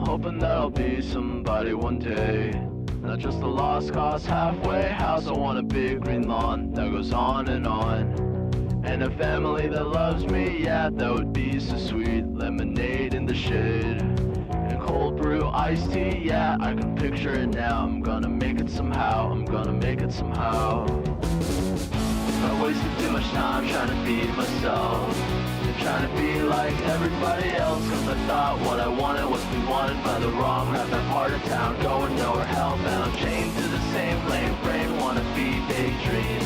hoping that I'll be somebody one day. Not just a lost cause halfway house. I want a big green lawn that goes on. And a family that loves me, yeah, that would be so sweet. Lemonade in the shade and cold brew iced tea, yeah, I can picture it now. I'm gonna make it somehow, I'm gonna make it somehow. I wasted too much time trying to be myself, trying to be like everybody else. Cause I thought what I wanted was be wanted by the wrong crap. That part of town, going nowhere, hellbound, chained to the same lame brain. Wanna be daydream,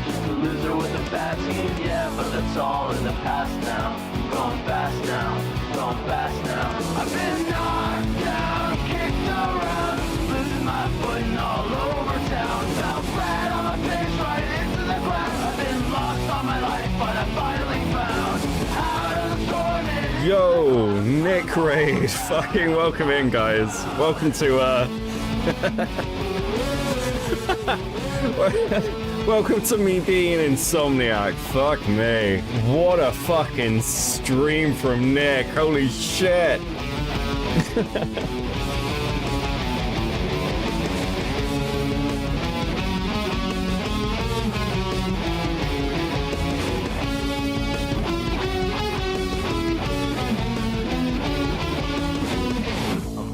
just a loser with a bad team, yeah, but that's all in the past now. I'm going fast now, going fast now. I've been knocked down, kicked around, losing my footing all over town. Fell flat on my face right into the ground. I've been lost all my life, but I finally found out of the storm. Yo, Nick Raid, fucking welcome in, guys. Welcome to, welcome to me being Insomniac. Fuck me. What a fucking stream from Nick. Holy shit.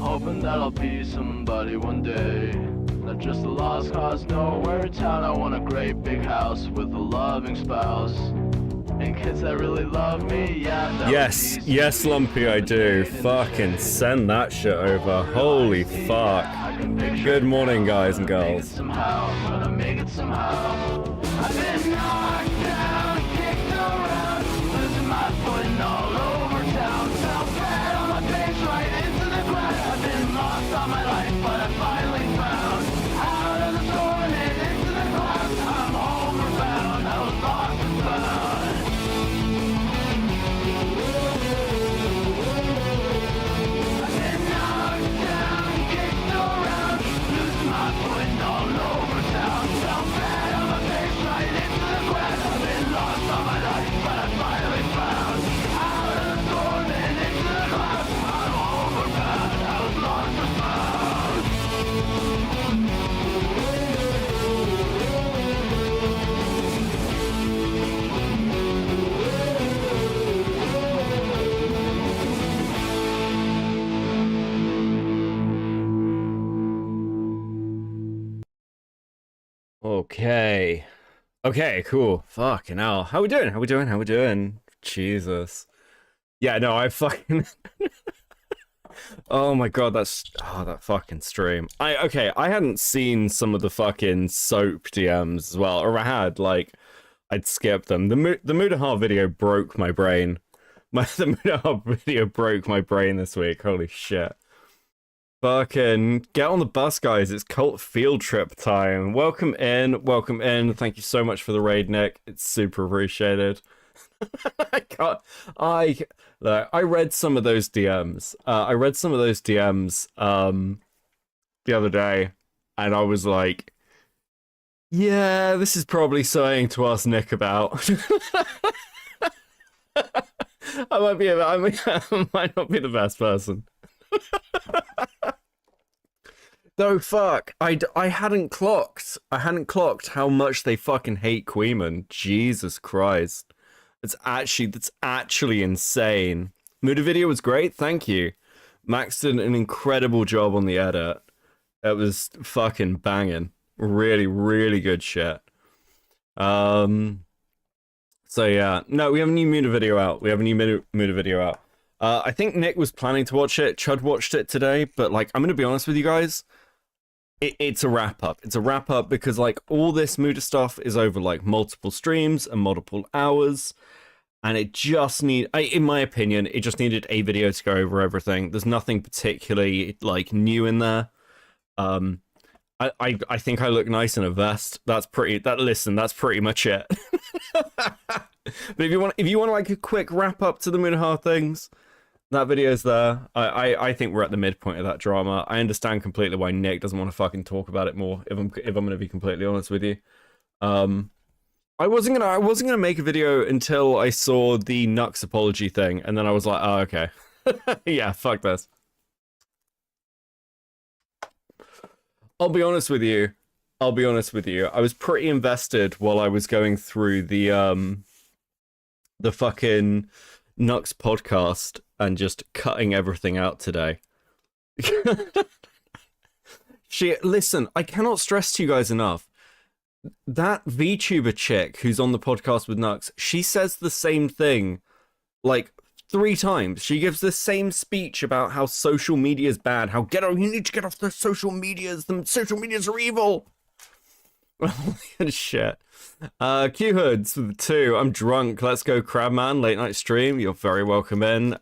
Hoping that I'll be somebody one day. Not just a lost cause, nowhere in town. I want a great big house with a loving spouse and kids that really love me, yeah. Yes, Lumpy, I do. Fucking send that shit over. Holy fuck. Good morning, guys and girls. Somehow, I'm gonna make it somehow. I've been knocked down, kicked around, losing my footing all over town. Fell flat on my face right into the ground. I've been lost all my life, but I finally found out of the storm and into the clouds. I'm homeward bound, I was lost and found. I've been knocked down, kicked around, losing my footing all over town. Fell flat on my face right into the ground. I've been lost all my life, but I finally found out of the storm and into the clouds. I'm homeward bound, I was lost and found. Okay, cool. Fucking hell. How we doing? Jesus. Yeah, no, I fucking... Oh my god, that fucking stream. I hadn't seen some of the fucking soap DMs as well, or I had, like, I'd skipped them. The Mudahar video broke my brain. The Mudahar video broke my brain this week, holy shit. Fucking get on the bus, guys. It's cult field trip time. Welcome in. Thank you so much for the raid, Nick. It's super appreciated. I read some of those DMs. The other day, and I was like, yeah, this is probably something to ask Nick about. I might not be the best person. No, fuck. I hadn't clocked how much they fucking hate Queeman. Jesus Christ. That's actually insane. Muda video was great, thank you. Max did an incredible job on the edit. It was fucking banging. Really, really good shit. So yeah. No, we have a new Muda video out. I think Nick was planning to watch it. Chud watched it today, but like, I'm gonna be honest with you guys. It's a wrap up. It's a wrap up because like all this Muda stuff is over like multiple streams and multiple hours, and it just in my opinion, it just needed a video to go over everything. There's nothing particularly like new in there. I think I look nice in a vest. That's pretty much it. But if you want like a quick wrap up to the Mudahar things, that video's there. I think we're at the midpoint of that drama. I understand completely why Nick doesn't want to fucking talk about it more, if I'm gonna be completely honest with you. I wasn't gonna make a video until I saw the Nux apology thing, and then I was like, oh, okay. Yeah, fuck this. I'll be honest with you. I'll be honest with you. I was pretty invested while I was going through the fucking Nux podcast and just cutting everything out today. Listen, I cannot stress to you guys enough. That VTuber chick who's on the podcast with Nux, she says the same thing like 3 times. She gives the same speech about how social media is bad, how you need to get off the social medias, the social medias are evil. Shit. Q Hoods with the 2. I'm drunk. Let's go, Crabman. Late night stream. You're very welcome in.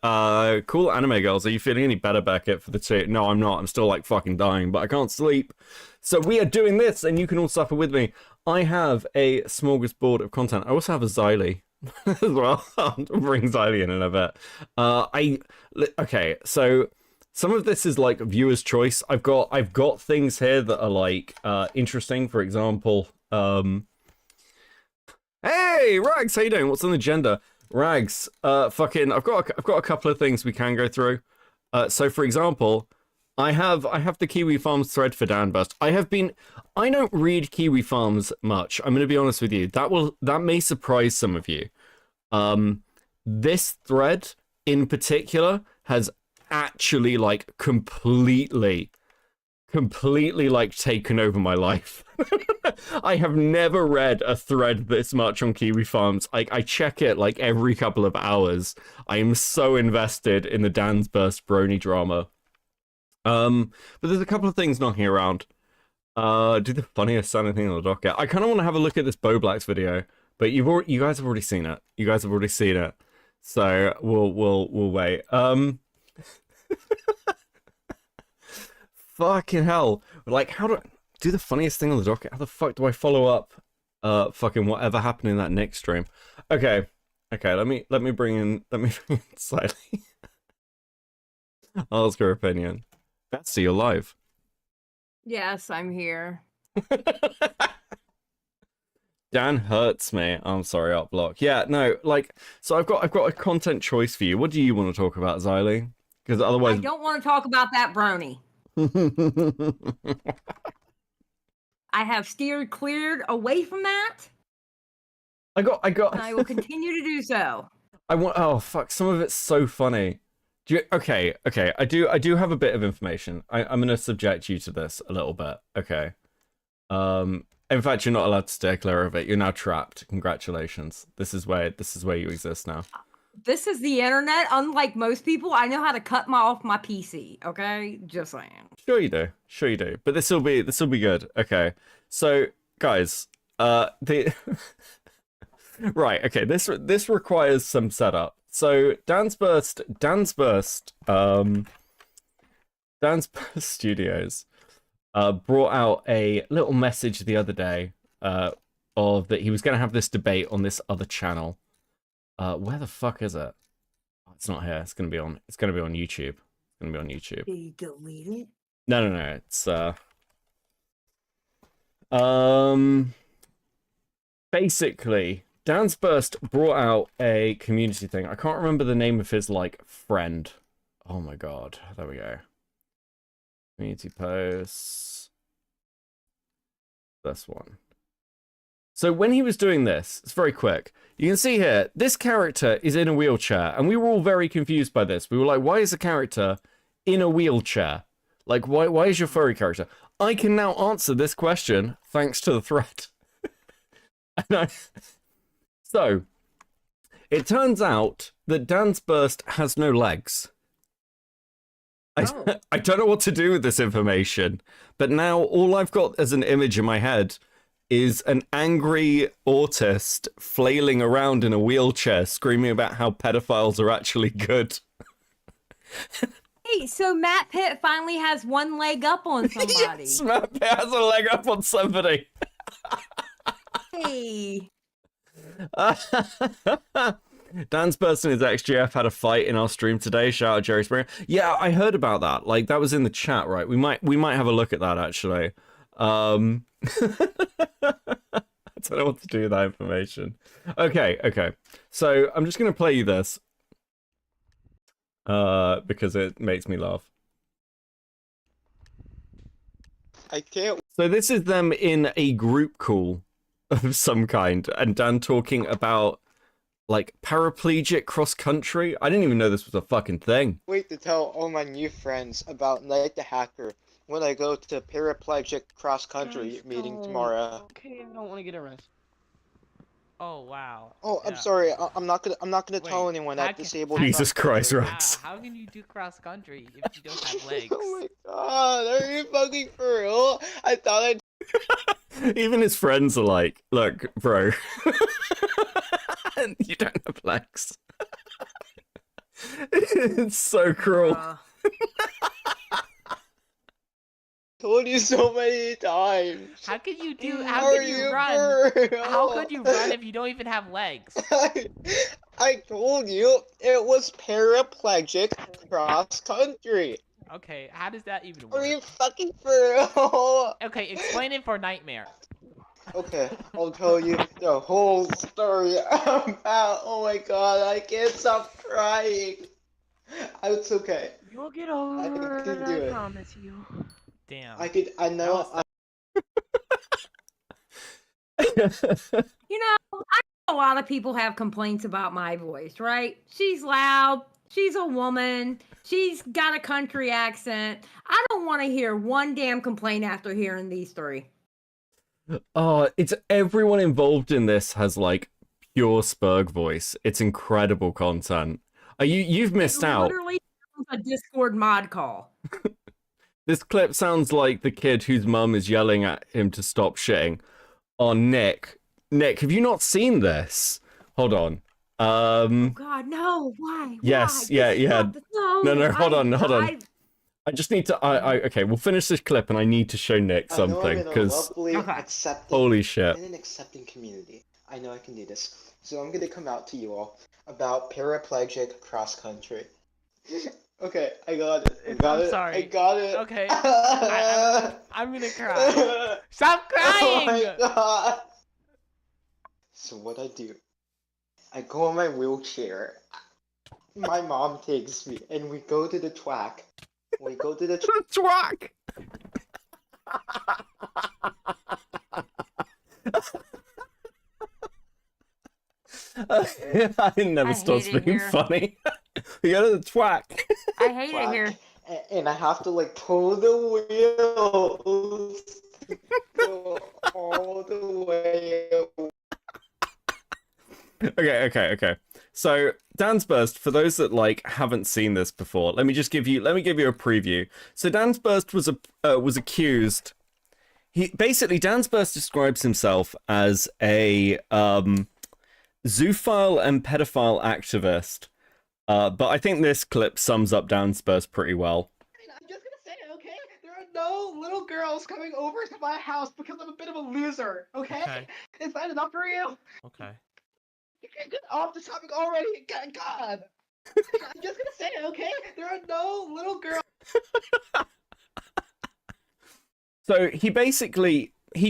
Cool anime girls. Are you feeling any better, Beckett, for the 2? No, I'm not. I'm still like fucking dying, but I can't sleep. So we are doing this, and you can all suffer with me. I have a smorgasbord of content. I also have a Xylee as well. I'll bring Xylee in a bit. Okay, so some of this is like viewer's choice. I've got things here that are like interesting. For example, hey Rags, how you doing? What's on the agenda? Rags, I've got a couple of things we can go through. So for example, I have the Kiwi Farms thread for Downburst. I don't read Kiwi Farms much. I'm going to be honest with you. That may surprise some of you. This thread in particular has actually like completely like taken over my life. I have never read a thread this much on Kiwi Farms. I check it like every couple of hours. I am so invested in the Dansburst brony drama. But there's a couple of things knocking around. Do the funniest sounding thing on the docket. I kind of want to have a look at this Boblax video, but you guys have already seen it. You guys have already seen it. So we'll wait. Fucking hell. Like, how do the funniest thing on the docket? How the fuck do I follow up fucking whatever happened in that Nick stream? Okay, let me bring in slightly. I'll ask her opinion. Betsy, you're live. Yes, I'm here. Dan hurts me. I'm sorry, Upblock. Yeah, no, like, so I've got a content choice for you. What do you want to talk about, Xylee? Because otherwise, I don't want to talk about that brony. I have steered cleared away from that. I got. And I will continue to do so. Oh fuck! Some of it's so funny. Okay. I do have a bit of information. I'm gonna subject you to this a little bit. Okay. In fact, you're not allowed to stay clear of it. You're now trapped. Congratulations. This is where you exist now. This is the internet. Unlike most people, I know how to cut off my PC. Okay, just saying. Sure you do. But this will be good. Okay. So guys, right. Okay. This requires some setup. So Dansburst Studios brought out a little message the other day of that he was going to have this debate on this other channel. Where the fuck is it? Oh, it's not here. It's going to be on YouTube. It's going to be on YouTube. Did you delete it? No. It's basically Dansburst brought out a community thing. I can't remember the name of his like friend. Oh my god. There we go. Community posts. This one. So when he was doing this, it's very quick. You can see here, this character is in a wheelchair, and we were all very confused by this. We were like, why is a character in a wheelchair? Like, why is your furry character? I can now answer this question thanks to the thread. So, it turns out that Dansburst has no legs. Oh. I don't know what to do with this information, but now all I've got as an image in my head is an angry autist flailing around in a wheelchair screaming about how pedophiles are actually good. Hey, so Matt Pitt finally has one leg up on somebody. Yes, Matt Pitt has a leg up on somebody. Hey. Dansburst and his XGF had a fight in our stream today. Shout out Jerry Springer. Yeah, I heard about that. Like, that was in the chat, right? We might have a look at that, actually. I don't know what to do with that information. Okay. So I'm just gonna play you this because it makes me laugh. I can't. So this is them in a group call of some kind, and Dan talking about like paraplegic cross country. I didn't even know this was a fucking thing. Wait to tell all my new friends about Night the Hacker when I go to paraplegic cross country meeting tomorrow. Okay, I don't want to get arrested. Oh wow. Oh, I'm Yeah. sorry. I'm not gonna tell Wait, anyone how that can- disabled. Jesus Christ, cross-country. Rex. How can you do cross country if you don't have legs? Oh my god, are you fucking for real? I thought I. Even his friends are like, look, bro, you don't have legs. It's so cruel. Told you so many times. How can you do? Are How can you run? for real? How could you run if you don't even have legs? I told you it was paraplegic cross country. Okay, how does that even Are work? you fucking for real? Okay, explain it for Nightmare. Okay, I'll tell you the whole story about. Oh my god, I can't stop crying. It's okay. You'll get I over can it, do I it. promise you. Damn. I know. You know, I know a lot of people have complaints about my voice, right? She's loud. She's a woman. She's got a country accent. I don't want to hear one damn complaint after hearing these three. Oh, it's everyone involved in this has like pure Spurg voice. It's incredible content. You've missed out. Literally a Discord mod call. This clip sounds like the kid whose mum is yelling at him to stop shitting. Oh, Nick, have you not seen this? Hold on. Oh God, no! Why? Yes, Why? yeah, This is yeah. not the- No, hold on. I- I just need to. Okay, we'll finish this clip, and I need to show Nick I know I'm something in a because lovely, Okay. accepting, holy shit. in an accepting community. I know I can do this. So I'm gonna come out to you all about paraplegic cross country. Okay, I got it. I got I'm it. sorry. I got it. Okay. Oh I'm gonna cry. Stop crying! my god. So what I do, I go on my wheelchair. My mom takes me, and we go to the track. We go to the Twack. I never I stops hate it being here. funny. You go to the twack. I hate it track, here. and I have to like pull the wheels to go all the way. Okay. So Dan's Burst, for those that like haven't seen this before, let me give you a preview. So Dan's Burst was accused. Dan's Burst describes himself as a zoophile and pedophile activist. But I think this clip sums up Dan's Burst pretty well. I'm just gonna say, okay? There are no little girls coming over to my house because I'm a bit of a loser, okay? Okay. Is that enough for you? Okay. You can get off the topic already. God. I'm just gonna say, okay? There are no little girls. So he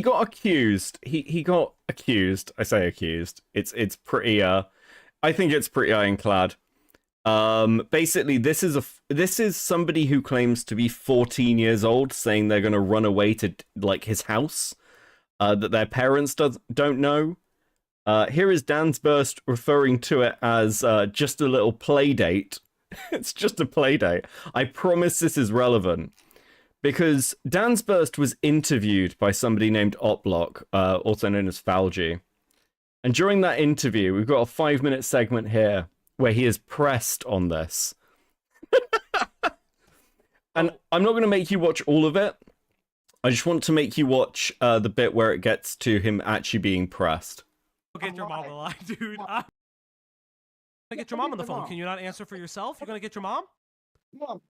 got accused. He got accused. I say accused. It's pretty I think it's pretty ironclad. Basically this is somebody who claims to be 14 years old saying they're going to run away to like his house that their parents don't know. Here is Dan's Burst referring to it as just a little play date. It's just a play date. I promise this is relevant. Because Dan's Burst was interviewed by somebody named Oplock, also known as Falgy. And during that interview, we've got a 5-minute segment here where he is pressed on this. And I'm not going to make you watch all of it. I just want to make you watch the bit where it gets to him actually being pressed. Get your mom on the line, dude. I'm gonna get your mom on the phone. Can you not answer for yourself? You're gonna get your mom?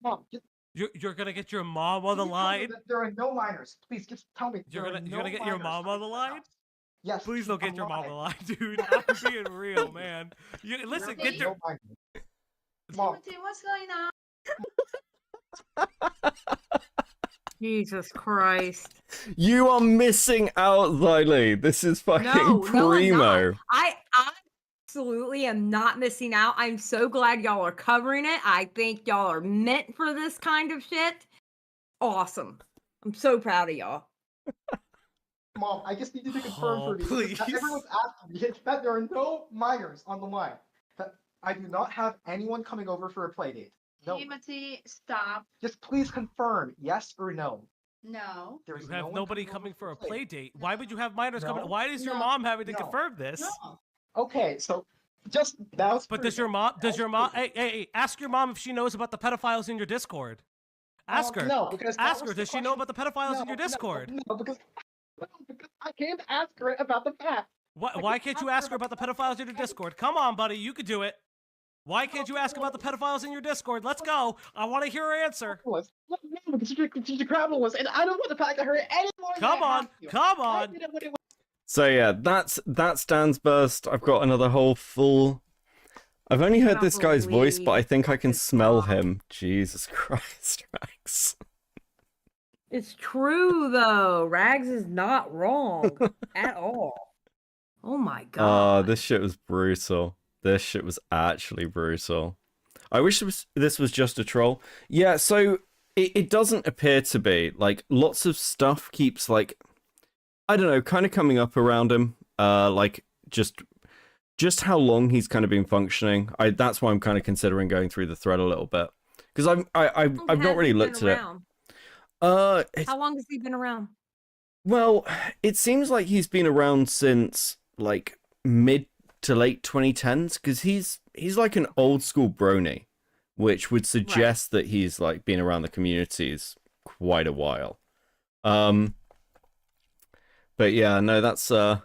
Mom, just You're gonna get your mom on the please tell me line? that there are no minors. Please, just tell me. You're there are gonna get your minors mom on the coming to my line? house. Yes. Please don't get I'm your mom on the lying. line, dude. I'm being real, man. Listen, There are get your. no minors. Mom, What's going on? Jesus Christ. You are missing out, Xylee. This is fucking No, primo. I'm not. I absolutely am not missing out. I'm so glad y'all are covering it. I think y'all are meant for this kind of shit. Awesome. I'm so proud of y'all. Mom, I just needed to confirm Oh, for you. please. Everyone's asking me that there are no minors on the line. That I do not have anyone coming over for a play date. No. Timothy, stop. Just please confirm yes or no. No. There's You no have one nobody over coming for a play play date. date. Why would you have minors coming? No. Why is your No. mom having to No. confirm this? No. Okay, so just bounce. But does your mom? Hey, ask your mom if she knows about the pedophiles in your Discord. Ask her. No, because that Ask was her. the Does she know question- about the pedophiles in No, your Discord? No, because I can't ask her about the fact. Why can't you ask her about the pedophiles in your Discord? Come on, buddy, you could do it. Why can't you ask about the pedophiles in your Discord? Let's go. I want to hear her answer. No, because she's a criminalist, and I don't want to talk to her anymore. Come on, come on. So yeah, that's Dan's burst. I've got another whole full. I've only heard this guy's voice, but I think I can smell him. Jesus Christ, Rags. It's true though. Rags is not wrong at all. Oh my god. This shit was brutal. This shit was actually brutal. I wish this was just a troll. Yeah, so it doesn't appear to be. Like, lots of stuff keeps, like, I don't know, kind of coming up around him. Like, just how long he's kind of been functioning. That's why I'm kind of considering going through the thread a little bit. Because I've not really looked at it. How long has he been around? Well, it seems like he's been around since, like, mid to late 2010s, because he's like an old school brony, which would suggest that he's like been around the communities quite a while. But yeah, no, that's So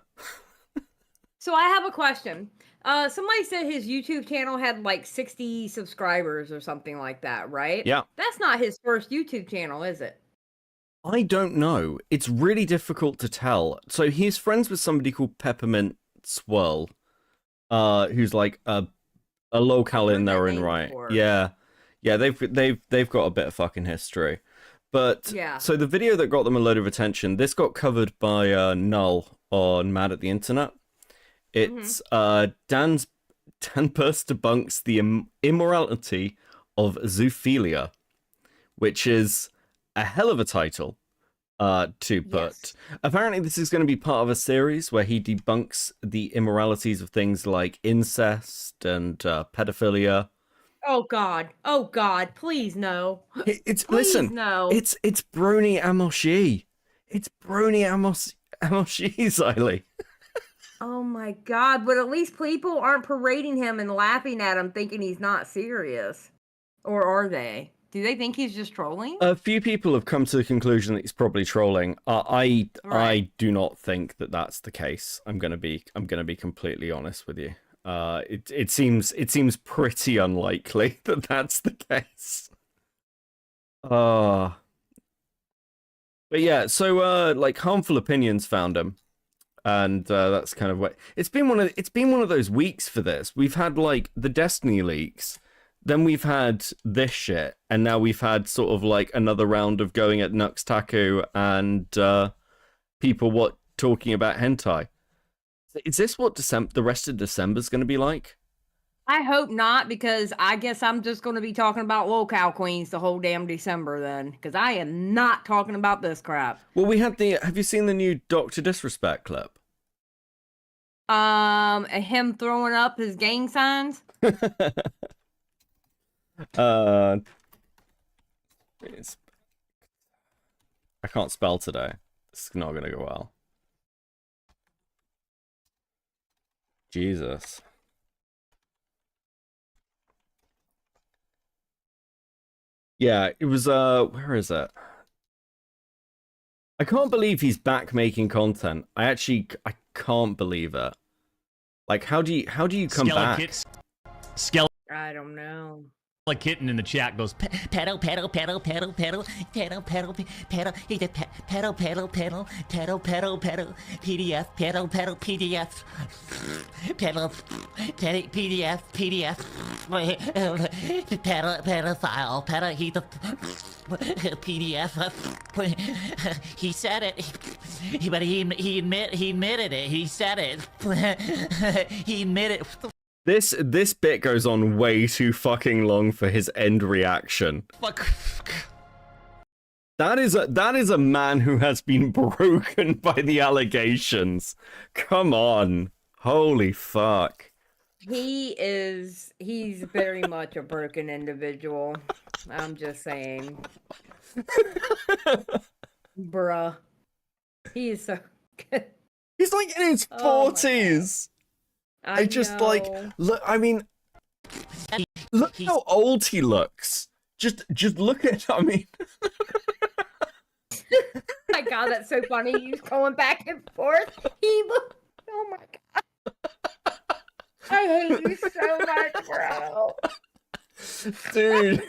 I have a question. Somebody said his YouTube channel had like 60 subscribers or something like that, right? Yeah. That's not his first YouTube channel, is it? I don't know. It's really difficult to tell. So he's friends with somebody called Peppermint Swirl, who's like a locale in their own right. Before. Yeah, they've got a bit of fucking history. But yeah. So the video that got them a load of attention, this got covered by Null on Mad at the Internet. It's Dan Burst debunks the immorality of zoophilia, which is a hell of a title to put. Yes. Apparently this is going to be part of a series where he debunks the immoralities of things like incest and pedophilia. Oh God, please no. It's Please, listen, no. it's Brony Amoshi. It's Brony Amoshi, Xylee. Oh my God, but at least people aren't parading him and laughing at him thinking he's not serious. Or are they? Do they think he's just trolling? A few people have come to the conclusion that he's probably trolling. I do not think that that's the case. I'm gonna be completely honest with you. It seems pretty unlikely that that's the case. But yeah, so like Harmful Opinions found him, and that's kind of what it's been one of those weeks for this. We've had like the Destiny leaks. Then we've had this shit, and now we've had sort of like another round of going at Nux Taku and people talking about hentai. Is this what the rest of December's going to be like? I hope not, because I guess I'm just going to be talking about locale queens the whole damn December then, because I am not talking about this crap. Well, we had have you seen the new Dr. Disrespect clip? Him throwing up his gang signs. I can't spell today. It's not gonna go well. Jesus. Yeah, it was where is it? I can't believe he's back making content. I can't believe it. Like, how do you come back? I don't know. A kitten in the chat goes pedal pedal pedal pedal pedal pedal pedal pedal he did pedal pedal pedal pedal pedal pedal PDF pedal pedal PDF pedal PDF PDF pedal pedophile pedal he the PDF he said it but he admitted it he said it he admitted. This bit goes on way too fucking long for his end reaction. Fuck. That is a man who has been broken by the allegations. Come on. Holy fuck. He's very much a broken individual. I'm just saying. Bruh. He is so good. He's like in his Oh my 40s. I just know. like look. I mean, look how old he looks. Just look at. I mean, My God, that's so funny. He's going back and forth. Oh my God. I hate you so much, bro. dude.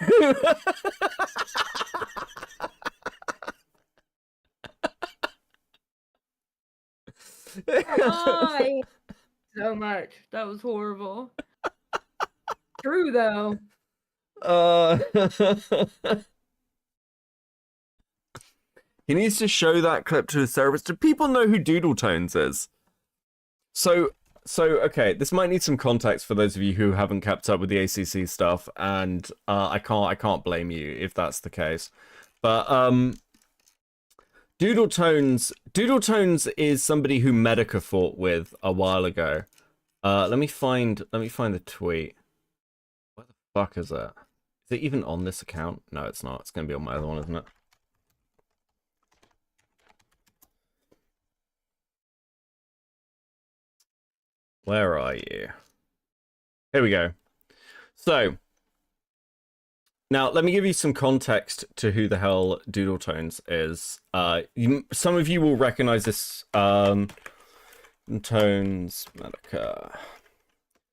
Oh, I hate you so much. That was horrible. True though. He needs to show that clip to his therapist. Do people know who Doodle Tones is? So okay, this might need some context for those of you who haven't kept up with the ACC stuff, and I can't blame you if that's the case. But Doodle Tones is somebody who Medica fought with a while ago. Let me find the tweet. What the fuck is it? Is it even on this account? No, it's not. It's gonna be on my other one, isn't it? Where are you? Here we go. So, now let me give you some context to who the hell Doodle Tones is. Some of you will recognize this. Tones Medica.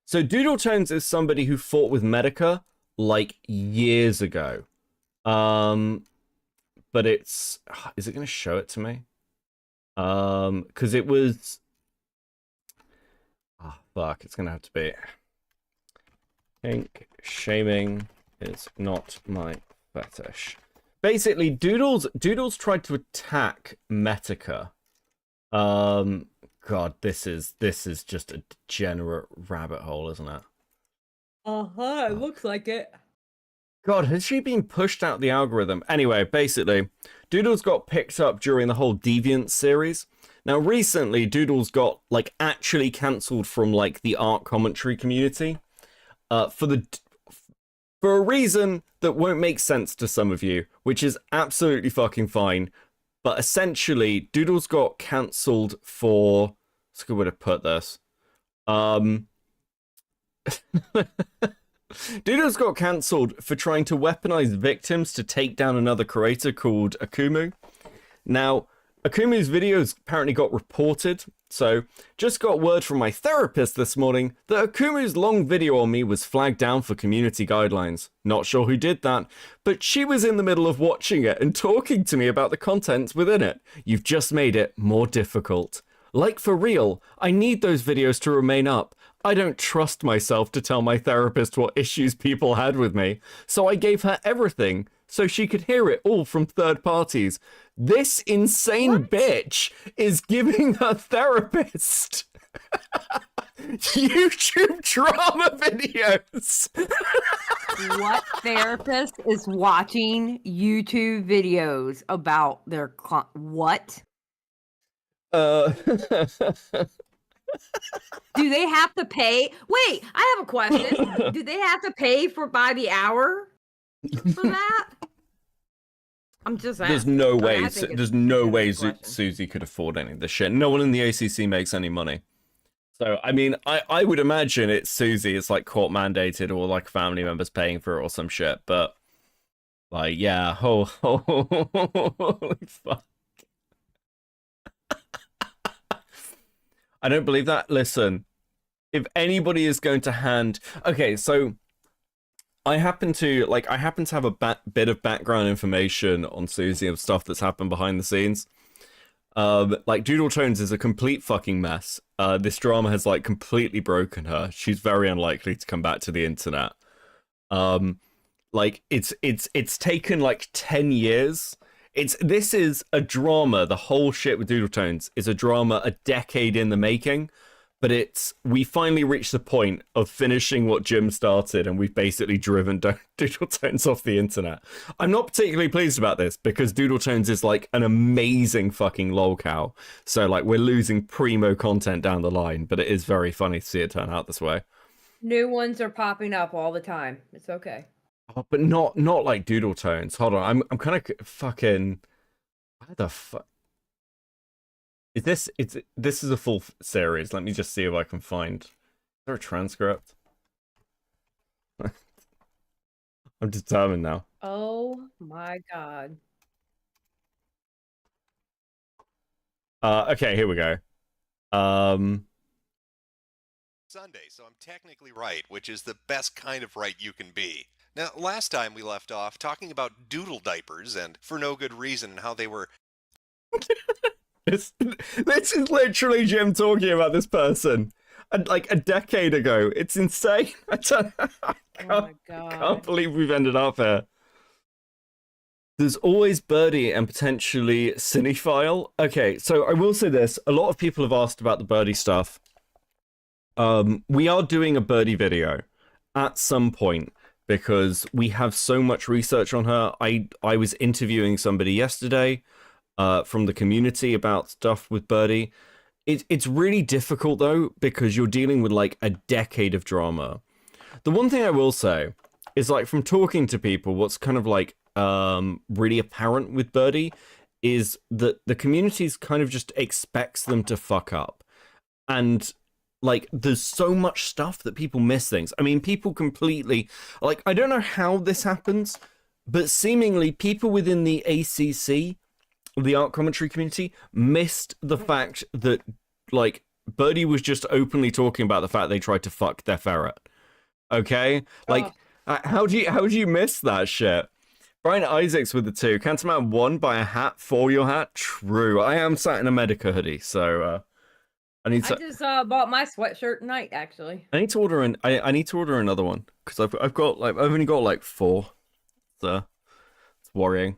So Doodle Tones is somebody who fought with Medica like years ago. But it's, is it going to show it to me? Because it was. Ah, fuck, it's gonna have to be. Kink shaming is not my fetish. Basically, Doodles tried to attack Medica. God, this is just a degenerate rabbit hole, isn't it? It looks like it. God, has she been pushed out the algorithm? Anyway, basically, Doodles got picked up during the whole Deviant series. Now, recently, Doodles got, like, actually cancelled from, like, the art commentary community. For a reason that won't make sense to some of you, which is absolutely fucking fine. But essentially, Doodles got cancelled for... What's a good way to put this? Doodles got cancelled for trying to weaponize victims to take down another creator called Akumu. Now, Akumu's videos apparently got reported, so just got word from my therapist this morning that Akumu's long video on me was flagged down for community guidelines. Not sure who did that, but she was in the middle of watching it and talking to me about the content within it. You've just made it more difficult. Like for real, I need those videos to remain up. I don't trust myself to tell my therapist what issues people had with me, so I gave her everything so she could hear it all from third parties. This insane bitch is giving her therapist YouTube drama videos. What therapist is watching YouTube videos about their what? Do they have to pay? Wait, I have a question. Do they have to pay by the hour for that? I'm just asking. There's no Okay, way. I think There's it's no a way question. Susie could afford any of this shit. No one in the ACC makes any money. So I mean, I would imagine it's Susie. It's like court mandated or like family members paying for it or some shit. But like, yeah, holy fuck. I don't believe that. Listen, if anybody is going to hand... Okay, so I happen to have a bit of background information on Susie of stuff that's happened behind the scenes. Like, Doodle Tones is a complete fucking mess. This drama has, like, completely broken her. She's very unlikely to come back to the internet. Like, it's taken, like, 10 years... This is a drama. The whole shit with Doodle Tones is a drama a decade in the making, but we finally reached the point of finishing what Jim started, and we've basically driven Doodle Tones off the internet. I'm not particularly pleased about this because Doodle Tones is like an amazing fucking lolcow. So like we're losing primo content down the line, but it is very funny to see it turn out this way. New ones are popping up all the time. It's okay. Oh, but not like Doodle Tones. Hold on, I'm kind of fucking. Where the fuck? This is a full series. Let me just see if I can find. Is there a transcript? I'm determined now. Oh my god. Okay, here we go. Sunday, so I'm technically right, which is the best kind of right you can be. Now, last time we left off talking about doodle diapers, and for no good reason, and how they were... This is literally Jim talking about this person, and like a decade ago. It's insane. I can't believe we've ended up here. There's always Birdie and potentially Cinephile. Okay, so I will say this. A lot of people have asked about the Birdie stuff. We are doing a Birdie video at some point because we have so much research on her. I was interviewing somebody yesterday from the community about stuff with Birdie. It's really difficult though because you're dealing with like a decade of drama. The one thing I will say is like from talking to people, what's kind of like really apparent with Birdie is that the community's kind of just expects them to fuck up. And like there's so much stuff that people miss things. I mean, people completely like, I don't know how this happens, but seemingly people within the ACC, the art commentary community, missed the fact that like Birdie was just openly talking about the fact they tried to fuck their ferret. Okay, like how do you miss that shit? Brian Isaacs with the 2. Cantaman 1, buy a hat for your hat. True, I am sat in a Medica hoodie, so I just bought my sweatshirt tonight. Actually, I need to order I need to order another one because I've only got like 4, so it's worrying.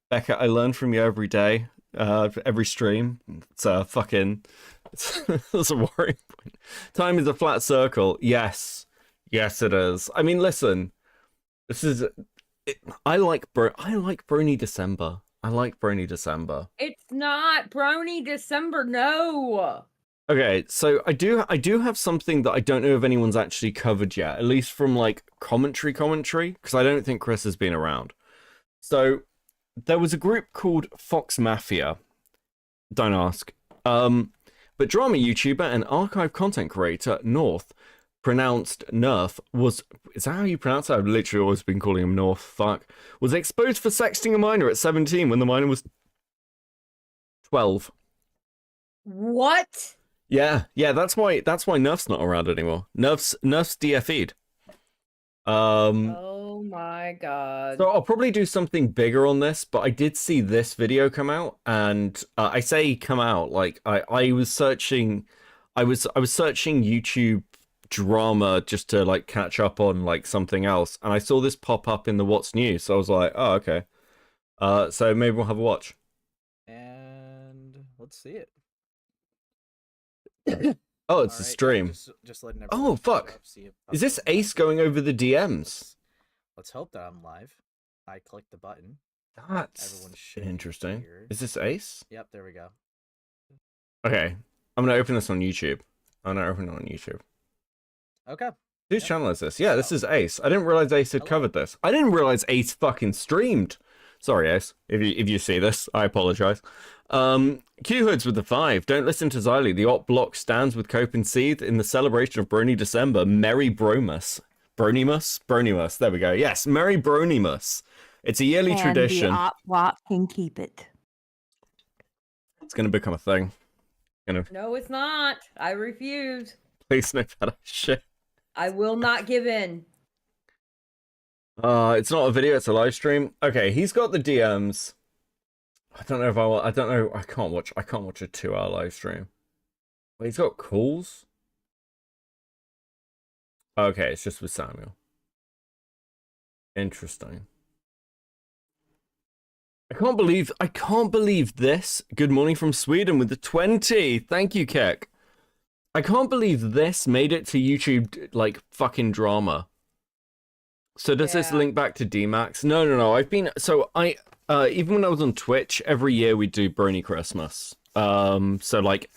Becca, I learn from you every day, every stream. It's fucking, it's a worrying point. Time is a flat circle. Yes, it is. I mean, listen, this is. I like Brony December. I like Brony December. It's not Brony December. No. Okay, so I do have something that I don't know if anyone's actually covered yet, at least from like commentary, because I don't think Chris has been around. So there was a group called Fox Mafia. Don't ask. But drama YouTuber and archive content creator North, pronounced Nerf, is that how you pronounce it? I've literally always been calling him North. Fuck. Was exposed for sexting a minor at 17 when the minor was 12. What? Yeah, that's why Nerf's not around anymore. Nerf's DFE'd. Oh my god. So I'll probably do something bigger on this, but I did see this video come out, and I say come out like I was searching YouTube drama just to like catch up on like something else, and I saw this pop up in the What's New, so I was like, oh okay. So maybe we'll have a watch. And let's see it. Oh, it's a stream. Just letting oh fuck! Is this Ace going over the DMs? Let's hope that I'm live. I click the button. That's interesting. Is this Ace? Yep, there we go. Okay, I'm gonna open this on YouTube. Okay. Whose channel is this? Yeah, this is Ace. I didn't realize Ace had covered this. I didn't realize Ace fucking streamed. Sorry, Ace. If you see this, I apologize. Q-Hoods with the 5. Don't listen to Xylee. The Op Block stands with Cope and Seed in the celebration of Brony December. Merry Bromus. Bronymus. There we go. Yes, Merry Bronymus. It's a yearly tradition. The Op Block can keep it. It's going to become a thing. No, it's not. I refuse. Please no better shit. I will not give in. It's not a video, it's a live stream. Okay, he's got the DMs. I don't know if I don't know. I can't watch a 2-hour live stream. Wait, he's got calls? Okay, it's just with Samuel. Interesting. I can't believe this. Good morning from Sweden with the 20. Thank you, Keck. I can't believe this made it to YouTube, like, fucking drama. So does this link back to D-Max? No. I've been... So I... even when I was on Twitch, every year we do Brony Christmas. So, like...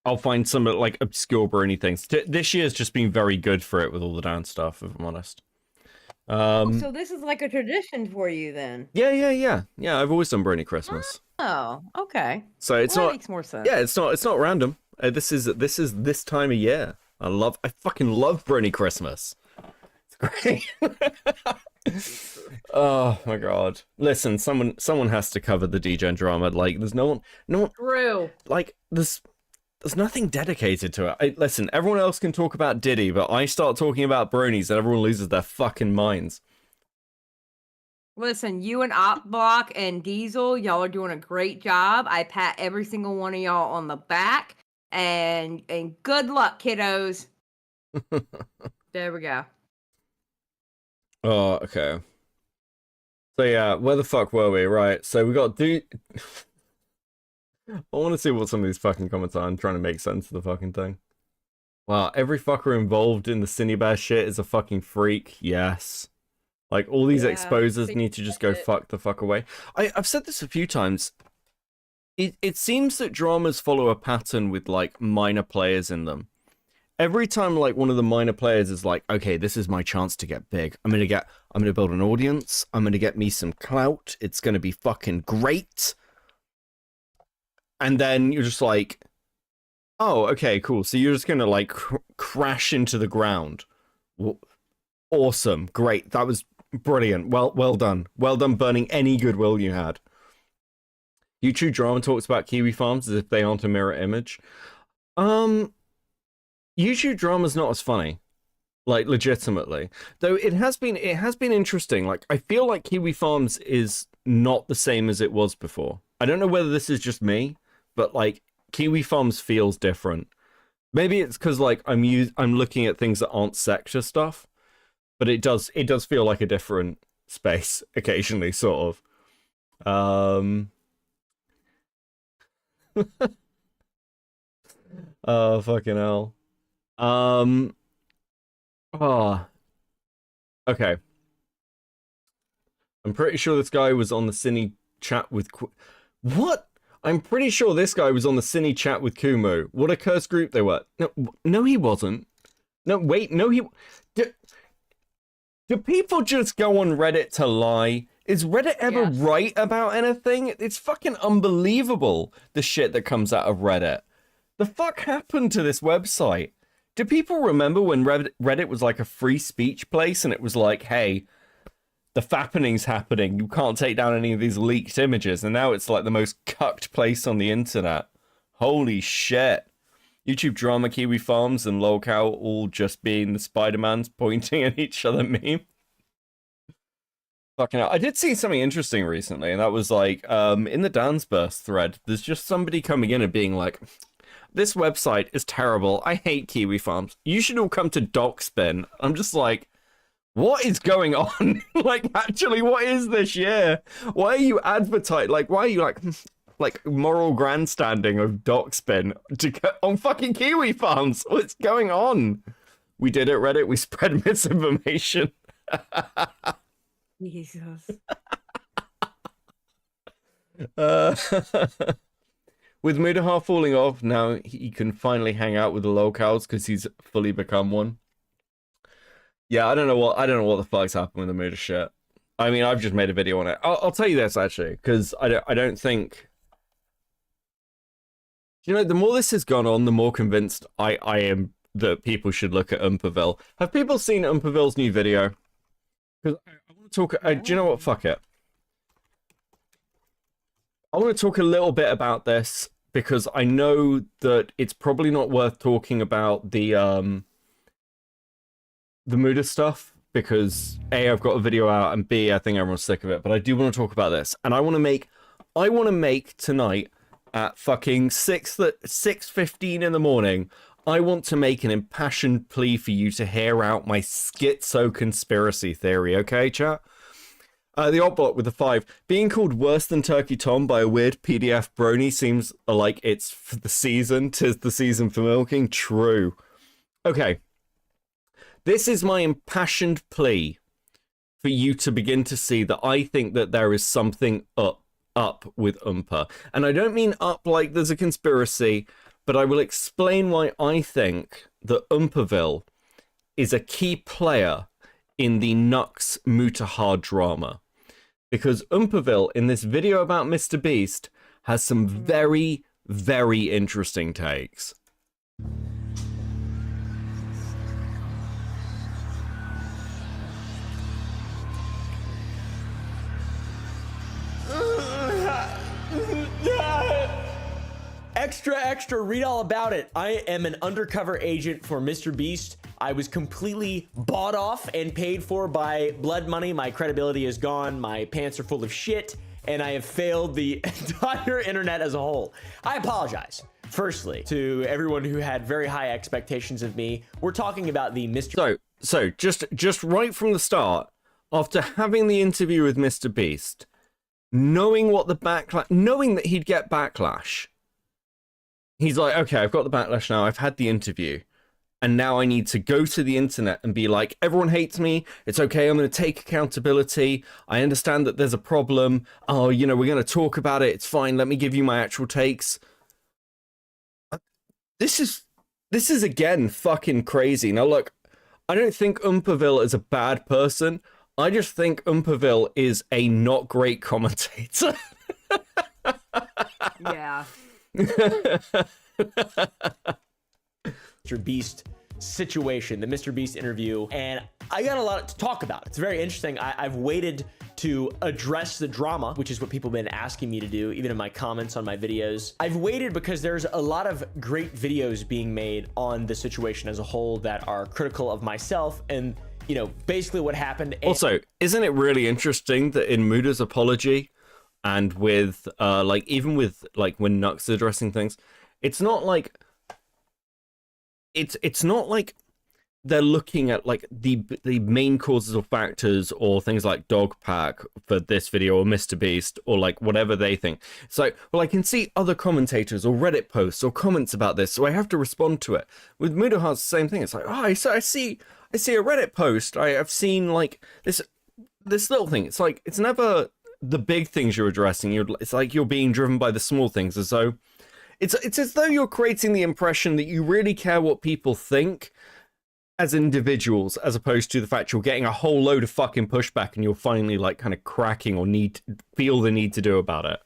I'll find some, like, obscure Brony things. This year's just been very good for it with all the dance stuff, if I'm honest. So this is like a tradition for you then? Yeah. I've always done Brony Christmas. Oh, okay. So it's Well, not... that makes more sense. Yeah, it's not random. This is this time of year. I fucking love Brony Christmas. It's great. Oh my god. Listen, someone has to cover the DGen drama. Like, there's no one. True. Like, there's nothing dedicated to it. Listen, everyone else can talk about Diddy, but I start talking about bronies and everyone loses their fucking minds. Listen, you and Opblock and Diesel, y'all are doing a great job. I pat every single one of y'all on the back, and good luck, kiddos. There we go. Oh, okay. So yeah, where the fuck were we? Right, so we got I want to see what some of these fucking comments are. I'm trying to make sense of the fucking thing. Wow, every fucker involved in the Cinebear shit is a fucking freak. Yes. Like, all these exposers need to just go fuck the fuck away. I've said this a few times. It seems that dramas follow a pattern with, like, minor players in them. Every time, like, one of the minor players is like, okay, this is my chance to get big. I'm gonna build an audience. I'm gonna get me some clout. It's gonna be fucking great. And then you're just like, oh, okay, cool. So you're just gonna, like, crash into the ground. Awesome. Great. That was brilliant. Well done. Well done burning any goodwill you had. YouTube drama talks about Kiwi farms as if they aren't a mirror image. YouTube drama's not as funny. Like, legitimately. Though it has been interesting. Like, I feel like Kiwi Farms is not the same as it was before. I don't know whether this is just me, but, like, Kiwi Farms feels different. Maybe it's because, like, I'm looking at things that aren't sector stuff, but it does feel like a different space occasionally, sort of. Oh, fucking hell. Oh. Okay. I'm pretty sure this guy was on the Cine chat with... What? I'm pretty sure this guy was on the Cine chat with Kumu. What a cursed group they were. No, he wasn't. No, wait, no, he... Do people just go on Reddit to lie? Is Reddit ever right about anything? It's fucking unbelievable, the shit that comes out of Reddit. The fuck happened to this website? Do people remember when Reddit was like a free speech place and it was like, hey, the fappening's happening, you can't take down any of these leaked images, and now it's like the most cucked place on the internet. Holy shit. YouTube drama, Kiwi Farms, and Lolcow all just being the Spider-Mans pointing at each other meme. Fucking hell. I did see something interesting recently, and that was like, in the Dance Burst thread, there's just somebody coming in and being like, this website is terrible. I hate Kiwi Farms. You should all come to Docspin. I'm just like, what is going on? Like, actually, what is this year? Why are you advertising? Like, why are you like moral grandstanding of Docspin to get on fucking Kiwi Farms? What's going on? We did it, Reddit. We spread misinformation. Jesus. With Mudahar falling off, now he can finally hang out with the locals because he's fully become one. Yeah, I don't know what the fuck's happened with the Mudah shit. I mean, I've just made a video on it. I'll tell you this actually, because I don't think. You know, the more this has gone on, the more convinced I am that people should look at Umperville. Have people seen Umperville's new video? Because I want to talk. Do you know what? Fuck it. I want to talk a little bit about this because I know that it's probably not worth talking about the Mudah stuff because A, I've got a video out, and B, I think everyone's sick of it. But I do want to talk about this, and I want to make tonight at fucking 6:15 in the morning. I want to make an impassioned plea for you to hear out my schizo conspiracy theory, okay, chat? The odd block with the 5. Being called worse than Turkey Tom by a weird PDF brony seems like it's for the season. 'Tis the season for milking. True. Okay. This is my impassioned plea for you to begin to see that I think that there is something up with Oompa. And I don't mean up like there's a conspiracy, but I will explain why I think that Oompaville is a key player in the Nux Mutahar drama. Because Oompaville, in this video about Mr. Beast, has some very, very interesting takes. Extra, read all about it. I am an undercover agent for Mr. Beast. I was completely bought off and paid for by blood money. My credibility is gone. My pants are full of shit, and I have failed the entire internet as a whole. I apologize. Firstly, to everyone who had very high expectations of me. We're talking about the Mr. So just right from the start, after having the interview with Mr. Beast, knowing what the backlash, knowing that he'd get backlash, he's like, okay, I've got the backlash now. I've had the interview. And now I need to go to the internet and be like, everyone hates me. It's okay. I'm going to take accountability. I understand that there's a problem. Oh, you know, we're going to talk about it. It's fine. Let me give you my actual takes. This is again fucking crazy. Now, look, I don't think Oompaville is a bad person. I just think Oompaville is a not great commentator. Yeah. Mr. Beast situation, the Mr. Beast interview, and I got a lot to talk about. It's very interesting. I've waited to address the drama, which is what people have been asking me to do, even in my comments on my videos. I've waited because there's a lot of great videos being made on the situation as a whole that are critical of myself and, you know, basically what happened. Also, isn't it really interesting that in Muda's apology and with, like, even with, like, when Nux is addressing things, it's not like it's not like they're looking at like the main causes or factors or things like dog pack for this video or Mr. Beast or like whatever they think. It's like, well, I can see other commentators or Reddit posts or comments about this, so I have to respond to it. With Mudahar's the same thing. It's like, oh, I see a Reddit post. I've seen like this little thing. It's like, it's never the big things you're addressing. It's like you're being driven by the small things, as though it's as though you're creating the impression that you really care what people think as individuals, as opposed to the fact you're getting a whole load of fucking pushback and you're finally like kind of cracking or feel the need to do about it.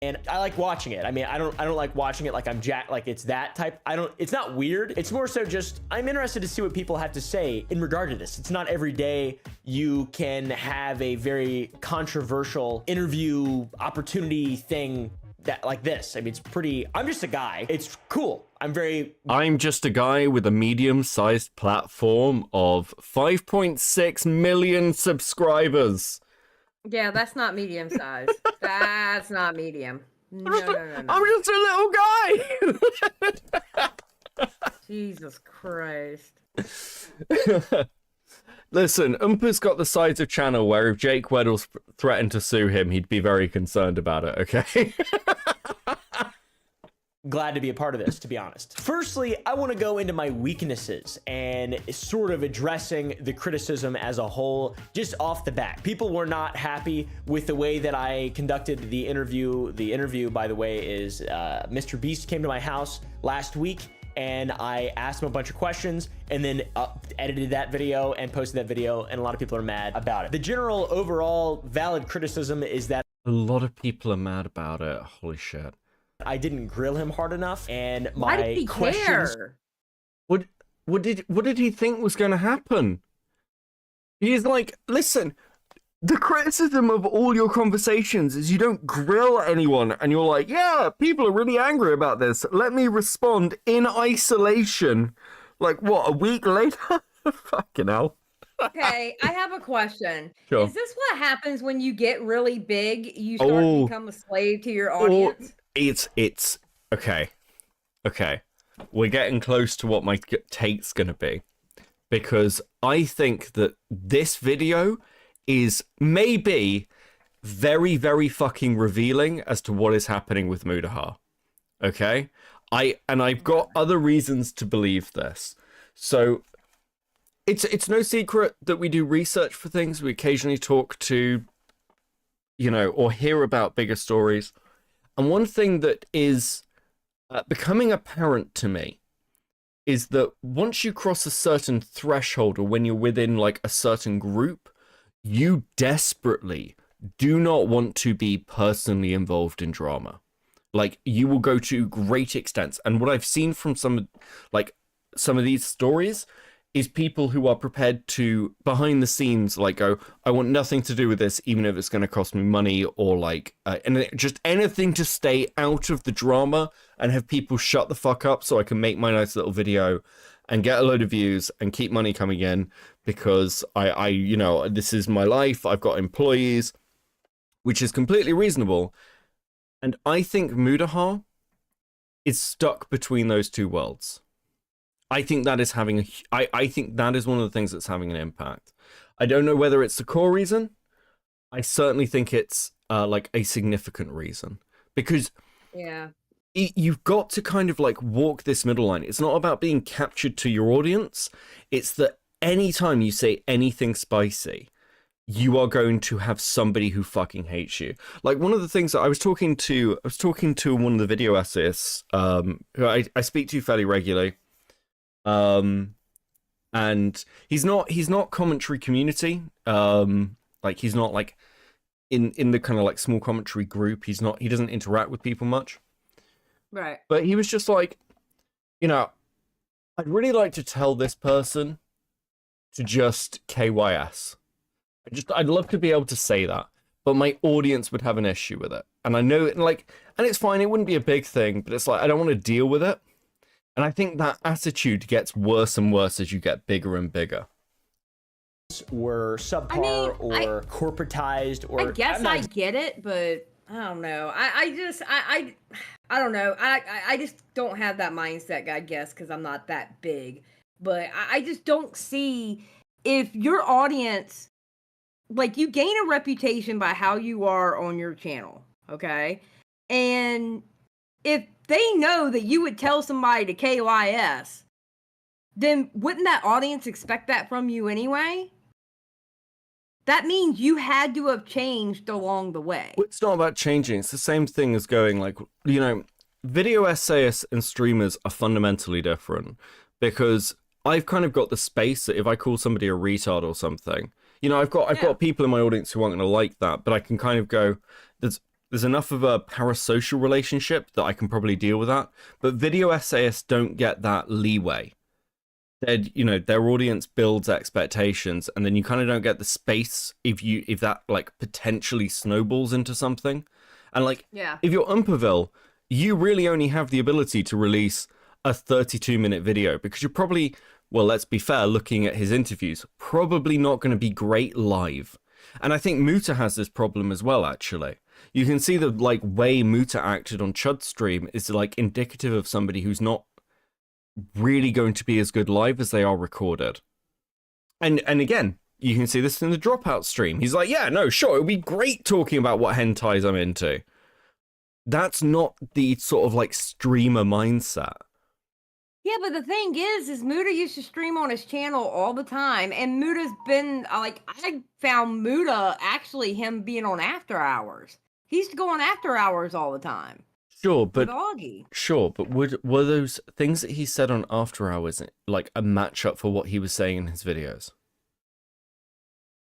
And I like watching it. I mean, I don't like watching it like I'm like it's that type. It's not weird. It's more so just, I'm interested to see what people have to say in regard to this. It's not every day you can have a very controversial interview opportunity thing that like this. I mean, it's pretty, I'm just a guy. It's cool. I'm just a guy with a medium-sized platform of 5.6 million subscribers. Yeah, that's not medium size. That's not medium. No. I'm just a little guy. Jesus Christ. Listen, Oompa's got the size of channel where if Jake Weddle's threatened to sue him, he'd be very concerned about it, okay? Glad to be a part of this, to be honest. Firstly, I want to go into my weaknesses and sort of addressing the criticism as a whole, just off the bat. People were not happy with the way that I conducted the interview. The interview, by the way, is Mr. Beast came to my house last week and I asked him a bunch of questions and then edited that video and posted that video, and a lot of people are mad about it. The general overall valid criticism is that a lot of people are mad about it. Holy shit. I didn't grill him hard enough, and my Why did he questions. care? What did he think was going to happen? He's like, listen, the criticism of all your conversations is you don't grill anyone, and you're like, yeah, people are really angry about this. Let me respond in isolation. Like, what, a week later? Fucking hell. Okay, I have a question. Sure. Is this what happens when you get really big? You start to become a slave to your audience? It's okay. We're getting close to what my take's gonna be, because I think that this video is maybe very, very fucking revealing as to what is happening with Mudahar. Okay? I've got other reasons to believe this. So it's no secret that we do research for things. We occasionally talk to, or hear about bigger stories. And one thing that is becoming apparent to me is that once you cross a certain threshold, or when you're within like a certain group, you desperately do not want to be personally involved in drama. Like, you will go to great extents. And what I've seen from some of these stories is people who are prepared to, behind the scenes, like, go, I want nothing to do with this, even if it's going to cost me money, or like, and just anything to stay out of the drama and have people shut the fuck up so I can make my nice little video and get a load of views and keep money coming in, because I this is my life. I've got employees, which is completely reasonable. And I think Mudahar is stuck between those two worlds. I think that is having I think that is one of the things that's having an impact. I don't know whether it's the core reason. I certainly think it's like a significant reason, because you've got to kind of like walk this middle line. It's not about being captured to your audience. It's that anytime you say anything spicy, you are going to have somebody who fucking hates you. Like, one of the things that I was talking to one of the video essayists, who I speak to fairly regularly. And he's not commentary community. Like, he's not like in the kind of like small commentary group. He doesn't interact with people much. Right. But he was just like, I'd really like to tell this person to just KYS. I'd love to be able to say that, but my audience would have an issue with it. And I know it, like, and it's fine, it wouldn't be a big thing, but it's like, I don't want to deal with it. And I think that attitude gets worse and worse as you get bigger and bigger. Were subpar or corporatized, or I guess I get it, but I don't know. I don't know. I just don't have that mindset, I guess, because I'm not that big. But I just don't see, if your audience, like, you gain a reputation by how you are on your channel, okay? And if they know that you would tell somebody to KYS, then wouldn't that audience expect that from you anyway? That means you had to have changed along the way. Well, it's not about changing. It's the same thing as going, like, video essayists and streamers are fundamentally different, because I've kind of got the space that if I call somebody a retard or something, I've got people in my audience who aren't going to like that, but I can kind of go, there's enough of a parasocial relationship that I can probably deal with that. But video essayists don't get that leeway. Their audience builds expectations, and then you kind of don't get the space if that like potentially snowballs into something. And like, if you're Umperville, you really only have the ability to release a 32-minute video, because you're probably, well, let's be fair, looking at his interviews, probably not going to be great live. And I think Muta has this problem as well, actually. You can see the like way Muta acted on Chud's stream is like indicative of somebody who's not really going to be as good live as they are recorded. And again, you can see this in the Dropout stream. He's like, yeah, no, sure, it would be great talking about what hentais I'm into. That's not the sort of like streamer mindset. Yeah, but the thing is Muta used to stream on his channel all the time, and Muta's been, like, I found Muta, actually, him being on After Hours. He used to go on After Hours all the time. Sure, but were those things that he said on After Hours like a matchup for what he was saying in his videos?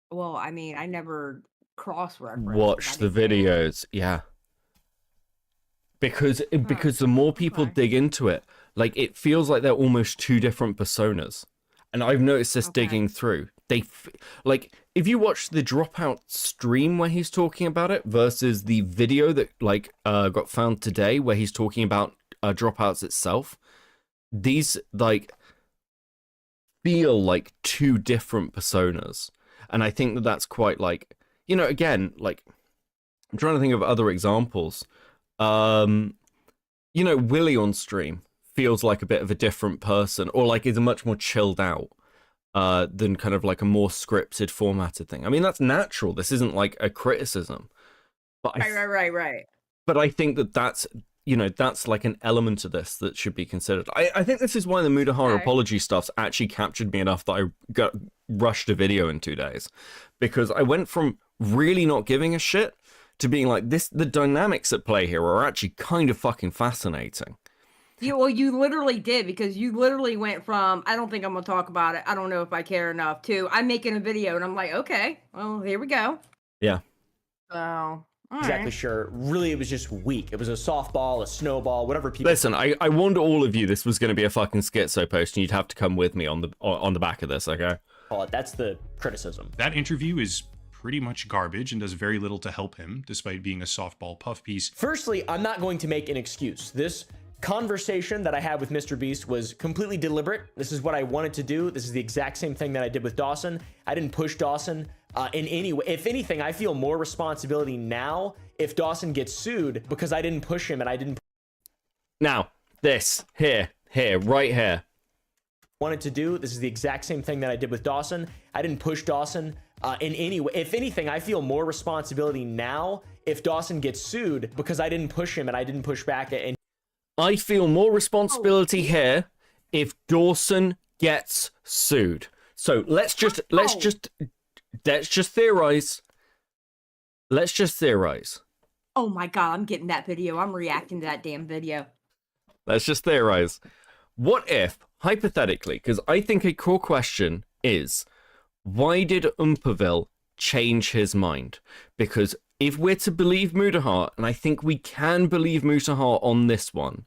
Well, I mean, I never cross-referenced. Watch the videos, yeah. Because the more people dig into it, like, it feels like they're almost two different personas. And I've noticed this digging through. Like, if you watch the Dropout stream where he's talking about it versus the video that like got found today where he's talking about Dropouts itself, these like feel like two different personas. And I think that that's quite like, again, like, I'm trying to think of other examples. Willie on stream feels like a bit of a different person, or like is a much more chilled out. than kind of like a more scripted, formatted thing. I mean, that's natural. This isn't like a criticism. But Right. But I think that's, you know, that's like an element of this that should be considered. I think this is why the Mudahar apology stuff's actually captured me enough that I rushed a video in 2 days. Because I went from really not giving a shit to being like, the dynamics at play here are actually kind of fucking fascinating. You literally did, because you literally went from, I don't think I'm going to talk about it, I don't know if I care enough, to I'm making a video, and I'm like, okay, well, here we go. Yeah. So... exactly sure. Really, it was just weak. It was a softball, a snowball, whatever people... Listen, I warned all of you this was going to be a fucking schizo post, and you'd have to come with me on the back of this, okay? That's the criticism. That interview is pretty much garbage and does very little to help him, despite being a softball puff piece. Firstly, I'm not going to make an excuse. This conversation that I had with Mr. Beast was completely deliberate. This is what I wanted to do. This is the exact same thing that I did with Dawson. I didn't push Dawson in any way. If anything, I feel more responsibility now if Dawson gets sued because I didn't push him and I didn't... Now, this, here, right here. Wanted to do. This is the exact same thing that I did with Dawson. I didn't push Dawson in any way. If anything, I feel more responsibility now if Dawson gets sued because I didn't push him and I didn't push back. And I feel more responsibility here if Dawson gets sued. So let's just theorize. Let's just theorize. Oh my god, I'm getting that video. I'm reacting to that damn video. Let's just theorize. What if, hypothetically, because I think a core question is, why did Umperville change his mind? Because if we're to believe Mudahar, and I think we can believe Mudahar on this one,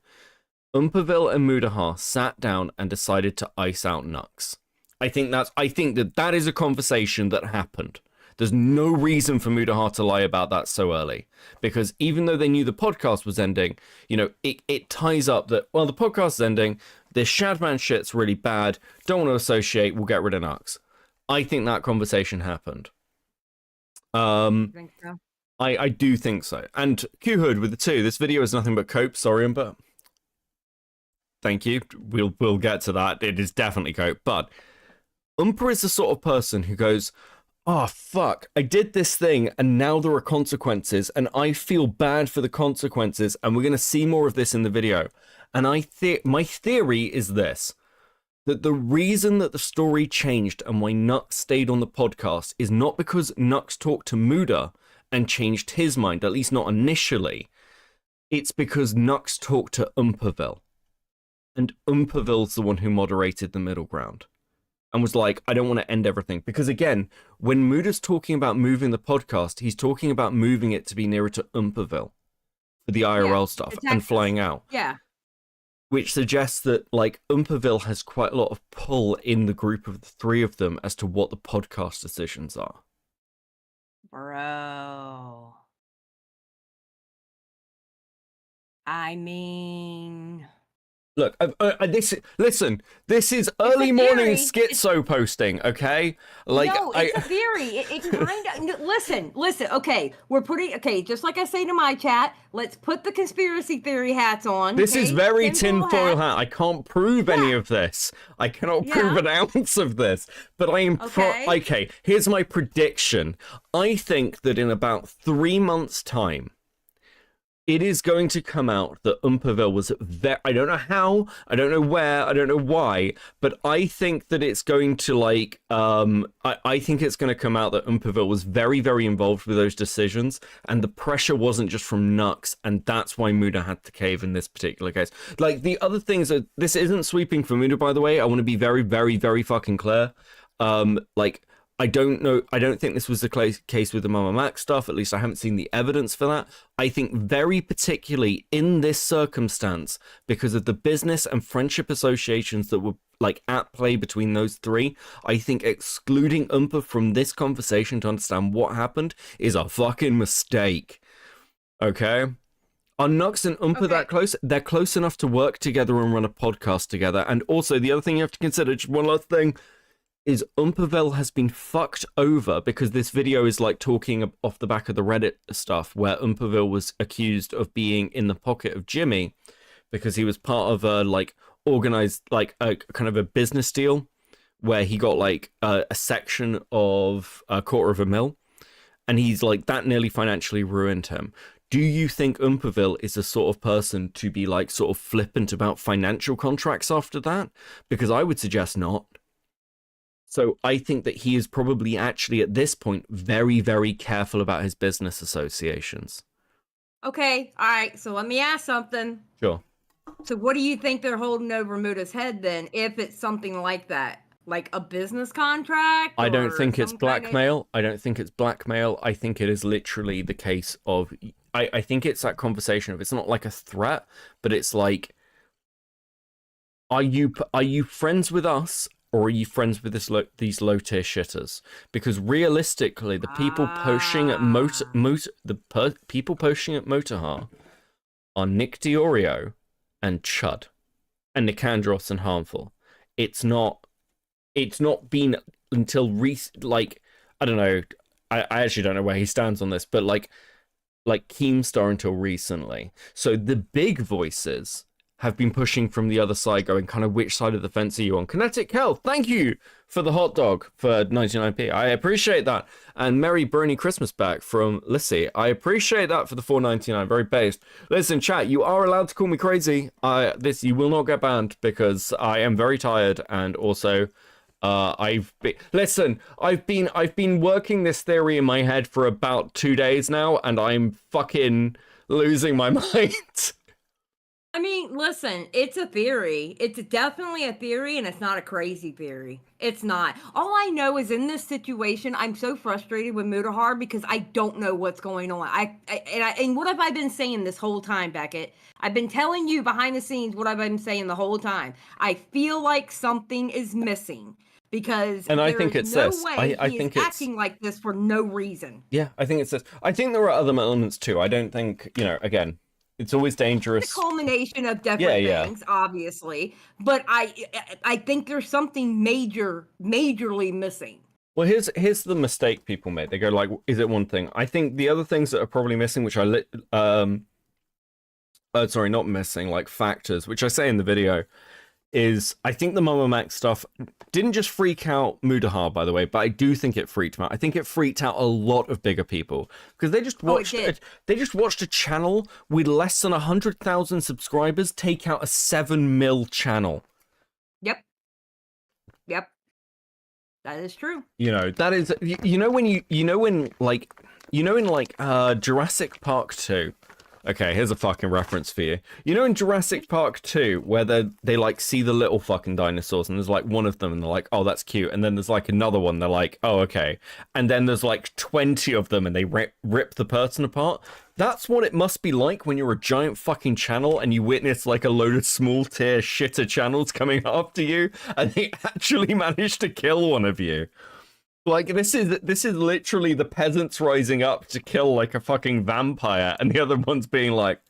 Umperville and Mudahar sat down and decided to ice out Nux. I think that is a conversation that happened. There's no reason for Mudahar to lie about that so early. Because even though they knew the podcast was ending, you know, it ties up that, well, the podcast is ending, this Shadman shit's really bad, don't want to associate, we'll get rid of Nux. I think that conversation happened. Think so? I do think so. And Q-Hood with the 2, this video is nothing but cope, sorry, but thank you. We'll get to that. It is definitely cope. But Umper is the sort of person who goes, oh, fuck, I did this thing and now there are consequences and I feel bad for the consequences and we're going to see more of this in the video. And my theory is this, that the reason that the story changed and why Nux stayed on the podcast is not because Nux talked to Muda and changed his mind, at least not initially. It's because Nux talked to Umperville. And Umperville's the one who moderated the middle ground. And was like, I don't want to end everything. Because again, when Muda's talking about moving the podcast, he's talking about moving it to be nearer to Umperville for the IRL stuff and flying out. Yeah. Which suggests that, like, Umperville has quite a lot of pull in the group of the 3 of them as to what the podcast decisions are. Bro. I mean... Look, this is early morning schizo posting, okay? Like, no, it's a theory. It kind of listen. Okay, just like I say to my chat, let's put the conspiracy theory hats on. This is very tinfoil hat. I can't prove any of this. I cannot prove an ounce of this. But I am okay. Here's my prediction. I think that in about 3 months' time, it is going to come out that Umperville was I don't know how, I don't know where, I don't know why, but I think that it's going to, like, I think it's going to come out that Umperville was very, very involved with those decisions, and the pressure wasn't just from Nux, and that's why Muda had to cave in this particular case. Like, the other things are, this isn't sweeping for Muda, by the way, I want to be very, very, very fucking clear. Like, I don't know. I don't think this was the case with the Mama Mac stuff. At least I haven't seen the evidence for that. I think very particularly in this circumstance, because of the business and friendship associations that were, like, at play between those 3, I think excluding Umpa from this conversation to understand what happened is a fucking mistake. Okay? Are Nux and Umpa that close? They're close enough to work together and run a podcast together. And also, the other thing you have to consider, just one last thing, is Umperville has been fucked over because this video is, like, talking off the back of the Reddit stuff where Umperville was accused of being in the pocket of Jimmy because he was part of a, like, organized, like, a kind of a business deal where he got like a section of $250,000, and he's like, that nearly financially ruined him. Do you think Umperville is the sort of person to be like sort of flippant about financial contracts after that? Because I would suggest not. So I think that he is probably actually at this point very, very careful about his business associations. Okay, all right. So let me ask something. Sure. So what do you think they're holding over Muda's head then, if it's something like that? Like a business contract? I don't or think it's some kind of- blackmail. I don't think it's blackmail. I think it is literally the case of... I think it's that conversation of, it's not like a threat, but it's like, are you friends with us, or are you friends with these low tier shitters? Because realistically, the people posting at people posting at Motorha are Nick Diorio and Chud and Nicandros and Harmful. It's not been until like, I don't know, I actually don't know where he stands on this, but like Keemstar until recently. So the big voices have been pushing from the other side, going kind of, which side of the fence are you on? Kinetic Health, thank you for the hot dog for 99p. I appreciate that. And Merry Brony Christmas back from Lissy. I appreciate that for the 4.99, very based. Listen, chat, you are allowed to call me crazy. You will not get banned because I am very tired, and also I've been working this theory in my head for about 2 days now, and I'm fucking losing my mind. I mean, listen, it's a theory. It's definitely a theory, and it's not a crazy theory. It's not. All I know is in this situation, I'm so frustrated with Mutahar because I don't know what's going on. And what have I been saying this whole time, Beckett? I've been telling you behind the scenes what I've been saying the whole time. I feel like something is missing because And I think it's no this. way I he think is it's acting like this for no reason. Yeah, I think it's this. I think there are other elements too. I don't think, again, it's always dangerous. The culmination of different things, obviously, but I think there's something majorly missing. Well, here's the mistake people make. They go like, "Is it one thing?" I think the other things that are probably missing, which sorry, not missing, like factors, which I say in the video, is I think the Mama Max stuff didn't just freak out Mudahar, by the way, but I do think it freaked him out. I think it freaked out a lot of bigger people because they just watched a channel with less than 100,000 subscribers take out a 7 mil channel. Yep, that is true. That is, in Jurassic Park 2. Okay, here's a fucking reference for you. In Jurassic Park 2, where they like see the little fucking dinosaurs, and there's like one of them, and they're like, oh, that's cute. And then there's like another one, they're like, oh, okay. And then there's like 20 of them, and they rip the person apart. That's what it must be like when you're a giant fucking channel, and you witness like a load of small tier shitter channels coming after you, and they actually manage to kill one of you. Like, this is literally the peasants rising up to kill like a fucking vampire, and the other one's being like,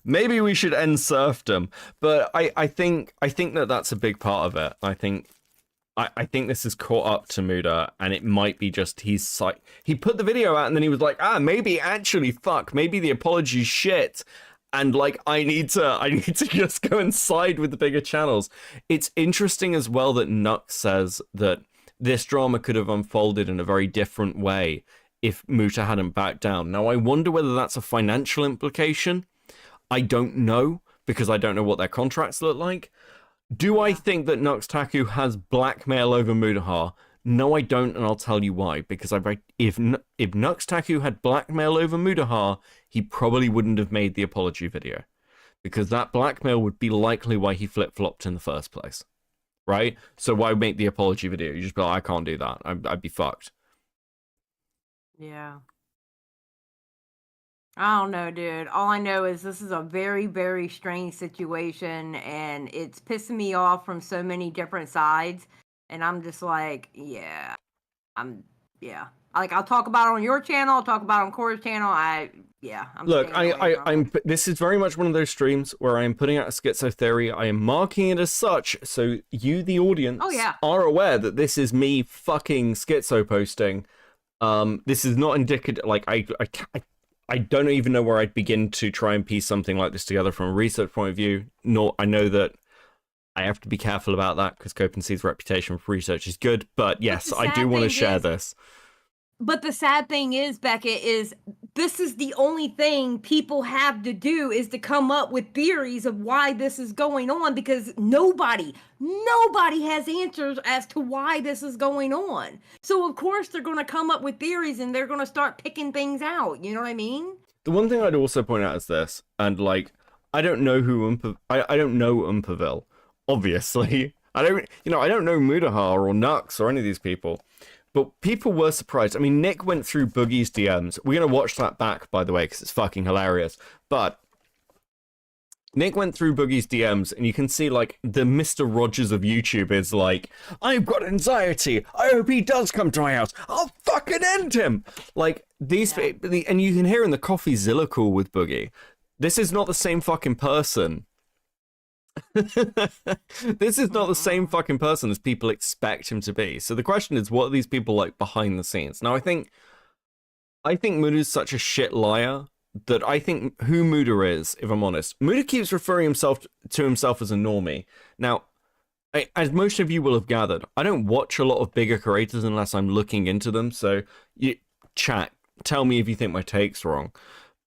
maybe we should end serfdom. But I think that that's a big part of it. I think this is caught up to Muda, and it might be just he put the video out and then he was like, maybe the apology's shit. And like, I need to just go and side with the bigger channels. It's interesting as well that Nux says that this drama could have unfolded in a very different way if Muta hadn't backed down. Now, I wonder whether that's a financial implication. I don't know, because I don't know what their contracts look like. Do I think that Nux Taku has blackmail over Mudahar? No, I don't, and I'll tell you why. Because if Nux Taku had blackmail over Mudahar, he probably wouldn't have made the apology video. Because that blackmail would be likely why he flip-flopped in the first place. Right? So why make the apology video? You just be like, I can't do that. I'd be fucked. Yeah. I don't know, dude. All I know is this is a very, very strange situation, and it's pissing me off from so many different sides. And I'm just like, yeah. Like, I'll talk about it on your channel. I'll talk about it on Cora's channel. This is very much one of those streams where I am putting out a schizo theory. I am marking it as such, so you, the audience, are aware that this is me fucking schizo posting. This is not indicative. Like, I don't even know where I'd begin to try and piece something like this together from a research point of view. Nor I know that I have to be careful about that because Copenhagen's reputation for research is good. But yes, the I do sad want to thing share is- this. But the sad thing is, Beckett, is this is the only thing people have to do is to come up with theories of why this is going on, because nobody has answers as to why this is going on. So of course they're going to come up with theories and they're going to start picking things out. You know what I mean? The one thing I'd also point out is this, and like, I don't know who I don't know Umpaville, obviously. I don't know Mudahar or Nux or any of these people. But people were surprised. I mean, Nick went through Boogie's DMs. We're going to watch that back, by the way, because it's fucking hilarious. But Nick went through Boogie's DMs, and you can see, like, the Mr. Rogers of YouTube is like, I've got anxiety. I hope he does come to my house. I'll fucking end him. Like, and you can hear in the CoffeeZilla call with Boogie, this is not the same fucking person. This is not the same fucking person as people expect him to be. So the question is, what are these people like behind the scenes? Now, I think Muda's such a shit liar that I think who Muda is, if I'm honest, Muda keeps referring to himself as a normie. Now, as most of you will have gathered, I don't watch a lot of bigger creators unless I'm looking into them. So, chat, tell me if you think my take's wrong.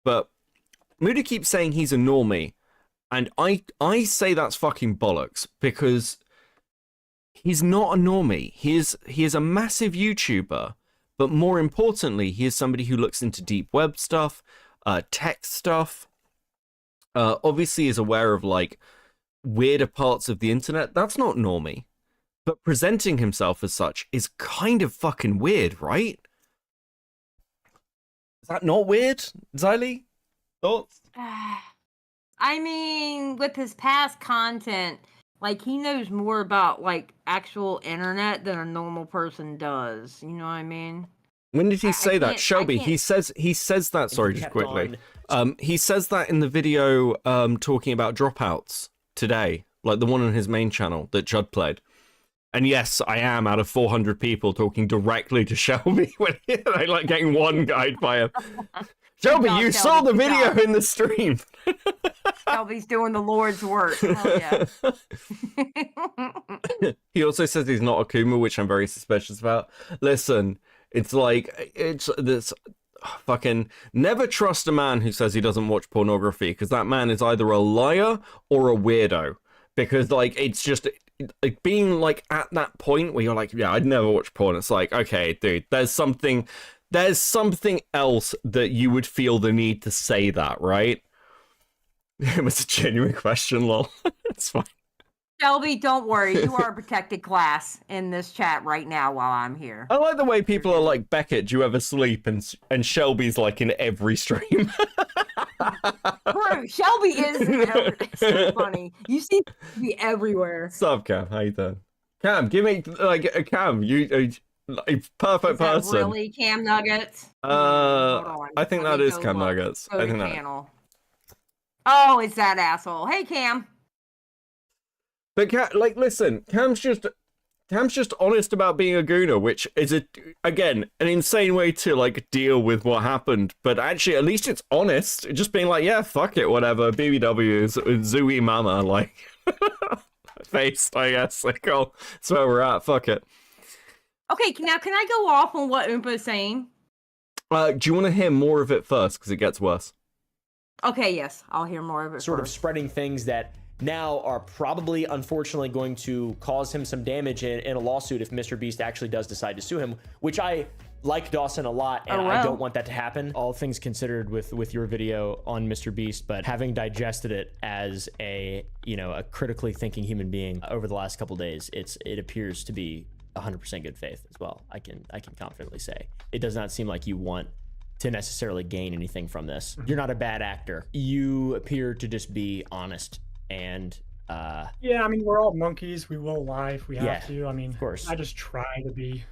But Muda keeps saying he's a normie. And I say that's fucking bollocks, because he's not a normie. He is a massive YouTuber, but more importantly, he is somebody who looks into deep web stuff, tech stuff, obviously is aware of like weirder parts of the internet. That's not normie. But presenting himself as such is kind of fucking weird, right? Is that not weird? Xylee? Thoughts? I mean, with his past content, like, he knows more about, like, actual internet than a normal person does. You know what I mean? When did he say that? Shelby, he says that, sorry, just quickly. He says that in the video talking about dropouts today, like the one on his main channel that Judd played. And yes, I am out of 400 people talking directly to Shelby when I like getting one guide by him. Shelby, you saw the video in the stream. Shelby's doing the Lord's work. Hell yeah. He also says he's not a Kuma, which I'm very suspicious about. Listen, it's like, it's this fucking never trust a man who says he doesn't watch pornography, because that man is either a liar or a weirdo. Because like, it's just like being like at that point where you're like, yeah, I'd never watch porn. It's like, okay, dude, there's something else that you would feel the need to say that, right? It was a genuine question, lol. It's fine. Shelby, don't worry. You are a protected class in this chat right now while I'm here. I like the way people are like, Beckett, do you ever sleep? And Shelby's like in every stream. Bro, Shelby is so funny. You see Shelby everywhere. What's up, Cam? How you doing? Cam, give me like a Cam. You a perfect Is that person. really Cam Nuggets? Hold on. I think that is Cam Nuggets. Go I to think that. channel. Oh, it's that asshole. Hey, Cam. But like, listen, Cam's just honest about being a gooner, which is again an insane way to like deal with what happened. But actually, at least it's honest. Just being like, yeah, fuck it, whatever. BBWs, Zooey Mama, like faced, I guess. Like, oh, that's where we're at. Fuck it. Okay, now can I go off on what Oompa is saying? Do you want to hear more of it first? Because it gets worse. Okay, yes, I'll hear more of it Sort first. of spreading things that now are probably, unfortunately, going to cause him some damage in a lawsuit if Mr. Beast actually does decide to sue him, which I like Dawson a lot, and I don't want that to happen. All things considered with your video on Mr. Beast, but having digested it as a critically thinking human being over the last couple days, it appears to be 100% good faith as well. I can confidently say it does not seem like you want to necessarily gain anything from this. You're not a bad actor. You appear to just be honest and yeah, I mean, we're all monkeys. We will lie if we have Yeah, to. I mean, of course. I just try to be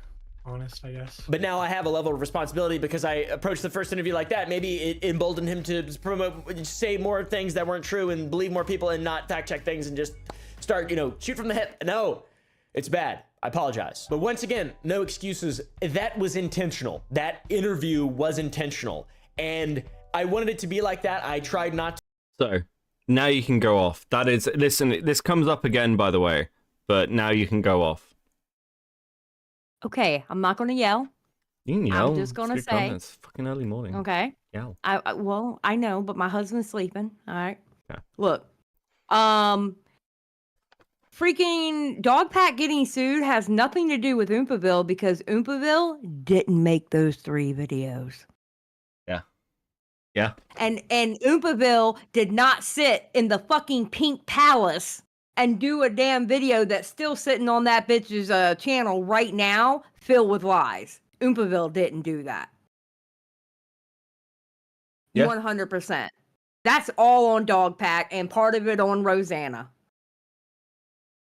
honest, I guess. But now I have a level of responsibility because I approached the first interview like that. Maybe it emboldened him to say more things that weren't true and believe more people and not fact check things and just start, shoot from the hip. No, it's bad. I apologize. But once again, no excuses. That was intentional. That interview was intentional. And I wanted it to be like that. I tried not to. So, Now you can go off. That is, listen, this comes up again, by the way, but now you can go off. Okay, I'm not gonna yell. You can yell. I'm just gonna It's good say. content. It's fucking early morning. Okay. Yell. Well, I know, but my husband's sleeping. All right. Yeah. Look, freaking Dogpack getting sued has nothing to do with Oompaville because Oompaville didn't make those 3 videos. Yeah. Yeah. And Oompaville did not sit in the fucking Pink Palace and do a damn video that's still sitting on that bitch's channel right now filled with lies. Oompaville didn't do that. Yeah. 100%. That's all on Dogpack and part of it on Rosanna.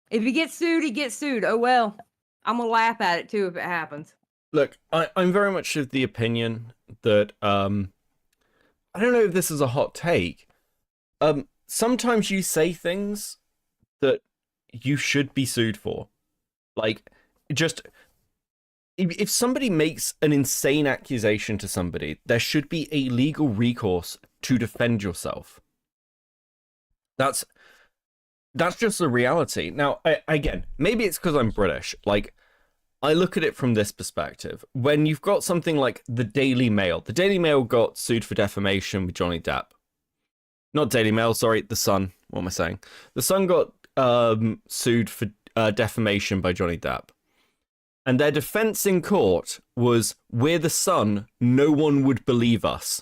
If he gets sued, he gets sued. Oh well. I'm gonna laugh at it too if it happens. Look, I'm very much of the opinion that I don't know if this is a hot take. Sometimes you say things that you should be sued for. Like, just if somebody makes an insane accusation to somebody, there should be a legal recourse to defend yourself. That's just the reality. Now, again, maybe it's because I'm British. Like, I look at it from this perspective. When you've got something like the Daily Mail got sued for defamation with Johnny Depp. Not Daily Mail, sorry, The Sun. What am I saying? The Sun got sued for defamation by Johnny Depp. And their defense in court was, we're the Sun, no one would believe us.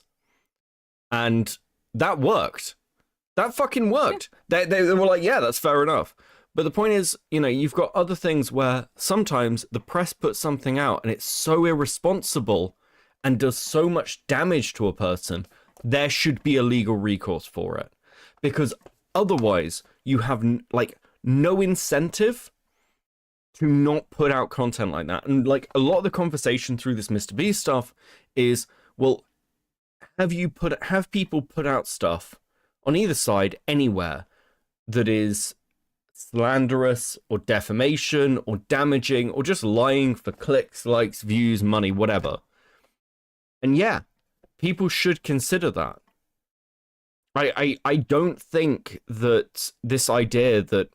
And that worked. That fucking worked. They were like, yeah, that's fair enough. But the point is, you know, you've got other things where sometimes the press puts something out and it's so irresponsible and does so much damage to a person, there should be a legal recourse for it. Because otherwise, you have, like, no incentive to not put out content like that. And, like, a lot of the conversation through this Mr. Beast stuff is, well, have people put out stuff on either side anywhere that is slanderous or defamation or damaging or just lying for clicks, likes, views, money, whatever. And yeah, people should consider that. I don't think that this idea that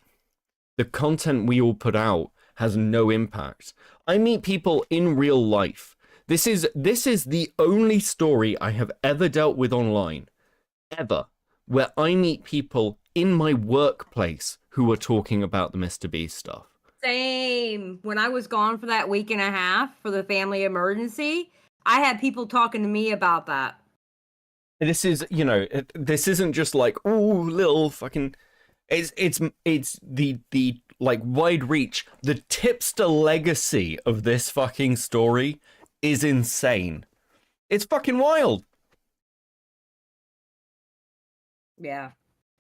the content we all put out has no impact. I meet people in real life. This is the only story I have ever dealt with online, ever, where I meet people in my workplace who are talking about the Mr. Beast stuff. Same. When I was gone for that week and a half for the family emergency, I had people talking to me about that. This is, you know, this isn't just like, ooh, little fucking. It's the like wide reach. The tipster legacy of this fucking story is insane. It's fucking wild. Yeah.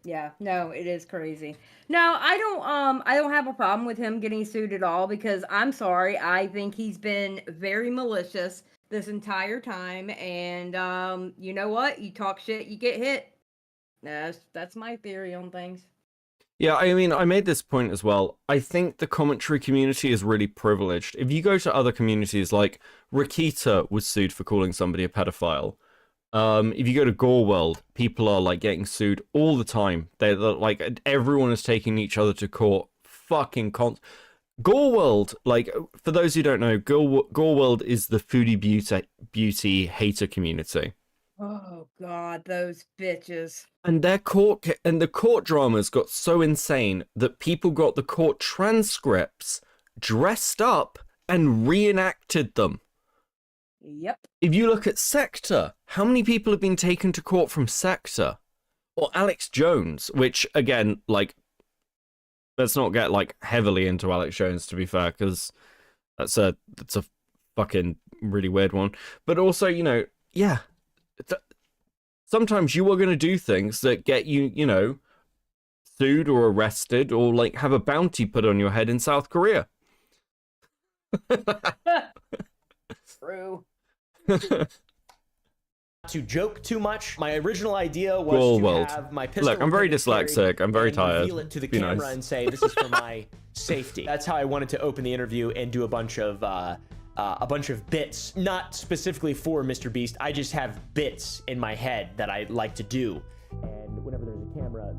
Yeah. No, it is crazy. No, I don't have a problem with him getting sued at all because I'm sorry. I think he's been very malicious this entire time. And you know what? You talk shit, you get hit. That's my theory on things. Yeah, I mean, I made this point as well. I think the commentary community is really privileged. If you go to other communities, like Rakita was sued for calling somebody a pedophile. If you go to Gore World, people are like getting sued all the time. They're like, everyone is taking each other to court. Fucking Gore World, like, for those who don't know, Gore World is the foodie beauty hater community. Oh God, those bitches. And the court dramas got so insane that people got the court transcripts, dressed up, and reenacted them. Yep. If you look at Sector, how many people have been taken to court from Sector? Or Alex Jones, which, again, like, let's not get, like, heavily into Alex Jones, to be fair, because that's a fucking really weird one. But also, you know, yeah, sometimes you are going to do things that get you, you know, sued or arrested or, like, have a bounty put on your head in South Korea. True. To joke too much. My original idea was to have my pistol. Look, I'm very dyslexic. I'm very tired. Reveal it to the camera and say, "This is for my safety." That's how I wanted to open the interview and do a bunch of bits, not specifically for Mr. Beast. I just have bits in my head that I like to do, and whenever there's a camera,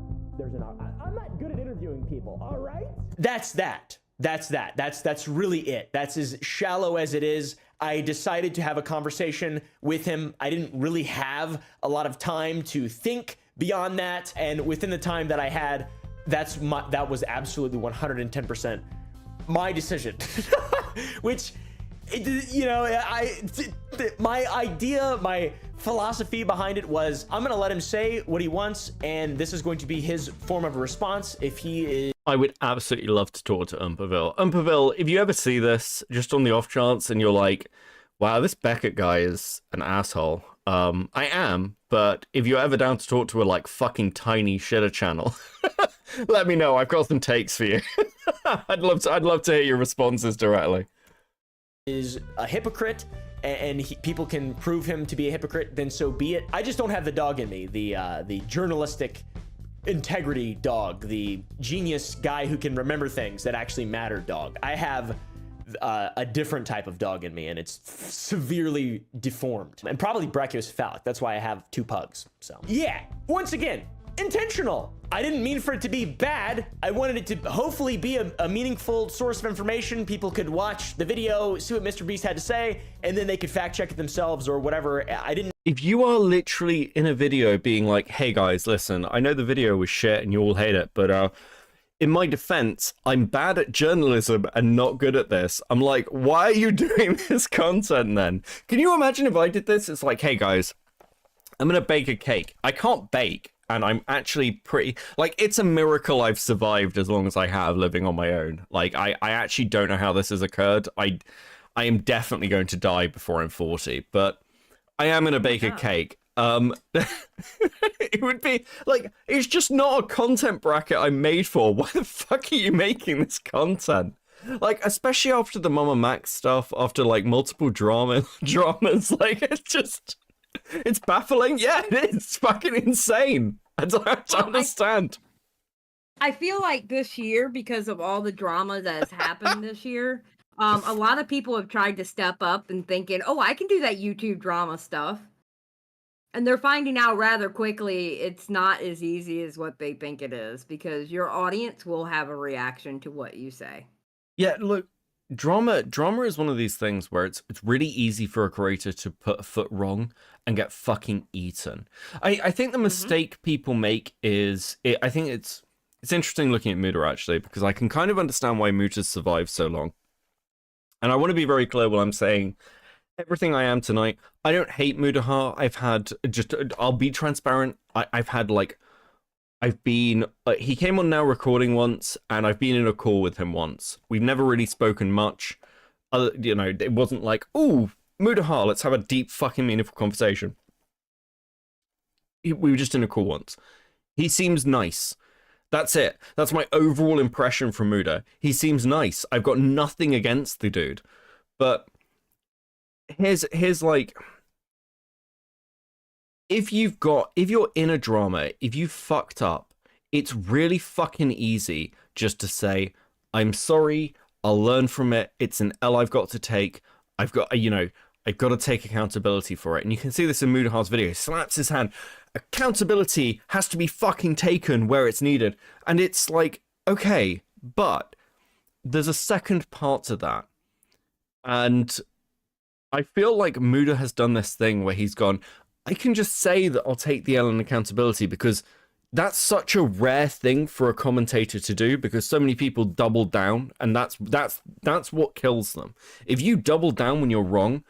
listeners and I'm not good at interviewing people, all right? That's that. That's really it. That's as shallow as it is. I decided to have a conversation with him. I didn't really have a lot of time to think beyond that, and within the time that I had, that was absolutely 110% my decision. Which, you know, my idea, my philosophy behind it was, I'm gonna let him say what he wants, and this is going to be his form of a response. If he is... I would absolutely love to talk to Umperville. Umperville, if you ever see this, just on the off chance, and you're like, wow, this Beckett guy is an asshole. I am, but if you're ever down to talk to a, like, fucking tiny shitter channel, let me know. I've got some takes for you. I'd love to hear your responses directly. Is a hypocrite, and people can prove him to be a hypocrite, then so be it. I just don't have the dog in me, the journalistic integrity dog, the genius guy who can remember things that actually matter dog. I have a different type of dog in me, and it's severely deformed and probably brachiocephalic. That's why I have 2 pugs. So yeah, once again, intentional. I didn't mean for it to be bad. I wanted it to hopefully be a meaningful source of information. People could watch the video, see what Mr. Beast had to say, and then they could fact check it themselves or whatever. I didn't... If you are literally in a video being like, hey guys, listen, I know the video was shit and you all hate it, but in my defense, I'm bad at journalism and not good at this. I'm like, why are you doing this content then? Can you imagine if I did this? It's like, hey guys, I'm gonna bake a cake. I can't bake. And I'm actually pretty, like, it's a miracle I've survived as long as I have living on my own. Like, I actually don't know how this has occurred. I am definitely going to die before I'm 40, but I am going to bake a cake. It would be, like, it's just not a content bracket I'm made for. Why the fuck are you making this content? Like, especially after the Mama Max stuff, after, like, multiple dramas, like, it's just... It's baffling. Yeah, it is. It's fucking insane. I don't understand. I feel like this year, because of all the drama that has happened this year, a lot of people have tried to step up and thinking, oh, I can do that YouTube drama stuff. And they're finding out rather quickly it's not as easy as what they think it is, because your audience will have a reaction to what you say. Yeah, look, drama is one of these things where it's really easy for a creator to put a foot wrong and get fucking eaten. I think the mistake people make is, I think it's interesting looking at Muda actually, because I can kind of understand why Muta's survived so long. And I want to be very clear when I'm saying everything I am tonight. I don't hate Mudaha. I've had, just, I'll be transparent. I've had like, I've been, he came on Now Recording once, and I've been in a call with him once. We've never really spoken much. You know, it wasn't like, ooh, Mudaha, let's have a deep fucking meaningful conversation. We were just in a call once. He seems nice. That's it. That's my overall impression from Muda. He seems nice. I've got nothing against the dude. But here's like, if you're in a drama, if you fucked up, it's really fucking easy just to say, I'm sorry, I'll learn from it, it's an L I've got to take, I've got to take accountability for it. And you can see this in Mudahar's video. He slaps his hand. Accountability has to be fucking taken where it's needed. And it's like, okay, but there's a second part to that. And I feel like Muda has done this thing where he's gone, I can just say that I'll take the L in accountability, because that's such a rare thing for a commentator to do, because so many people double down, and that's what kills them. If you double down when you're wrong,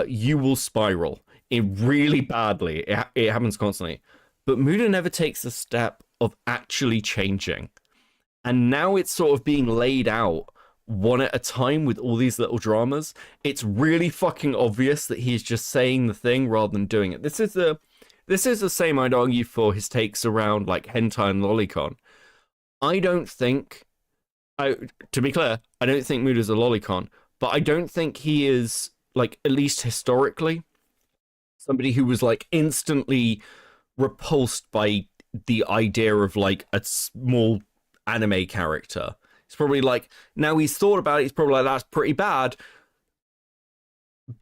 you will spiral really badly. It happens constantly. But Muda never takes the step of actually changing. And now it's sort of being laid out one at a time with all these little dramas. It's really fucking obvious that he's just saying the thing rather than doing it. This is the same, I'd argue, for his takes around like hentai and lolicon. I don't think, to be clear, I don't think Muda's a lolicon, but I don't think he is, like, at least historically, somebody who was like instantly repulsed by the idea of like a small anime character. It's probably like, now he's thought about it, he's probably like, that's pretty bad.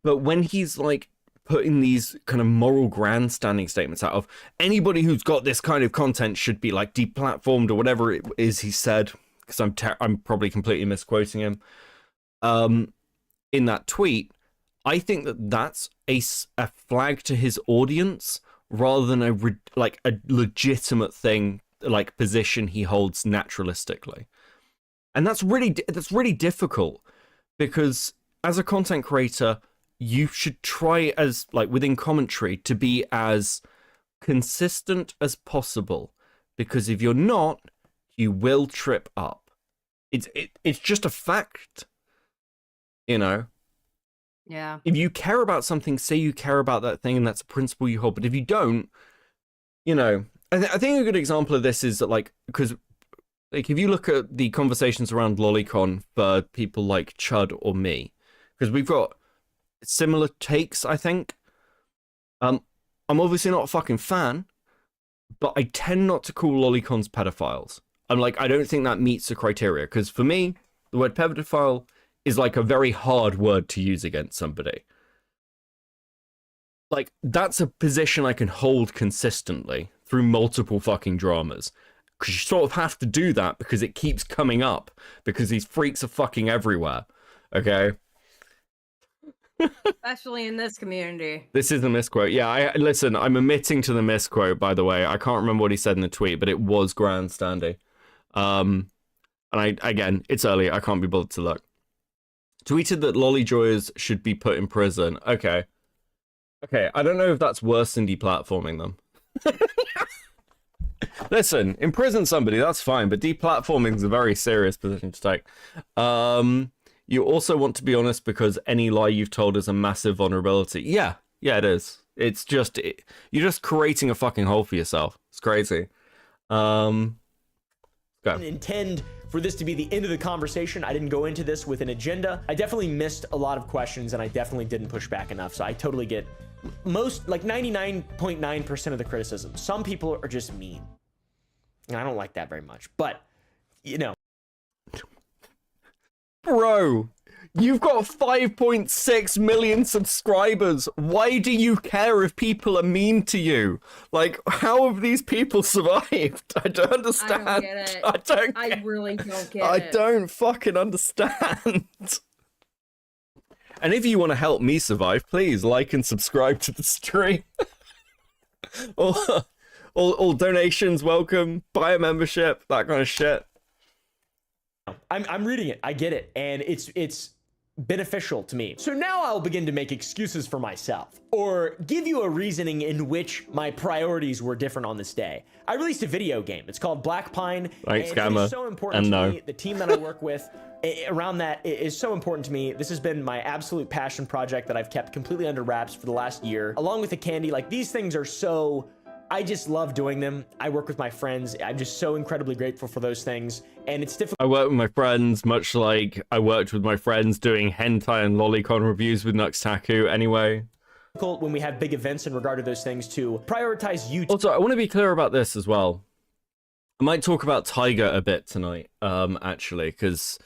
But when he's like putting these kind of moral grandstanding statements out of anybody who's got this kind of content should be like deplatformed or whatever it is he said, because I'm probably completely misquoting him in that tweet. I think that that's a flag to his audience rather than a legitimate thing, like position he holds naturalistically. And that's really difficult, because as a content creator, you should try, as like within commentary, to be as consistent as possible, because if you're not, you will trip up. It's just a fact, you know. Yeah. If you care about something, say you care about that thing and that's a principle you hold. But if you don't, you know, I think a good example of this is that, like, because like if you look at the conversations around Lolicon for people like Chud or me, because we've got similar takes, I think. I'm obviously not a fucking fan, but I tend not to call Lolicons pedophiles. I'm like, I don't think that meets the criteria, because for me, the word pedophile is like a very hard word to use against somebody. Like, that's a position I can hold consistently through multiple fucking dramas. Because you sort of have to do that because it keeps coming up, because these freaks are fucking everywhere. Okay? Especially in this community. This is a misquote. Yeah, listen, I'm omitting to the misquote, by the way. I can't remember what he said in the tweet, but it was grandstanding. And again, it's early. I can't be bothered to look. Tweeted that lollyjoyers should be put in prison. Okay. I don't know if that's worse than deplatforming them. Listen, imprison somebody, that's fine, but deplatforming is a very serious position to take. You also want to be honest, because any lie you've told is a massive vulnerability. Yeah, it is. It's just, you're just creating a fucking hole for yourself. It's crazy. Go. Intend for this to be the end of the conversation. I didn't go into this with an agenda. I definitely missed a lot of questions, and I definitely didn't push back enough. So I totally get most, like 99.9% of the criticism. Some people are just mean, and I don't like that very much. But, you know. Bro, you've got 5.6 million subscribers. Why do you care if people are mean to you? Like, how have these people survived? I don't understand. I don't get it. I really don't get it. I don't fucking understand. And if you want to help me survive, please like and subscribe to the stream. all donations welcome. Buy a membership, that kind of shit. I'm reading it. I get it. And it's beneficial to me. So now I'll begin to make excuses for myself, or give you a reasoning in which my priorities were different on this day. I released a video game. It's called Black Pine. Thanks, and Gamma. it is so important to me. The team that I work with around that is so important to me. This has been my absolute passion project that I've kept completely under wraps for the last year, along with the candy. Like, these things are so, I just love doing them. I work with my friends. I'm just so incredibly grateful for those things. And it's difficult. I work with my friends, much like I worked with my friends doing hentai and lolicon reviews with Nuxtaku anyway. When we have big events in regard to those things, to prioritize YouTube. Also, I want to be clear about this as well. I might talk about Tiger a bit tonight, actually, because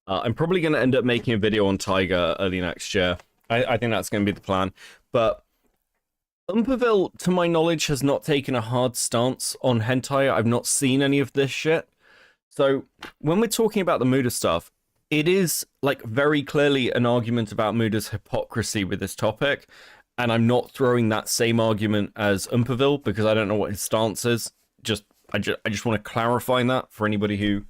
I'm probably going to end up making a video on Tiger early next year. I think that's going to be the plan. But Umperville, to my knowledge, has not taken a hard stance on hentai. I've not seen any of this shit. So when we're talking about the Muda stuff, it is like very clearly an argument about Muda's hypocrisy with this topic. And I'm not throwing that same argument as Umperville, because I don't know what his stance is. I just want to clarify that for anybody who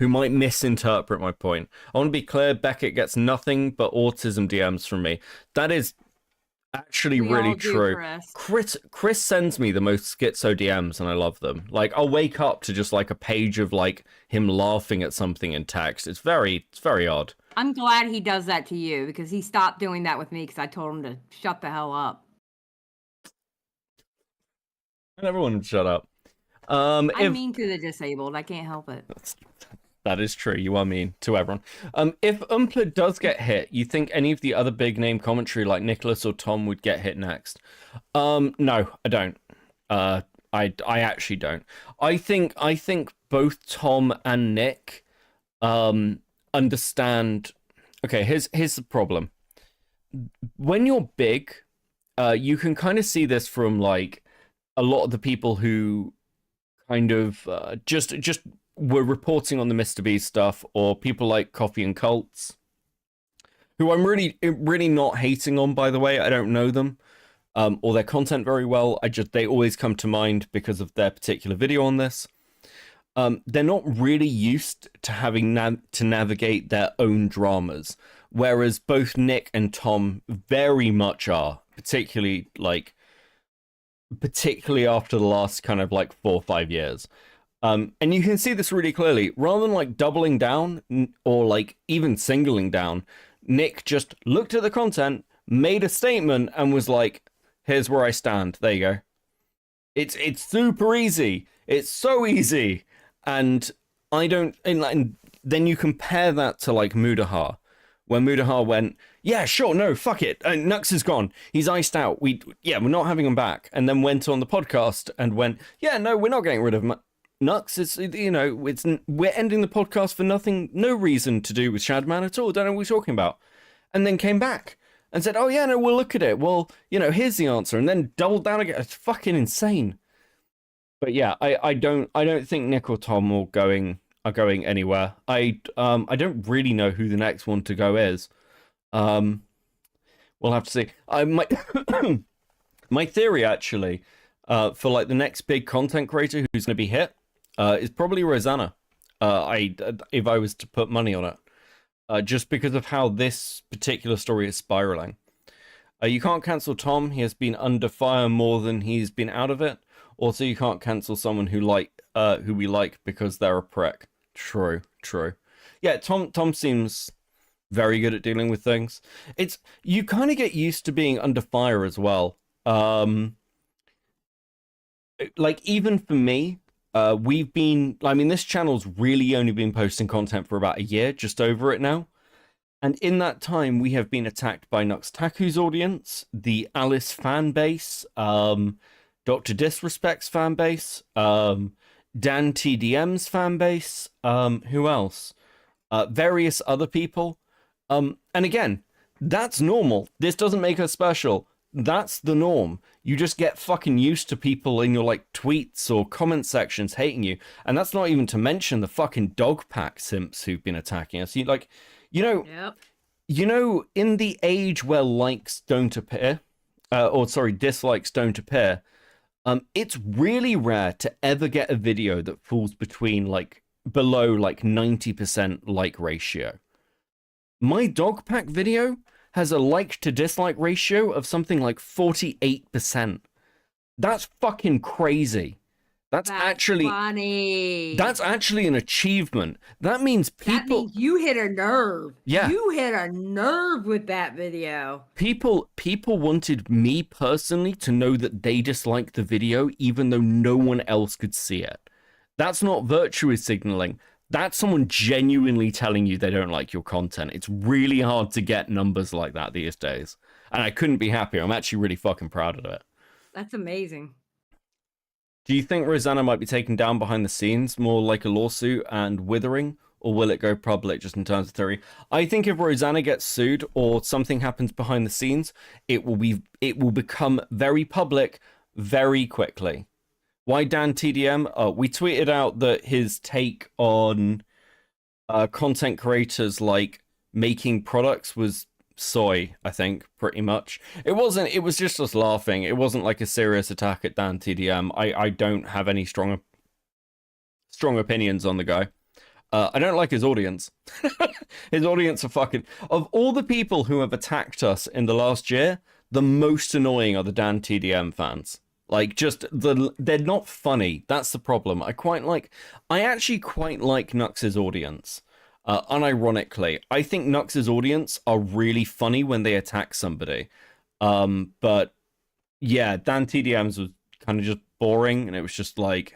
might misinterpret my point. I want to be clear, Beckett gets nothing but autism DMs from me. That is actually really true. Chris sends me the most schizo DMs, and I love them. Like, I'll wake up to just like a page of like him laughing at something in text. It's very odd. I'm glad he does that to you, because he stopped doing that with me because I told him to shut the hell up. And everyone would shut up. I'm mean to the disabled. I can't help it. That is true. You are mean to everyone. If Umpler does get hit, you think any of the other big name commentary like Nicholas or Tom would get hit next? No, I don't. I actually don't. I think both Tom and Nick understand. Okay, here's the problem. When you're big you can kind of see this from like a lot of the people who kind of just were reporting on the Mr. Beast stuff, or people like Coffee and Cults, who I'm really not hating on, by the way. I don't know them or their content very well. They always come to mind because of their particular video on this. They're not really used to having to navigate their own dramas, whereas both Nick and Tom very much are, particularly after the last kind of like 4 or 5 years. And you can see this really clearly. Rather than like doubling down or like even singling down, Nick just looked at the content, made a statement, and was like, here's where I stand. There you go. It's super easy. It's so easy. And and then you compare that to like Mudahar, when Mudahar went, yeah, sure, no, fuck it, Nux is gone, he's iced out, we're not having him back, and then went on the podcast and went, yeah, no, we're not getting rid of Nux. We're ending the podcast for nothing, no reason to do with Shadman at all. Don't know what we're talking about. And then came back and said, oh yeah, no, we'll look at it. Well, here's the answer, and then doubled down again. It's fucking insane. But yeah, I don't think Nick or Tom are going anywhere. I don't really know who the next one to go is. We'll have to see. My theory actually, for like the next big content creator who's going to be hit, is probably Rosanna. If I was to put money on it, just because of how this particular story is spiraling. You can't cancel Tom. He has been under fire more than he's been out of it. Also, you can't cancel someone who we like because they're a prick. True. Yeah, Tom seems very good at dealing with things. You kind of get used to being under fire as well. Like even for me, this channel's really only been posting content for about a year, just over it now. And in that time, we have been attacked by Nux Taku's audience, the Alice fan base, Dr. Disrespect's fan base, Dan TDM's fan base, who else? Various other people. And again, that's normal. This doesn't make us special. That's the norm. You just get fucking used to people in your like tweets or comment sections hating you. And that's not even to mention the fucking dog pack simps who've been attacking us. Yep. In the age where likes don't appear, dislikes don't appear, it's really rare to ever get a video that falls between below 90% like ratio. My dog pack video has a like to dislike ratio of something like 48%. That's fucking crazy. That's actually funny. That's actually an achievement. That means you hit a nerve. Yeah. You hit a nerve with that video. People wanted me personally to know that they disliked the video even though no one else could see it. That's not virtue signaling. That's someone genuinely telling you they don't like your content. It's really hard to get numbers like that these days. And I couldn't be happier. I'm actually really fucking proud of it. That's amazing. Do you think Rosanna might be taken down behind the scenes, more like a lawsuit and withering, or will it go public just in terms of theory? I think if Rosanna gets sued or something happens behind the scenes, it will become very public very quickly. Why Dan TDM? We tweeted out that his take on content creators like making products was soy, I think, pretty much. It was just us laughing. It wasn't like a serious attack at Dan TDM. I don't have any strong opinions on the guy. I don't like his audience. His audience are fucking... Of all the people who have attacked us in the last year, the most annoying are the Dan TDM fans. They're not funny. That's the problem. I actually quite like Nux's audience. Unironically, I think Nux's audience are really funny when they attack somebody. But yeah, Dan TDM's was kind of just boring, and it was just like,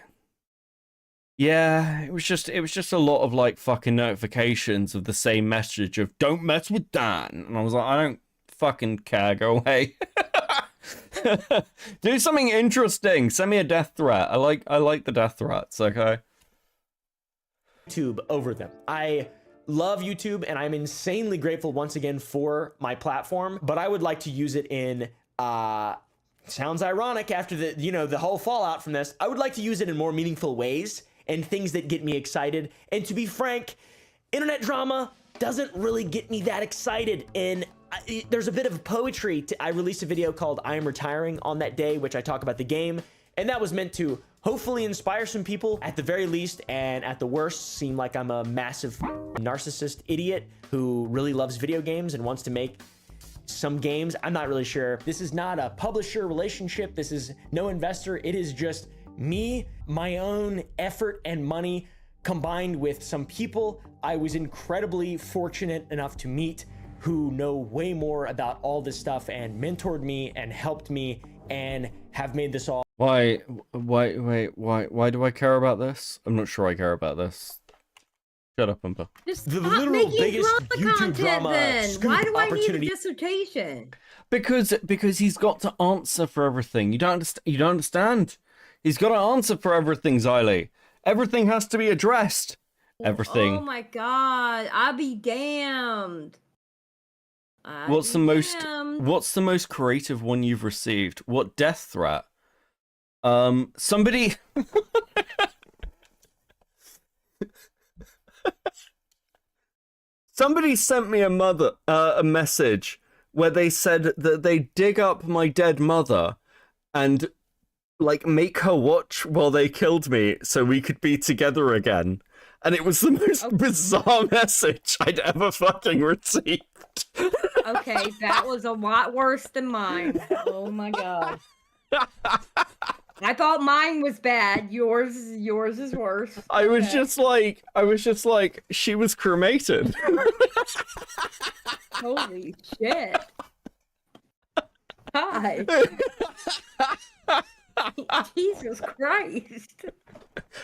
yeah, it was just a lot of like fucking notifications of the same message of "Don't mess with Dan," and I was like, I don't fucking care. Go away. Do something interesting. Send me a death threat. I like the death threats. Okay. YouTube over them. I love YouTube and I'm insanely grateful once again for my platform, but I would like to use it in sounds ironic after the whole fallout from this. I would like to use it in more meaningful ways and things that get me excited. And to be frank, internet drama doesn't really get me that excited. And there's a bit of poetry. I released a video called I Am Retiring on that day, which I talk about the game. And that was meant to hopefully inspire some people at the very least, and at the worst, seem like I'm a massive narcissist idiot who really loves video games and wants to make some games. I'm not really sure. This is not a publisher relationship. This is no investor. It is just me, my own effort and money combined with some people I was incredibly fortunate enough to meet who know way more about all this stuff and mentored me and helped me and have made this all. Why do I care about this? I'm not sure I care about this. Shut up, Umpa. Just The stop literal making biggest drama YouTube content drama then. scoop Why do I need a opportunity. dissertation? Because he's got to answer for everything. You don't understand. He's got to answer for everything, Xylee. Everything has to be addressed. Everything. Oh my god, I'll be damned. What's the most creative one you've received? What death threat? Somebody somebody sent me a message where they said that they dig up my dead mother and like make her watch while they killed me so we could be together again. And it was the most bizarre message I'd ever fucking received. Okay, that was a lot worse than mine. Oh my god. I thought mine was bad. Yours is worse. I was just like, she was cremated. Holy shit. Hi. Jesus Christ.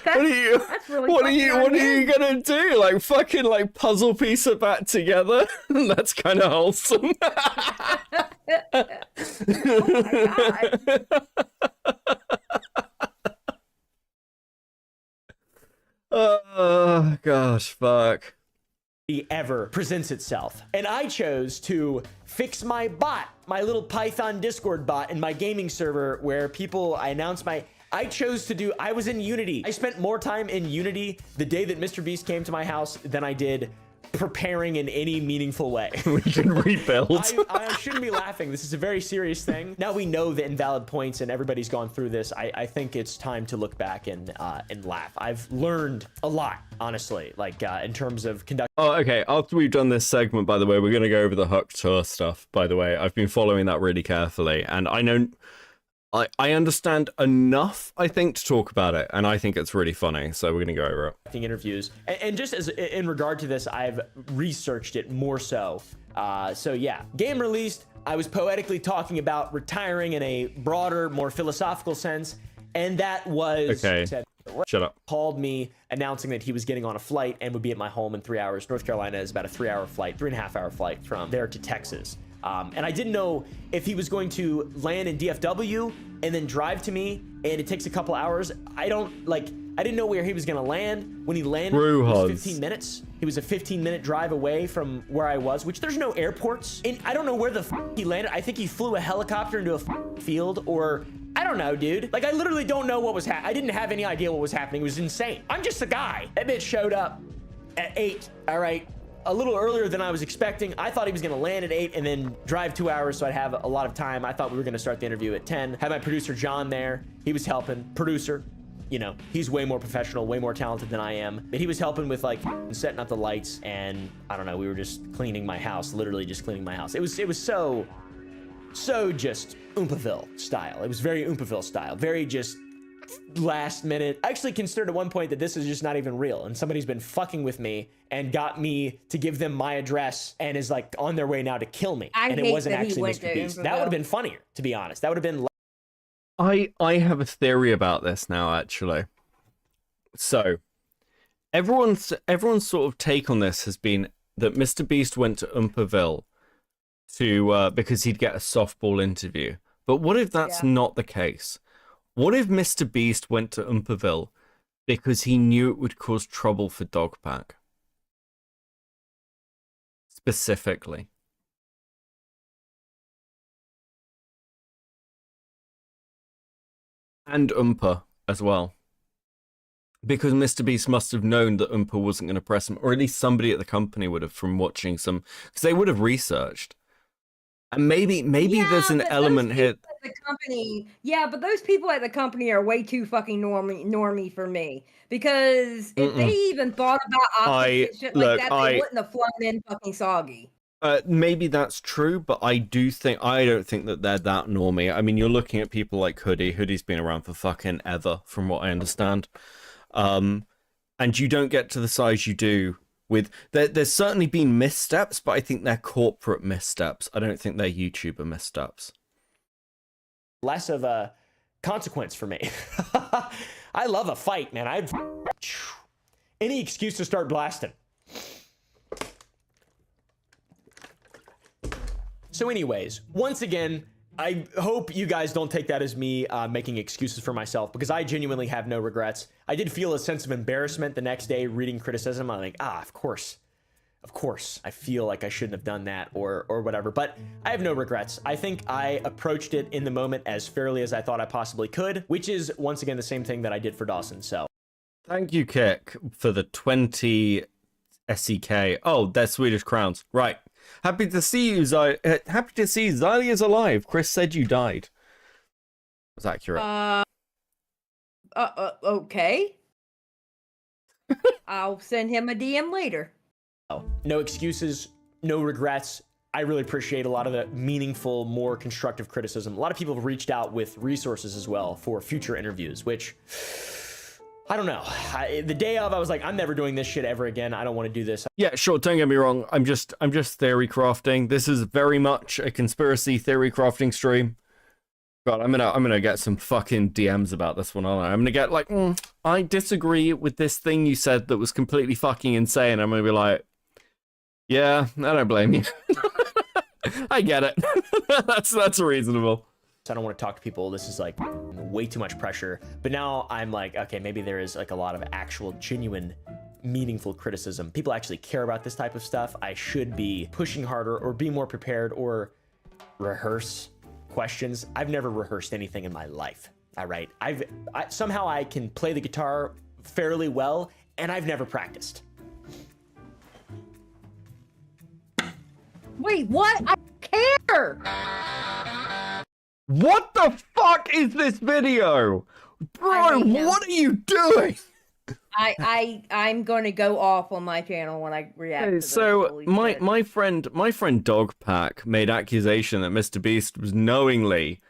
What are you gonna do? Like fucking like puzzle piece it back together? That's kind of wholesome. Oh my god. Oh gosh, fuck. Ever presents itself. And I chose to fix my bot, my little Python Discord bot in my gaming server where I was in Unity. I spent more time in Unity the day that Mr. Beast came to my house than I did preparing in any meaningful way. We can rebuild. I shouldn't be laughing. This is a very serious thing. Now we know the invalid points and everybody's gone through this. I think it's time to look back and laugh. I've learned a lot, honestly, like in terms of conducting. Oh, okay. After we've done this segment, by the way, we're going to go over the Huck Tour stuff, by the way. I've been following that really carefully, and I know I understand enough, I think, to talk about it, and I think it's really funny, so we're going to go over it. Interviews. And just as in regard to this, I've researched it more so. So yeah, game released, I was poetically talking about retiring in a broader, more philosophical sense, and that was... Okay. Shut up. Called me announcing that he was getting on a flight and would be at my home in 3 hours. North Carolina is about a 3-hour flight, 3.5-hour flight from there to Texas. And I didn't know if he was going to land in DFW and then drive to me, and it takes a couple hours. I didn't know where he was going to land. When he landed, it was 15 minutes. He was a 15-minute drive away from where I was, which there's no airports. And I don't know where the he landed. I think he flew a helicopter into a field, or I don't know, dude. Like, I literally don't know what was happening. I didn't have any idea what was happening. It was insane. I'm just a guy. That bitch showed up at 8, all right? A little earlier than I was expecting. I thought he was gonna land at 8 and then drive 2 hours so I'd have a lot of time. I thought we were gonna start the interview at 10. Had my producer John there. He was helping. Producer, you know, he's way more professional, way more talented than I am. But he was helping with like setting up the lights, and I don't know, we were just cleaning my house, literally just cleaning my house. It was so just Oompaville style. It was very Oompaville style, very just last minute. I actually considered at one point that this is just not even real, and somebody's been fucking with me and got me to give them my address and is like on their way now to kill me. And it wasn't actually Mr. Beast. That would have been funnier, to be honest. That would have been. I have a theory about this now, actually. So, everyone's sort of take on this has been that Mr. Beast went to Oompaville to because he'd get a softball interview. But what if that's not the case? What if Mr. Beast went to Oompaville because he knew it would cause trouble for Dogpack? Specifically. And Oompa as well. Because Mr. Beast must have known that Oompa wasn't going to press him, or at least somebody at the company would have from watching some, because they would have researched. And maybe there's an element here. The company, yeah, but those people at the company are way too fucking normie for me. Because if they even thought about optics and shit like that, they wouldn't have flown in fucking soggy. Maybe that's true, but I don't think that they're that normie. I mean, you're looking at people like Hoodie. Hoodie's been around for fucking ever, from what I understand. And you don't get to the size you do with... There's certainly been missteps, but I think they're corporate missteps. I don't think they're YouTuber missteps. Less of a consequence for me. I love a fight, man. I'd any excuse to start blasting. So anyways, once again, I hope you guys don't take that as me making excuses for myself, because I genuinely have no regrets. I did feel a sense of embarrassment the next day reading criticism. I'm like, of course. I feel like I shouldn't have done that or whatever, but I have no regrets. I think I approached it in the moment as fairly as I thought I possibly could, which is once again the same thing that I did for Dawson. So thank you, Kick, for the 20 SEK. Oh, they're Swedish crowns. Right. Happy to see you, happy to see Xylia's alive. Chris said you died. Was accurate. Okay. I'll send him a DM later. No excuses, no regrets. I really appreciate a lot of the meaningful, more constructive criticism. A lot of people have reached out with resources as well for future interviews, which I don't know. The day of, I was like, I'm never doing this shit ever again. I don't want to do this. Yeah, sure. Don't get me wrong. I'm just theory crafting. This is very much a conspiracy theory crafting stream. God, I'm gonna get some fucking DMs about this one, aren't I? I'm gonna get like, I disagree with this thing you said that was completely fucking insane. I'm gonna be like, yeah, I don't blame you. I get it. that's reasonable. I don't want to talk to people. This is like way too much pressure. But now I'm like, okay, maybe there is like a lot of actual, genuine, meaningful criticism. People actually care about this type of stuff. I should be pushing harder or be more prepared or rehearse questions. I've never rehearsed anything in my life. All right. Somehow I can play the guitar fairly well, and I've never practiced. Wait, what? I care. What the fuck is this video? Bro, what are you doing? I'm gonna go off on my channel when I react to this. So my friend Dogpack made accusation that Mr. Beast was knowingly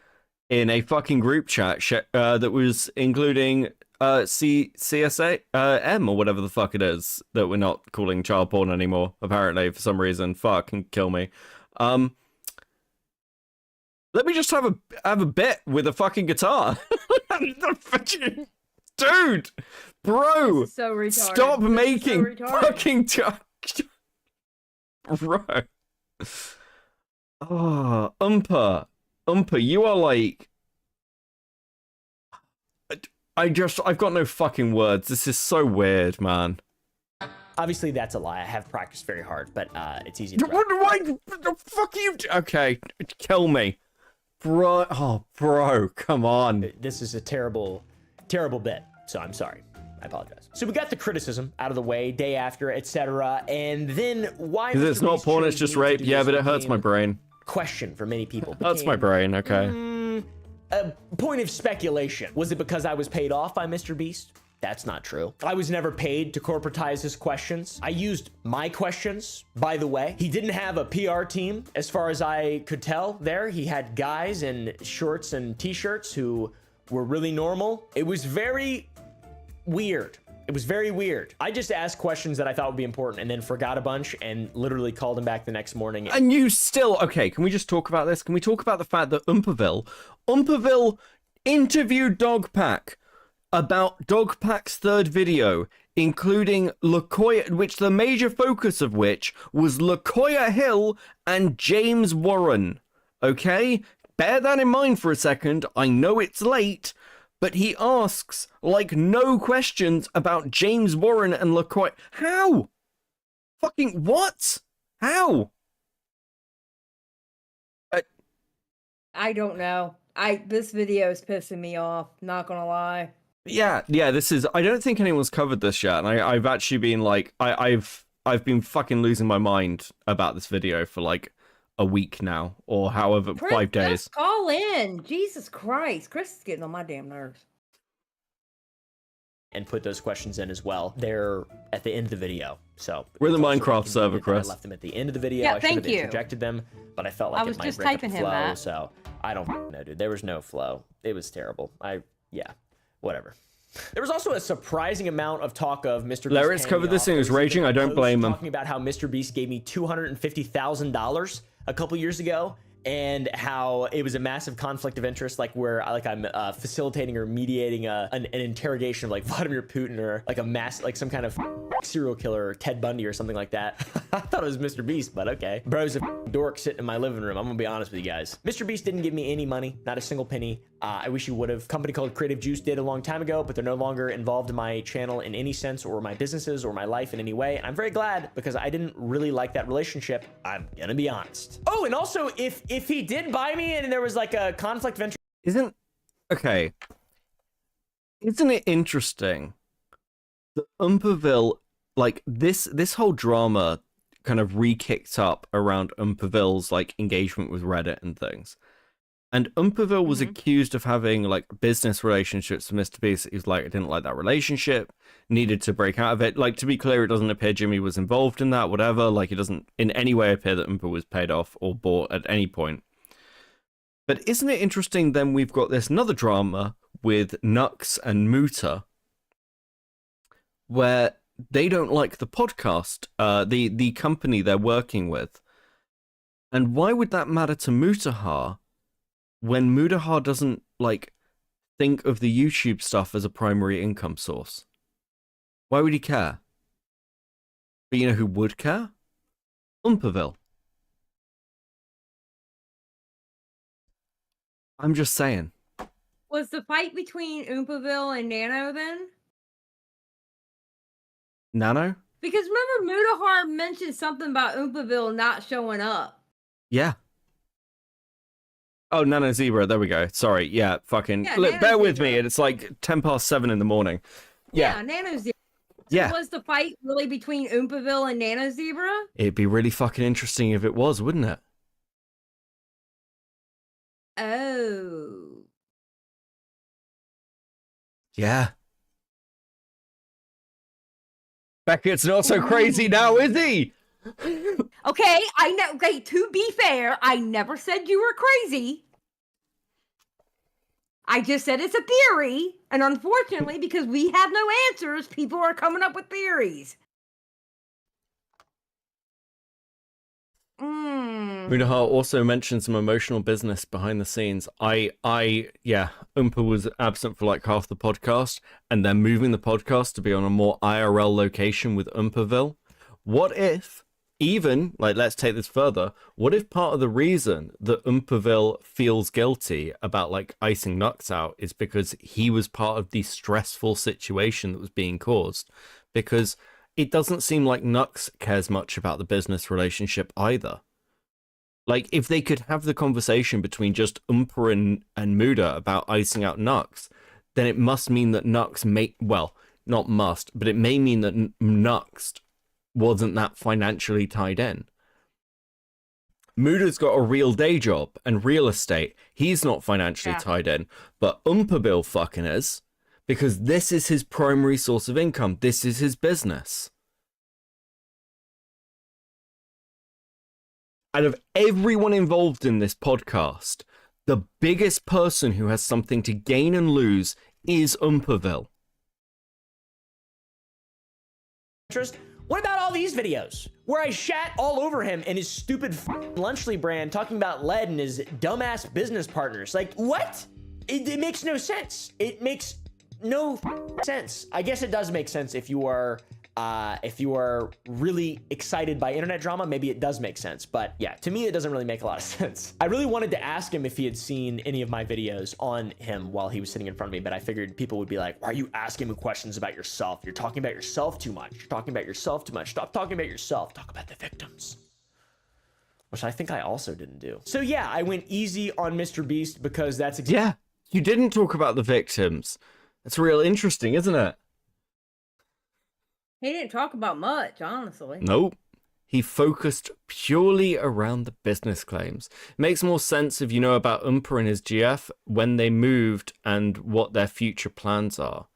in a fucking group chat that was including CSA M or whatever the fuck it is that we're not calling child porn anymore, apparently, for some reason. Fucking kill me. Let me just have a bit with a fucking guitar. Dude, bro, so retarded. Stop making fucking bro. Oh, Oompa, you are like, I've got no fucking words. This is so weird, man. Obviously, that's a lie. I have practiced very hard, but it's easy to What the fuck are you okay, kill me. Bro, bro, come on. This is a terrible bit, so I'm sorry. I apologize. So we got the criticism out of the way, day after, etc. And then why... Because it's not porn, it's just rape. Yeah, but it hurts my brain. Question for many people. Hurts my brain, okay. A point of speculation. Was it because I was paid off by Mr. Beast? That's not true. I was never paid to corporatize his questions. I used my questions, by the way. He didn't have a PR team, as far as I could tell there. He had guys in shorts and t-shirts who were really normal. It was very weird. It was very weird. I just asked questions that I thought would be important and then forgot a bunch and literally called him back the next morning. And you still... Okay, can we just talk about this? Can we talk about the fact that Oompaville interviewed Dogpack about Dogpack's third video, including LaKoya, which the major focus of which was LaKoya Hill and James Warren. Okay? Bear that in mind for a second. I know it's late, but he asks, like, no questions about James Warren and LaKoya. How? Fucking what? How? I don't know. This video is pissing me off. Not gonna lie. Yeah, this is. I don't think anyone's covered this yet, and I've actually been like, I've been fucking losing my mind about this video for like a week now, or however, 5 days. Just call in. Jesus Christ, Chris is getting on my damn nerves. And put those questions in as well. They're at the end of the video, so we're the it's also Minecraft server, inconvenient that Chris. I left them at the end of the video. Yeah, I should thank have you. interjected them, but I felt like I it was might just break up typing the him flow. that. So I don't know, dude. There was no flow. It was terrible. Whatever. There was also a surprising amount of talk of Mr. Beast Larry's paying covered me this off. and he was There raging. even I don't post blame him. Talking about how Mr. Beast gave me $250,000 a couple years ago, and how it was a massive conflict of interest, like where I'm facilitating or mediating an interrogation of like Vladimir Putin, or like like some kind of serial killer, Ted Bundy or something like that. I thought it was Mr. Beast, but okay. Bro's a dork sitting in my living room. I'm gonna be honest with you guys. Mr. Beast didn't give me any money, not a single penny. I wish he would have. Company called Creative Juice did a long time ago, but they're no longer involved in my channel in any sense, or my businesses, or my life in any way. And I'm very glad, because I didn't really like that relationship. I'm gonna be honest. Oh, and also, if he did buy me and there was like a conflict of interest, Isn't it interesting that Umperville, like this whole drama kind of re-kicked up around Umperville's like engagement with Reddit and things. And Umperville was accused of having like business relationships with Mr. Beast. He was like, I didn't like that relationship, needed to break out of it. Like, to be clear, it doesn't appear Jimmy was involved in that, whatever. Like, it doesn't in any way appear that Umper was paid off or bought at any point. But isn't it interesting then we've got this another drama with Nux and Muta, where they don't like the podcast, the company they're working with. And why would that matter to Mutahar when Mutahar doesn't like think of the YouTube stuff as a primary income source? Why would he care? But you know who would care? Umperville. I'm just saying. Was the fight between Umperville and Nano then? Nano? Because remember, Mutahar mentioned something about Umperville not showing up. Yeah. Oh, Nano Zebra. There we go. Sorry. Yeah, fucking. Yeah, Look, Nano bear with Zebra. me. It's like 7:10 in the morning. Yeah. Nano Zebra. Yeah. Was the fight really between Umperville and Nano Zebra? It'd be really fucking interesting if it was, wouldn't it? Oh. Yeah. Beckett's not so crazy now, is he? Okay, I know. Okay, to be fair, I never said you were crazy. I just said it's a theory, and unfortunately, because we have no answers, people are coming up with theories. Mutahar also mentioned some emotional business behind the scenes. Yeah, Umpa was absent for like half the podcast, and they're moving the podcast to be on a more IRL location with Umperville. What if, even, like, let's take this further, what if part of the reason that Umperville feels guilty about, like, icing Nux out is because he was part of the stressful situation that was being caused? Because it doesn't seem like Nux cares much about the business relationship either. Like, if they could have the conversation between just Umper and Muda about icing out Nux, then it must mean that Nux well, not must, but it may mean that Nux wasn't that financially tied in. Muda's got a real day job and real estate. He's not financially tied in, but Umperville fucking is, because this is his primary source of income. This is his business. Out of everyone involved in this podcast, the biggest person who has something to gain and lose is Umperville. What about all these videos where I shat all over him and his stupid Lunchly brand talking about lead and his dumbass business partners? Like, what? It makes no sense. It makes no sense. I guess it does make sense if you are really excited by internet drama. Maybe it does make sense, but yeah, to me it doesn't really make a lot of sense. I really wanted to ask him if he had seen any of my videos on him while he was sitting in front of me, but I figured people would be like, why are you asking me questions about yourself? You're talking about yourself too much. You're talking about yourself too much. Stop talking about yourself. Talk about the victims. which I think I also didn't do. So yeah, I went easy on Mr. Beast because that's Yeah, you didn't talk about the victims. That's real interesting, isn't it? He didn't talk about much, honestly. Nope. He focused purely around the business claims. Makes more sense if you know about Oompa and his GF, when they moved, and what their future plans are.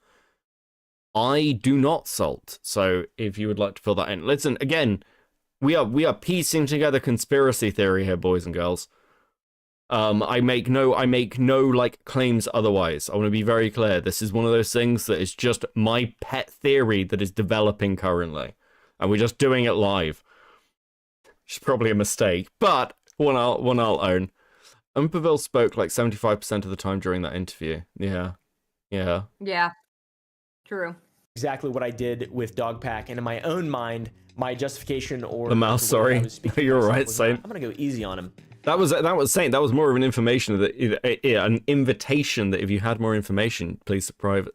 I do not, Salt. So if you would like to fill that in. Listen, again, we are piecing together conspiracy theory here, boys and girls. I make no like claims otherwise. I want to be very clear. This is one of those things that is just my pet theory that is developing currently, and we're just doing it live. Which is probably a mistake, but one I'll own. Umpaville spoke like 75% of the time during that interview. Yeah. Yeah. True. exactly what I did with Dogpack, and in my own mind, my justification or the mouse. Sorry, you're right, Saint. I'm gonna go easy on him. That was Saint. That was more of an information that an invitation that if you had more information, please private.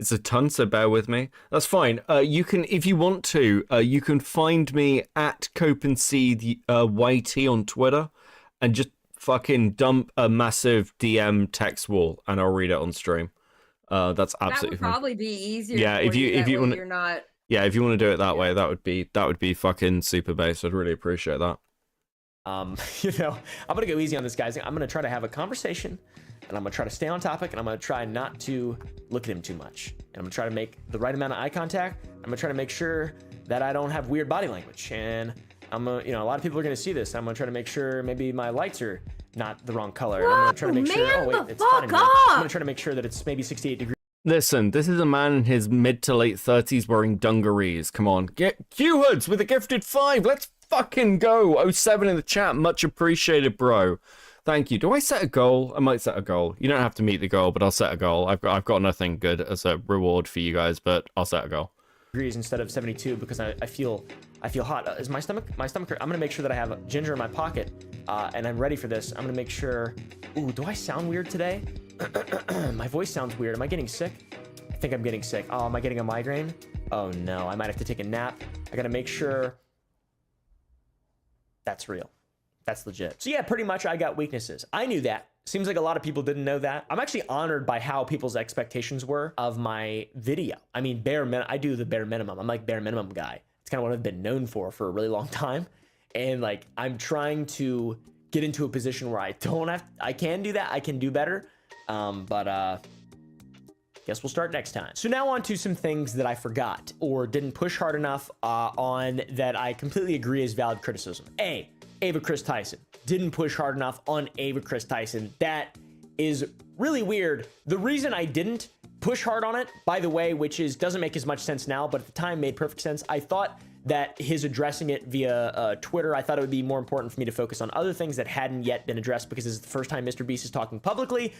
It's a ton, so bear with me. That's fine. You can, if you want to, you can find me at Copenseed YT on Twitter, and just fucking dump a massive DM text wall, and I'll read it on stream. That's absolutely that would probably be easier. Yeah, if you want, you're not. Yeah, if you want to do it that way, that would be fucking super base. I'd really appreciate that. You know, I'm gonna go easy on this, guys. I'm gonna try to have a conversation, and I'm gonna try to stay on topic, and I'm gonna try not to look at him too much. And I'm gonna try to make the right amount of eye contact. I'm gonna try to make sure that I don't have weird body language. And I'm gonna, you know, a lot of people are gonna see this. I'm gonna try to make sure maybe my lights are not the wrong color. And I'm gonna try to make sure. Oh wait, it's fine in here. I'm gonna try to make sure that it's maybe 68 degrees. Listen, this is a man in his mid to late 30s wearing dungarees. Come on, get Q-Hoods with a gifted 5. Let's fucking go. 07 in the chat, much appreciated, bro. Thank you. Do I set a goal? I might set a goal. You don't have to meet the goal, but I'll set a goal. I've got nothing good as a reward for you guys, but I'll set a goal. Degrees instead of 72 because I feel hot. Is my stomach? I'm gonna make sure that I have ginger in my pocket, and I'm ready for this. I'm gonna make sure. Ooh, do I sound weird today? My voice sounds weird. Am I getting sick? I think I'm getting sick. Oh, am I getting a migraine? Oh no, I might have to take a nap. I gotta make sure that's real. That's legit. So yeah, pretty much I got weaknesses. I knew that. Seems like a lot of people didn't know that. I'm actually honored by how people's expectations were of my video. I mean, I do the bare minimum. I'm like bare minimum guy. It's kind of what I've been known for a really long time. And like, I'm trying to get into a position where I can do that. I can do better. Guess we'll start next time. So now on to some things that I forgot or didn't push hard enough on that I completely agree is valid criticism. A, Ava Chris Tyson. Didn't push hard enough on Ava Chris Tyson. That is really weird. The reason I didn't push hard on it, by the way, which doesn't make as much sense now, but at the time made perfect sense. I thought that his addressing it via Twitter, I thought it would be more important for me to focus on other things that hadn't yet been addressed because this is the first time Mr. Beast is talking publicly.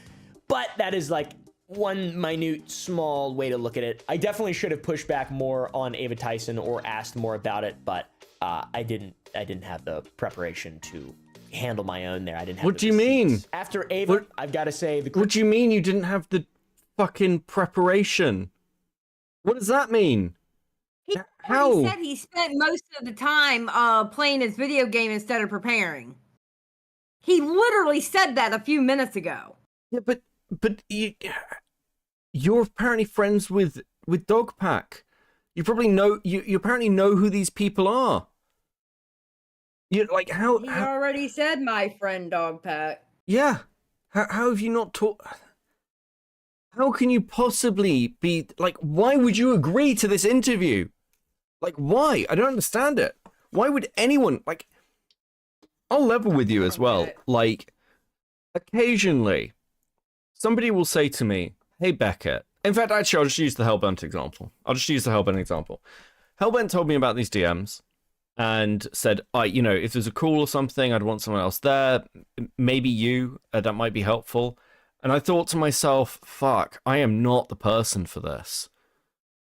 But that is like one minute, small way to look at it. I definitely should have pushed back more on Ava Tyson or asked more about it, but I didn't have the preparation to handle my own there. I didn't have. What do you mean? After Ava, I've got to say what do you mean you didn't have the fucking preparation? What does that mean? How? He said he spent most of the time playing his video game instead of preparing. He literally said that a few minutes ago. Yeah, but you're apparently friends with Dogpack. You probably know you apparently know who these people are. You like how he already said my friend Dogpack. Yeah. How have you not taught? How can you possibly be like? Why would you agree to this interview? Like, why? I don't understand it. Why would anyone like? I'll level with you as well. Like, occasionally, somebody will say to me, "Hey, Beckett." In fact, actually, I'll just use the Hellbent example. Hellbent told me about these DMs and said, you know, if there's a call or something, I'd want someone else there. Maybe you, that might be helpful. And I thought to myself, fuck, I am not the person for this.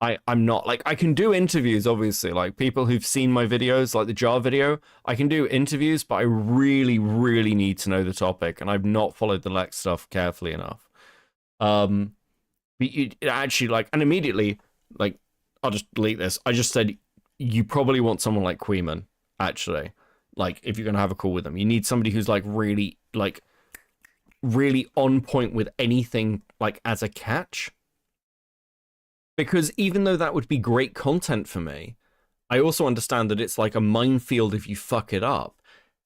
I'm not. Like, I can do interviews, obviously. Like, people who've seen my videos, like the jar video, I can do interviews, but I really, really need to know the topic. And I've not followed the Lex stuff carefully enough. Actually, like, and immediately, like, I'll just delete this. I just said, you probably want someone like Queeman, actually. Like, if you're gonna have a call with them, you need somebody who's like really on point with anything, like as a catch. Because even though that would be great content for me, I also understand that it's like a minefield if you fuck it up.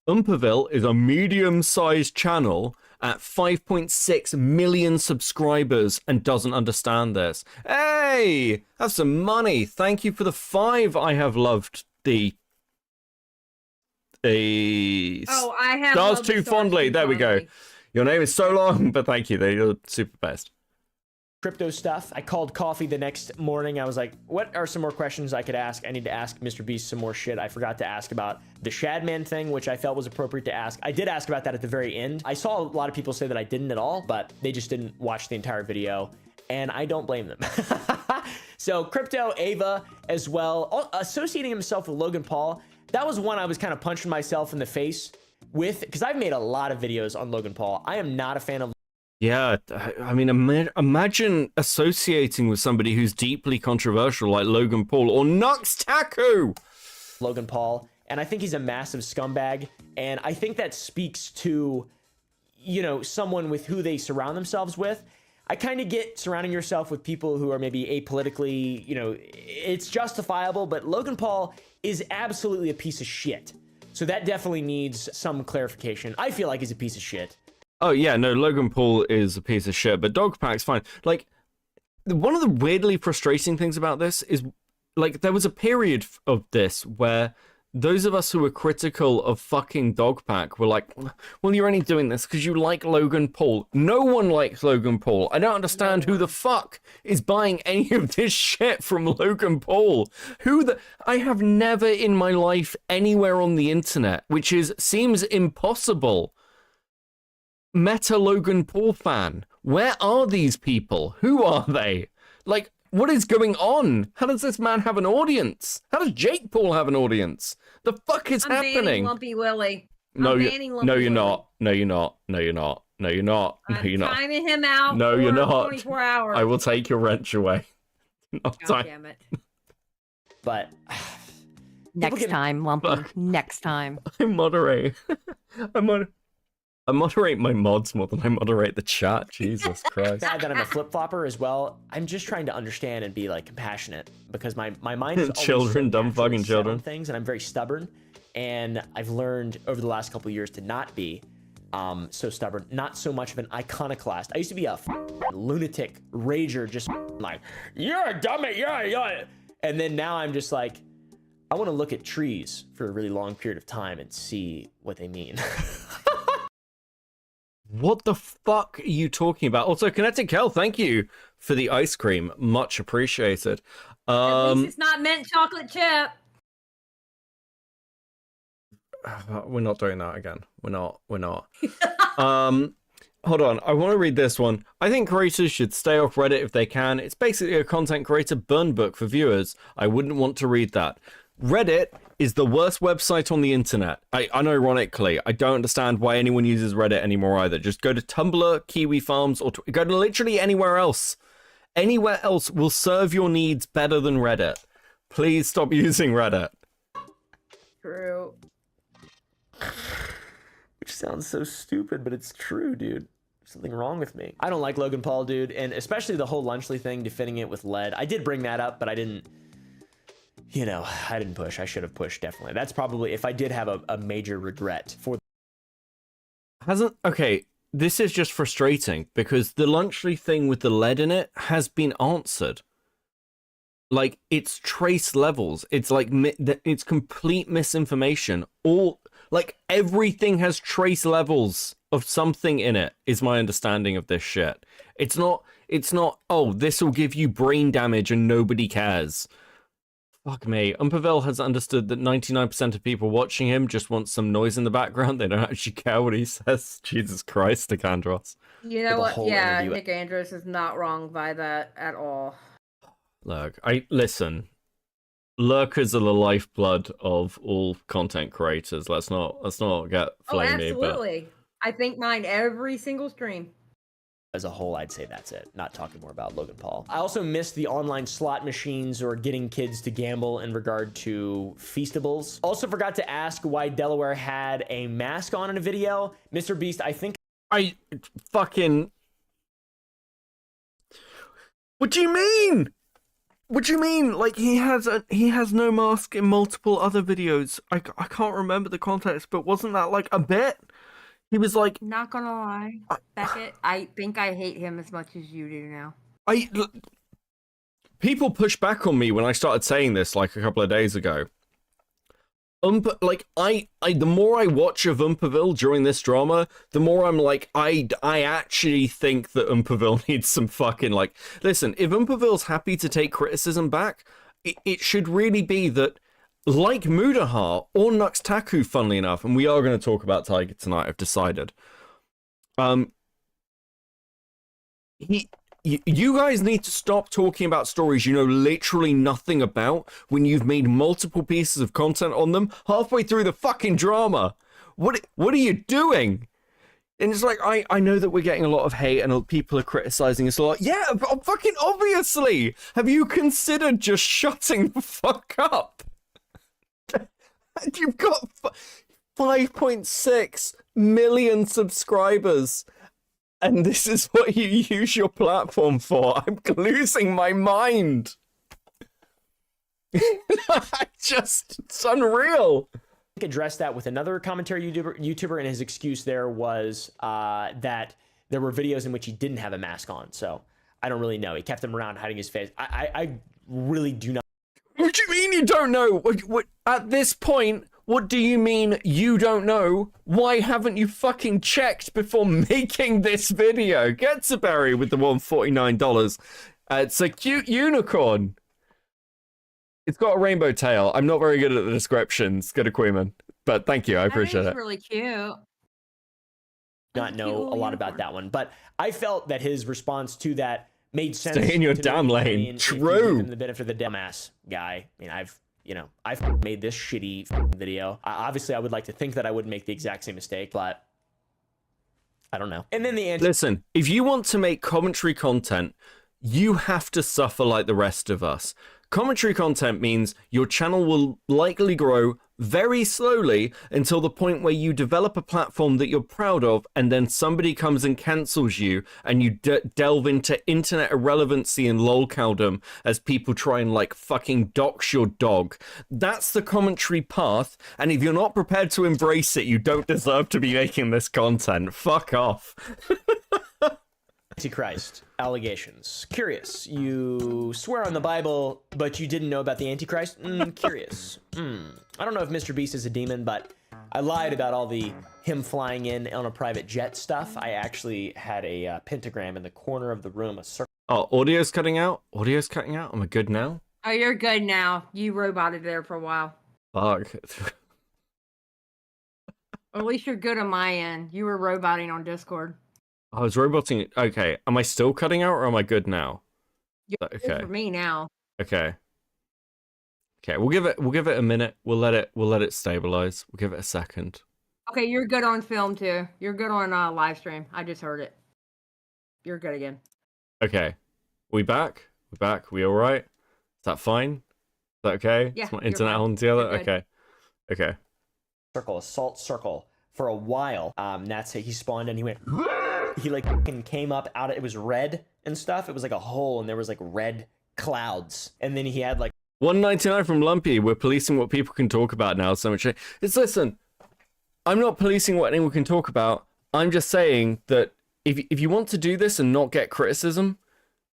Umperville is a medium-sized channel at 5.6 million subscribers and doesn't understand this. Hey, have some money. Thank you for the 5. I have loved the Oh, I have stars loved the too stars fondly. too There we go. fondly. Your name is so long, but thank you. You're super best. Crypto stuff. I called Coffee the next morning. I was like, what are some more questions I could ask? I need to ask Mr. Beast some more shit. I forgot to ask about the Shadman thing, which I felt was appropriate to ask. I did ask about that at the very end. I saw a lot of people say that I didn't at all, but they just didn't watch the entire video, and I don't blame them. So Crypto, Ava as well, associating himself with Logan Paul. That was one I was kind of punching myself in the face with, because I've made a lot of videos on Logan Paul. I am not a fan of. Yeah, I mean, imagine associating with somebody who's deeply controversial like Logan Paul or Nux Taku. Logan Paul, and I think he's a massive scumbag, and I think that speaks to, you know, someone with who they surround themselves with. I kind of get surrounding yourself with people who are maybe apolitically, you know, it's justifiable, but Logan Paul is absolutely a piece of shit. So that definitely needs some clarification. I feel like he's a piece of shit. Oh yeah, no, Logan Paul is a piece of shit, but Dogpack's fine. Like, one of the weirdly frustrating things about this is, like, there was a period of this where those of us who were critical of fucking Dogpack were like, well, you're only doing this because you like Logan Paul. No one likes Logan Paul. I don't understand who the fuck is buying any of this shit from Logan Paul. I have never in my life anywhere on the internet, which seems impossible, met a Logan Paul fan. Where are these people? Who are they? Like, what is going on? How does this man have an audience? How does Jake Paul have an audience? The fuck is I'm banning happening? Lumpy Willie. No, I'm you're banning Lumpy not. Willie. No, you're not. No, you're not. No, you're not. No, you're not. I'm timing him out. No, you're for not. 24 hours. I will take your wrench away. God damn it. But Next time, Lumpy. Next time. I moderate. I moderate my mods more than I moderate the chat. Jesus Christ. Bad that I'm a flip-flopper as well. I'm just trying to understand and be like compassionate, because my mind is always Children, so dumb naturally fucking set on children. things, and I'm very stubborn. And I've learned over the last couple of years to not be so stubborn, not so much of an iconoclast. I used to be a lunatic rager, just like, you're a dummy, yeah. And then now I'm just like, I want to look at trees for a really long period of time and see what they mean. What the fuck are you talking about? Also, Kinetic Kel, thank you for the ice cream. Much appreciated. At least it's not mint chocolate chip. We're not doing that again. We're not. Hold on. I want to read this one. I think creators should stay off Reddit if they can. It's basically a content creator burn book for viewers. I wouldn't want to read that. Reddit is the worst website on the internet. Unironically, I don't understand why anyone uses Reddit anymore either. Just go to Tumblr, Kiwi Farms, or go to literally anywhere else. Anywhere else will serve your needs better than Reddit. Please stop using Reddit. True. Which sounds so stupid, but it's true, dude. There's something wrong with me. I don't like Logan Paul, dude, and especially the whole Lunchley thing, defending it with lead. I did bring that up, but I didn't, you know, I didn't push. I should have pushed, definitely. That's probably, if I did have a major regret for... Okay, this is just frustrating, because the Lunchley thing with the lead in it has been answered. Like, it's trace levels. It's like, it's complete misinformation. Like, everything has trace levels of something in it, is my understanding of this shit. It's not, oh, this will give you brain damage and nobody cares. Fuck me. Umperville has understood that 99% of people watching him just want some noise in the background. They don't actually care what he says. Jesus Christ, Nicandros. You know what? Yeah, Nick Andrews is not wrong by that at all. Look, listen. Lurkers are the lifeblood of all content creators. Let's not get flamey. Oh, absolutely. I think mine every single stream. as a whole, I'd say that's it. Not talking more about Logan Paul. I also missed the online slot machines or getting kids to gamble in regard to Feastables. Also forgot to ask why Delaware had a mask on in a video. Mr. Beast, I think I fucking... What do you mean? What do you mean? Like, he has no mask in multiple other videos. I can't remember the context, but wasn't that like a bit? He was like, Not gonna lie, Beckett, I think I hate him as much as you do now. People pushed back on me when I started saying this like a couple of days ago. The more I watch of Umpaville during this drama, the more I'm like, I actually think that Umpaville needs some fucking, like, listen, if Umpaville's happy to take criticism back, it should really be that, like Mudahar or Nux Taku, funnily enough, and we are going to talk about Tiger tonight, I've decided. You guys need to stop talking about stories you know literally nothing about when you've made multiple pieces of content on them halfway through the fucking drama. What are you doing? And it's like, I know that we're getting a lot of hate and people are criticizing us a lot. Yeah, fucking obviously. Have you considered just shutting the fuck up? You've got 5.6 million subscribers. And this is what you use your platform for. I'm losing my mind. It's unreal. Addressed that with another commentary YouTuber, and his excuse there was that there were videos in which he didn't have a mask on. So I don't really know. He kept him around hiding his face. I really do not. What do you mean you don't know? What at this point, what do you mean you don't know? Why haven't you fucking checked before making this video? Get to Barry with the $149. It's a cute unicorn. It's got a rainbow tail. I'm not very good at the descriptions. Good Queeman. But thank you. I appreciate it. It's really cute. Not know a lot about that one, but I felt that his response to that made sense. Stay in your damn lane. I mean, True. If you give him the benefit of the dumbass guy. I mean, I've made this shitty video. Obviously, I would like to think that I wouldn't make the exact same mistake, but I don't know. And then the answer. Listen, if you want to make commentary content, you have to suffer like the rest of us. Commentary content means your channel will likely grow very slowly until the point where you develop a platform that you're proud of, and then somebody comes and cancels you, and you delve into internet irrelevancy and lolcowdom as people try and like fucking dox your dog. That's the commentary path, and if you're not prepared to embrace it, you don't deserve to be making this content. Fuck off. Antichrist allegations. Curious. You swear on the Bible, but you didn't know about the Antichrist? Curious. I don't know if Mr. Beast is a demon, but I lied about all the him flying in on a private jet stuff. I actually had a pentagram in the corner of the room, a circle. Oh, audio's cutting out? Audio's cutting out? Am I good now? Oh, you're good now. You roboted there for a while. Fuck. Or at least you're good on my end. You were roboting on Discord. I was roboting. Okay, am I still cutting out or am I good now? You're good for me now. Okay. Okay, we'll give it a minute. We'll let it stabilize. We'll give it a second. Okay, you're good on film too. You're good on live stream. I just heard it. You're good again. Okay. We back? We back? We all right? Is that fine? Is that okay? Yeah. Is my internet holding together? Okay. Okay. Circle, assault circle for a while. That's it. He spawned and he went. He like fucking came up out of it was red and stuff. It was like a hole and there was like red clouds. And then he had like $1.99 from Lumpy. We're policing what people can talk about now so much. Listen, I'm not policing what anyone can talk about. I'm just saying that if you want to do this and not get criticism,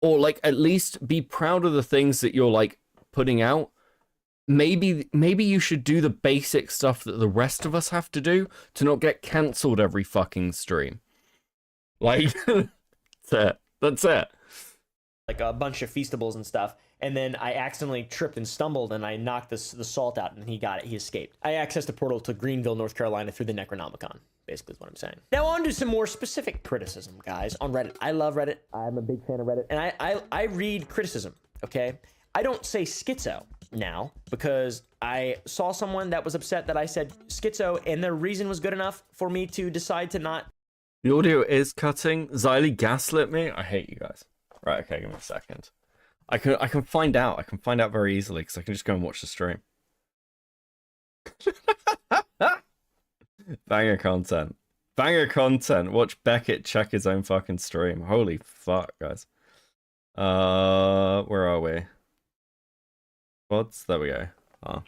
or like at least be proud of the things that you're like putting out, maybe you should do the basic stuff that the rest of us have to do to not get cancelled every fucking stream. Like, that's it. Like a bunch of Feastables and stuff. And then I accidentally tripped and stumbled and I knocked the salt out and he got it. He escaped. I accessed a portal to Greenville, North Carolina through the Necronomicon, basically is what I'm saying. Now on to some more specific criticism, guys, on Reddit. I love Reddit. I'm a big fan of Reddit. And I read criticism, okay? I don't say schizo now because I saw someone that was upset that I said schizo and their reason was good enough for me to decide to not The audio is cutting. Xylee gaslit me. I hate you guys. Right, okay, give me a second. I can find out. I can find out very easily because I can just go and watch the stream. Banger content. Banger content. Watch Beckett check his own fucking stream. Holy fuck, guys. Where are we? What's there we go. Oh.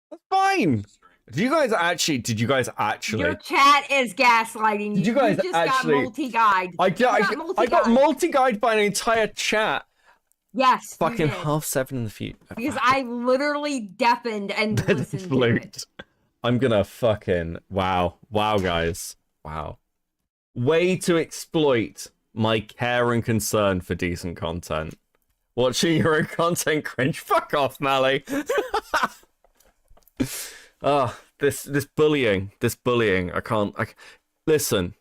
That's fine. Did you guys actually Your chat is gaslighting you. Did you guys just actually got multi-guide. I got multi-guide by an entire chat. Yes. Fucking you did. 7:30 in the future. Because I literally deafened and listened to it. I'm gonna fucking wow, guys, wow. Way to exploit my care and concern for decent content. Watching your own content cringe. Fuck off, Mally. This bullying. I can't. Listen.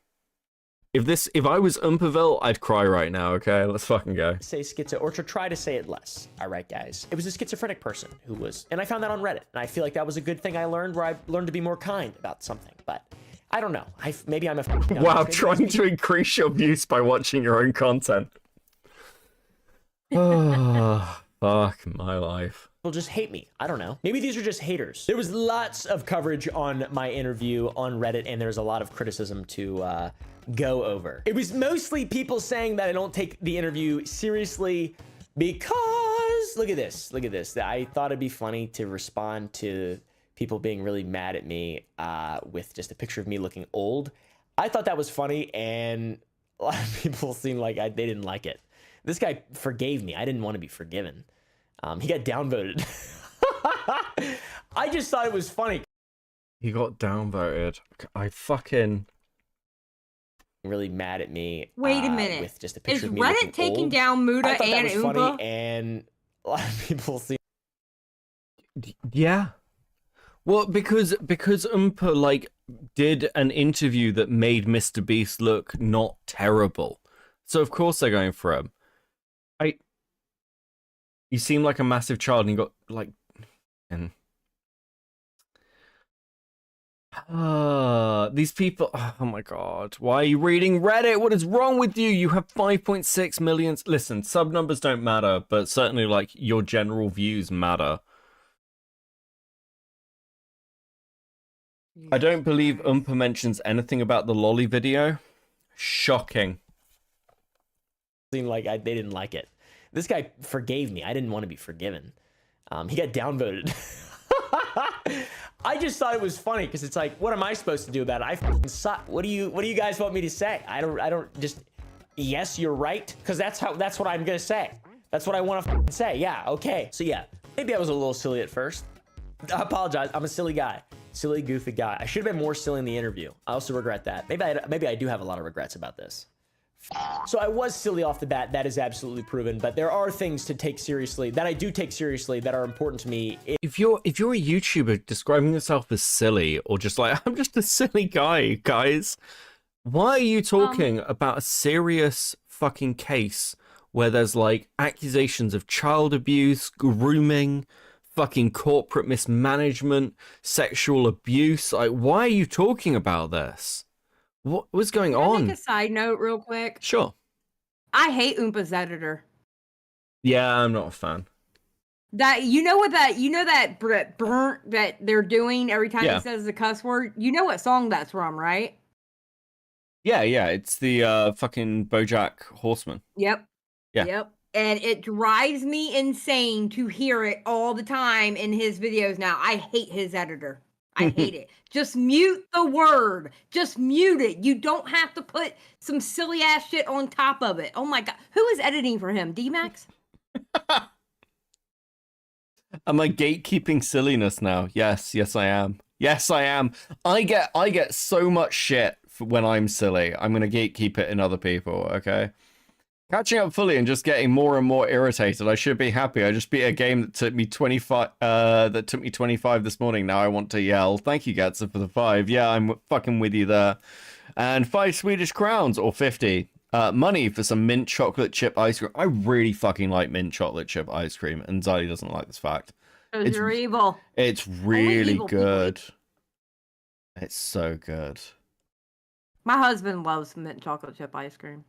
If I was Umperville, I'd cry right now. Okay, let's fucking go. Say schizo, or to try to say it less. All right, guys. It was a schizophrenic person who was, and I found that on Reddit, and I feel like that was a good thing I learned, where I learned to be more kind about something. But I don't know. Maybe I'm a wow, trying to increase your views by watching your own content. Oh, fuck my life. People just hate me. I don't know. Maybe these are just haters. There was lots of coverage on my interview on Reddit, and there was a lot of criticism to go over. It was mostly people saying that I don't take the interview seriously because look at this. I thought it'd be funny to respond to people being really mad at me with just a picture of me looking old. I thought that was funny, and a lot of people seemed like they didn't like it. This guy forgave me. I didn't want to be forgiven. He got downvoted. I just thought it was funny. He got downvoted. I fucking really mad at me. Wait a minute. With just a picture Is of me Reddit taking old. down Muda I thought and that was Oompa? funny, and a lot of people seem. Yeah. Well, because Oompa like did an interview that made Mr. Beast look not terrible, so of course they're going for him. You seem like a massive child, and you got like, and these people. Oh my god, why are you reading Reddit? What is wrong with you? You have 5.6 million. Listen, sub numbers don't matter, but certainly like your general views matter. I don't believe Oompa mentions anything about the lolly video. Shocking. Seemed like they didn't like it. This guy forgave me. I didn't want to be forgiven. He got downvoted. I just thought it was funny because it's like, what am I supposed to do about it? I fucking suck. What do you guys want me to say? I don't just, yes, you're right, because that's what I'm gonna say. That's what I want to say. Yeah, okay. So yeah, maybe I was a little silly at first. I apologize. I'm a silly guy. Silly, goofy guy. I should have been more silly in the interview. I also regret that. Maybe I do have a lot of regrets about this. So I was silly off the bat. That is absolutely proven. But there are things to take seriously that I do take seriously that are important to me. If you're a YouTuber describing yourself as silly, or just like, I'm just a silly guy, guys, why are you talking about a serious fucking case where there's like accusations of child abuse, grooming, fucking corporate mismanagement, sexual abuse? Like, why are you talking about this? What was going Can I on? make a side note real quick? Sure. I hate Oompa's editor. Yeah, I'm not a fan. That that burnt that they're doing every time he says the cuss word. You know what song that's from, right? Yeah, it's the fucking BoJack Horseman. Yep. Yeah. Yep. And it drives me insane to hear it all the time in his videos now. I hate his editor. I hate it. Just mute the word. Just mute it. You don't have to put some silly ass shit on top of it. Oh my god. Who is editing for him? D-Max? Am I gatekeeping silliness now? Yes, I am. Yes, I am. I get so much shit when I'm silly. I'm gonna gatekeep it in other people, okay? Catching up fully and just getting more and more irritated. I should be happy. I just beat a game that took me 25 this morning. Now I want to yell. Thank you, Gatsa, for the 5. Yeah, I'm fucking with you there. And 5 Swedish crowns or 50. Money for some mint chocolate chip ice cream. I really fucking like mint chocolate chip ice cream, and Zali doesn't like this fact. You're evil. It's really evil good. It's so good. My husband loves mint chocolate chip ice cream.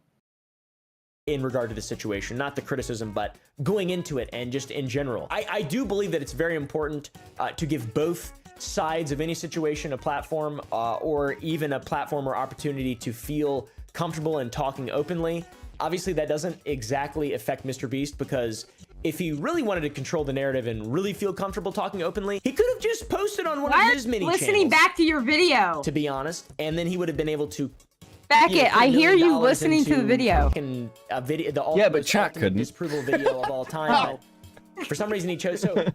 In regard to the situation, not the criticism, but going into it and just in general. I do believe that it's very important to give both sides of any situation a platform or even a platform or opportunity to feel comfortable in talking openly. Obviously, that doesn't exactly affect Mr. Beast, because if he really wanted to control the narrative and really feel comfortable talking openly, he could have just posted on one of his mini channels. Listening back to your video. To be honest, and then he would have been able to. Beckett, I hear you listening to the video. Yeah, but chat couldn't. Disapproval video of all time. But for some reason, he chose. So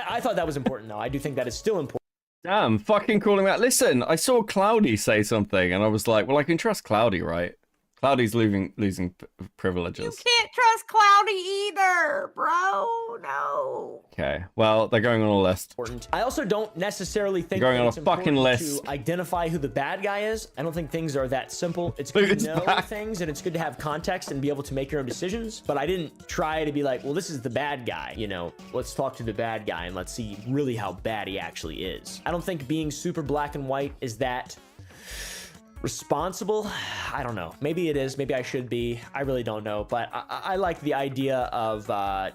I thought that was important, though. I do think that is still important. Damn, fucking calling that. Listen, I saw Cloudy say something, and I was like, well, I can trust Cloudy, right? Cloudy's losing privileges. You can't trust Cloudy either, bro. No. Okay, well, they're going on a list. I also don't necessarily think Going that on a it's fucking important list. to identify who the bad guy is. I don't think things are that simple. It's good to know things, and it's good to have context and be able to make your own decisions. But I didn't try to be like, well, this is the bad guy. You know, let's talk to the bad guy and let's see really how bad he actually is. I don't think being super black and white is that responsible. I don't know. Maybe it is. Maybe I should be. I really don't know. But I like the idea of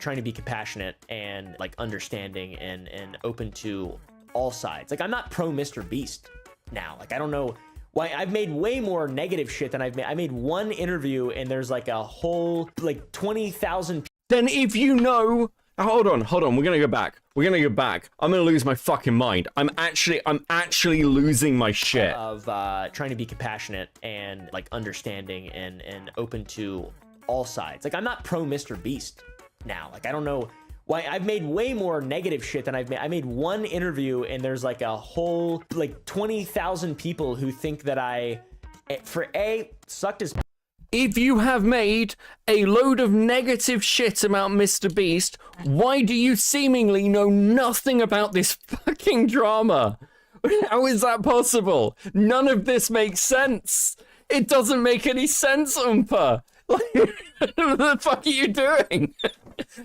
trying to be compassionate and like understanding and open to all sides. Like, I'm not pro Mr. Beast now. Like, I don't know why. I've made way more negative shit than I've made. I made one interview and there's like a whole like 20,000. Then if you know, hold on. We're gonna go back. I'm gonna lose my fucking mind. I'm actually losing my shit. Of trying to be compassionate and like understanding and open to all sides. Like, I'm not pro Mr. Beast now. Like, I don't know why. I've made way more negative shit than I've made. I made one interview and there's like a whole like 20,000 people who think that I sucked his. If you have made a load of negative shit about Mr. Beast, why do you seemingly know nothing about this fucking drama? How is that possible? None of this makes sense. It doesn't make any sense, Oompa. Like, what the fuck are you doing?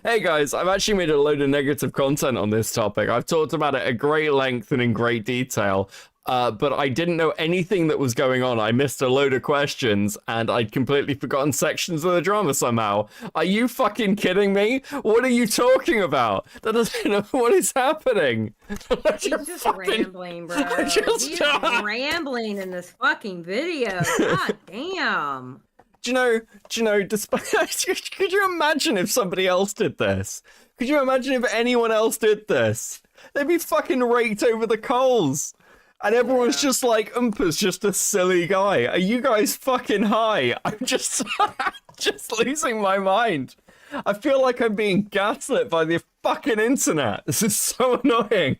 Hey guys, I've actually made a load of negative content on this topic. I've talked about it at great length and in great detail. But I didn't know anything that was going on. I missed a load of questions, and I'd completely forgotten sections of the drama somehow. Are you fucking kidding me? What are you talking about? That doesn't know what is happening. He's just rambling, bro. He's rambling in this fucking video. God damn. Do you know, despite, could you imagine if somebody else did this? Could you imagine if anyone else did this? They'd be fucking raked over the coals. And everyone's just like, Oompa's just a silly guy. Are you guys fucking high? I'm just losing my mind. I feel like I'm being gaslit by the fucking internet. This is so annoying.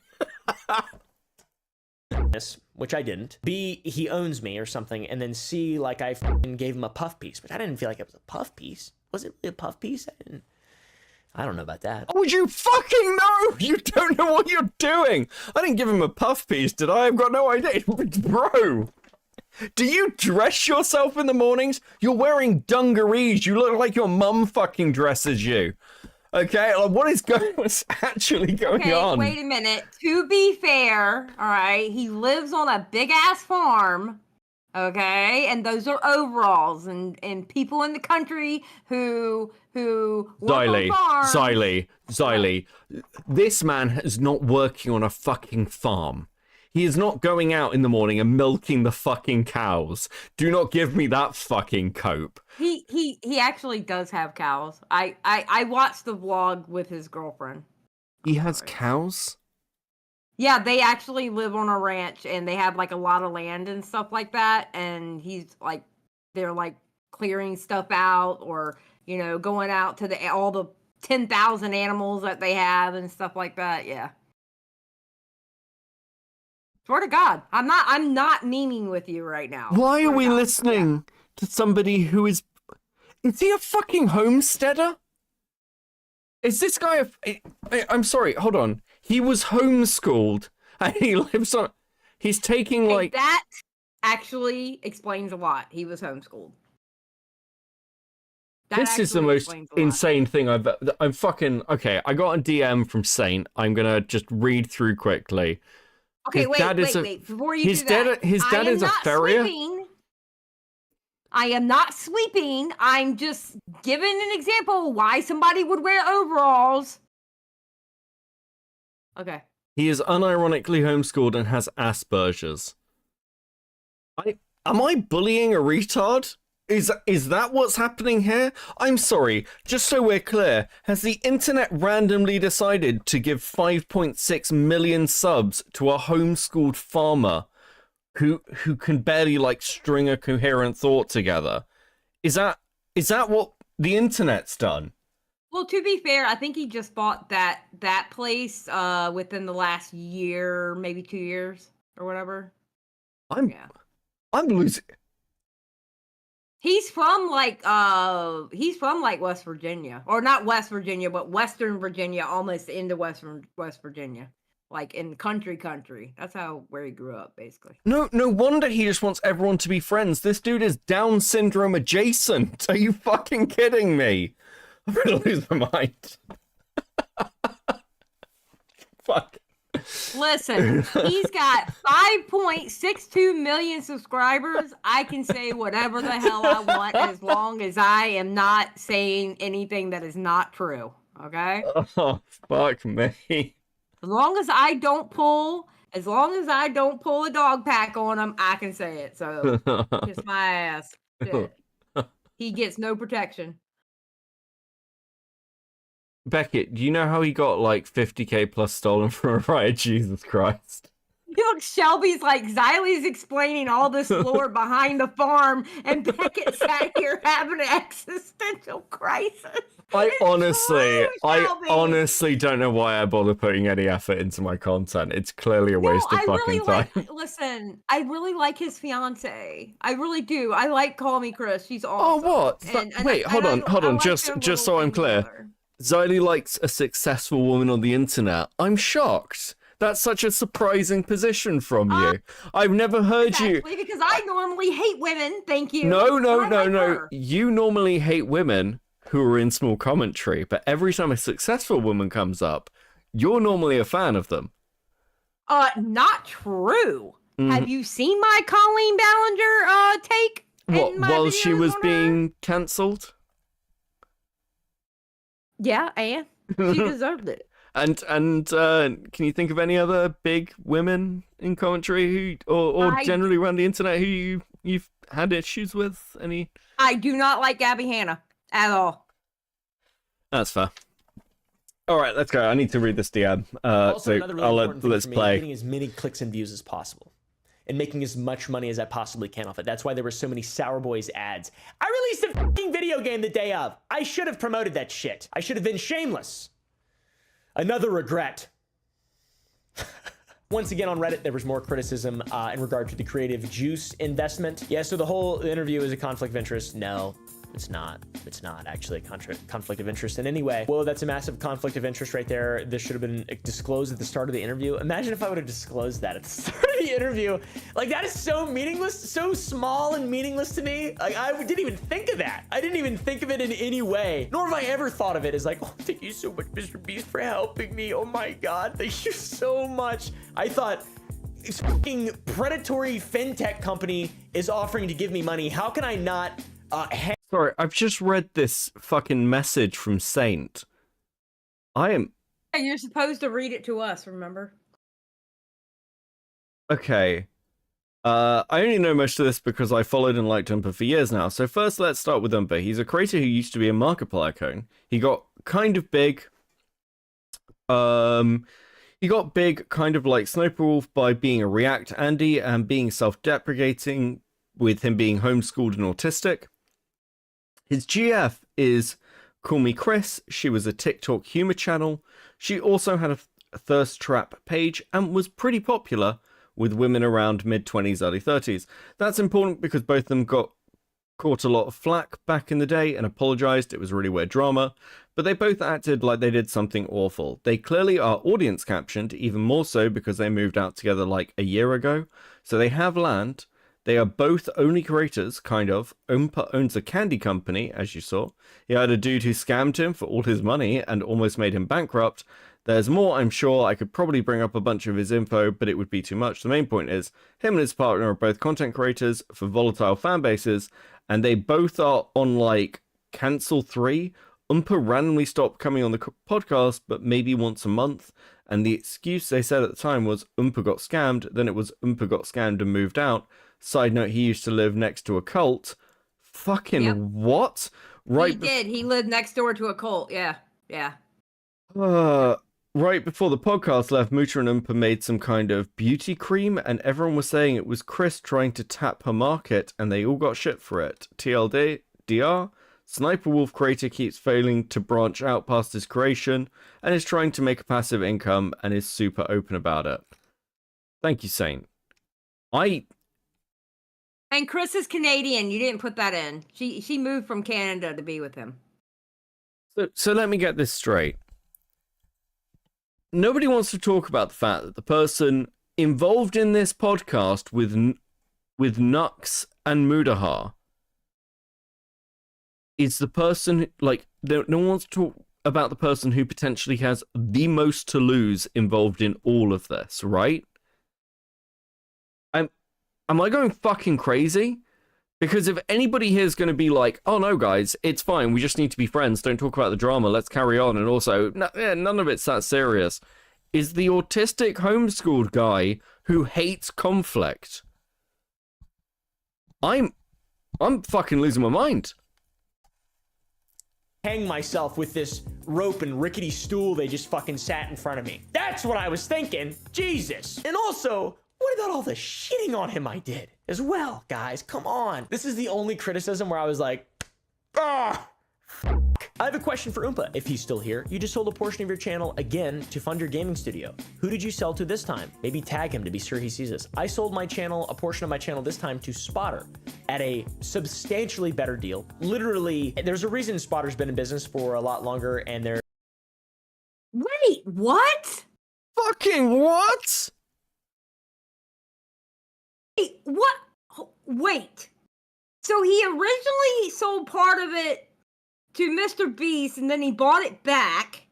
Which I didn't. B, he owns me or something. And then C, like I fucking gave him a puff piece. But I didn't feel like it was a puff piece. Was it really a puff piece? I don't know about that. Would you fucking know? You don't know what you're doing. I didn't give him a puff piece, did I? I've got no idea. Bro, do you dress yourself in the mornings? You're wearing dungarees. You look like your mum fucking dresses you. Okay, like, what's actually going on? Wait a minute. To be fair, all right, he lives on a big ass farm. Okay, and those are overalls, and people in the country who Xylee, this man is not working on a fucking farm. He is not going out in the morning and milking the fucking cows. Do not give me that fucking cope. He actually does have cows. I watched the vlog with his girlfriend. He has cows? Yeah, they actually live on a ranch and they have like a lot of land and stuff like that. And he's like, they're like clearing stuff out or, you know, going out to all the 10,000 animals that they have and stuff like that. Yeah. Swear to God, I'm not memeing with you right now. Why are we listening to somebody who is he a fucking homesteader? Is this guy I'm sorry, hold on. He was homeschooled and he lives on, he's taking like. That actually explains a lot. He was homeschooled. This is the most insane thing I'm fucking, okay, I got a DM from Saint. I'm gonna just read through quickly. Okay, wait. Before you do that, his dad is a farrier. I am not sweeping. I'm just giving an example why somebody would wear overalls. Okay. He is unironically homeschooled and has Asperger's. Am I bullying a retard? Is that what's happening here? I'm sorry, just so we're clear, has the internet randomly decided to give 5.6 million subs to a homeschooled farmer who can barely like string a coherent thought together? Is that what the internet's done? Well, to be fair, I think he just bought that place within the last year, maybe 2 years or whatever. I'm losing. He's from like West Virginia, or not West Virginia, but Western Virginia, almost into West Virginia, like in country. That's where he grew up, basically. No wonder he just wants everyone to be friends. This dude is Down syndrome adjacent. Are you fucking kidding me? I'm gonna lose my mind. Fuck. Listen, he's got 5.62 million subscribers. I can say whatever the hell I want as long as I am not saying anything that is not true. Okay? Oh, fuck me. As long as I don't pull a dog pack on him, I can say it. So kiss my ass. Shit. He gets no protection. Beckett, do you know how he got like 50k plus stolen from a riot? Jesus Christ. Look, Shelby's like, Xylie's explaining all this lore behind the farm, and Beckett sat here having an existential crisis. I honestly don't know why I bother putting any effort into my content. It's clearly a waste of fucking time. Listen, I really like his fiance. I really do. I like Call Me Chris. She's awesome. Oh, what? Wait, hold on. Just so I'm clear. Xylie likes a successful woman on the internet. I'm shocked. That's such a surprising position from you. I've never heard you. Because I normally hate women. Thank you. No. You normally hate women who are in small commentary, but every time a successful woman comes up, you're normally a fan of them. Not true. Have you seen my Colleen Ballinger take? What, while she was being cancelled? Yeah, and she deserved it. And can you think of any other big women in commentary who, or generally around the internet who you've had issues with? Any? I do not like Gabby Hanna at all. That's fair. All right, let's go. I need to read this DM. Also, another really important thing let's for me, play. getting as many clicks and views as possible, and making as much money as I possibly can off it. That's why there were so many Sour Boys ads. I released a fucking video game the day of. I should have promoted that shit. I should have been shameless. Another regret. Once again on Reddit, there was more criticism in regard to the Creative Juice investment. Yeah, so the whole interview is a conflict of interest. No, it's not. It's not actually a conflict of interest in any way. Well, that's a massive conflict of interest right there. This should have been disclosed at the start of the interview. Imagine if I would have disclosed that at the start of the interview. Like, that is so meaningless, so small and meaningless to me. Like, I didn't even think of that. I didn't even think of it in any way. Nor have I ever thought of it as like, oh, thank you so much, Mr. Beast, for helping me. Oh my God, thank you so much. I thought, this fucking predatory fintech company is offering to give me money. How can I not Sorry, I've just read this fucking message from Saint. You're supposed to read it to us, remember? Okay. I only know most of this because I followed and liked Umpa for years now. So first, let's start with Umpa. He's a creator who used to be a Markiplier cone. He got kind of big. He got big, kind of like Snowpierwolf, by being a React Andy and being self-deprecating, with him being homeschooled and autistic. His GF is Call Me Chris. She was a TikTok humor channel. She also had a thirst trap page and was pretty popular with women around mid-20s, early 30s. That's important because both of them caught a lot of flack back in the day and apologized. It was really weird drama, but they both acted like they did something awful. They clearly are audience captioned, even more so because they moved out together like a year ago. So they have land. They are both only creators, kind of. Oompa owns a candy company, as you saw. He had a dude who scammed him for all his money and almost made him bankrupt. There's more, I'm sure. I could probably bring up a bunch of his info, but it would be too much. The main point is, him and his partner are both content creators for volatile fan bases, and they both are on, like, Cancel 3. Oompa randomly stopped coming on the podcast, but maybe once a month. And the excuse they said at the time was Oompa got scammed. Then it was Oompa got scammed and moved out. Side note, he used to live next to a cult. Fucking what? He did. He lived next door to a cult. Yeah. Yeah. Right before the podcast left, Muta and Oompa made some kind of beauty cream, and everyone was saying it was Chris trying to tap her market, and they all got shit for it. TLD, DR, Sniper Wolf creator keeps failing to branch out past his creation, and is trying to make a passive income, and is super open about it. Thank you, Saint. And Chris is Canadian. You didn't put that in. She moved from Canada to be with him. So let me get this straight. Nobody wants to talk about the fact that the person involved in this podcast with Nux and Mudahar is the person, like, no one wants to talk about the person who potentially has the most to lose involved in all of this, right? Am I going fucking crazy? Because if anybody here is going to be like, oh no guys, it's fine, we just need to be friends, don't talk about the drama, let's carry on, and also, none of it's that serious, is the autistic homeschooled guy who hates conflict. I'm fucking losing my mind. Hang myself with this rope and rickety stool they just fucking sat in front of me. That's what I was thinking. Jesus. And also, what about all the shitting on him I did as well, guys? Come on. This is the only criticism where I was like, ah. I have a question for Oompa, if he's still here. You just sold a portion of your channel again to fund your gaming studio. Who did you sell to this time? Maybe tag him to be sure he sees this. I sold my channel, a portion of my channel this time, to Spotter at a substantially better deal. Literally, there's a reason Spotter's been in business for a lot longer, and they're... Wait, what? Fucking what? Wait, what? Wait. So he originally sold part of it to Mr. Beast, and then he bought it back,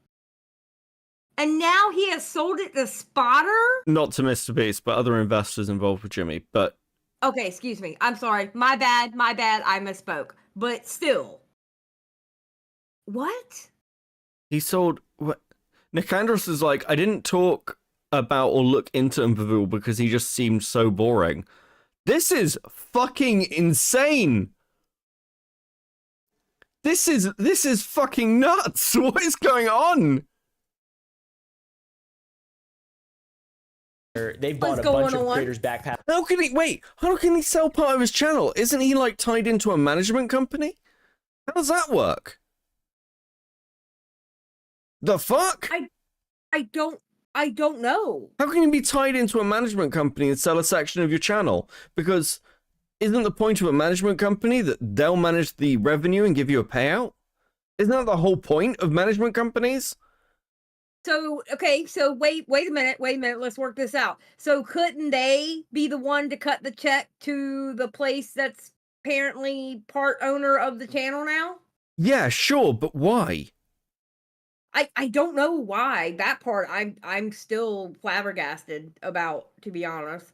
and now he has sold it to Spotter? Not to Mr. Beast, but other investors involved with Jimmy, but... Okay, excuse me. I'm sorry. My bad, I misspoke. But still. What? He sold... What? Nick Andros is like, I didn't talk about or look into Umberville because he just seemed so boring. This is fucking insane! This is fucking nuts! What is going on? They've bought a bunch of creators' backpacks. How can he sell part of his channel? Isn't he, like, tied into a management company? How does that work? The fuck? I don't know. How can you be tied into a management company and sell a section of your channel? Because isn't the point of a management company that they'll manage the revenue and give you a payout? Isn't that the whole point of management companies? So, okay, so wait a minute, let's work this out. So couldn't they be the one to cut the check to the place that's apparently part owner of the channel now? Yeah, sure, but why? I don't know why. That part I'm still flabbergasted about, to be honest.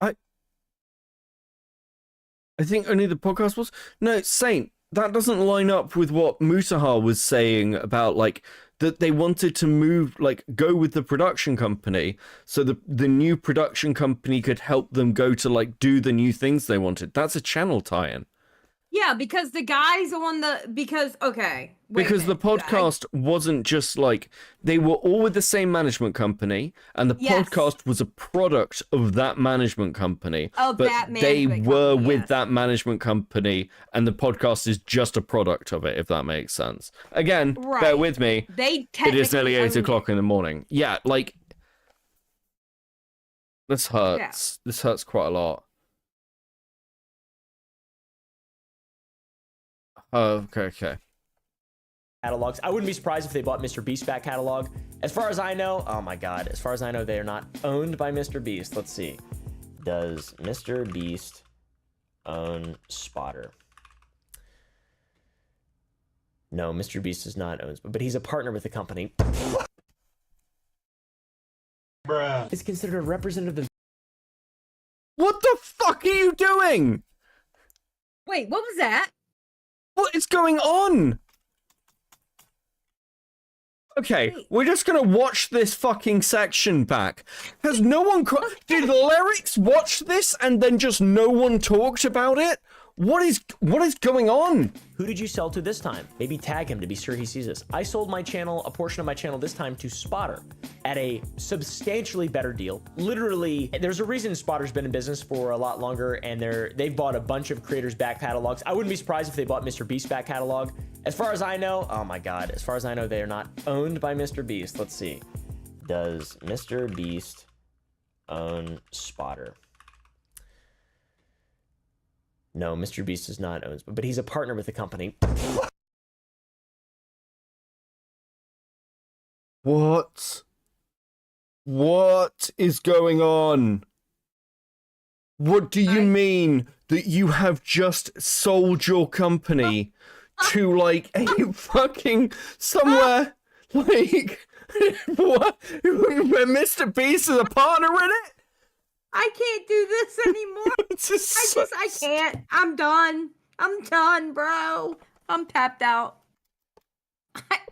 I think only the podcast was... No, Saint, that doesn't line up with what Mutahar was saying about, like, that they wanted to move, like, go with the production company so the new production company could help them go to, like, do the new things they wanted. That's a channel tie-in. Yeah, because the guys on the... Because the podcast wasn't just like... They were all with the same management company, and the podcast was a product of that management company. They were with that management company, and the podcast is just a product of it, if that makes sense. Again, bear with me. It is nearly 8 o'clock in the morning. Yeah, like... This hurts. Yeah. This hurts quite a lot. Oh, okay. catalogs. I wouldn't be surprised if they bought Mr. Beast back catalog. As far as I know, oh my god, as far as I know, they are not owned by Mr. Beast. Let's see. Does Mr. Beast own Spotter? No, Mr. Beast does not own, but he's a partner with the company. Bruh. Is considered a representative. What the fuck are you doing? Wait, what was that? What is going on? Okay, we're just gonna watch this fucking section back. Has no one... Did Lyrics watch this and then just no one talked about it? What is going on? Who did you sell to this time? Maybe tag him to be sure he sees this. I sold my channel, a portion of my channel this time to Spotter at a substantially better deal. Literally, there's a reason Spotter's been in business for a lot longer, and they've bought a bunch of creators' back catalogs. I wouldn't be surprised if they bought Mr. Beast back catalog. As far as I know, oh my god, as far as I know, they are not owned by Mr. Beast. Let's see. Does Mr. Beast own Spotter? No, Mr. Beast does not own, but he's a partner with the company. What? What is going on? What do you mean that you have just sold your company to like a fucking somewhere like what? Where Mr. Beast is a partner in it? I can't do this anymore. I can't. I'm done. I'm done, bro. I'm tapped out.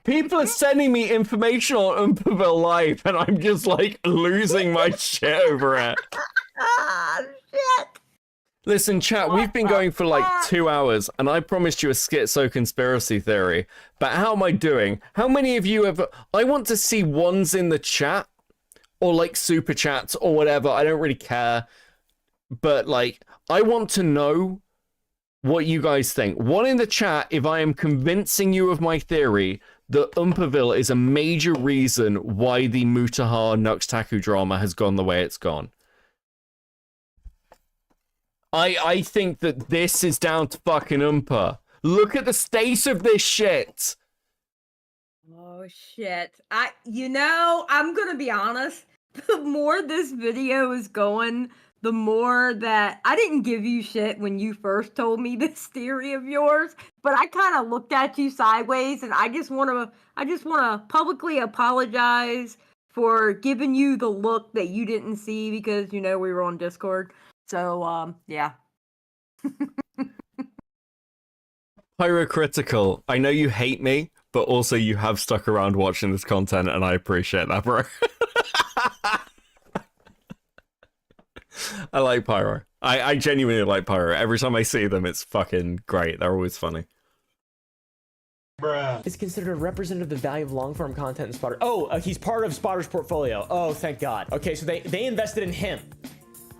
People are sending me information on Umpaville Live, and I'm just like losing my shit over it. Ah, shit. Listen, chat, we've been going for like 2 hours, and I promised you a schizo conspiracy theory. But how am I doing? How many of you have... I want to see ones in the chat, or like super chats, or whatever. I don't really care. But like, I want to know what you guys think. One in the chat if I am convincing you of my theory that Umpaville is a major reason why the Mutahar Nuxtaku drama has gone the way it's gone. I think that this is down to fucking Umpa. Look at the state of this shit. Oh shit. I'm gonna be honest. The more this video is going, the more that I didn't give you shit when you first told me this theory of yours, but I kind of looked at you sideways, and I just want to publicly apologize for giving you the look that you didn't see because we were on Discord. So yeah. Pyrocritical. I know you hate me, but also you have stuck around watching this content, and I appreciate that, bro. I like Pyro. I genuinely like Pyro. Every time I see them, it's fucking great. They're always funny. Bruh. Is considered a representative of the value of long-form content in Spotter. Oh, he's part of Spotter's portfolio. Oh, thank God. Okay, so they invested in him.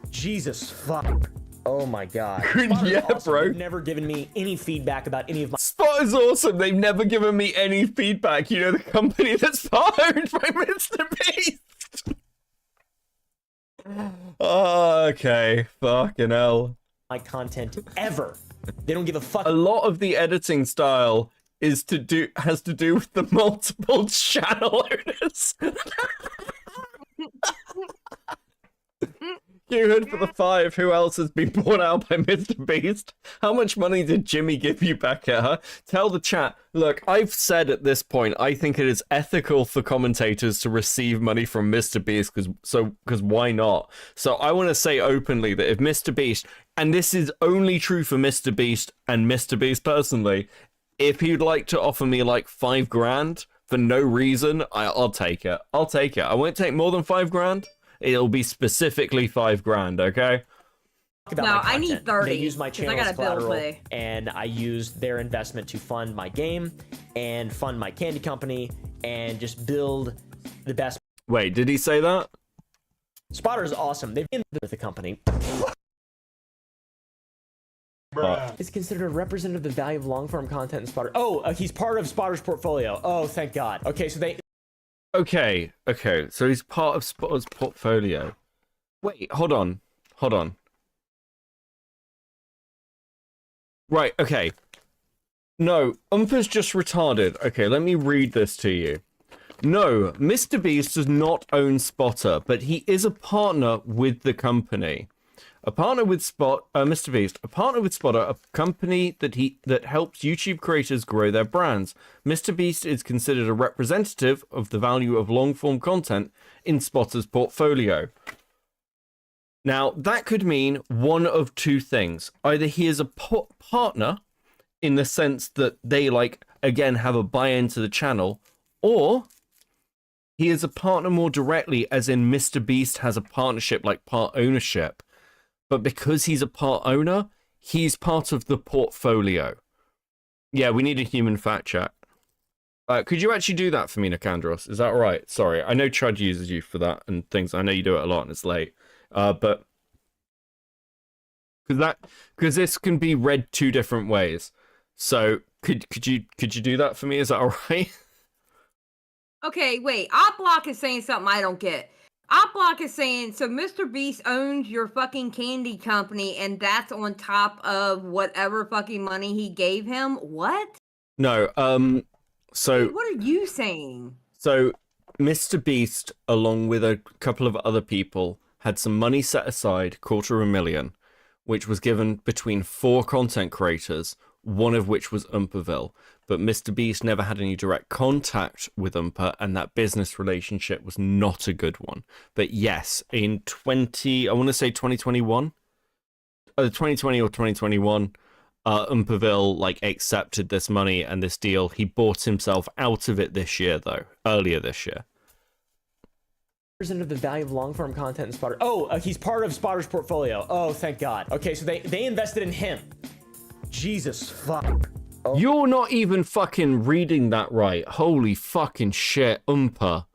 Jesus fuck. Oh my god. Yeah, awesome. bro. They've never given me any feedback about any of my... Spot is awesome. They've never given me any feedback. You know, the company that's owned by Mr. Beast. Oh, okay. Fucking hell. My content ever. They don't give a fuck. A lot of the editing style has to do with the multiple channel owners. You heard for the 5. Who else has been bought out by Mr. Beast? How much money did Jimmy give you back at her? Tell the chat. Look, I've said at this point, I think it is ethical for commentators to receive money from Mr. Beast, because why not? So I want to say openly that if Mr. Beast, and this is only true for Mr. Beast and Mr. Beast personally, if he'd like to offer me like 5 grand for no reason, I'll take it. I'll take it. I won't take more than 5 grand. It'll be specifically 5 grand, okay? No, I need 30. They use my channel as collateral, pay. and I use their investment to fund my game and fund my candy company and just build the best. Wait, did he say that? Spotter is awesome. They've been with the company. Bruh. Is considered a representative of the value of long-form content in Spotter. Oh, he's part of Spotter's portfolio. Oh, thank God. Okay, so they... Okay, so he's part of Spotter's portfolio. Wait, hold on. Right, okay. No, Umpa's just retarded. Okay, let me read this to you. No, Mr. Beast does not own Spotter, but he is a partner with the company. A partner with Mr. Beast, a partner with Spotter, a company that helps YouTube creators grow their brands. Mr. Beast is considered a representative of the value of long-form content in Spotter's portfolio. Now, that could mean one of two things. Either he is a partner, in the sense that they, like, again, have a buy-in to the channel, or he is a partner more directly, as in Mr. Beast has a partnership, like part ownership. But because he's a part owner, he's part of the portfolio. Yeah, we need a human fact check. Could you actually do that for me, Nicandros? Is that all right? Sorry, I know Chud uses you for that and things. I know you do it a lot and it's late. But because this can be read two different ways. So could you do that for me? Is that all right? Okay, wait. Opblock is saying something I don't get. Opblock is saying, so Mr. Beast owns your fucking candy company, and that's on top of whatever fucking money he gave him? What? No, so... Wait, what are you saying? So, Mr. Beast, along with a couple of other people, had some money set aside, $250,000, which was given between 4 content creators, one of which was Umpaville. But Mr. Beast never had any direct contact with Umpa, and that business relationship was not a good one. But yes, in 2021, 2020 or 2021, Umpaville, like, accepted this money and this deal. He bought himself out of it this year, though, earlier this year. Of the value of long-form content in Spotter. Oh, he's part of Spotter's portfolio. Oh, thank God. Okay, so they invested in him. Jesus fuck. Oh. You're not even fucking reading that right. Holy fucking shit, Umpa.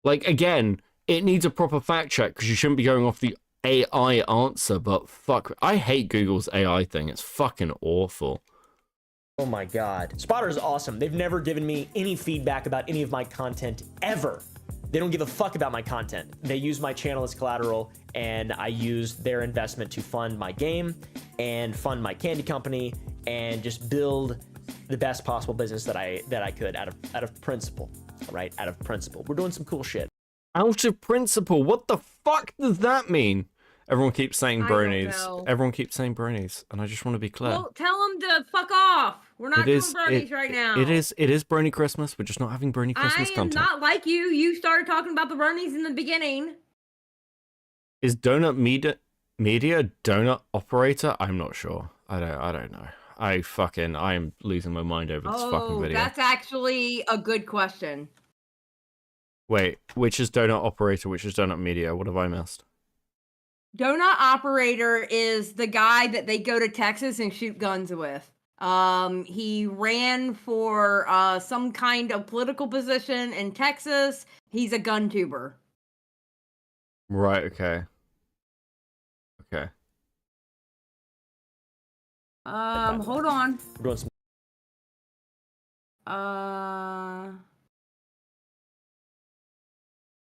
Like, again, it needs a proper fact check because you shouldn't be going off the AI answer, but fuck, I hate Google's AI thing. It's fucking awful. Oh my God. Spotter is awesome. They've never given me any feedback about any of my content ever. They don't give a fuck about my content. They use my channel as collateral, and I use their investment to fund my game and fund my candy company and just build the best possible business that I could out of principle, right? Out of principle. We're doing some cool shit. Out of principle? What the fuck does that mean? Everyone keeps saying bronies. Everyone keeps saying bronies, and I just want to be clear. Well, tell them to fuck off. We're not doing bronies right now. It is brony Christmas. We're just not having brony Christmas content. I am not like you. You started talking about the bronies in the beginning. Is Donut Media Donut Operator? I'm not sure. I don't know. I'm losing my mind over this fucking video. That's actually a good question. Wait, which is Donut Operator? Which is Donut Media? What have I missed? Donut Operator is the guy that they go to Texas and shoot guns with. He ran for some kind of political position in Texas. He's a gun tuber. Right, okay. Okay. Hold on. We're doing some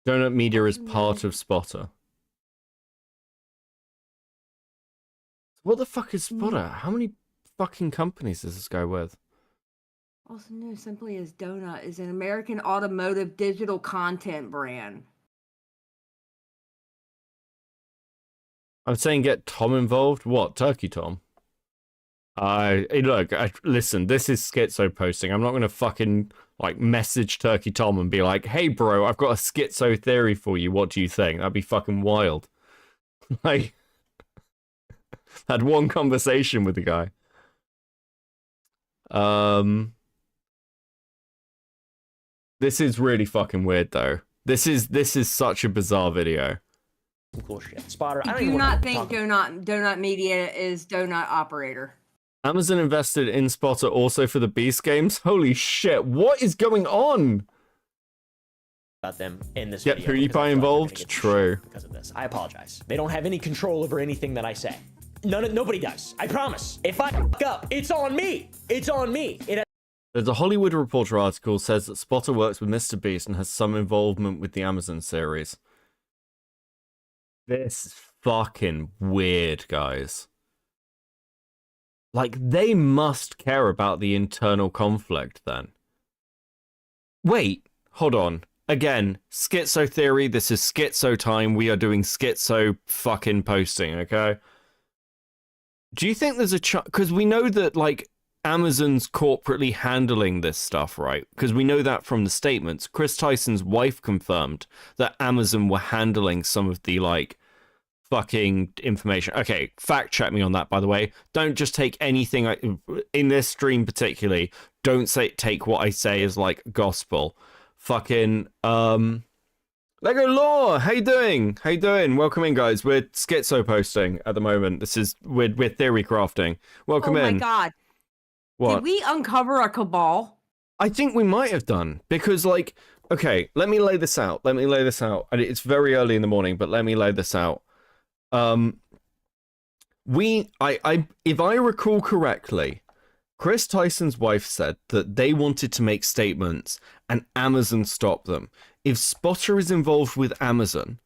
Donut Media is part of Spotter. What the fuck is Spotter? How many fucking companies does this guy with? Also known simply as Donut is an American automotive digital content brand. I'm saying get Tom involved. What? Turkey Tom? Listen, this is schizo posting. I'm not going to fucking, like, message Turkey Tom and be like, hey, bro, I've got a schizo theory for you. What do you think? That'd be fucking wild. Like, had one conversation with the guy. This is really fucking weird, though. This is such a bizarre video. Cool shit. Spotter. I do not think Donut Media is Donut Operator. Amazon invested in Spotter also for the Beast games. Holy shit! What is going on? About them in this video. Get PewDiePie involved. True. Because of this, I apologize. They don't have any control over anything that I say. Nobody does. I promise. If I fuck up, it's on me. It's on me. There's a Hollywood Reporter article says that Spotter works with Mr. Beast and has some involvement with the Amazon series. This is fucking weird, guys. Like, they must care about the internal conflict then. Wait, hold on. Again, schizo theory. This is schizo time. We are doing schizo fucking posting, okay? Do you think there's a chance? Because we know that, like, Amazon's corporately handling this stuff, right? Because we know that from the statements. Chris Tyson's wife confirmed that Amazon were handling some of the, like, fucking information. Okay, fact check me on that, by the way. Don't just take anything in this stream particularly. Don't take what I say as like gospel. Fucking Lego Law, how you doing? How you doing? Welcome in, guys. We're schizo posting at the moment. This is we're theory crafting. Welcome in. Oh my god. What? Did we uncover a cabal? I think we might have done because, like, okay, let me lay this out. And it's very early in the morning, but let me lay this out. If I recall correctly, Chris Tyson's wife said that they wanted to make statements and Amazon stopped them. If Spotter is involved with Amazon,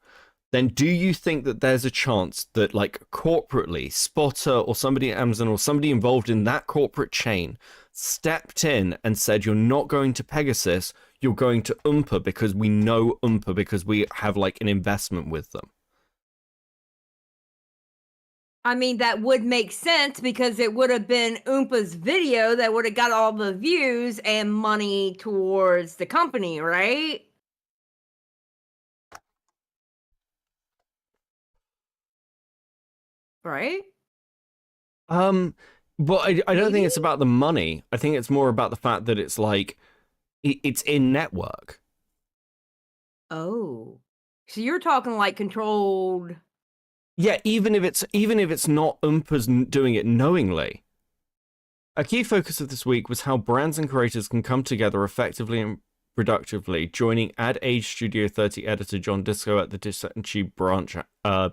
then do you think that there's a chance that, like, corporately, Spotter or somebody at Amazon or somebody involved in that corporate chain stepped in and said, you're not going to Pegasus, you're going to Oompa because we know Oompa because we have, like, an investment with them? I mean, that would make sense because it would have been Oompa's video that would have got all the views and money towards the company, right? Right? But I don't think it's about the money. I think it's more about the fact that it's like it's in network. Oh. So you're talking like controlled. Yeah, even if it's not Oompa's doing it knowingly. A key focus of this week was how brands and creators can come together effectively and productively, joining Ad Age Studio 30 editor John Disco at the Disenchi branch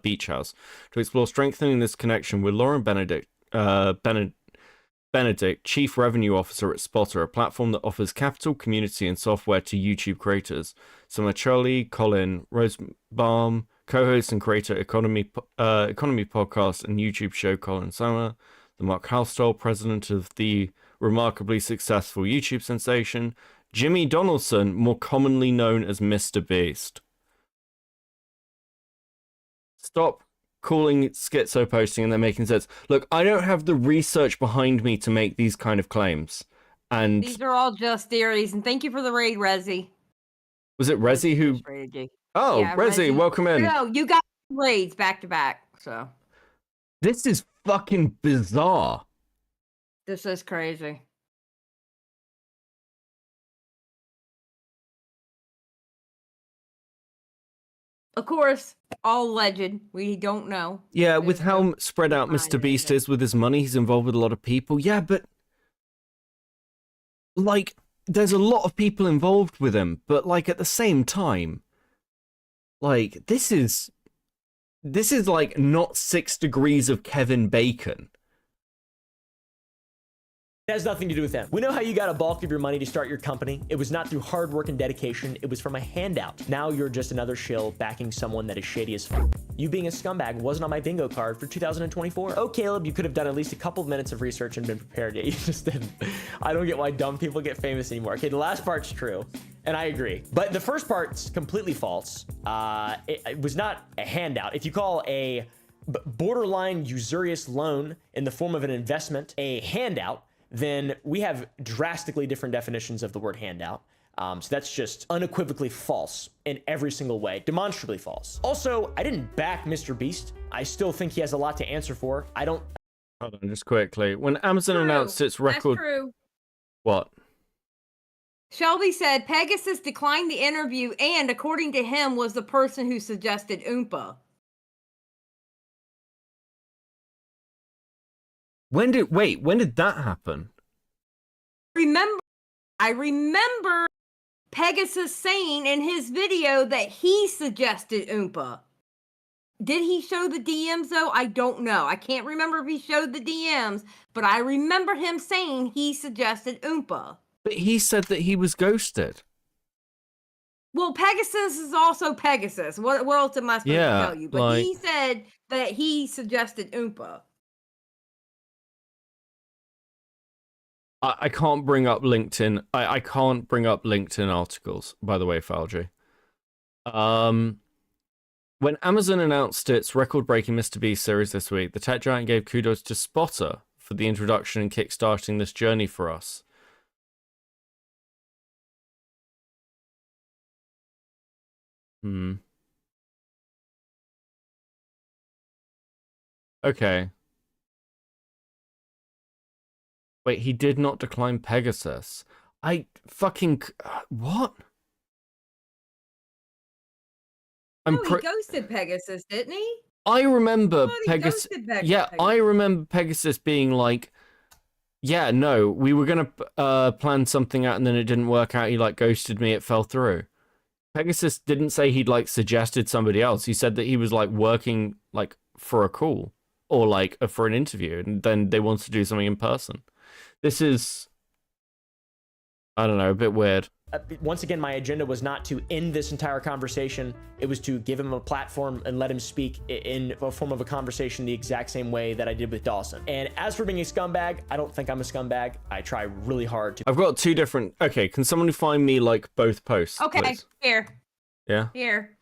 Beach House to explore strengthening this connection with Lauren Benedict, Chief Revenue Officer at Spotter, a platform that offers capital, community, and software to YouTube creators. So are Charlie, Colin, Rosebaum, co-host and creator Economy podcast and YouTube show Colin Summer, the Mark Halstall, president of the remarkably successful YouTube sensation, Jimmy Donaldson, more commonly known as Mr. Beast. Stop calling it schizo posting and then making sense. Look, I don't have the research behind me to make these kind of claims. And These are all just theories, and thank you for the raid, Resi. Was it Resi who? Oh, yeah, Resi, welcome in. No, you got raids back to back, so. This is fucking bizarre. This is crazy. Of course, all alleged. We don't know. Yeah, with how spread out Mr. Beast is with his money, he's involved with a lot of people. Yeah, but like, there's a lot of people involved with him, but like at the same time, like this is like not 6 degrees of Kevin Bacon. It has nothing to do with them. We know how you got a bulk of your money to start your company. It was not through hard work and dedication. It was from a handout. Now you're just another shill backing someone that is shady as fuck. You being a scumbag wasn't on my bingo card for 2024. Oh, Caleb, you could have done at least a couple of minutes of research and been prepared. Yet you just didn't. I don't get why dumb people get famous anymore. Okay, the last part's true, and I agree. But the first part's completely false. It was not a handout. If you call a borderline usurious loan in the form of an investment a handout, then we have drastically different definitions of the word handout. So that's just unequivocally false in every single way, demonstrably false. Also, I didn't back Mr. Beast. I still think he has a lot to answer for. I don't... Hold on, just quickly. When Amazon announced its record... That's true. What? Shelby said Pegasus declined the interview and, according to him, was the person who suggested Oompa. When did that happen? I remember Pegasus saying in his video that he suggested Oompa. Did he show the DMs though? I don't know. I can't remember if he showed the DMs, but I remember him saying he suggested Oompa. But he said that he was ghosted. Well, Pegasus is also Pegasus. What else am I supposed to tell you? But he said that he suggested Oompa. I can't bring up LinkedIn. I can't bring up LinkedIn articles, by the way, Falji. When Amazon announced its record-breaking Mr. Beast series this week, the tech giant gave kudos to Spotter for the introduction and kickstarting this journey for us. Okay. Wait, he did not decline Pegasus. I fucking... What? No, he ghosted Pegasus, didn't he? I remember Pegasus. Yeah, I remember Pegasus being like, yeah, no, we were gonna plan something out and then it didn't work out. He like ghosted me. It fell through. Pegasus didn't say he'd like suggested somebody else. He said that he was like working like for a call or like for an interview, and then they wanted to do something in person. This is, I don't know, a bit weird. Once again, my agenda was not to end this entire conversation. It was to give him a platform and let him speak in a form of a conversation the exact same way that I did with Dawson. And as for being a scumbag, I don't think I'm a scumbag. I try really hard to. I've got two different. Okay, can someone find me like both posts? Okay, please? here. Yeah. Here.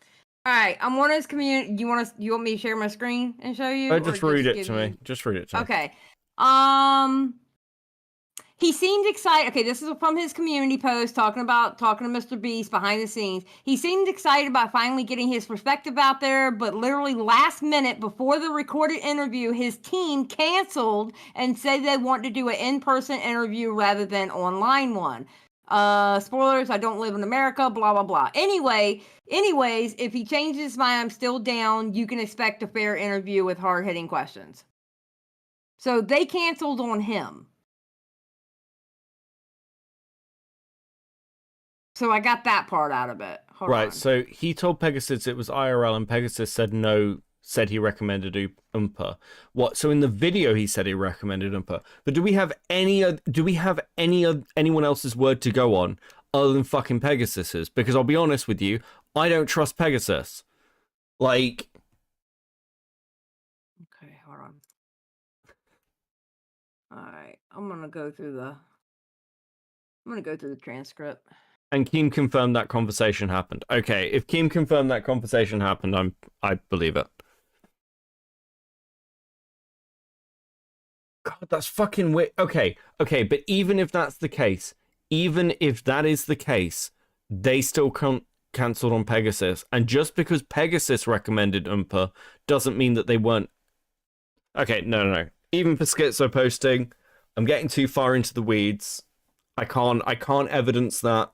All right, I'm one of his community. You want me to share my screen and show you? Oh, just read it to me. Just read it to me. Okay. He seemed excited. Okay, this is from his community post talking to Mr. Beast behind the scenes. He seemed excited about finally getting his perspective out there, but literally last minute before the recorded interview, his team canceled and said they want to do an in-person interview rather than online one. Spoilers, I don't live in America, blah, blah, blah. Anyways, if he changes his mind, I'm still down. You can expect a fair interview with hard-hitting questions. So they canceled on him. So I got that part out of it. Hold right, on. so he told Pegasus it was IRL, and Pegasus said no, said he recommended Oompa. What? So in the video he said he recommended Oompa. But do we have anyone else's word to go on other than fucking Pegasus's? Because I'll be honest with you, I don't trust Pegasus. Like. Okay, hold on. All right, I'm gonna go through the transcript. And Keem confirmed that conversation happened. Okay, if Keem confirmed that conversation happened, I believe it. God, that's fucking weird. Okay, but even if that's the case, they still cancelled on Pegasus. And just because Pegasus recommended Oompa doesn't mean that they weren't. Okay, no. Even for schizo posting, I'm getting too far into the weeds. I can't evidence that.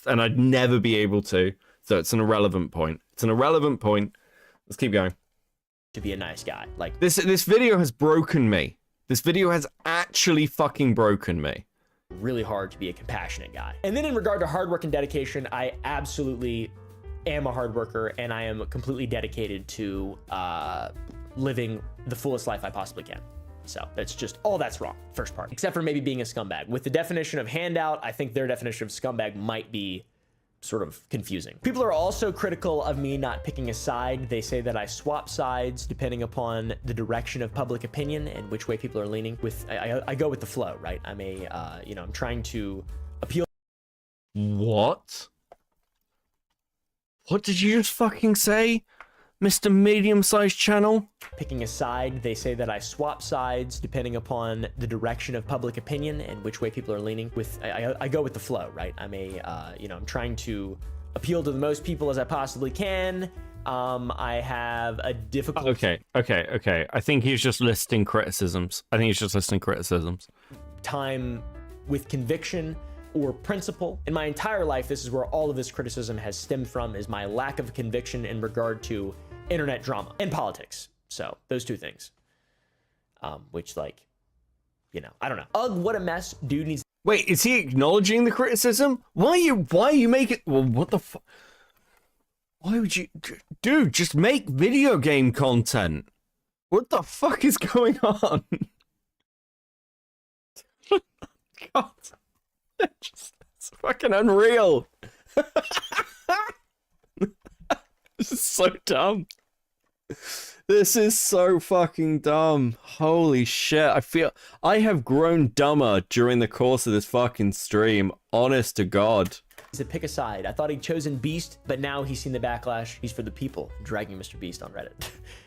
And I'd never be able to. So it's an irrelevant point. Let's keep going. To be a nice guy. Like this video has broken me. This video has actually fucking broken me. Really hard to be a compassionate guy. And then in regard to hard work and dedication, I absolutely am a hard worker, and I am completely dedicated to living the fullest life I possibly can. So that's just all that's wrong. First part, except for maybe being a scumbag. With the definition of handout, I think their definition of scumbag might be sort of confusing. People are also critical of me not picking a side. They say that I swap sides depending upon the direction of public opinion and which way people are leaning. I go with the flow, right? I'm trying to appeal. What? What did you just fucking say? Mr. Medium-sized channel? Picking a side, they say that I swap sides depending upon the direction of public opinion and which way people are leaning. I go with the flow, right? I'm trying to appeal to the most people as I possibly can. I have a difficult. Okay. I think he's just listing criticisms. Time with conviction or principle. In my entire life, this is where all of this criticism has stemmed from, is my lack of conviction in regard to internet drama and politics. So those two things, which I don't know. Ugh, what a mess. Dude needs. Wait, is he acknowledging the criticism? Why are you making? Well, what the fuck? Why would you, dude? Just make video game content. What the fuck is going on? God. It's fucking unreal. This is so dumb. This is so fucking dumb. Holy shit. I feel I have grown dumber during the course of this fucking stream. Honest to God. To pick a side. I thought he'd chosen Beast, but now he's seen the backlash. He's for the people, dragging Mr. Beast on Reddit.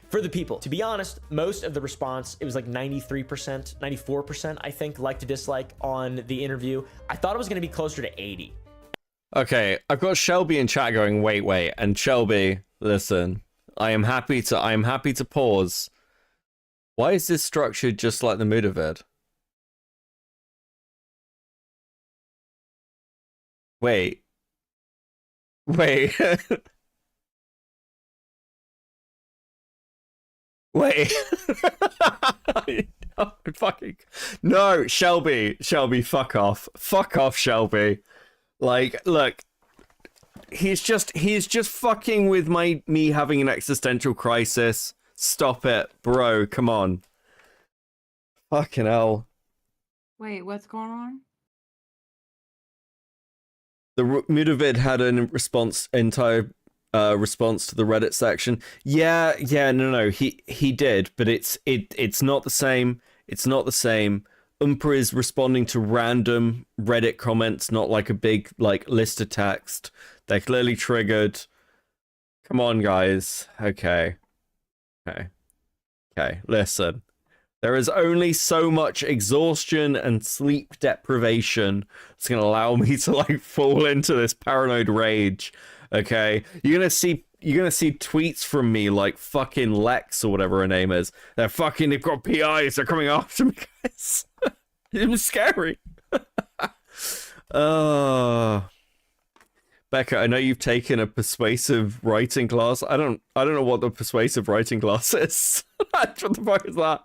For the people. To be honest, most of the response, it was like 93%, 94%, I think, like to dislike on the interview. I thought it was going to be closer to 80. Okay, I've got Shelby in chat going, wait, and Shelby, listen. I am happy to pause. Why is this structured just like the Mudavid? Wait. Wait. Wait. Oh, fucking no, Shelby, fuck off. Fuck off, Shelby. Like, look. He's just fucking with me having an existential crisis. Stop it, bro. Come on. Fucking hell. Wait, what's going on? The Mudavid had an entire response to the Reddit section. Yeah, no, he did, but it's not the same. It's not the same. Oompa is responding to random Reddit comments, not like a big list of text. They're clearly triggered. Come on, guys. Okay. Listen. There is only so much exhaustion and sleep deprivation that's going to allow me to fall into this paranoid rage. Okay? You're going to see tweets from me like fucking Lex or whatever her name is. They've got PIs. They're coming after me, guys. It was scary. Becca, I know you've taken a persuasive writing class. I don't know what the persuasive writing class is. What the fuck is that?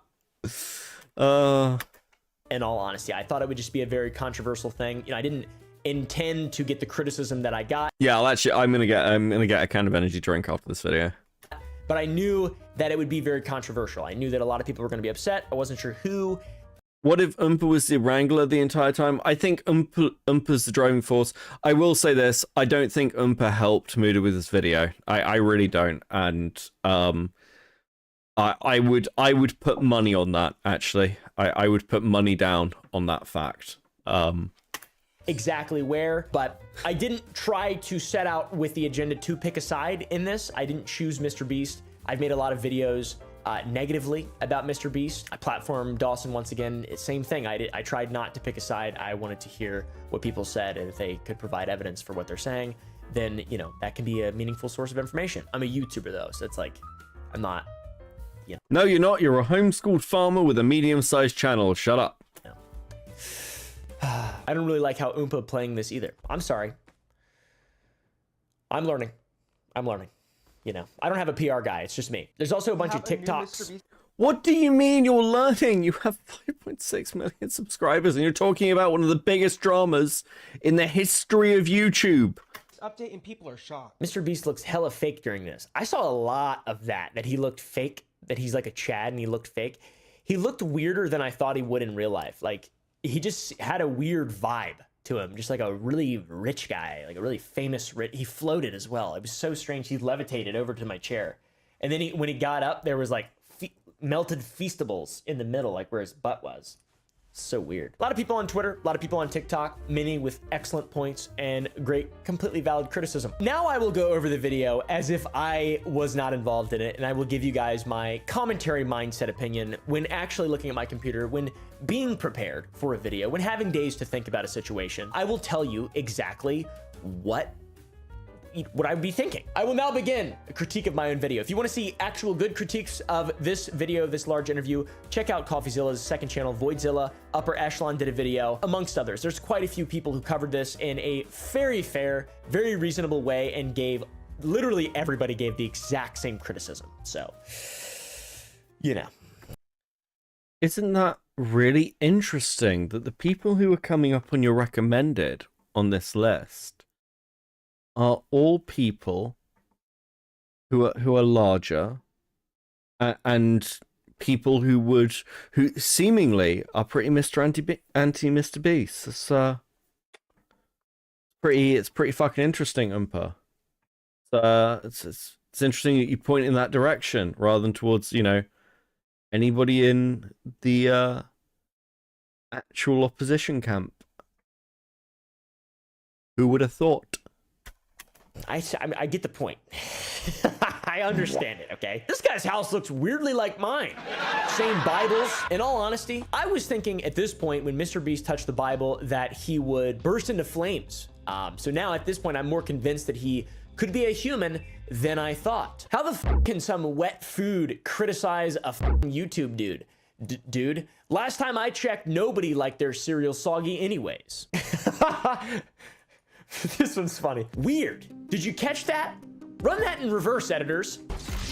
In all honesty, I thought it would just be a very controversial thing. I didn't intend to get the criticism that I got. Yeah, I'm gonna get a kind of energy drink after this video. But I knew that it would be very controversial. I knew that a lot of people were going to be upset. I wasn't sure who. What if Oompa was the wrangler the entire time? I think Oompa's the driving force. I will say this, I don't think Oompa helped Muda with this video. I really don't. And I would put money on that, actually. I would put money down on that fact. Exactly where, but I didn't try to set out with the agenda to pick a side in this. I didn't choose Mr. Beast. I've made a lot of videos negatively about Mr. Beast. I platformed Dawson once again. Same thing. I tried not to pick a side. I wanted to hear what people said, and if they could provide evidence for what they're saying, then that can be a meaningful source of information. I'm a YouTuber though, so it's like I'm not. No, you're not. You're a homeschooled farmer with a medium-sized channel. Shut up. No. I don't really like how Oompa playing this either. I'm sorry. I'm learning. I don't have a PR guy. It's just me. There's also a bunch of TikToks. What do you mean you're learning? You have 5.6 million subscribers and you're talking about one of the biggest dramas in the history of YouTube. Update and people are shocked. Mr. Beast looks hella fake during this. I saw a lot of that he looked fake, that he's like a Chad and he looked fake. He looked weirder than I thought he would in real life. Like, he just had a weird vibe to him, just like a really rich guy, like a really famous he floated as well. It was so strange. He levitated over to my chair, and then when he got up, there was like melted Feastables in the middle, like where his butt was. So weird. A lot of people on Twitter, a lot of people on TikTok, many with excellent points and great, completely valid criticism. Now I will go over the video as if I was not involved in it, and I will give you guys my commentary mindset opinion when actually looking at my computer, when being prepared for a video, when having days to think about a situation. I will tell you exactly what I would be thinking. I will now begin a critique of my own video. If you want to see actual good critiques of this video, this large interview, check out CoffeeZilla's second channel, Voidzilla. Upper Echelon did a video, amongst others. There's quite a few people who covered this in a very fair, very reasonable way and literally everybody gave the exact same criticism. So, Isn't that really interesting that the people who are coming up on your recommended on this list are all people who are larger and people who seemingly are pretty anti Mr. Beast. It's pretty fucking interesting, Oompa. It's It's interesting that you point in that direction rather than towards, you know, anybody in the actual opposition camp. Who would have thought? I get the point. I understand it, okay? This guy's house looks weirdly like mine. Same Bibles. In all honesty, I was thinking at this point when Mr. Beast touched the Bible that he would burst into flames. So now at this point, I'm more convinced that he could be a human than I thought. How the f can some wet food criticize a YouTube dude? Dude, last time I checked, nobody liked their cereal soggy anyways. This one's funny. Weird. Did you catch that? Run that in reverse, editors.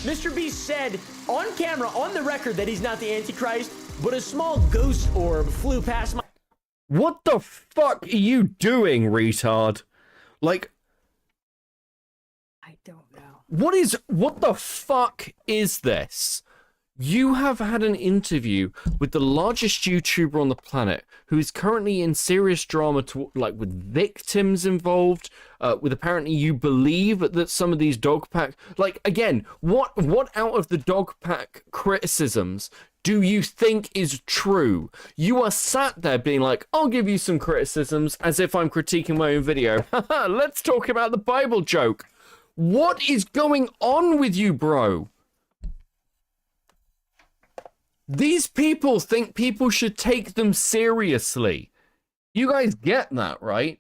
Mr. Beast said on camera, on the record, that he's not the Antichrist, but a small ghost orb flew past my... What the fuck are you doing, retard? Like... I don't know. What the fuck is this? You have had an interview with the largest YouTuber on the planet who is currently in serious drama, like with victims involved, with apparently you believe that some of these dog pack, like again, what out of the dog pack criticisms do you think is true? You are sat there being like, I'll give you some criticisms as if I'm critiquing my own video. Haha, let's talk about the Bible joke. What is going on with you, bro? These people think people should take them seriously. You guys get that, right?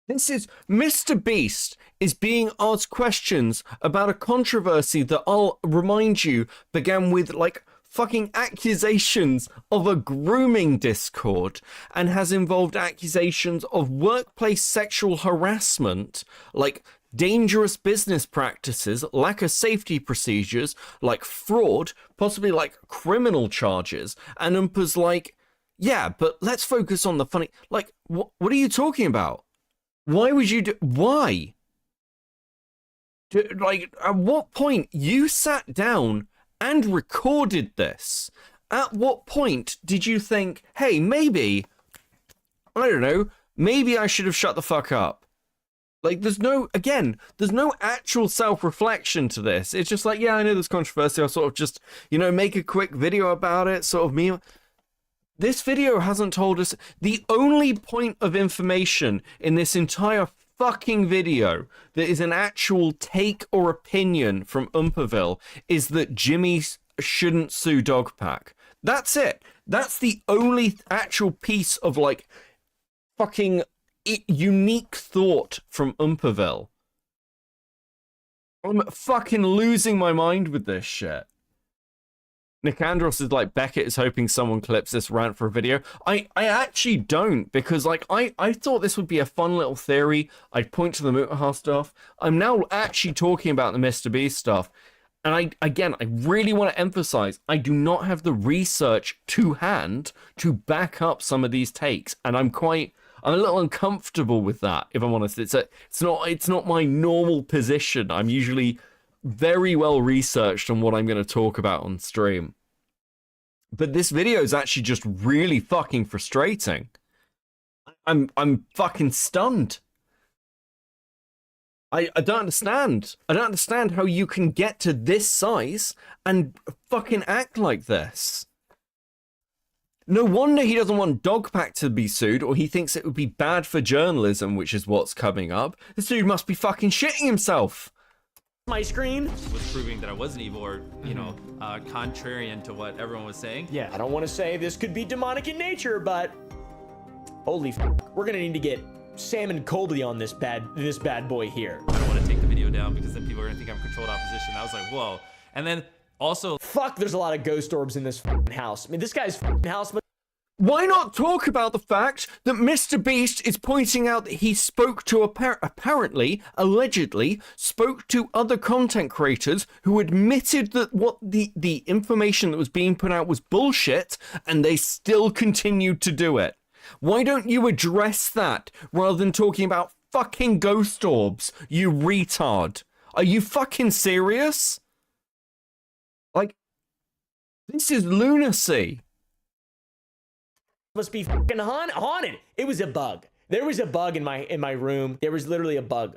This is Mr. Beast is being asked questions about a controversy that I'll remind you began with like fucking accusations of a grooming Discord and has involved accusations of workplace sexual harassment, like dangerous business practices, lack of safety procedures, like fraud, possibly like criminal charges. And Umpa's like, yeah, but let's focus on the funny. Like, what are you talking about? Why would you do? Why? Like, at what point you sat down and recorded this? At what point did you think, hey, maybe, I don't know, maybe I should have shut the fuck up? Like, there's no actual self-reflection to this. It's just like, yeah, I know there's controversy. I'll sort of just, you know, make a quick video about it, sort of me. This video hasn't told us. The only point of information in this entire fucking video that is an actual take or opinion from Umpaville is that Jimmy shouldn't sue Dogpack. That's it. That's the only actual piece of, like, fucking unique thought from Umpaville. I'm fucking losing my mind with this shit. Nicandros is like, Beckett is hoping someone clips this rant for a video. I actually don't, because like I thought this would be a fun little theory. I'd point to the Mutahar stuff. I'm now actually talking about the Mr. Beast stuff. And I really want to emphasize, I do not have the research to hand to back up some of these takes. And I'm a little uncomfortable with that, if I'm honest. It's not my normal position. I'm usually very well researched on what I'm going to talk about on stream. But this video is actually just really fucking frustrating. I'm fucking stunned. I don't understand. I don't understand how you can get to this size and fucking act like this. No wonder he doesn't want Dogpack to be sued, or he thinks it would be bad for journalism, which is what's coming up. This dude must be fucking shitting himself. My screen was proving that I wasn't evil, or, you know, contrarian to what everyone was saying. Yeah, I don't want to say this could be demonic in nature, but holy f, we're gonna need to get Sam and Colby on this bad boy here. I don't want to take the video down because then people are gonna think I'm controlled opposition. I was like, whoa. And then also, fuck, there's a lot of ghost orbs in this house. I mean, this guy's house. Why not talk about the fact that Mr. Beast is pointing out that he spoke to allegedly spoke to other content creators who admitted that what the information that was being put out was bullshit, and they still continued to do it. Why don't you address that rather than talking about fucking ghost orbs, you retard? Are you fucking serious? Like, this is lunacy. Must be fucking haunted. It was a bug. There was a bug in my room. There was literally a bug.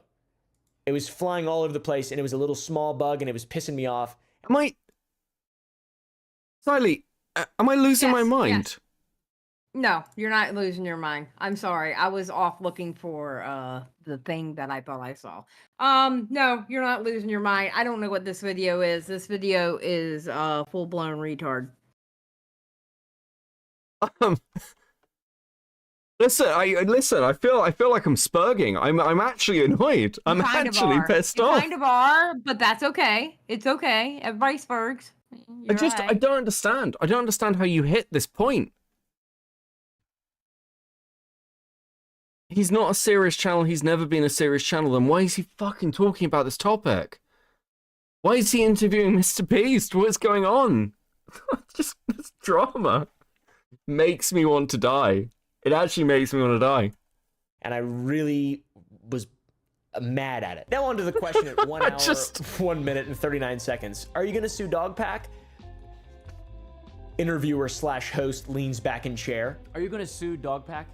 It was flying all over the place, and it was a little small bug, and it was pissing me off. Slightly, am I losing my mind? Yes. No, you're not losing your mind. I'm sorry. I was off looking for the thing that I thought I saw. No, you're not losing your mind. I don't know what this video is. This video is full-blown retard. Listen. I feel like I'm spurging. I'm actually annoyed. I'm actually pissed off. You kind of are, but that's okay. It's okay. Everybody spurgs. I don't understand. I don't understand how you hit this point. He's not a serious channel. He's never been a serious channel. Then why is he fucking talking about this topic? Why is he interviewing Mr. Beast? What's going on? Just this drama makes me want to die. It actually makes me want to die. And I really was mad at it. Now on to the question at 1 hour, 1 minute, and 39 seconds. Are you going to sue Dogpack? Interviewer / host leans back in chair. Are you going to sue Dogpack?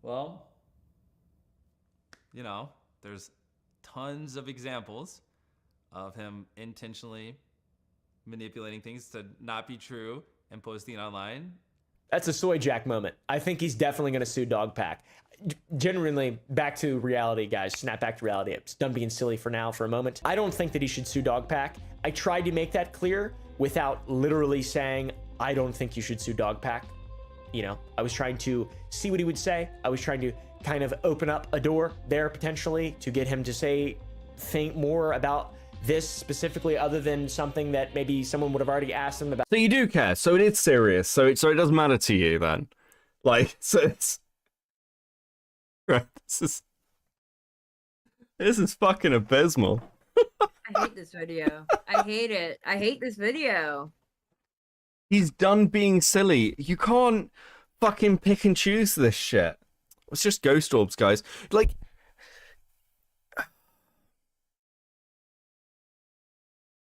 Well, you know, there's tons of examples of him intentionally manipulating things to not be true and posting it online. That's a soy jack moment. I think he's definitely going to sue Dogpack. Genuinely, back to reality, guys. Snap back to reality. I'm done being silly for now for a moment. I don't think that he should sue Dogpack. I tried to make that clear without literally saying, I don't think you should sue Dogpack. You know, I was trying to see what he would say. I was trying to kind of open up a door there potentially to get him to think more about this specifically, other than something that maybe someone would have already asked him about. So you do care. So it is serious. So it doesn't matter to you then. Like, so it's right. This is fucking abysmal. I hate this video. I hate it. I hate this video. He's done being silly. You can't fucking pick and choose this shit. It's just ghost orbs, guys. Like,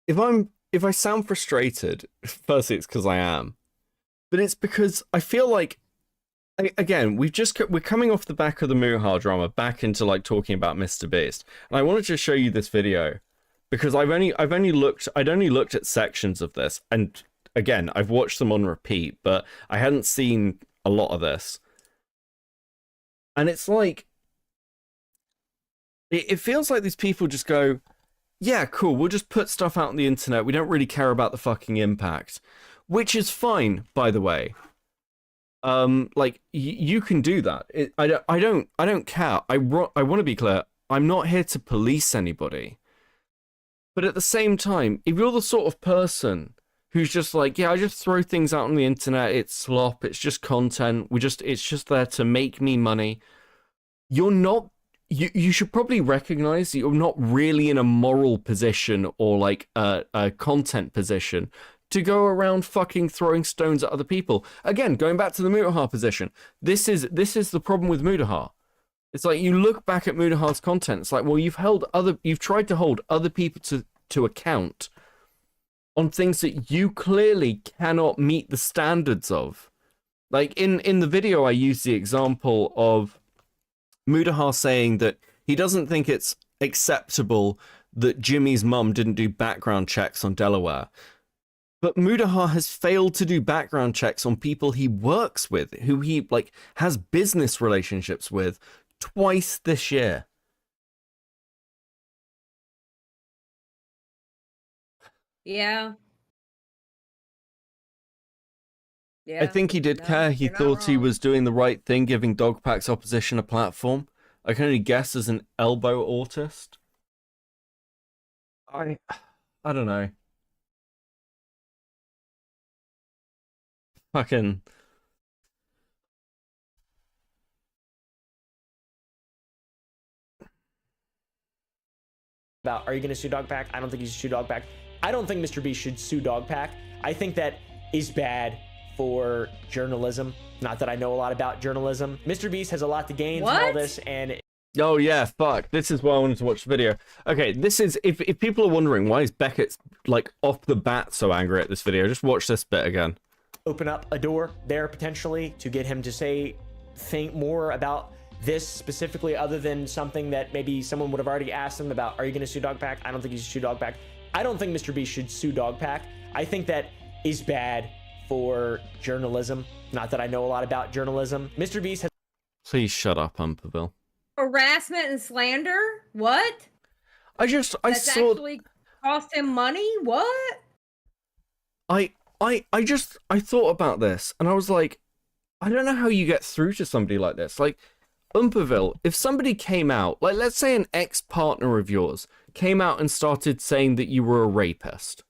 if I sound frustrated, firstly it's because I am, but it's because I feel like, again, we're coming off the back of the Muha drama back into like talking about Mr. Beast, and I wanted to show you this video because I'd only looked at sections of this, and again, I've watched them on repeat, but I hadn't seen a lot of this. And it's like, it feels like these people just go, yeah, cool, we'll just put stuff out on the internet. We don't really care about the fucking impact. Which is fine, by the way. Like, you can do that. I don't care. I want to be clear. I'm not here to police anybody. But at the same time, if you're the sort of person who's just like, yeah, I just throw things out on the internet, it's slop, it's just content, it's just there to make me money, you're not, you should probably recognize that you're not really in a moral position or like a content position to go around fucking throwing stones at other people. Again, going back to the Mutahar position, this is the problem with Mutahar. It's like, you look back at Mutahar's content, it's like, well, you've tried to hold other people to account on things that you clearly cannot meet the standards of. Like in the video, I used the example of Mutahar saying that he doesn't think it's acceptable that Jimmy's mum didn't do background checks on Delaware. But Mutahar has failed to do background checks on people he works with, who he like has business relationships with, twice this year. Yeah. I think he did care. He thought he was doing the right thing, giving Dogpack's opposition a platform. I can only guess as an elbow autist. I don't know. Fucking. Are you going to sue Dogpack? I don't think you should sue Dogpack. I don't think Mr. Beast should sue Dogpack. I think that is bad for journalism. Not that I know a lot about journalism. Mr. Beast has a lot to gain from all this, and oh yeah, fuck. This is why I wanted to watch the video. Okay, this is if people are wondering why is Beckett like off the bat so angry at this video, just watch this bit again. Open up a door there potentially to get him to think more about this specifically, other than something that maybe someone would have already asked him about? Are you going to sue Dogpack? I don't think you should sue Dogpack. I don't think Mr. Beast should sue Dogpack. I think that is bad for journalism. Not that I know a lot about journalism. Mr. Beast has... Please shut up, Umperville. Harassment and slander? What? I That's saw... actually cost him money? What? I thought about this, and I was like, I don't know how you get through to somebody like this. Like, Umperville, if somebody came out, like, let's say an ex-partner of yours came out and started saying that you were a rapist,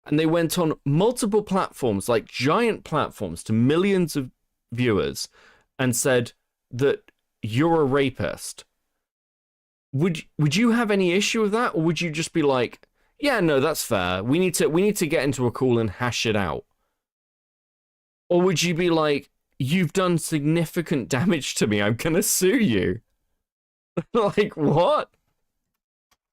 and they went on multiple platforms, like giant platforms, to millions of viewers, and said that you're a rapist, would you have any issue with that, or would you just be like, yeah, no, that's fair, we need to get into a call and hash it out? Or would you be like, you've done significant damage to me, I'm gonna sue you? Like, what?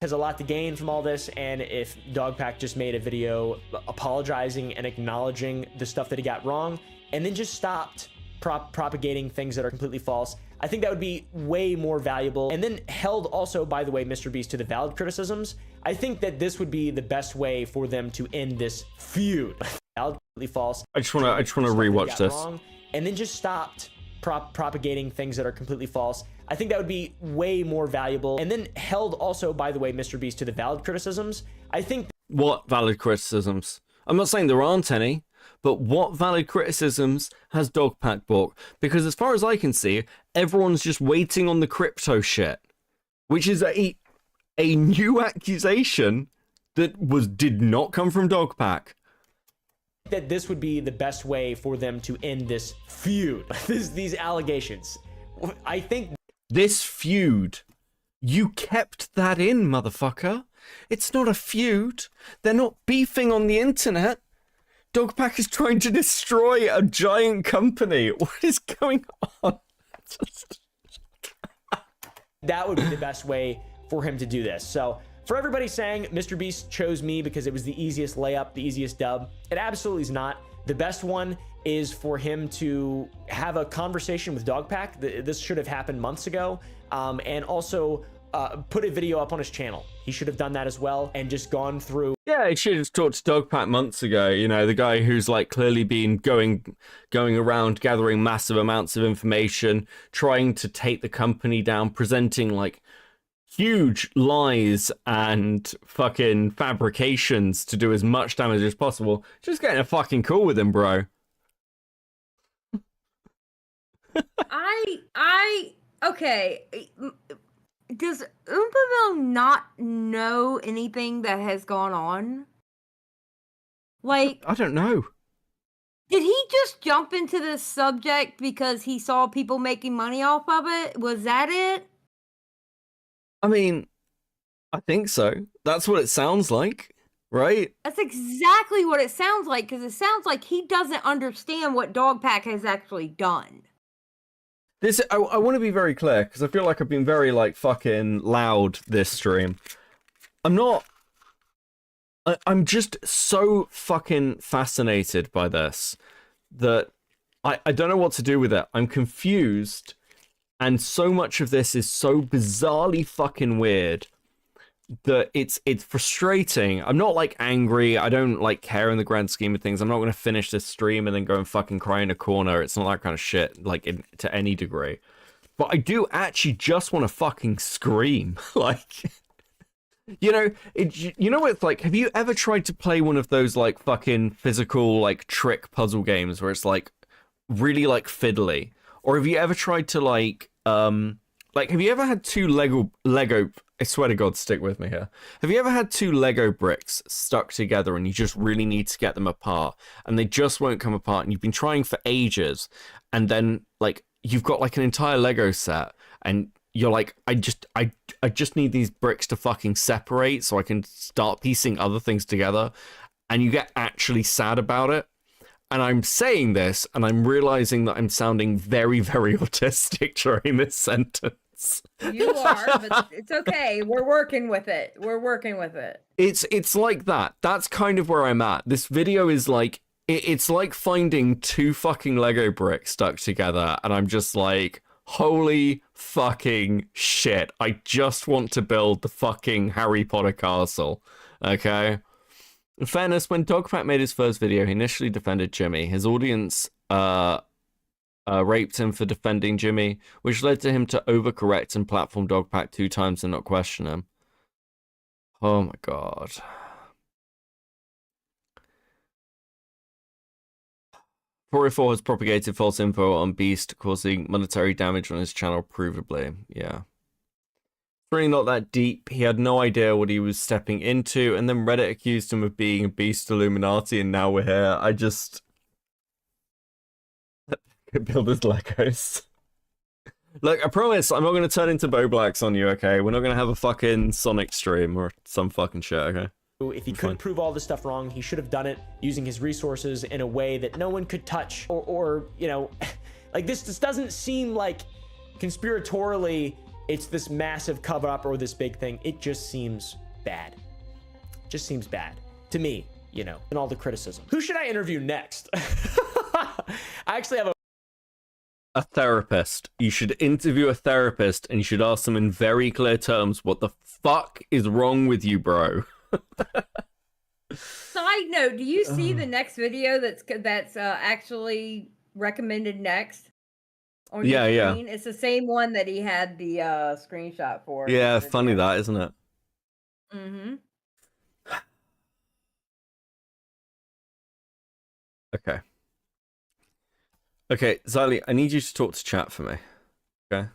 Has a lot to gain from all this, and if Dogpack just made a video apologizing and acknowledging the stuff that he got wrong, and then just stopped propagating things that are completely false, I think that would be way more valuable. And then held also, by the way, Mr. Beast to the valid criticisms. I think that this would be the best way for them to end this feud. Validly false. I just wanna rewatch this. Wrong, and then just stopped propagating things that are completely false. I think that would be way more valuable. And then held also, by the way, Mr. Beast to the valid criticisms. I think... What valid criticisms? I'm not saying there aren't any, but what valid criticisms has Dogpack brought? Because as far as I can see, everyone's just waiting on the crypto shit, which is a new accusation that did not come from Dogpack. That this would be the best way for them to end this feud. These allegations. I think... This feud, you kept that in, motherfucker. It's not a feud. They're not beefing on the internet. Dogpack is trying to destroy a giant company. What is going on? That would be the best way for him to do this. So for everybody saying Mr. Beast chose me because it was the easiest layup, the easiest dub, it absolutely is not. The best one is for him to have a conversation with Dogpack. This should have happened months ago. And also put a video up on his channel. He should have done that as well and just gone through. Yeah, he should have talked to Dogpack months ago. You know, the guy who's like clearly been going around gathering massive amounts of information, trying to take the company down, presenting like huge lies and fucking fabrications to do as much damage as possible. Just getting a fucking call with him, bro. Okay. Does Umperville not know anything that has gone on? Like, I don't know. Did he just jump into this subject because he saw people making money off of it? Was that it? I mean, I think so. That's what it sounds like, right? That's exactly what it sounds like, because it sounds like he doesn't understand what Dogpack has actually done. I want to be very clear, because I feel like I've been very, like, fucking loud this stream. I'm just so fucking fascinated by this that I don't know what to do with it. I'm confused, and so much of this is so bizarrely fucking weird that it's frustrating. I'm not like angry. I don't like care in the grand scheme of things. I'm not going to finish this stream and then go and fucking cry in a corner. It's not that kind of shit, like to any degree. But I do actually just want to fucking scream. Like, you know, it's like, have you ever tried to play one of those like fucking physical like trick puzzle games where it's like really like fiddly? Or have you ever tried to like have you ever had two Lego, I swear to God, stick with me here. Have you ever had two Lego bricks stuck together and you just really need to get them apart and they just won't come apart and you've been trying for ages and then like you've got like an entire Lego set and you're like, I just need these bricks to fucking separate so I can start piecing other things together, and you get actually sad about it? And I'm saying this and I'm realizing that I'm sounding very, very autistic during this sentence. You are, but it's okay. We're working with it. It's like that. That's kind of where I'm at. This video is like it's like finding two fucking Lego bricks stuck together, and I'm just like, holy fucking shit. I just want to build the fucking Harry Potter castle. Okay? In fairness, when Dogpat made his first video, he initially defended Jimmy. His audience raped him for defending Jimmy, which led to him to overcorrect and platform Dogpat 2 times and not question him. Oh my god. 404 has propagated false info on Beast, causing monetary damage on his channel, provably. Yeah. It's really not that deep. He had no idea what he was stepping into, and then Reddit accused him of being a Beast Illuminati, and now we're here. I just... build his Legos. Look, I promise I'm not going to turn into Boblax on you, okay? We're not going to have a fucking Sonic stream or some fucking shit, okay? If he couldn't prove all this stuff wrong, he should have done it using his resources in a way that no one could touch. Or you know, like this doesn't seem like conspiratorially it's this massive cover-up or this big thing. It just seems bad. Just seems bad. To me, you know, and all the criticism. Who should I interview next? I actually have a therapist. You should interview a therapist and you should ask them in very clear terms what the fuck is wrong with you, bro. Side note, do you see the next video that's actually recommended next on your screen? It's the same one that he had the screenshot for. Yeah, funny that, isn't it? Mm-hmm. Okay. Okay, Xylee, I need you to talk to chat for me. Okay?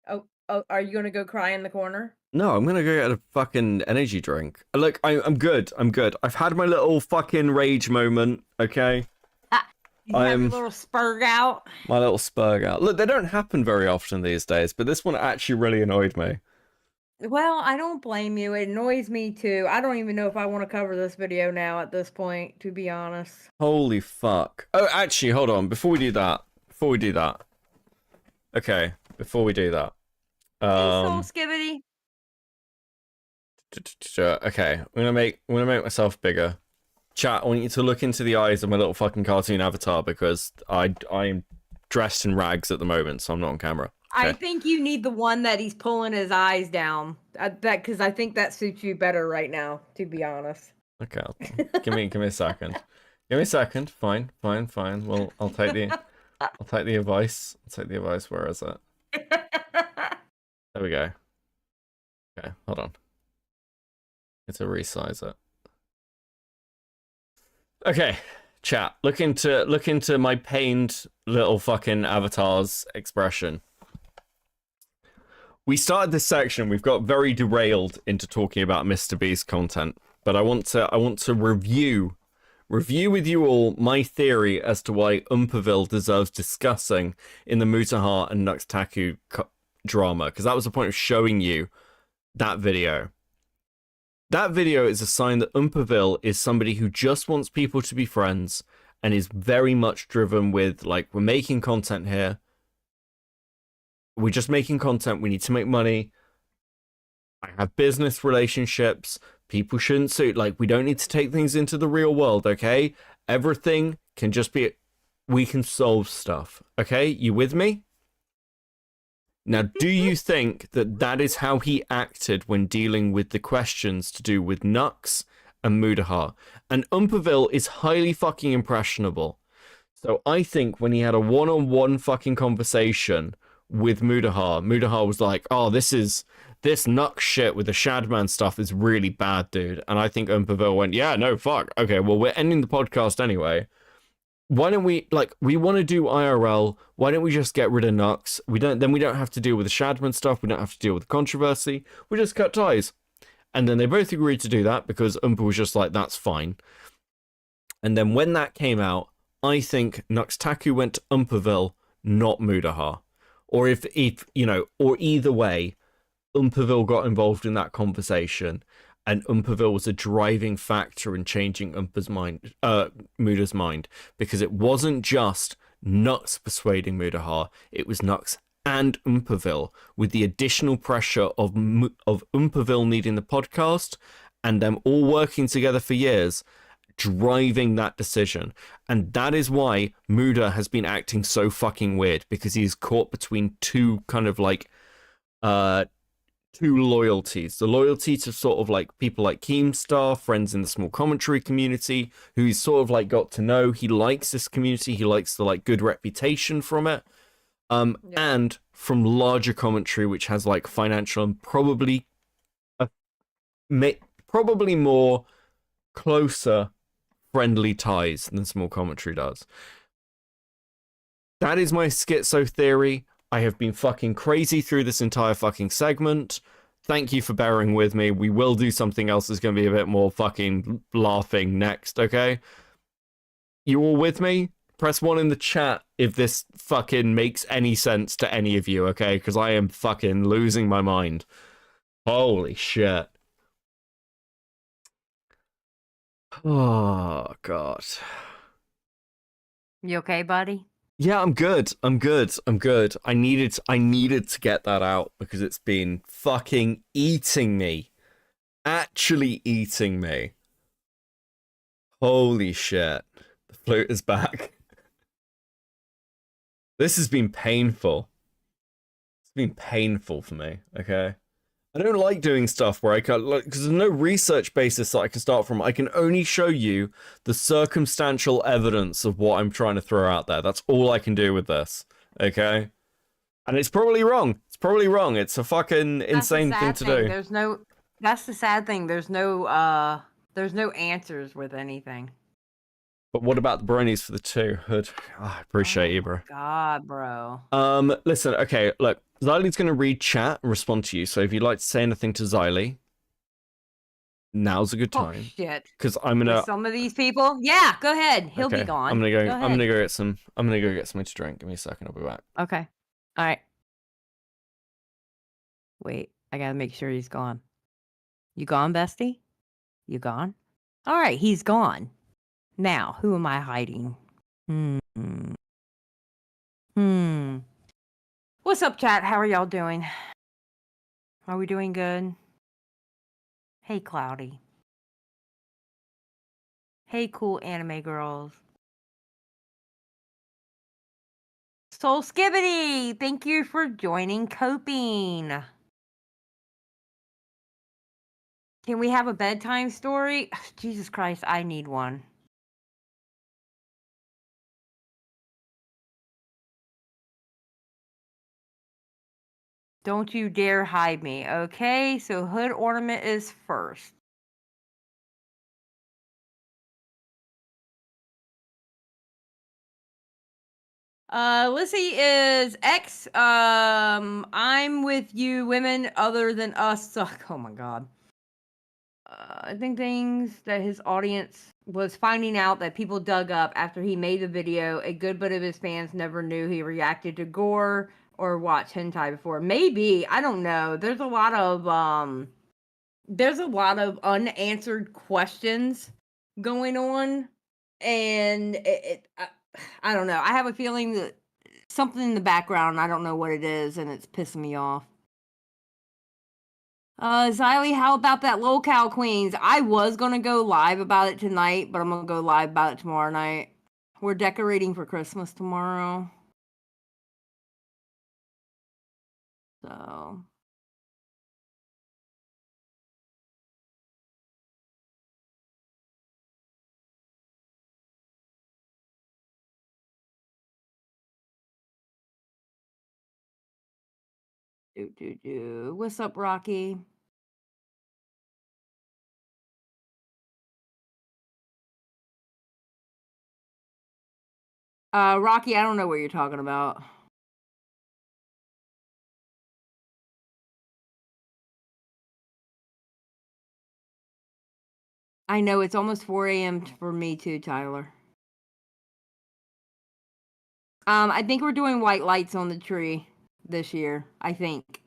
Oh, are you gonna go cry in the corner? No, I'm gonna go get a fucking energy drink. Look, I'm good. I'm good. I've had my little fucking rage moment, okay? You have your little spurg out? My little spurg out. Look, they don't happen very often these days, but this one actually really annoyed me. Well, I don't blame you. It annoys me too. I don't even know if I want to cover this video now at this point, to be honest. Holy fuck. Oh, actually, hold on. Before we do that. Okay, before we do that. Hey, Soul Skibbity. Okay, I'm gonna make myself bigger. Chat, I want you to look into the eyes of my little fucking cartoon avatar because I'm dressed in rags at the moment, so I'm not on camera. Okay. I think you need the one that he's pulling his eyes down. Because I think that suits you better right now, to be honest. Okay, give me a second. Give me a second. Fine. Well, I'll take the advice. I'll take the advice. Where is it? There we go. Okay, hold on. It's to resize it. Okay, chat. Look into my pained little fucking avatar's expression. We started this section. We've got very derailed into talking about Mr. Beast content, but I want to review with you all my theory as to why Umperville deserves discussing in the Mutahar and Nuxtaku drama, because that was the point of showing you that video. That video is a sign that Umperville is somebody who just wants people to be friends and is very much driven with, like, we're making content here. We're just making content. We need to make money. I have business relationships. People shouldn't suit. Like, we don't need to take things into the real world, okay? Everything can just be... We can solve stuff, okay? You with me? Now, do you think that that is how he acted when dealing with the questions to do with Nux and Mutahar? And Umperville is highly fucking impressionable. So I think when he had a one-on-one fucking conversation with Mutahar was like, oh, this Nux shit with the Shadman stuff is really bad, dude. And I think Umperville went, yeah, no, fuck. Okay, well, we're ending the podcast anyway. Why don't we, like, we want to do IRL, why don't we just get rid of Nux? We don't have to deal with the Shadman stuff, we don't have to deal with the controversy, we just cut ties. And then they both agreed to do that because Umper was just like, that's fine. And then when that came out, I think Nuxtaku went to Umperville, not Mutahar. Or if you know, or either way, Umperville got involved in that conversation, and Umperville was a driving factor in changing Mutah's mind, because it wasn't just Nux persuading Mutahar, it was Nux and Umperville, with the additional pressure of Umperville needing the podcast, and them all working together for years, driving that decision. And that is why Muda has been acting so fucking weird, because he's caught between two kind of like two loyalties. The loyalty to sort of like people like Keemstar, friends in the small commentary community, who he's sort of like got to know. He likes this community, he likes the like good reputation from it. And from larger commentary, which has like financial and probably more closer friendly ties than small commentary does. That is my schizo theory. I have been fucking crazy through this entire fucking segment. Thank you for bearing with me. We will do something else that's going to be a bit more fucking laughing next, okay? You all with me? Press 1 in the chat if this fucking makes any sense to any of you, okay? Because I am fucking losing my mind. Holy shit. Oh, God. You okay, buddy? Yeah, I'm good. I'm good. I needed to get that out because it's been fucking eating me. Actually eating me. Holy shit. The flute is back. This has been painful. It's been painful for me, okay? I don't like doing stuff where I can, like, because there's no research basis that I can start from. I can only show you the circumstantial evidence of what I'm trying to throw out there. That's all I can do with this, okay? And it's probably wrong. It's a fucking insane thing to do. That's the sad thing. There's no answers with anything. But what about the bronies for the 2? Hood. Oh, I appreciate you, bro. God, bro. Listen, okay, look. Xylee's going to read chat and respond to you, so if you'd like to say anything to Xylee, now's a good time. Oh, shit. Because I'm going to... Some of these people? Yeah, go ahead. He'll be gone. I'm going to go get something to drink. Give me a second, I'll be back. Okay. All right. Wait, I got to make sure he's gone. You gone, bestie? You gone? All right, he's gone. Now, who am I hiding? What's up, chat? How are y'all doing? Are we doing good? Hey, Cloudy. Hey, cool anime girls. Soul Skibbity, thank you for joining Coping. Can we have a bedtime story? Jesus Christ, I need one. Don't you dare hide me, okay? So hood ornament is first. Lissy is X. I'm with you, women other than us suck. Oh my god. I think things that his audience was finding out that people dug up after he made the video. A good bit of his fans never knew he reacted to gore or watched hentai before. Maybe, I don't know. There's a lot of unanswered questions going on, and I don't know. I have a feeling that something in the background, I don't know what it is, and it's pissing me off. Xylee, how about that locale queens? I was gonna go live about it tonight, but I'm gonna go live about it tomorrow night. We're decorating for Christmas tomorrow. So what's up, Rocky? Rocky, I don't know what you're talking about. I know it's almost 4 a.m. for me too, Tyler. I think we're doing white lights on the tree this year. I think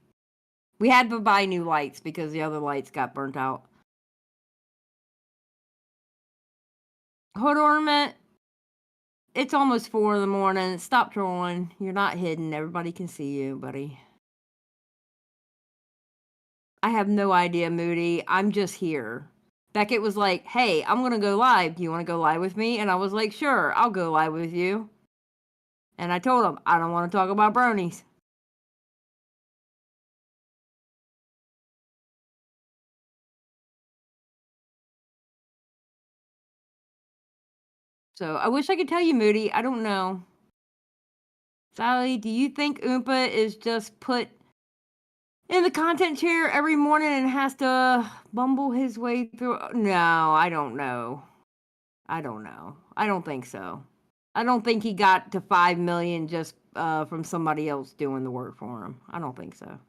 we had to buy new lights because the other lights got burnt out. Hood ornament. It's almost 4 in the morning. Stop trolling. You're not hidden. Everybody can see you, buddy. I have no idea, Moody. I'm just here. Beckett was like, hey, I'm going to go live. Do you want to go live with me? And I was like, sure, I'll go live with you. And I told him, I don't want to talk about bronies. So I wish I could tell you, Moody. I don't know. Sally, do you think Oompa is just put in the content chair every morning and has to bumble his way through? No, I don't know. I don't know. I don't think so. I don't think he got to 5 million just from somebody else doing the work for him. I don't think so.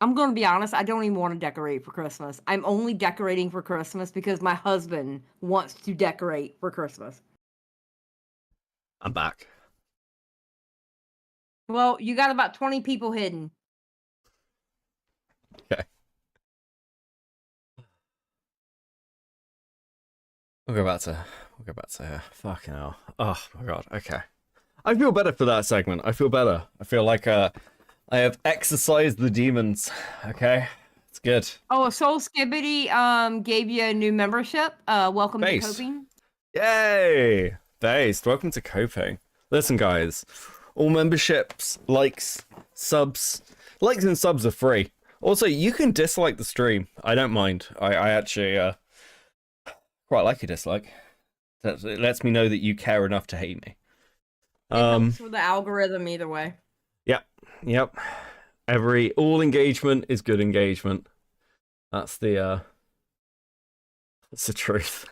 I'm going to be honest, I don't even want to decorate for Christmas. I'm only decorating for Christmas because my husband wants to decorate for Christmas. I'm back. Well, you got about 20 people hidden. Okay. We'll go back to here. Fucking hell. Oh my god. Okay. I feel better for that segment. I feel better. I feel like I have exercised the demons. Okay. It's good. Oh, a Soul Skibbity gave you a new membership. Welcome to Coping. Yay! Based. Welcome to Coping. Listen, guys. All memberships, likes, subs. Likes and subs are free. Also, you can dislike the stream. I don't mind. I actually quite like a dislike. It lets me know that you care enough to hate me. It helps for the algorithm either way. Yep. All engagement is good engagement. That's the truth.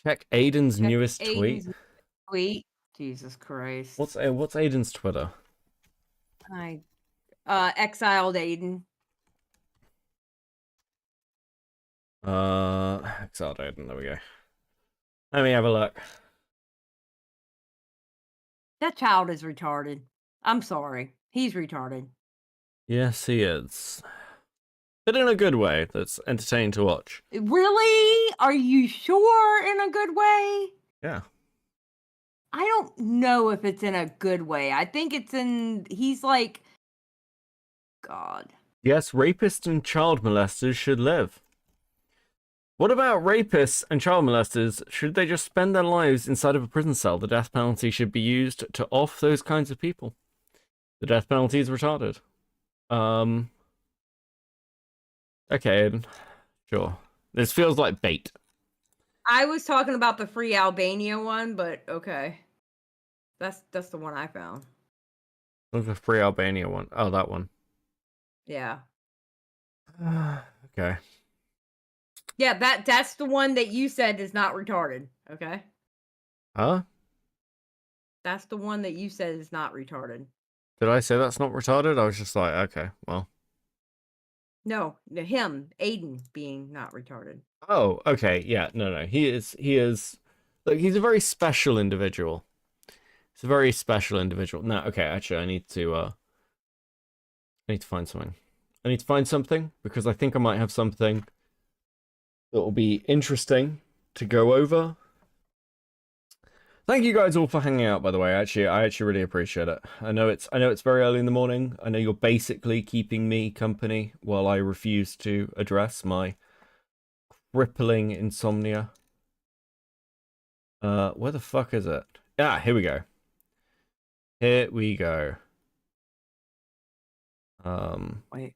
Check Aiden's newest tweet. Jesus Christ. What's Aiden's Twitter? Exiled Aiden. Exiled Aiden. There we go. Let me have a look. That child is retarded. I'm sorry. He's retarded. Yes, he is. But in a good way that's entertaining to watch. Really? Are you sure in a good way? Yeah. I don't know if it's in a good way. I think it's in... He's like... God. Yes, rapists and child molesters should live. What about rapists and child molesters? Should they just spend their lives inside of a prison cell? The death penalty should be used to off those kinds of people. The death penalty is retarded. Okay, sure. This feels like bait. I was talking about the Free Albania one, but okay. That's the one I found. What's the Free Albania one? Oh, that one. Yeah. Okay. Yeah, that's the one that you said is not retarded, okay? Huh? That's the one that you said is not retarded. Did I say that's not retarded? I was just like, okay, well. No, him, Aiden, being not retarded. Oh, okay, yeah, no. He is, look, he's a very special individual. He's a very special individual. No, okay, actually, I need to find something. I need to find something, because I think I might have something that will be interesting to go over. Thank you guys all for hanging out, by the way. I actually really appreciate it. I know it's very early in the morning. I know you're basically keeping me company while I refuse to address my crippling insomnia. Where the fuck is it? Ah, here we go. Here we go. Wait,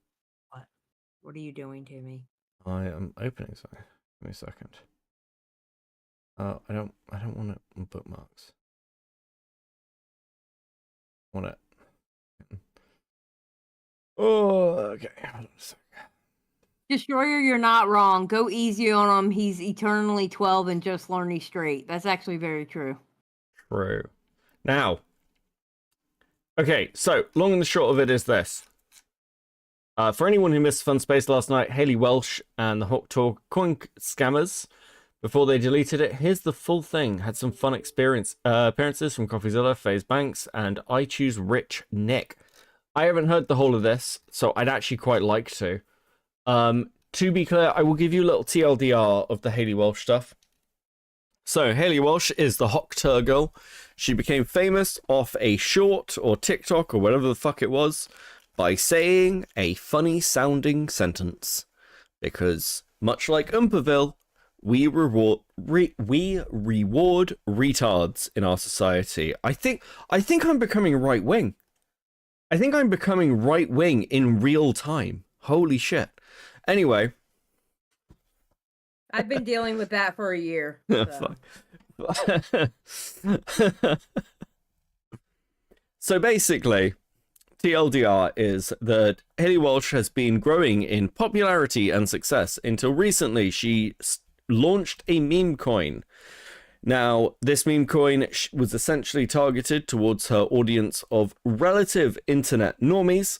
what? What are you doing to me? I am opening something. Give me a second. I don't want it on bookmarks. I want it. Oh, okay. Hold on a second. Destroyer, you're not wrong. Go easy on him. He's eternally 12 and just learning straight. That's actually very true. True. Now, okay, so long and the short of it is this. For anyone who missed Fun Space last night, Haley Welsh and the Hawk Talk coin scammers, before they deleted it, here's the full thing. Had some fun appearances from Coffeezilla, FaZe Banks, and I Choose Rich Nick. I haven't heard the whole of this, so I'd actually quite like to. To be clear, I will give you a little TLDR of the Haley Welsh stuff. So, Haley Welsh is the Hawk girl. She became famous off a short or TikTok or whatever the fuck it was by saying a funny sounding sentence. Because much like Umperville, we reward retards in our society. I think I'm becoming right wing. I think I'm becoming right wing in real time. Holy shit. Anyway. I've been dealing with that for a year. So. So basically, TLDR is that Haley Walsh has been growing in popularity and success until recently she launched a meme coin. Now, this meme coin was essentially targeted towards her audience of relative internet normies,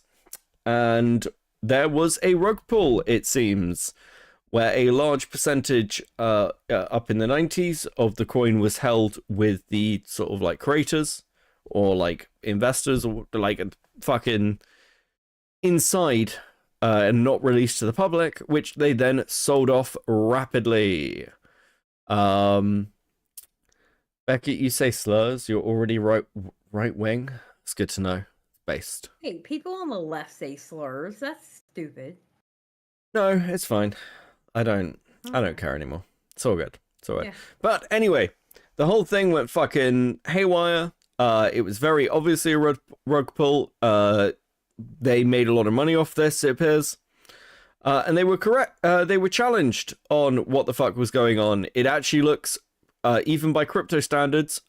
and there was a rug pull, it seems, where a large percentage up in the 90s of the coin was held with the sort of like creators or like investors or like fucking inside and not released to the public, which they then sold off rapidly. Becky, you say slurs, you're already right wing. It's good to know. Based. Hey, people on the left say slurs. That's stupid. No, it's fine. I don't care anymore. It's all good. It's all right. Yeah. But anyway, the whole thing went fucking haywire. It was very obviously a rug pull. They made a lot of money off this, it appears. And they were correct. They were challenged on what the fuck was going on. It actually looks, even by crypto standards,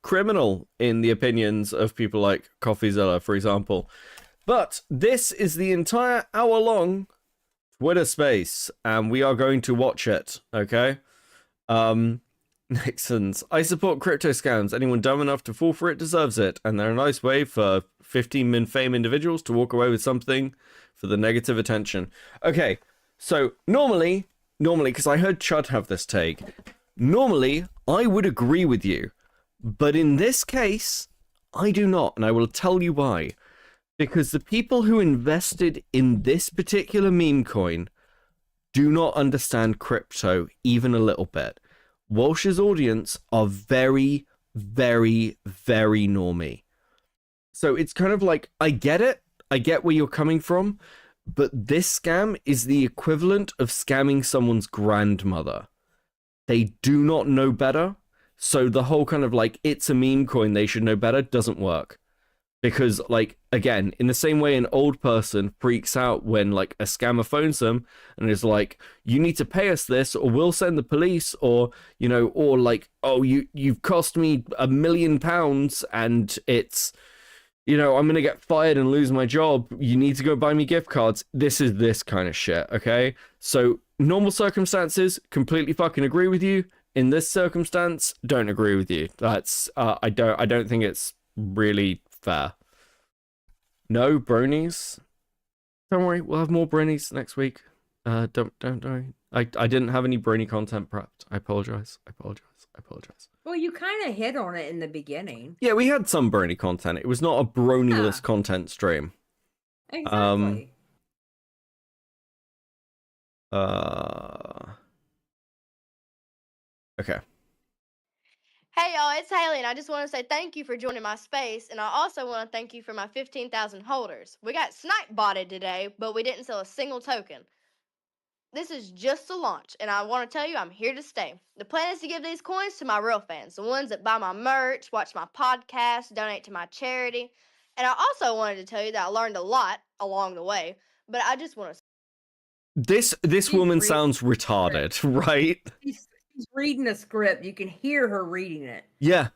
criminal in the opinions of people like CoffeeZilla, for example. But this is the entire hour-long Twitter space, and we are going to watch it, okay? Nixon's. I support crypto scams. Anyone dumb enough to fall for it deserves it, and they're a nice way for 15-min fame individuals to walk away with something for the negative attention. Okay, so normally, because I heard Chud have this take, normally I would agree with you, but in this case, I do not, and I will tell you why. Because the people who invested in this particular meme coin do not understand crypto even a little bit. Walsh's audience are very, very, very normie. So it's kind of like, I get it. I get where you're coming from. But this scam is the equivalent of scamming someone's grandmother. They do not know better. So the whole kind of like, it's a meme coin, they should know better, doesn't work. Because, like, again, in the same way an old person freaks out when, like, a scammer phones them and is like, you need to pay us this or we'll send the police, or, you know, or like, oh, you've cost me £1 million and it's, you know, I'm going to get fired and lose my job. You need to go buy me gift cards. This is this kind of shit, okay? So, normal circumstances, completely fucking agree with you. In this circumstance, don't agree with you. That's, I don't think it's really fair. No bronies. Don't worry, we'll have more bronies next week. Don't worry. I didn't have any brony content prepped. I apologize. Well, you kind of hit on it in the beginning. Yeah, we had some brony content. It was not a brony-less content stream. Exactly. Okay. Hey y'all, it's Haley, and I just want to say thank you for joining my space, and I also want to thank you for my 15,000 holders. We got snipe botted today, but we didn't sell a single token. This is just a launch, and I want to tell you I'm here to stay. The plan is to give these coins to my real fans, the ones that buy my merch, watch my podcast, donate to my charity. And I also wanted to tell you that I learned a lot along the way, but I just want to... This woman sounds retarded, right? She's reading a script. You can hear her reading it. Yeah.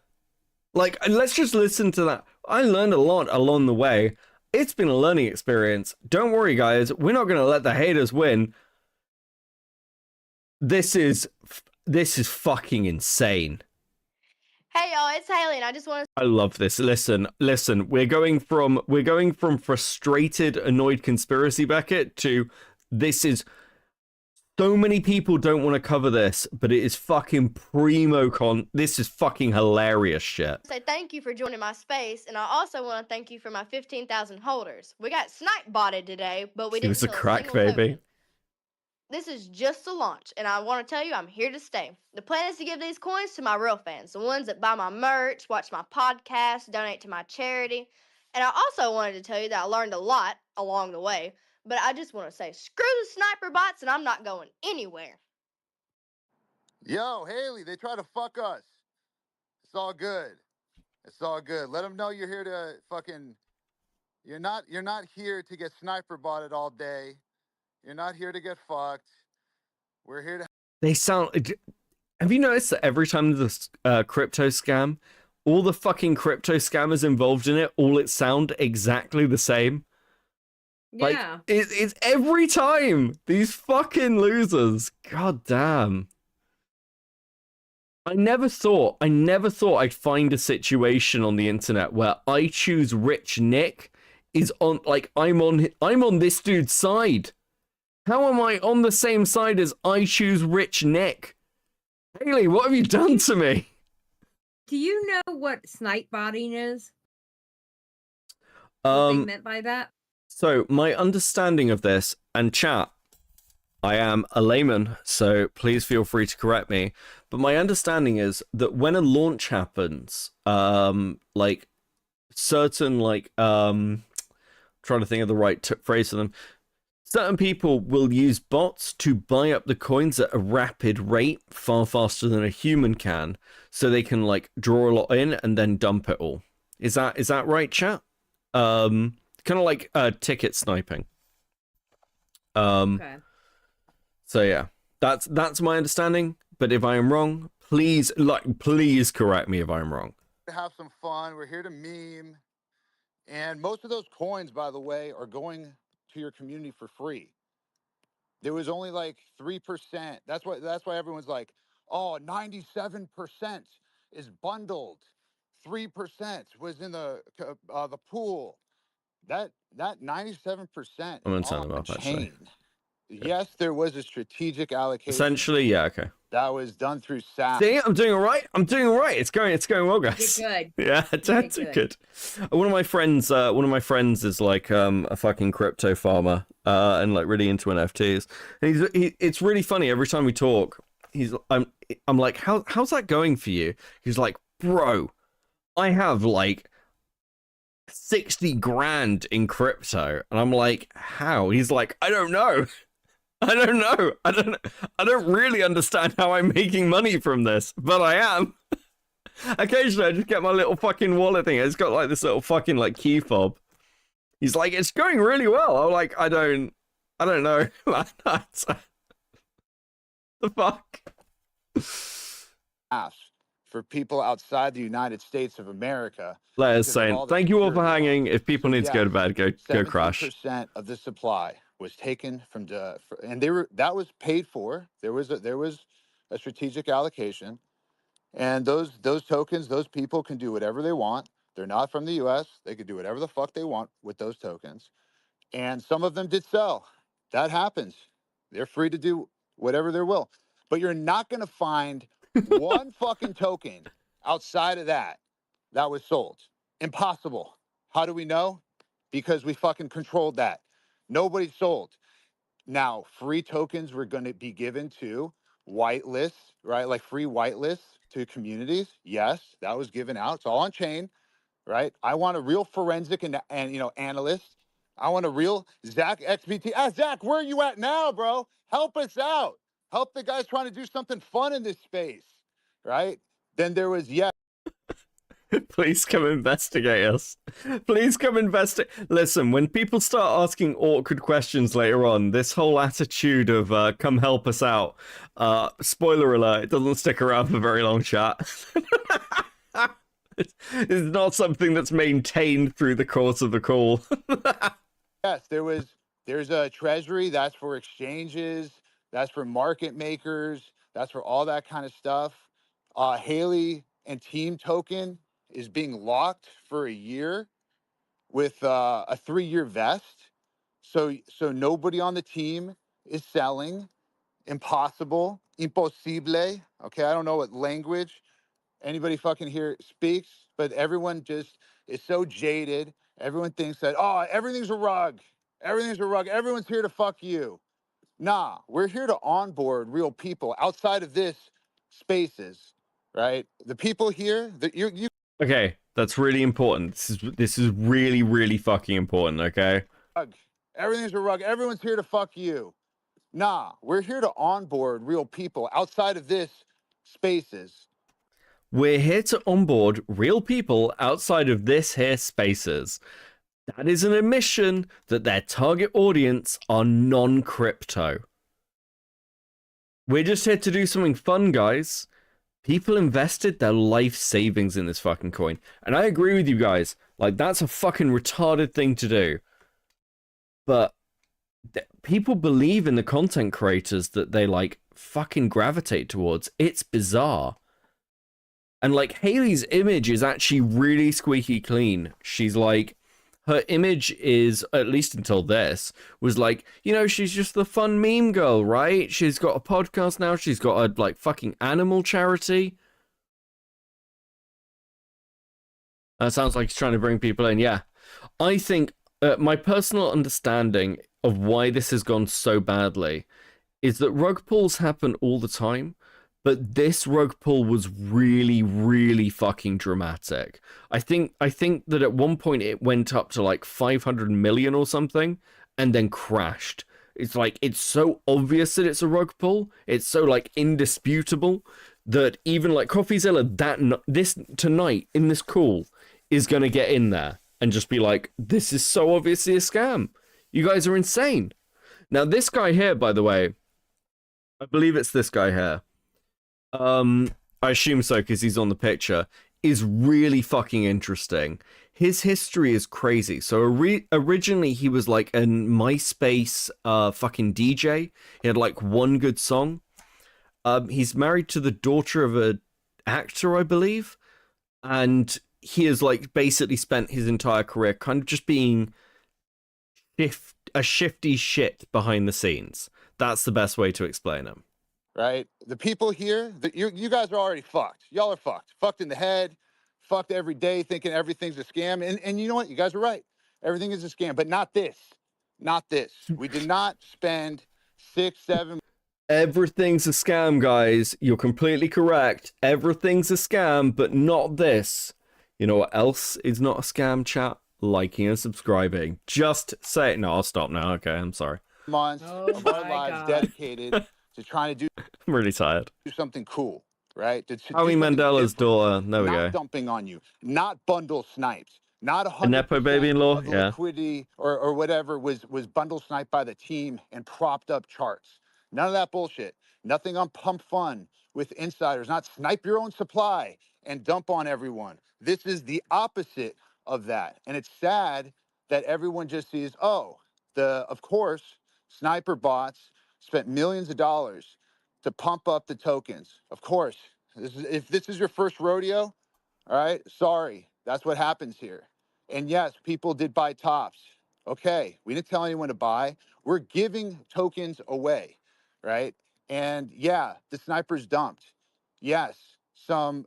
Like, let's just listen to that. I learned a lot along the way. It's been a learning experience. Don't worry, guys. We're not going to let the haters win. This is fucking insane. Hey y'all, it's Haley, and I just want to... I love this. Listen. We're going from frustrated, annoyed conspiracy Beckett to this is... So many people don't want to cover this, but it is fucking primo this is fucking hilarious shit. Say thank you for joining my space, and I also want to thank you for my 15,000 holders. We got snipe botted today, but we didn't She was a sell crack single baby. token. This is just a launch, and I want to tell you I'm here to stay. The plan is to give these coins to my real fans, the ones that buy my merch, watch my podcast, donate to my charity. And I also wanted to tell you that I learned a lot along the way, but I just want to say screw the sniper bots and I'm not going anywhere. Yo, Haley, they try to fuck us. It's all good. It's all good. Let them know you're here to fucking. You're not here to get sniper botted all day. You're not here to get fucked. We're here to. They sound. Have you noticed that every time there's a crypto scam, all the fucking crypto scammers involved in it, all it sound exactly the same? Like, Yeah. it's every time. These fucking losers. God damn. I never thought I'd find a situation on the internet where I choose Rich Nick is on, like, I'm on this dude's side. How am I on the same side as I choose Rich Nick? Haley, what have you done to me? Do you know what snipe botting is? What they meant by that? So my understanding of this, and chat, I am a layman, so please feel free to correct me. But my understanding is that when a launch happens, like certain, like, trying to think of the right phrase for them, certain people will use bots to buy up the coins at a rapid rate, far faster than a human can, so they can like draw a lot in and then dump it all. Is that right, chat? Kind of like ticket sniping. Okay. So yeah, that's my understanding. But if I am wrong, please correct me if I'm wrong. Have some fun. We're here to meme. And most of those coins, by the way, are going to your community for free. There was only like 3%. That's why everyone's like, oh, 97% is bundled. 3% was in the pool. That 97% I'm gonna turn them on off, actually. chain. Yes, there was a strategic allocation. Essentially, yeah, okay. That was done through SAP. See, I'm doing all right. It's going well, guys. You're good. Yeah, that's good. One of my friends is like a fucking crypto farmer and like really into NFTs. And it's really funny every time we talk. I'm like, how's that going for you? He's like, bro, I have like 60 grand in crypto, and I'm like, how? He's like, I don't know. I don't really understand how I'm making money from this, but I am. Occasionally I just get my little fucking wallet thing. It's got like this little fucking like key fob. He's like, it's going really well. I'm like, I don't know. The fuck? For people outside the United States of America. Letters saying, thank you all for hanging. If people need to go to bed, go crash. 70% of the supply was taken from and that was paid for. There was a strategic allocation, and those tokens, those people can do whatever they want. They're not from the U.S. They could do whatever the fuck they want with those tokens, and some of them did sell. That happens. They're free to do whatever they will, but you're not going to find one fucking token outside of that was sold. Impossible. How do we know? Because we fucking controlled that. Nobody sold. Now, free tokens were going to be given to whitelists, right? Like free whitelists to communities. Yes, that was given out. It's all on chain, right? I want a real forensic and analyst. I want a real Zach XBT. Zach, where are you at now, bro? Help us out. Help the guys trying to do something fun in this space, right? Then there was, Please come investigate us. Please come investigate. Listen, when people start asking awkward questions later on, this whole attitude of come help us out, spoiler alert, it doesn't stick around for very long, chat. It's not something that's maintained through the course of the call. Yes, there's a treasury, that's for exchanges, that's for market makers, that's for all that kind of stuff. Haley and team token is being locked for a year with a 3-year vest. So nobody on the team is selling. Impossible. Impossible. Okay, I don't know what language anybody fucking here speaks, but everyone just is so jaded. Everyone thinks that, oh, everything's a rug. Everything's a rug. Everyone's here to fuck you. Nah, we're here to onboard real people outside of this spaces, right? The people here that you Okay, that's really important. This is really, really fucking important, okay? Rug. Everything's a rug. Everyone's here to fuck you. Nah, we're here to onboard real people outside of this spaces. We're here to onboard real people outside of this here spaces. That is an admission that their target audience are non-crypto. We're just here to do something fun, guys. People invested their life savings in this fucking coin. And I agree with you guys. Like, that's a fucking retarded thing to do. But people believe in the content creators that they, like, fucking gravitate towards. It's bizarre. And, like, Haley's image is actually really squeaky clean. She's, like, her image is, at least until this, was like, you know, she's just the fun meme girl, right? She's got a podcast now. She's got a, like, fucking animal charity. That sounds like he's trying to bring people in. Yeah. I think my personal understanding of why this has gone so badly is that rug pulls happen all the time, but this rug pull was really, really fucking dramatic. I think that at one point it went up to like 500 million or something and then crashed. It's like, it's so obvious that it's a rug pull. It's so like indisputable that even like Coffeezilla this tonight in this call is going to get in there and just be like, this is so obviously a scam. You guys are insane. Now, this guy here, by the way, I believe it's this guy here. I assume so because he's on the picture, is really fucking interesting. His history is crazy. So originally he was like a MySpace fucking DJ. He had like one good song. He's married to the daughter of an actor, I believe. And he has like basically spent his entire career kind of just being a shifty shit behind the scenes. That's the best way to explain him. Right? The people here, you guys are already fucked. Y'all are fucked. Fucked in the head, fucked every day thinking everything's a scam. And you know what? You guys are right. Everything is a scam, but not this. Not this. We did not spend 6, 7. Everything's a scam, guys. You're completely correct. Everything's a scam, but not this. You know what else is not a scam, chat? Liking and subscribing. Just say it. No, I'll stop now. Okay, I'm sorry. Months of our lives dedicated to trying to do. I'm really tired. Do something cool, right? Howie Mandela's daughter. There we go. Not dumping on you. Not bundle sniped. Not 100% Nepo baby-in-law. of the Yeah. liquidity or whatever was bundle sniped by the team and propped up charts. None of that bullshit. Nothing on pump fun with insiders. Not snipe your own supply and dump on everyone. This is the opposite of that. And it's sad that everyone just sees, of course, sniper bots spent millions of dollars to pump up the tokens. Of course, if this is your first rodeo, all right, sorry, that's what happens here. And yes, people did buy tops. Okay, we didn't tell anyone to buy. We're giving tokens away, right? And yeah, the snipers dumped. Yes, some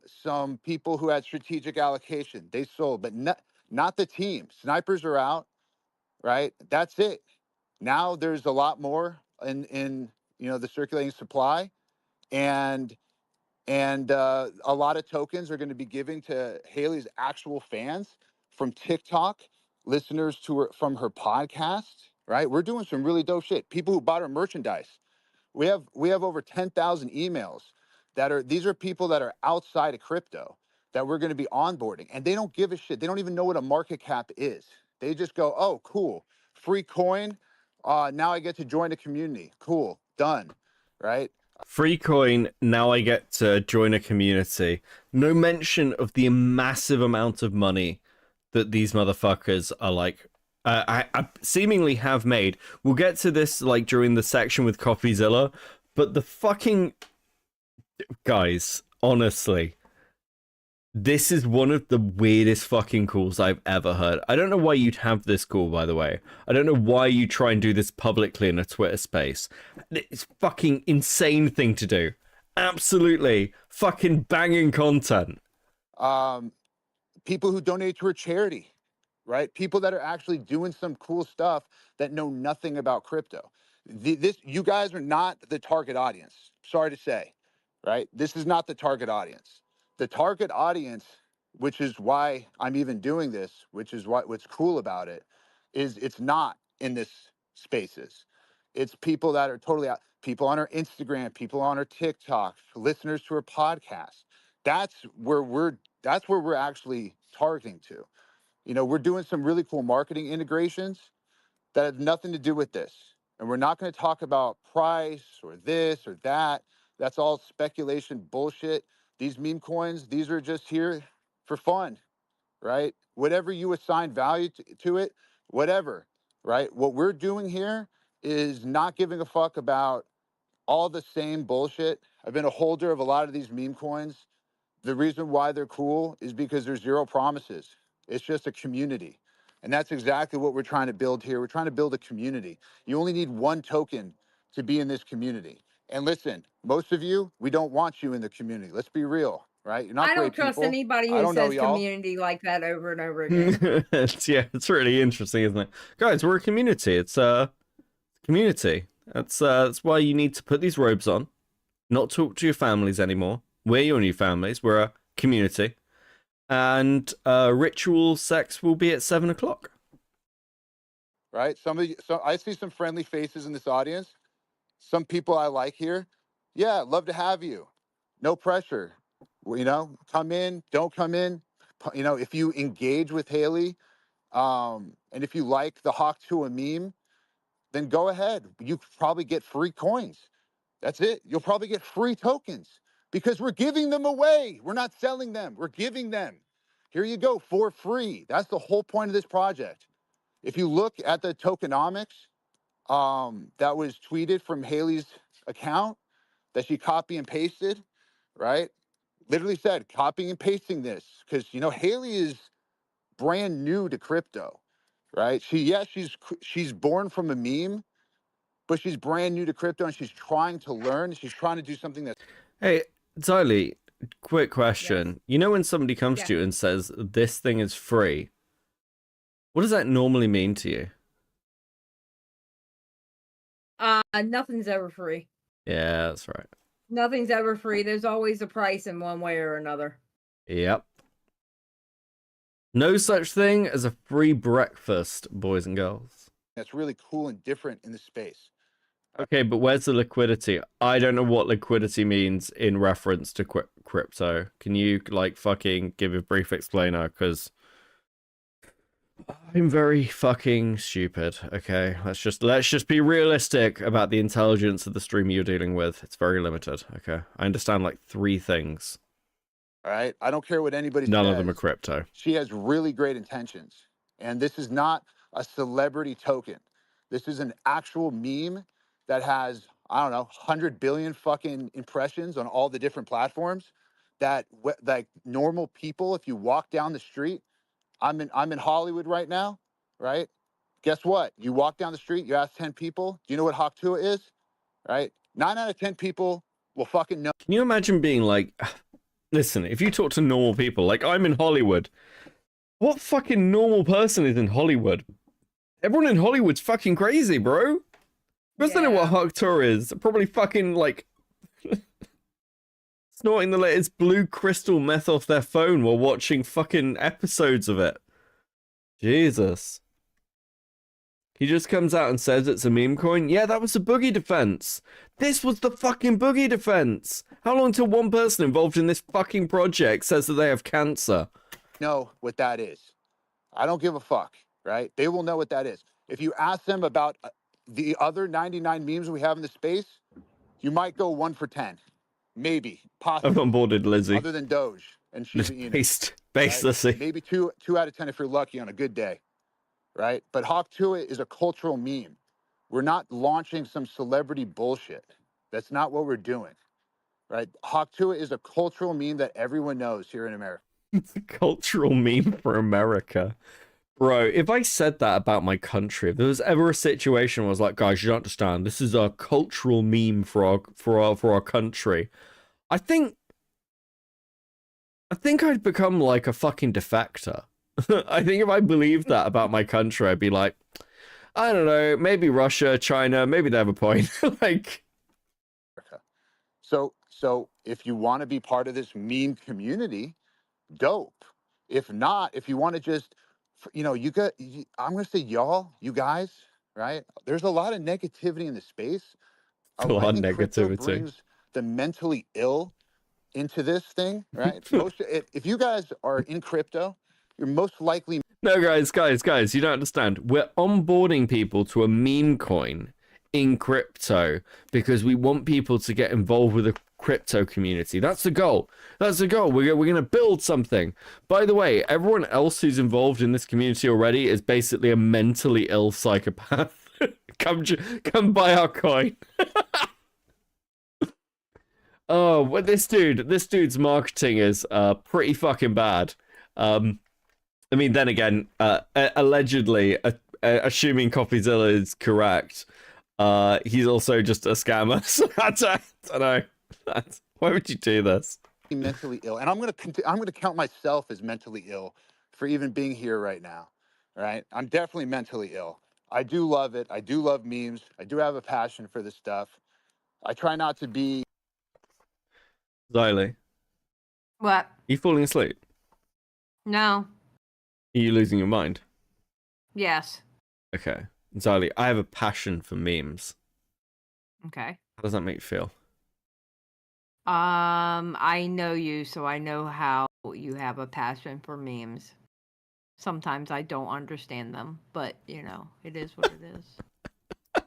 people who had strategic allocation, they sold, but not the team. Snipers are out, right? That's it. Now there's a lot more in the circulating supply, and a lot of tokens are going to be given to Haley's actual fans from TikTok, listeners from her podcast, right? We're doing some really dope shit. People who bought her merchandise. We have over 10,000 emails these are people that are outside of crypto that we're going to be onboarding, and they don't give a shit. They don't even know what a market cap is. They just go, oh, cool, free coin. Now I get to join a community. Cool, done, right? Free coin, now I get to join a community. No mention of the massive amount of money that these motherfuckers are like, I seemingly have made. We'll get to this like during the section with Coffeezilla, but the fucking guys, honestly, this is one of the weirdest fucking calls I've ever heard. I don't know why you'd have this call, by the way. I don't know why you try and do this publicly in a Twitter space. It's fucking insane thing to do. Absolutely fucking banging content. People who donate to a charity, right? People that are actually doing some cool stuff that know nothing about crypto. You guys are not the target audience. Sorry to say, right? This is not the target audience. The target audience which is why I'm even doing this, which is what's cool about it, is it's not in this spaces. It's people that are totally out, people on our Instagram, people on our TikTok, listeners to our podcast. That's where we're actually targeting to. You know, we're doing some really cool marketing integrations that have nothing to do with this. And we're not going to talk about price or this or that. That's all speculation bullshit. These meme coins, these are just here for fun, right? Whatever you assign value to it, whatever, right? What we're doing here is not giving a fuck about all the same bullshit. I've been a holder of a lot of these meme coins. The reason why they're cool is because there's zero promises. It's just a community. And that's exactly what we're trying to build here. We're trying to build a community. You only need one token to be in this community. And listen, most of you, we don't want you in the community. Let's be real, right? You're not I don't great trust people. anybody I who don't know says y'all. community like that over and over again. It's really interesting, isn't it? Guys, we're a community. It's a community. That's why you need to put these robes on, not talk to your families anymore. We're your new families. We're a community. And ritual sex will be at 7 o'clock. Right? So I see some friendly faces in this audience. Some people I like here. Yeah, love to have you. No pressure. Well, you know, come in, don't come in. You know, if you engage with Haley, and if you like the Hawk to a meme, then go ahead. You probably get free coins. That's it. You'll probably get free tokens because we're giving them away. We're not selling them. We're giving them. Here you go for free. That's the whole point of this project. If you look at the tokenomics that was tweeted from Haley's account that she copy and pasted, right? Literally said copying and pasting this because, you know, Haley is brand new to crypto, right? She's born from a meme, but she's brand new to crypto and she's trying to learn. She's trying to do something that's... Hey, Ziley, quick question. Yes. You know when somebody comes Yeah. to you and says, this thing is free, what does that normally mean to you? Nothing's ever free. Yeah, that's right. Nothing's ever free. There's always a price in one way or another. Yep. No such thing as a free breakfast, boys and girls. That's really cool and different in the space. Okay, but where's the liquidity? I don't know what liquidity means in reference to crypto. Can you, like, fucking give a brief explainer? Because I'm very fucking stupid, okay? Let's just be realistic about the intelligence of the streamer you're dealing with. It's very limited, okay? I understand, like, 3 things. All right? I don't care what anybody None says. of them are crypto. She has really great intentions. And this is not a celebrity token. This is an actual meme that has, I don't know, 100 billion fucking impressions on all the different platforms that like normal people, if you walk down the street, I'm in Hollywood right now, right? Guess what? You walk down the street, you ask 10 people, do you know what Hawk Tuah is? Right? 9 out of 10 people will fucking know. Can you imagine being like, listen, if you talk to normal people, like I'm in Hollywood, what fucking normal person is in Hollywood? Everyone in Hollywood's fucking crazy, bro. Doesn't know what Hawk Tuah is. Probably fucking like snorting the latest blue crystal meth off their phone while watching fucking episodes of it. Jesus. He just comes out and says it's a meme coin. Yeah, that was a boogie defense. This was the fucking boogie defense. How long till one person involved in this fucking project says that they have cancer? Know what that is. I don't give a fuck, right? They will know what that is. If you ask them about the other 99 memes we have in the space, you might go 1 for 10. Maybe, possibly. I've onboarded Lizzie. Other than Doge and Shiba Inu. Based right? Lizzie. Maybe two out of 10 if you're lucky on a good day, right? But Hawk Tuah is a cultural meme. We're not launching some celebrity bullshit. That's not what we're doing, right? Hawk Tuah is a cultural meme that everyone knows here in America. It's a cultural meme for America. Bro, if I said that about my country, if there was ever a situation where I was like, guys, you don't understand, this is a cultural meme for our country, I think I'd become like a fucking defector. I think if I believed that about my country, I'd be like, I don't know, maybe Russia, China, maybe they have a point. Like, So if you want to be part of this meme community, dope. If not, if you want to just, you know, I'm going to say y'all, you guys, right? There's a lot of negativity in the space. A lot I of think crypto negativity. brings the mentally ill into this thing, right? If you guys are in crypto, you're most likely. No, guys, you don't understand. We're onboarding people to a meme coin in crypto because we want people to get involved with the crypto community. That's the goal. That's the goal. We're going to build something. By the way, everyone else who's involved in this community already is basically a mentally ill psychopath. Come buy our coin. Oh, well, this dude's marketing is pretty fucking bad. I mean, then again, allegedly, assuming Copyzilla is correct, he's also just a scammer. So I don't know. Why would you do this? Mentally ill, and I'm gonna count myself as mentally ill for even being here right now. Right? I'm definitely mentally ill. I do love it. I do love memes. I do have a passion for this stuff. I try not to be. Xylee, What? you falling asleep? No. Are you losing your mind? Yes. Okay. Xylee, I have a passion for memes. Okay. How does that make you feel? I know you, so I know how you have a passion for memes. Sometimes I don't understand them, but you know, it is what it is.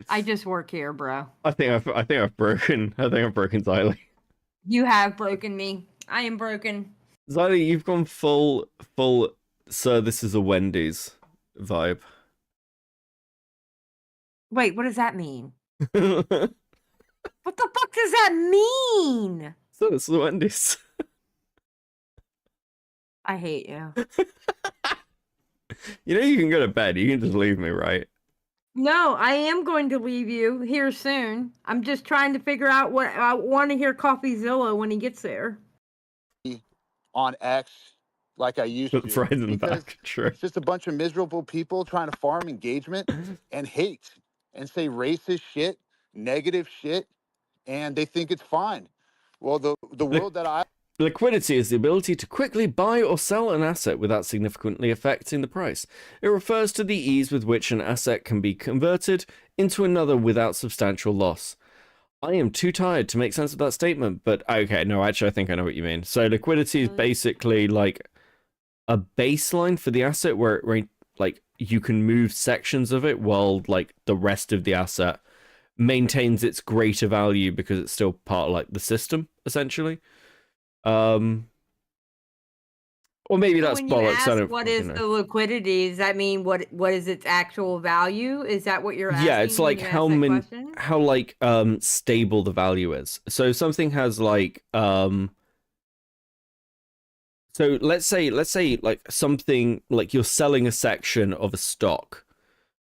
I just work here, bro. I think I've broken Xylee. You have broken me. I am broken. Xylee, you've gone full sir, this is a Wendy's vibe. Wait, what does that mean? What the fuck does that mean? So this is a Wendy's. I hate you. You know you can go to bed. You can just leave me, right? No, I am going to leave you here soon. I'm just trying to figure out what I want to hear Coffeezilla when he gets there. On X like I used Put to. fries in the Because back. True. it's just a bunch of miserable people trying to farm engagement and hate and say racist shit, negative shit, and they think it's fine. Well, the world that I Liquidity is the ability to quickly buy or sell an asset without significantly affecting the price. It refers to the ease with which an asset can be converted into another without substantial loss. I am too tired to make sense of that statement, but okay, no, actually I think I know what you mean. So liquidity is basically like a baseline for the asset where like you can move sections of it while like the rest of the asset maintains its greater value because it's still part of like the system, essentially. Or maybe that's when bollocks. You I ask don't. what is the liquidity? Does that mean what is its actual value? Is that what you're asking? Yeah, it's like how stable the value is. So something has like so let's say like something like you're selling a section of a stock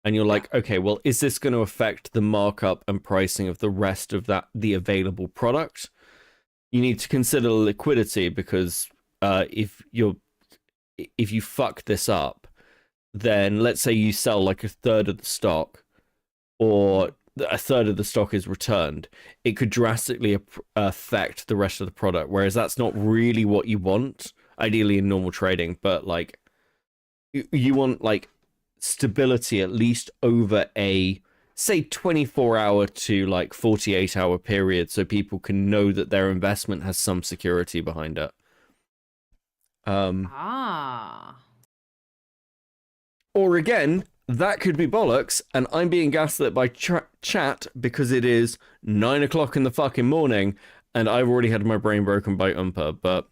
and you're like, okay, well, is this going to affect the markup and pricing of the rest of the available product? You need to consider liquidity because if you fuck this up, then let's say you sell like a third of the stock or a third of the stock is returned, it could drastically affect the rest of the product, whereas that's not really what you want ideally in normal trading. But like you want like stability at least over a say 24-hour to like 48-hour period so people can know that their investment has some security behind it. Or again, that could be bollocks and I'm being gaslit by chat because it is 9 o'clock in the fucking morning and I've already had my brain broken by Umpa, but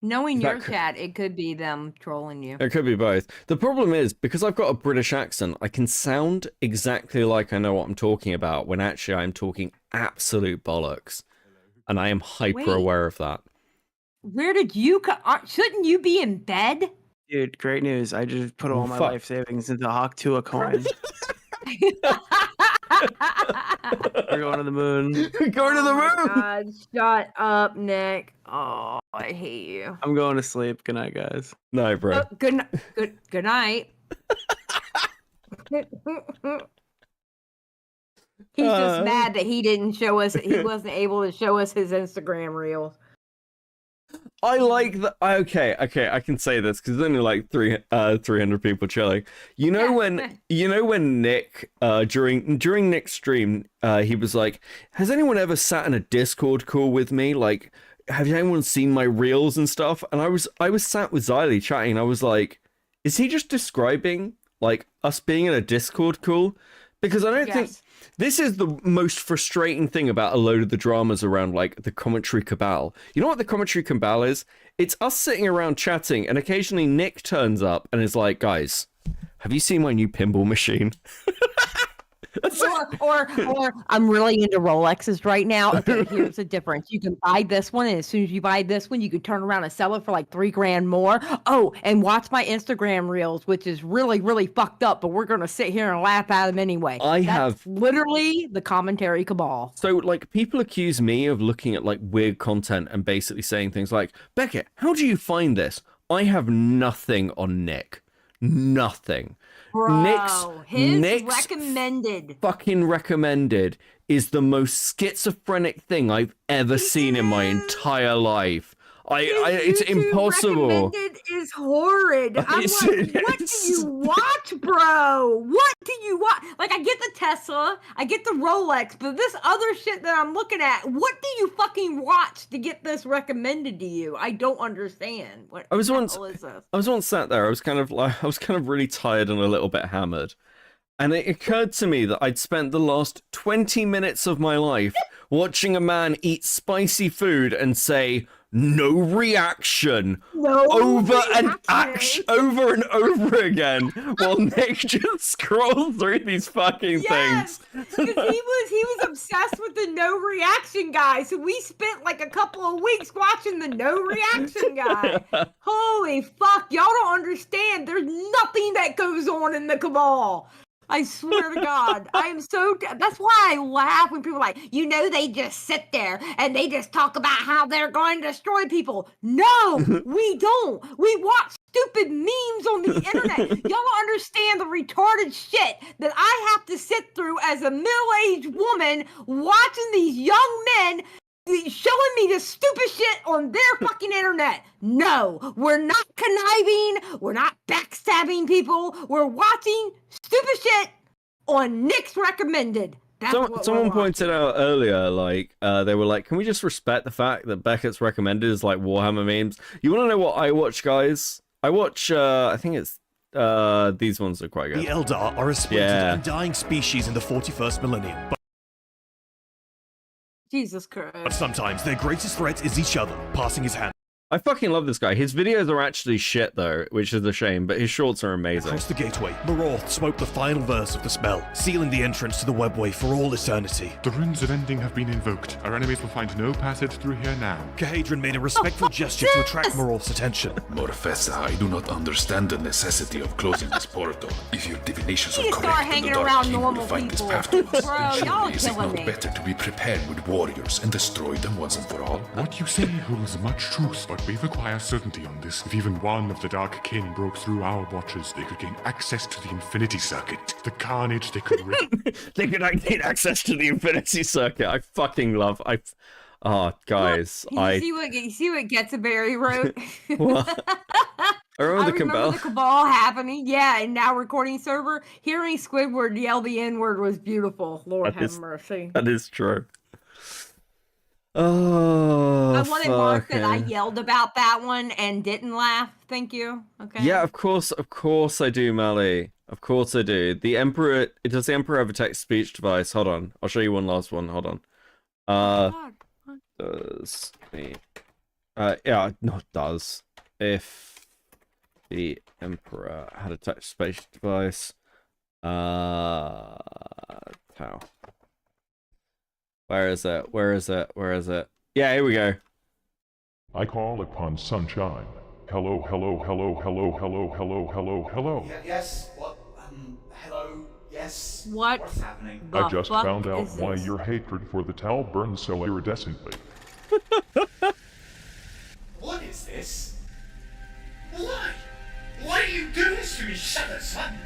knowing your chat, it could be them trolling you. It could be both. The problem is, because I've got a British accent, I can sound exactly like I know what I'm talking about when actually I'm talking absolute bollocks. And I am hyper aware of that. Where did you come? Shouldn't you be in bed? Dude, great news. I just put all my fuck. life savings into Hawk 2 a coin. We're going to the moon. Going to the moon! God, shut up, Nick. Oh, I hate you. I'm going to sleep. Good night, guys. No, bro. Good night. He's just mad that he didn't show us. He wasn't able to show us his Instagram reels. I like that. Okay, I can say this because there's only like 300 people chilling. You know when Nick during Nick's stream, he was like, "Has anyone ever sat in a Discord call with me? Like, have anyone seen my reels and stuff?" And I was sat with Xylee chatting, and I was like, "Is he just describing like us being in a Discord call?" Because I don't think this is the most frustrating thing about a load of the dramas around like the commentary cabal. You know what the commentary cabal is? It's us sitting around chatting, and occasionally Nick turns up and is like, "Guys, have you seen my new pinball machine?" Or I'm really into Rolexes right now. Okay, here's the difference. You can buy this one, and as soon as you buy this one, you can turn around and sell it for like $3,000 more. Oh, and watch my Instagram reels, which is really, really fucked up, but we're gonna sit here and laugh at them anyway. That's literally the commentary cabal. So like people accuse me of looking at like weird content and basically saying things like, "Beckett, how do you find this?" I have nothing on Nick. Nothing. Bro, Nick's recommended. Fucking recommended is the most schizophrenic thing I've ever seen in my entire life. It's impossible. Recommended is horrid. I'm like, what do you watch, bro? What do you watch? Like, I get the Tesla, I get the Rolex, but this other shit that I'm looking at, what do you fucking watch to get this recommended to you? I don't understand. What I was the once hell is this? I was once sat there. I was kind of really tired and a little bit hammered. And it occurred to me that I'd spent the last 20 minutes of my life watching a man eat spicy food and say, "No reaction," over and over again, while Nick just scrolls through these fucking things. Because he was obsessed with the no reaction guy, so we spent like a couple of weeks watching the no reaction guy. Holy fuck, y'all don't understand. There's nothing that goes on in the cabal. I swear to God, I am so. That's why I laugh when people are like, they just sit there and they just talk about how they're going to destroy people. No, we don't. We watch stupid memes on the internet. Y'all don't understand the retarded shit that I have to sit through as a middle-aged woman watching these young men showing me this stupid shit on their fucking internet. No, we're not conniving. We're not backstabbing people. We're watching stupid shit on Nick's recommended. Someone pointed out earlier, like, they were like, "Can we just respect the fact that Beckett's recommended is like Warhammer memes?" You want to know what I watch, guys? I watch, I think it's, these ones are quite good. The Eldar are a splintered and dying species in the 41st millennium. Jesus Christ. But sometimes their greatest threat is each other, passing his hand. I fucking love this guy. His videos are actually shit, though, which is a shame, but his shorts are amazing. Across the gateway, Moroth spoke the final verse of the spell, sealing the entrance to the webway for all eternity. The runes of ending have been invoked. Our enemies will find no passage through here now. Kahadron made a respectful gesture to attract Moroth's attention. Morfessa, I do not understand the necessity of closing this portal. If your divinations are You start correct, and hanging the Dark around King will normal find this people. path to us, Bro, then y'all surely is it killing not me. better to be prepared with warriors and destroy them once and for all? What you say holds much truth, but we require certainty on this. If even one of the Dark Kin broke through our watches, they could gain access to the Infinity Circuit. The carnage they could They could gain access to the Infinity Circuit. I fucking love. Guys, You see what Getsaberry wrote? What? I remember the cabal happening. Yeah, and now recording server. Hearing Squidward yell the N-word was beautiful. Lord have mercy. That is true. Oh, I wanted Mark that I yelled about that one and didn't laugh. Thank you. Okay. Yeah, of course I do, Mally. Of course I do. Does the Emperor have a text speech device? Hold on. I'll show you one last one. Hold on. Does the if the Emperor had a text speech device, how? Where is it? Yeah, here we go. I call upon sunshine. Hello, hello, hello, hello, hello, hello, hello, hello. Yes, what? Hello, yes. What's happening? I just found out why your hatred for the Tau burns so iridescently. What is this? Why? Why do you do this to me, Shadow Son?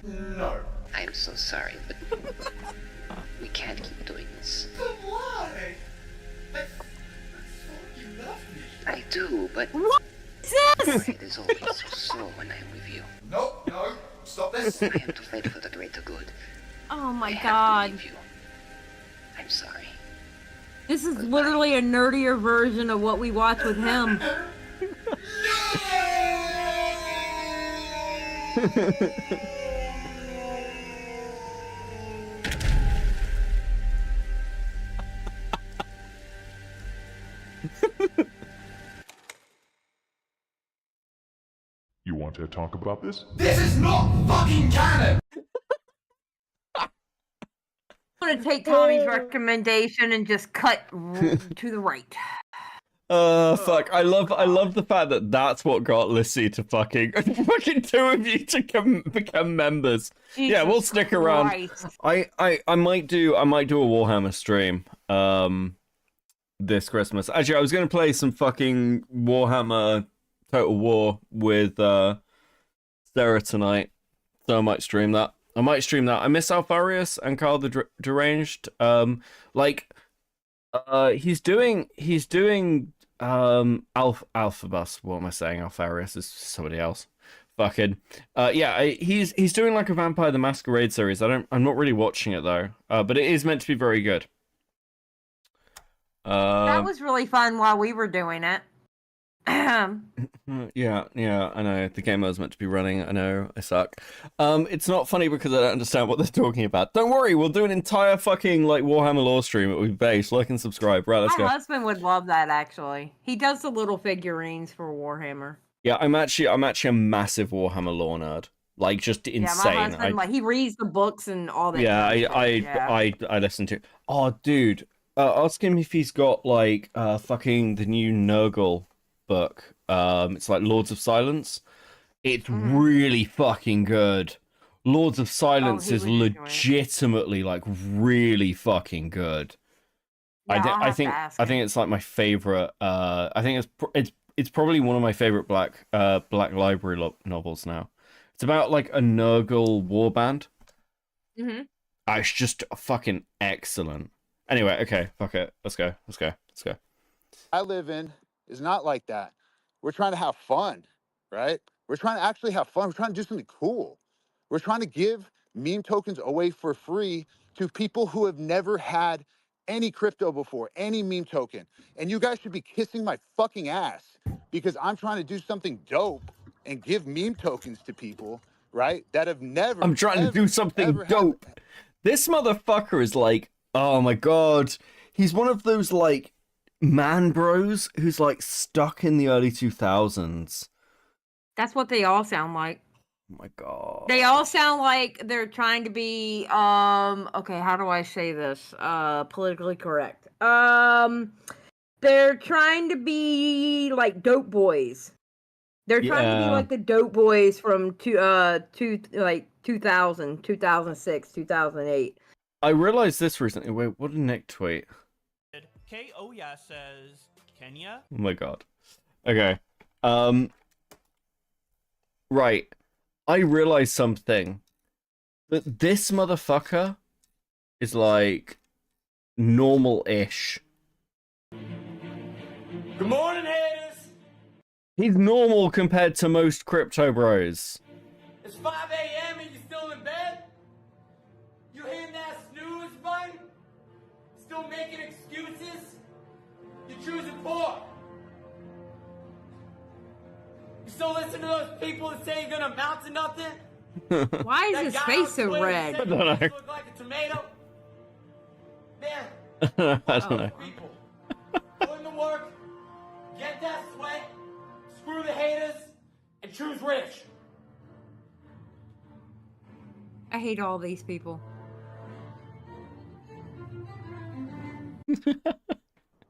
No. I'm so sorry, but we can't keep doing this. But why? I thought you loved me. I I do, but what is this? it is always so slow when I am with you. No, stop this. I am to fight for the greater good. Oh my I have god. to leave you. I'm sorry. This is literally a nerdier version of what we watch with him. You want to talk about this? This is not fucking canon! I'm gonna take Tommy's recommendation and just cut to the right. Fuck. I love the fact that that's what got Lissy to fucking two of you to become members. Yeah, we'll stick around. I might do a Warhammer stream this Christmas. Actually, I was gonna play some fucking Warhammer Total War with Sarah tonight, so I might stream that. I miss Alfarius and Carl the Deranged. He's doing Alphabus. What am I saying? Alfarius is somebody else. Fucking he's doing like a Vampire the Masquerade series. I'm not really watching it though. But it is meant to be very good. That was really fun while we were doing it. Yeah, I know. The game I was meant to be running. I know, I suck. It's not funny because I don't understand what they're talking about. Don't worry, we'll do an entire fucking like Warhammer lore stream. It will be based. Like and subscribe. Right, let's My go. husband would love that actually. He does the little figurines for Warhammer. Yeah, I'm actually a massive Warhammer lore nerd. Like just insane. Yeah, my husband, he reads the books and all that. Yeah, I I listen to. Oh, dude, ask him if he's got like fucking the new Nurgle book. It's like Lords of Silence. It's really fucking good. Lords of Silence is legitimately like really fucking good. Yeah, I think it's like my favorite. I think it's probably one of my favorite Black Library novels now. It's about like a Nurgle warband. Mm-hmm. It's just fucking excellent. Anyway, okay, fuck it. Let's go. I live in is not like that. We're trying to have fun, right? We're trying to actually have fun. We're trying to do something cool. We're trying to give meme tokens away for free to people who have never had any crypto before, any meme token. And you guys should be kissing my fucking ass because I'm trying to do something dope and give meme tokens to people, right? That have never. I'm trying to do something dope. This motherfucker is like, oh my god. He's one of those like man bros who's like stuck in the early 2000s. That's what they all sound like. Oh my god. They all sound like they're trying to be okay, how do I say this? Politically correct. They're trying to be like dope boys. They're trying to be like the dope boys from 2000, 2006, 2008. I realized this recently. Wait, what did Nick tweet? K-O-Ya says Kenya. Oh my god. Okay. Right. I realized something. That this motherfucker is like normal-ish. Good morning, haters. He's normal compared to most crypto bros. It's 5 a.m. and you still in bed? You hitting that snooze button? Still making excuses? You're choosing poor. You still listen to those people that say you're gonna amount to nothing? Why is his face so red? I don't know. Look like a tomato? Man, I don't know. people. Put in the work, get that sweat, screw the haters, and choose rich. I hate all these people.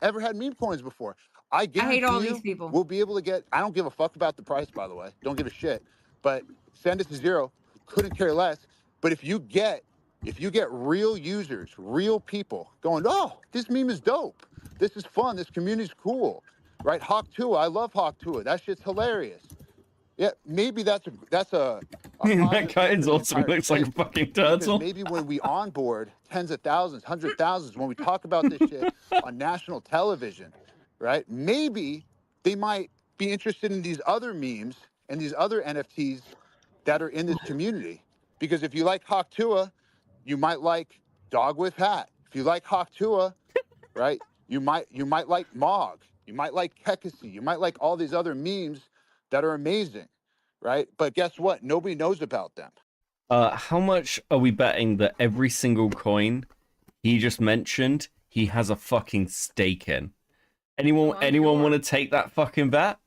Ever had meme coins before? I hate all guarantee these people. We'll be able to get. I don't give a fuck about the price, by the way. Don't give a shit. But send it to zero. Couldn't care less. But if you get real users, real people going, oh, this meme is dope. This is fun. This community's cool, right? Hawk Tua. I love Hawk Tua. That shit's hilarious. Yeah, maybe that's a That guy is also looks like a fucking turtle. Maybe when we onboard tens of thousands, hundreds of thousands, when we talk about this shit on national television, right? Maybe they might be interested in these other memes and these other NFTs that are in this community. Because if you like Hawk Tua, you might like Dog with Hat. If you like Hawk Tua, right, you might like Mog. You might like Kekasi. You might like all these other memes that are amazing, right? But guess what? Nobody knows about them. How much are we betting that every single coin he just mentioned, he has a fucking stake in? Anyone want to take that fucking bet?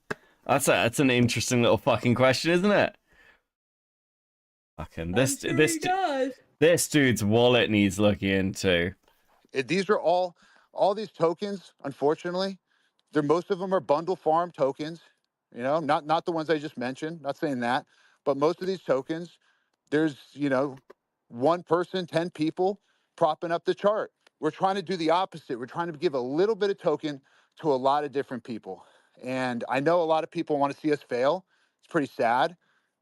That's an interesting little fucking question, isn't it? Fucking this dude's wallet needs looking into. These are all these tokens, unfortunately, most of them are bundle farm tokens, you know, not the ones I just mentioned, not saying that, but most of these tokens, there's, you know, one person, 10 people propping up the chart. We're trying to do the opposite. We're trying to give a little bit of token to a lot of different people. And I know a lot of people want to see us fail. It's pretty sad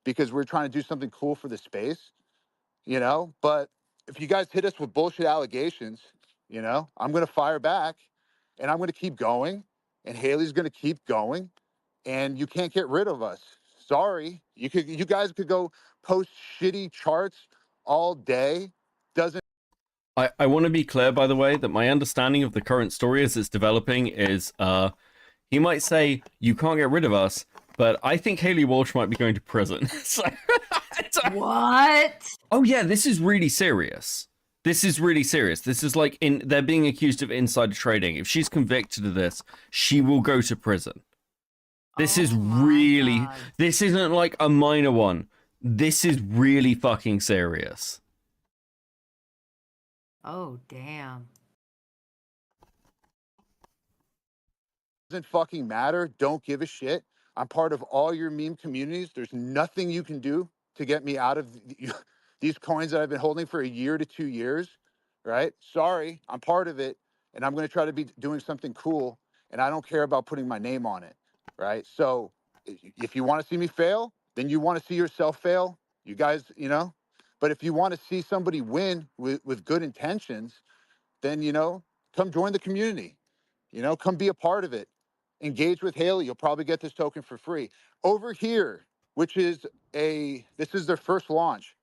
because we're trying to do something cool for the space, you know, but if you guys hit us with bullshit allegations, you know, I'm going to fire back and I'm going to keep going and Haley's going to keep going and you can't get rid of us. Sorry. You guys could go post shitty charts all day. Doesn't. I want to be clear, by the way, that my understanding of the current story as it's developing is he might say, you can't get rid of us, but I think Haley Walsh might be going to prison. What? Oh yeah, this is really serious. This is really serious. This is like they're being accused of insider trading. If she's convicted of this, she will go to prison. This is really, this isn't like a minor one. This is really fucking serious. Oh, damn. Doesn't fucking matter. Don't give a shit. I'm part of all your meme communities. There's nothing you can do to get me out of these coins that I've been holding for a year to 2 years, right? Sorry, I'm part of it, and I'm going to try to be doing something cool, and I don't care about putting my name on it, right? So if you want to see me fail, then you want to see yourself fail. You guys, you know, but if you want to see somebody win with good intentions, then, you know, come join the community, you know, come be a part of it. Engage with Haley. You'll probably get this token for free. Over here, which is this is their first launch.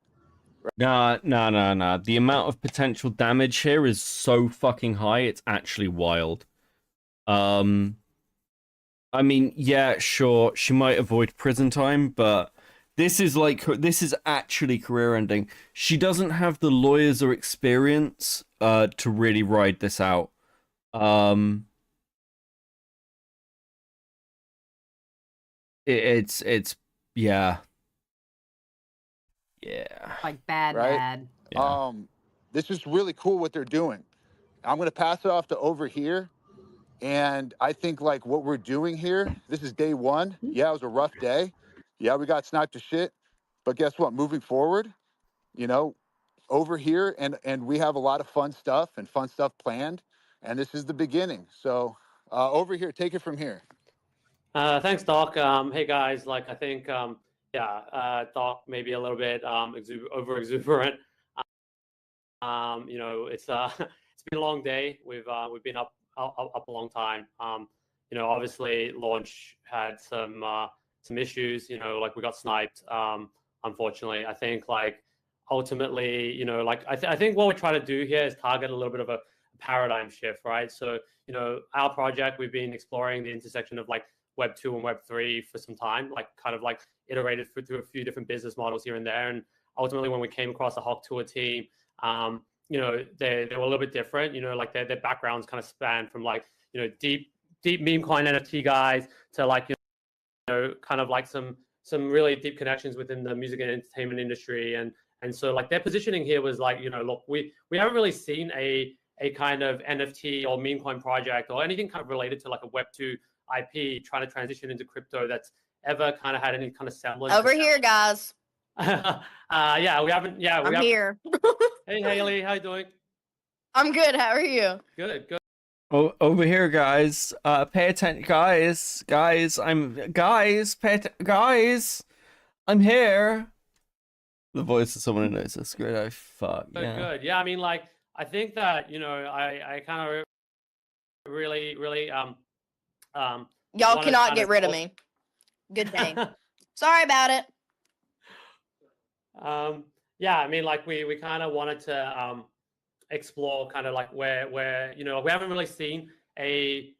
Nah. The amount of potential damage here is so fucking high, it's actually wild. I mean, yeah, sure, she might avoid prison time, but this is actually career ending. She doesn't have the lawyers or experience to really ride this out. It's yeah. Like bad. Yeah. This is really cool what they're doing. I'm gonna pass it off to over here. And I think like what we're doing here, this is day one. Yeah, it was a rough day. Yeah, we got sniped to shit. But guess what? Moving forward, you know, over here and we have a lot of fun stuff planned. And this is the beginning. So over here, take it from here. Thanks, Doc. Hey guys, like I think Doc maybe a little bit over exuberant. You know, it's been a long day. We've been up a long time. You know, obviously launch had some issues. You know, like we got sniped. Unfortunately, I think like ultimately, you know, like I think what we're trying to do here is target a little bit of a paradigm shift, right? So you know, our project, we've been exploring the intersection of like Web 2 and Web 3 for some time, like kind of like iterated through a few different business models here and there. And ultimately, when we came across the Hawk Tour team, you know, they were a little bit different. You know, like their backgrounds kind of span from like, you know, deep meme coin NFT guys to like, you know, kind of like some really deep connections within the music and entertainment industry. And so like their positioning here was like, you know, look, we haven't really seen a kind of NFT or meme coin project or anything kind of related to like a Web 2 IP trying to transition into crypto that's ever kind of had any kind of semblance. Over here, guys. Yeah, we haven't. Yeah, I'm here. Hey, Haley, how you doing? I'm good. How are you? Good. Oh, over here, guys. Pay attention, guys. Guys, I'm here. The voice of someone who knows this. Great. Oh, fuck. Yeah. Good. Yeah, I mean, like, I think that, you know, I kind of really Y'all wanna cannot kinda get rid of talk- me. Good day. Sorry about it. Yeah, I mean, like we kind of wanted to explore kind of like where you know we haven't really seen a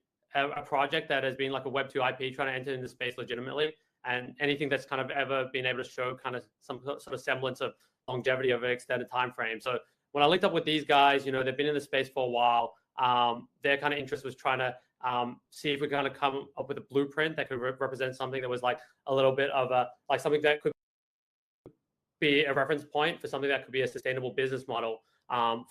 project that has been like a Web 2 IP trying to enter into space legitimately, and anything that's kind of ever been able to show kind of some sort of semblance of longevity over an extended time frame. So when I linked up with these guys, you know, they've been in the space for a while. Their kind of interest was trying to see if we kind of come up with a blueprint that could represent something that was like a little bit of a like something that could be a reference point for something that could be a sustainable business model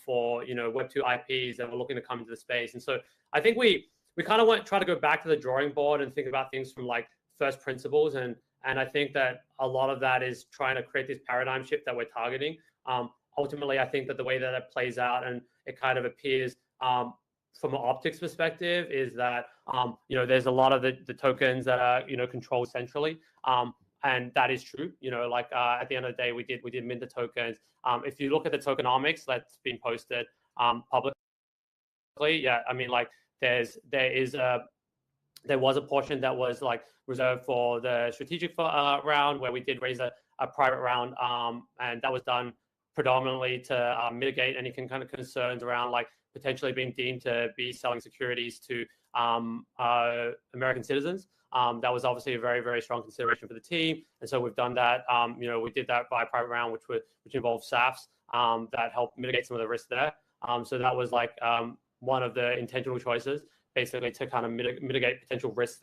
for you know Web 2 IPs that were looking to come into the space. And so I think we kind of want try to go back to the drawing board and think about things from like first principles. And I think that a lot of that is trying to create this paradigm shift that we're targeting. Ultimately, I think that the way that it plays out and it kind of appears from an optics perspective is that you know there's a lot of the tokens that are you know controlled centrally. And that is true. You know, like at the end of the day, we did mint the tokens. If you look at the tokenomics that's been posted publicly, yeah, I mean, like there was a portion that was like reserved for the strategic round where we did raise a private round, and that was done predominantly to mitigate any kind of concerns around like potentially being deemed to be selling securities to American citizens. That was obviously a very, very strong consideration for the team, and so we've done that. You know, we did that by private round, which involved SAFs that helped mitigate some of the risk there. So that was like one of the intentional choices, basically to kind of mitigate potential risks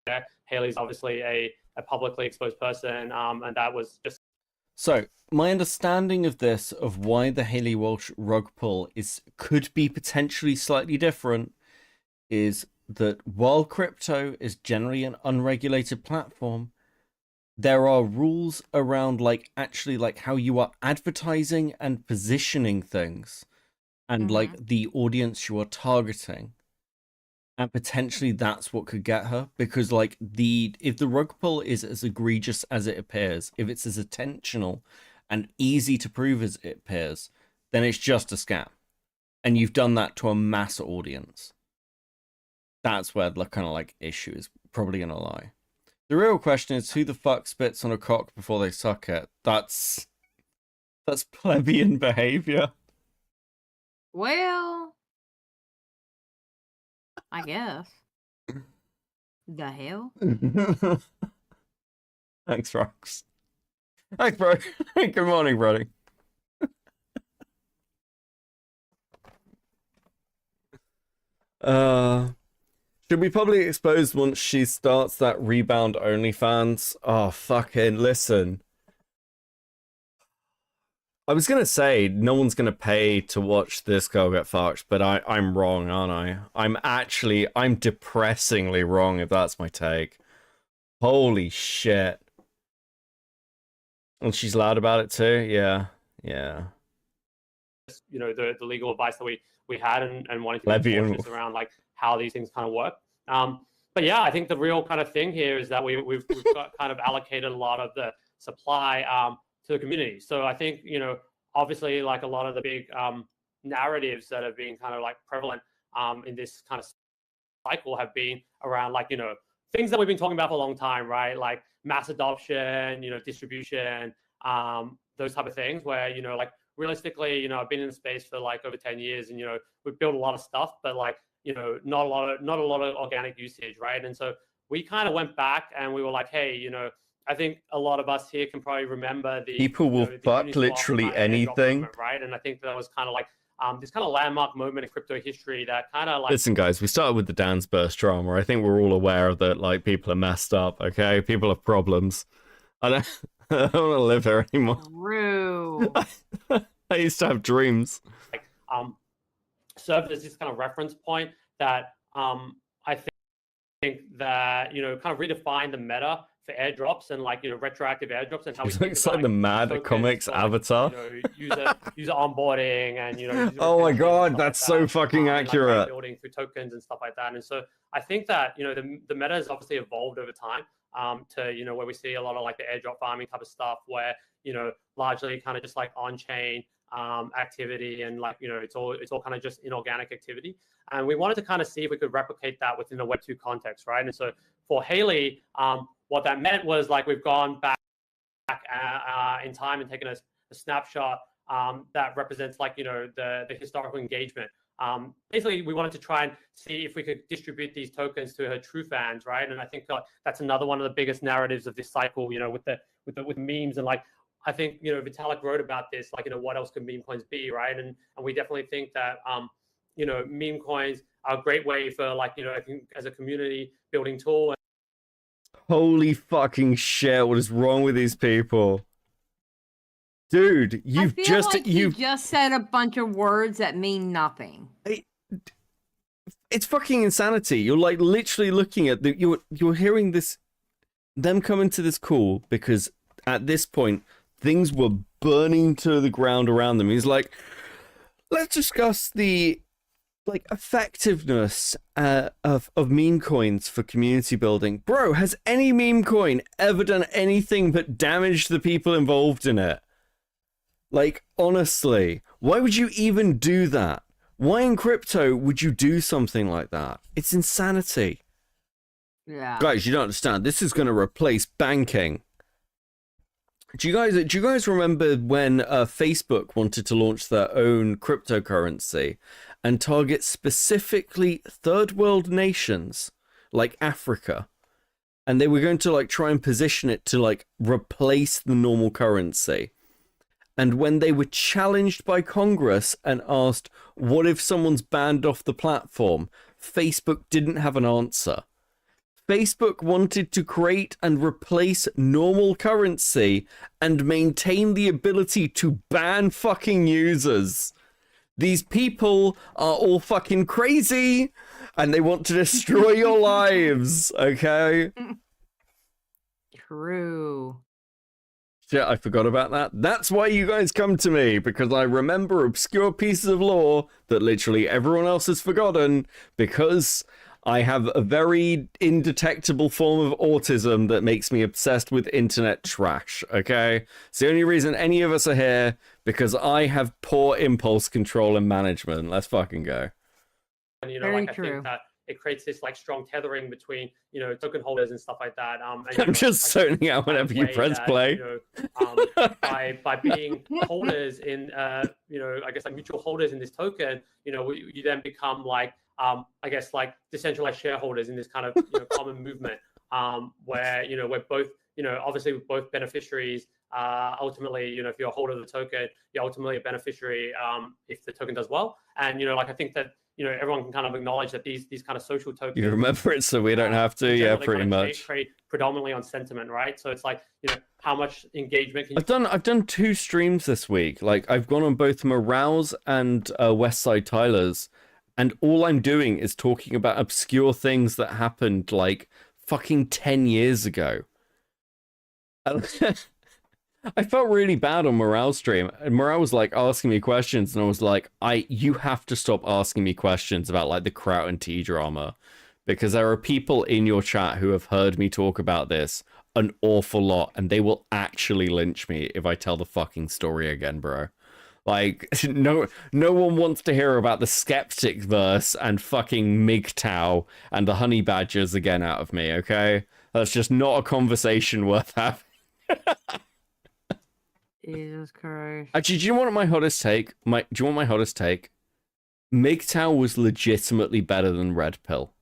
there. Haley's obviously a publicly exposed person, and that was just. So my understanding of this, of why the Haley Walsh rug pull could be potentially slightly different, is that while crypto is generally an unregulated platform, there are rules around like actually like how you are advertising and positioning things, and like the audience you are targeting. And potentially that's what could get her, because like if the rug pull is as egregious as it appears, if it's as intentional and easy to prove as it appears, then it's just a scam. And you've done that to a mass audience. That's where the kind of like issue is probably gonna lie. The real question is who the fuck spits on a cock before they suck it? That's plebeian behavior. Well, I guess. The hell? Thanks, Rox. Thanks, bro. Good morning, buddy. Should be publicly exposed once she starts that rebound OnlyFans. Oh, fucking listen. I was gonna say no one's gonna pay to watch this girl get fucked, but I'm wrong, aren't I? I'm depressingly wrong if that's my take. Holy shit. And she's loud about it too? Yeah. You know, the legal advice that we had and wanting to be cautious around like how these things kind of work. But yeah, I think the real kind of thing here is that we've got kind of allocated a lot of the supply to the community. So I think, you know, obviously like a lot of the big narratives that have been kind of like prevalent in this kind of cycle have been around like, you know, things that we've been talking about for a long time, right? Like mass adoption, you know, distribution, those type of things where, you know, like realistically, you know, I've been in the space for like over 10 years and, you know, we've built a lot of stuff, but like, you know, not a lot of organic usage, right? And so we kind of went back and we were like, hey, you know, I think a lot of us here can probably remember the people will fuck literally anything, moment, right? And I think that was kind of like this kind of landmark moment in crypto history that kind of like. Listen, guys, we started with the Dan's Burst drama. I think we're all aware that like people are messed up. Okay, people have problems. I don't want to live here anymore. True. I used to have dreams. Like, served as this kind of reference point that I think that, you know, kind of redefine the meta for airdrops and like, you know, retroactive airdrops and how It looks like the Mad Comics avatar. You know, user onboarding and, you know, oh my god, that's so fucking accurate. Like building through tokens and stuff like that. And so I think that, you know, the meta has obviously evolved over time to, you know, where we see a lot of like the airdrop farming type of stuff where, you know, largely kind of just like on chain activity, and like it's all kind of just inorganic activity. And we wanted to kind of see if we could replicate that within a Web2 context, right? And so for Haley, what that meant was like we've gone back in time and taken a snapshot that represents like the historical engagement. Basically, we wanted to try and see if we could distribute these tokens to her true fans, right? And I think that's another one of the biggest narratives of this cycle, with memes. And like I think Vitalik wrote about this, like what else could meme coins be, right? And we definitely think that meme coins are a great way for like I think as a community building tool. Holy fucking shit! What is wrong with these people? Dude, you've I feel like you just said a bunch of words that mean nothing. It's fucking insanity. You're like literally looking at you're hearing this, them come into this call because at this point things were burning to the ground around them. He's like, let's discuss the effectiveness of meme coins for community building. Bro, has any meme coin ever done anything but damage the people involved in it? Like, honestly, why would you even do that? Why in crypto would you do something like that? It's insanity. Yeah. Guys, you don't understand. This is going to replace banking. Do you guys remember when Facebook wanted to launch their own cryptocurrency and target specifically third world nations like Africa? And they were going to like try and position it to like replace the normal currency. And when they were challenged by Congress and asked, what if someone's banned off the platform? Facebook didn't have an answer. Facebook wanted to create and replace normal currency and maintain the ability to ban fucking users. These people are all fucking crazy and they want to destroy your lives, okay? True. Shit, I forgot about that. That's why you guys come to me, because I remember obscure pieces of lore that literally everyone else has forgotten, because I have a very indetectable form of autism that makes me obsessed with internet trash, okay? It's the only reason any of us are here, because I have poor impulse control and management. Let's fucking go. And Very I true. think that it creates this like strong tethering between token holders and stuff like that. And, I'm just zoning out whenever you press play. By being holders in I guess like mutual holders in this token, you then become like I guess like decentralized shareholders in this kind of common movement where we're both obviously we're both beneficiaries. Ultimately, if you're a holder of the token, you're ultimately a beneficiary if the token does well. And like I think that everyone can kind of acknowledge that these kind of social tokens. You remember it so we don't have to, yeah, pretty much. Trade predominantly on sentiment, right? So it's like how much engagement can you... I've done 2 streams this week. Like I've gone on both Morale's and Westside Tyler's, and all I'm doing is talking about obscure things that happened like fucking 10 years ago. I felt really bad on Morale's stream, and Morale was like asking me questions, and I was like, you have to stop asking me questions about like the Kraut and Tea drama, because there are people in your chat who have heard me talk about this an awful lot, and they will actually lynch me if I tell the fucking story again, bro. Like, no one wants to hear about the Skeptic verse and fucking MGTOW and the Honey Badgers again out of me, okay? That's just not a conversation worth having. Jesus Christ. Actually, do you want my hottest take? Do you want my hottest take? MGTOW was legitimately better than Red Pill.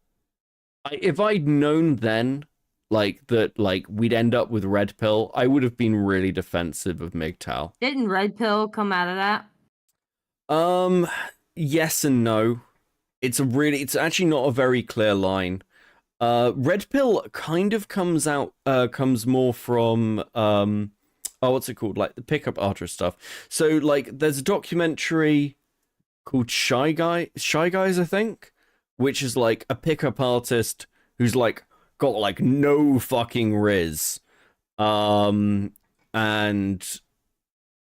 If I'd known then, that we'd end up with Red Pill, I would have been really defensive of MGTOW. Didn't Red Pill come out of that? Yes and no. It's actually not a very clear line. Red Pill kind of comes more from what's it called? Like the pickup artist stuff. So like there's a documentary called Shy Guys, I think, which is like a pickup artist who's like got like no fucking riz. And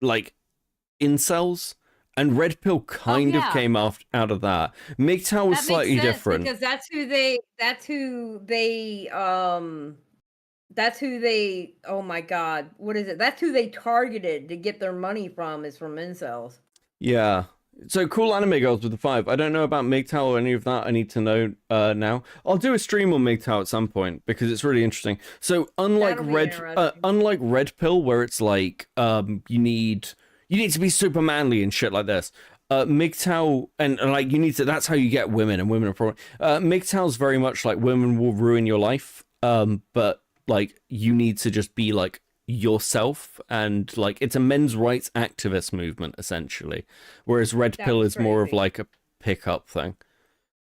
like incels. And Red Pill kind of came out of that. MGTOW was slightly different. Because that's who they oh my god, what is it? That's who they targeted to get their money from, is from incels. Yeah. So cool anime girls with the 5. I don't know about MGTOW or any of that. I need to know now. I'll do a stream on MGTOW at some point because it's really interesting. So unlike unlike Red Pill, where it's like you need to be super manly and shit like this. MGTOW and like you need to. That's how you get women, and women are probably MGTOW's very much like women will ruin your life. But like you need to just be like yourself, and like it's a men's rights activist movement essentially, whereas Red Pill is more of like a pickup thing.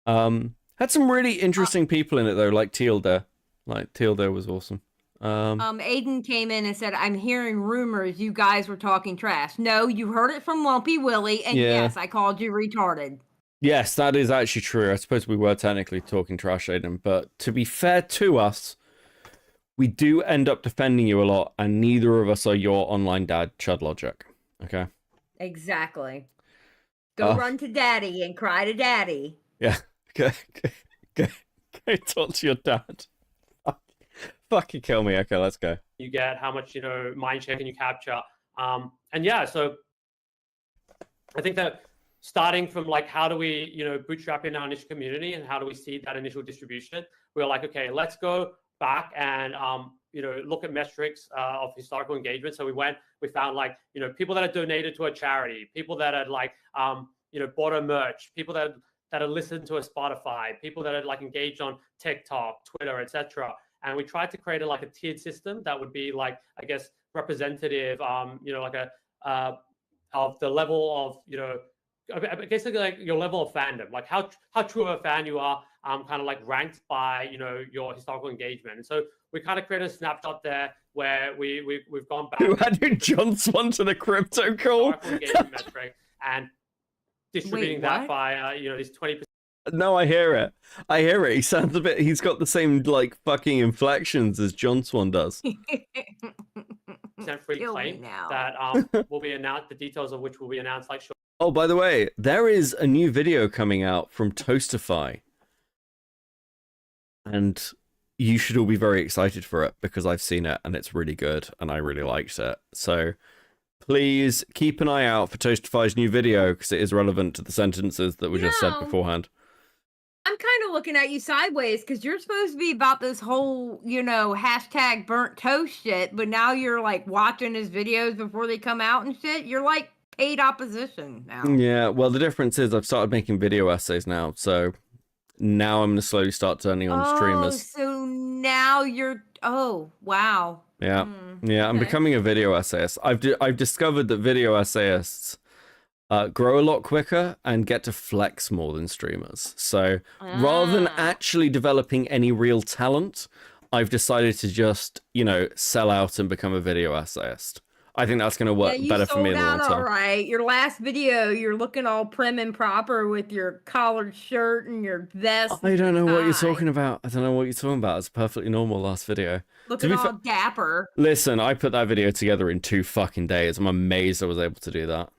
Had some really interesting people in it though, like Tilda. Like Tilda was awesome. Aiden came in and said, "I'm hearing rumors you guys were talking trash." No, you heard it from Lumpy Willie, and Yeah. yes, I called you retarded. Yes, that is actually true. I suppose we were technically talking trash, Aiden, but to be fair to us, we do end up defending you a lot, and neither of us are your online dad, Chud Logic. Okay? Exactly. Go run to daddy and cry to daddy. Yeah. Okay. Go talk to your dad. Fucking kill me. Okay, let's go. You get, how much, mind share can you capture. And yeah, so I think that starting from like, how do we, bootstrap in our niche community and how do we see that initial distribution? We're like, okay, let's go back and, look at metrics of historical engagement. So we found like, people that had donated to a charity, people that had like, bought a merch, people that had listened to a Spotify, people that had like engaged on TikTok, Twitter, etc. And we tried to create a tiered system that would be like, I guess, representative, like of the level of, basically like your level of fandom, like how true of a fan you are, kind of like ranked by, your historical engagement. And so we kind of created a snapshot there where we've gone back. Who added John Swan to the crypto call? Engagement metric and distributing that by, these 20%. No, I hear it. He sounds a bit, he's got the same like fucking inflections as John Swan does. Free claim that will be announced, the details of which will be announced like shortly. Oh, by the way, there is a new video coming out from Toastify. And you should all be very excited for it because I've seen it and it's really good and I really liked it. So please keep an eye out for Toastify's new video because it is relevant to the sentences that were just said beforehand. I'm kind of looking at you sideways because you're supposed to be about this whole, hashtag burnt toast shit, but now you're like watching his videos before they come out and shit. You're like paid opposition now. Yeah, well, the difference is I've started making video essays now, so now I'm going to slowly start turning on streamers. So now you're, wow. Yeah, I'm becoming a video essayist. I've discovered that video essayists grow a lot quicker and get to flex more than streamers. So rather than actually developing any real talent, I've decided to just, sell out and become a video essayist. I think that's going to work better for me in the long term. All right. Your last video, you're looking all prim and proper with your collared shirt and your vest. I don't know what you're talking about. It's a perfectly normal last video. Looking all dapper. Listen, I put that video together in 2 fucking days. I'm amazed I was able to do that.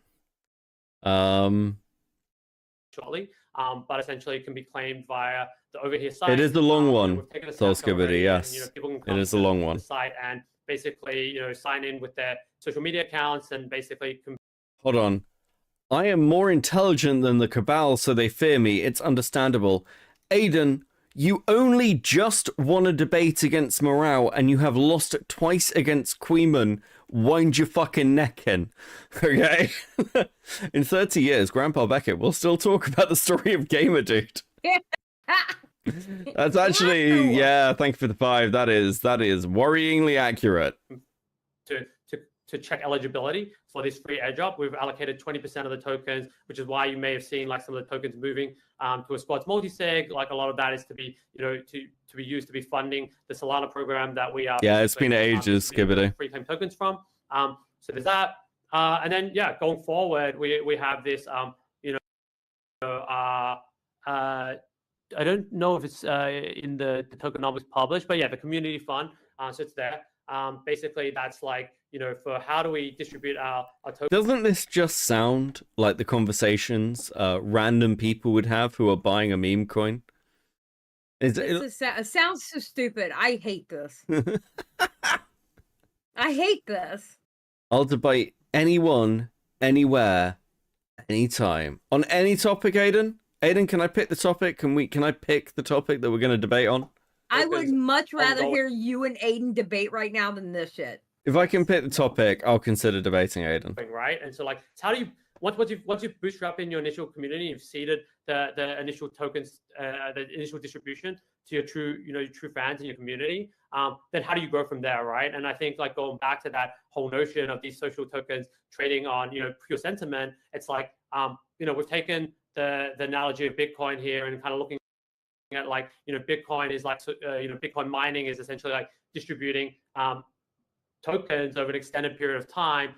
Shortly, but essentially it can be claimed via the over here site. It is the long one. Solskibity, yes. It is the long one. The site and basically, sign in with their social media accounts and basically. Hold on. I am more intelligent than the Cabal, so they fear me. It's understandable. Aiden, you only just won a debate against Morale, and you have lost twice against Queeman. Wind your fucking neck in. Okay? In 30 years, Grandpa Beckett will still talk about the story of Gamer Dude. That's actually, thank you for the 5. That is worryingly accurate. To check eligibility for this free airdrop, we've allocated 20% of the tokens, which is why you may have seen like some of the tokens moving to a squads multi-sig. Like a lot of that is to be, to be used to be funding the Solana program that we are. Yeah, it's been ages, Skibidi. Free claim tokens from. So there's that. And then, going forward, we have this, I don't know if it's in the tokenomics published, but the community fund. So it's there. Basically, that's like, for how do we distribute our tokens. Doesn't this just sound like the conversations random people would have who are buying a meme coin? It sounds so stupid. I hate this. I hate this. I'll debate anyone, anywhere, Anytime. On any topic, Aiden? Aiden, can I pick the topic? Can I pick the topic that we're going to debate on? I would much rather hear you and Aiden debate right now than this shit. If I can pick the topic, I'll consider debating Aiden. Right, and so like, how do you once you've bootstrapped in your initial community, you've seeded the initial tokens, the initial distribution to your true fans in your community. Then how do you grow from there, right? And I think like going back to that whole notion of these social tokens trading on pure sentiment, it's like we've taken the analogy of Bitcoin here and kind of looking at like Bitcoin is like Bitcoin mining is essentially like distributing tokens over an extended period of time,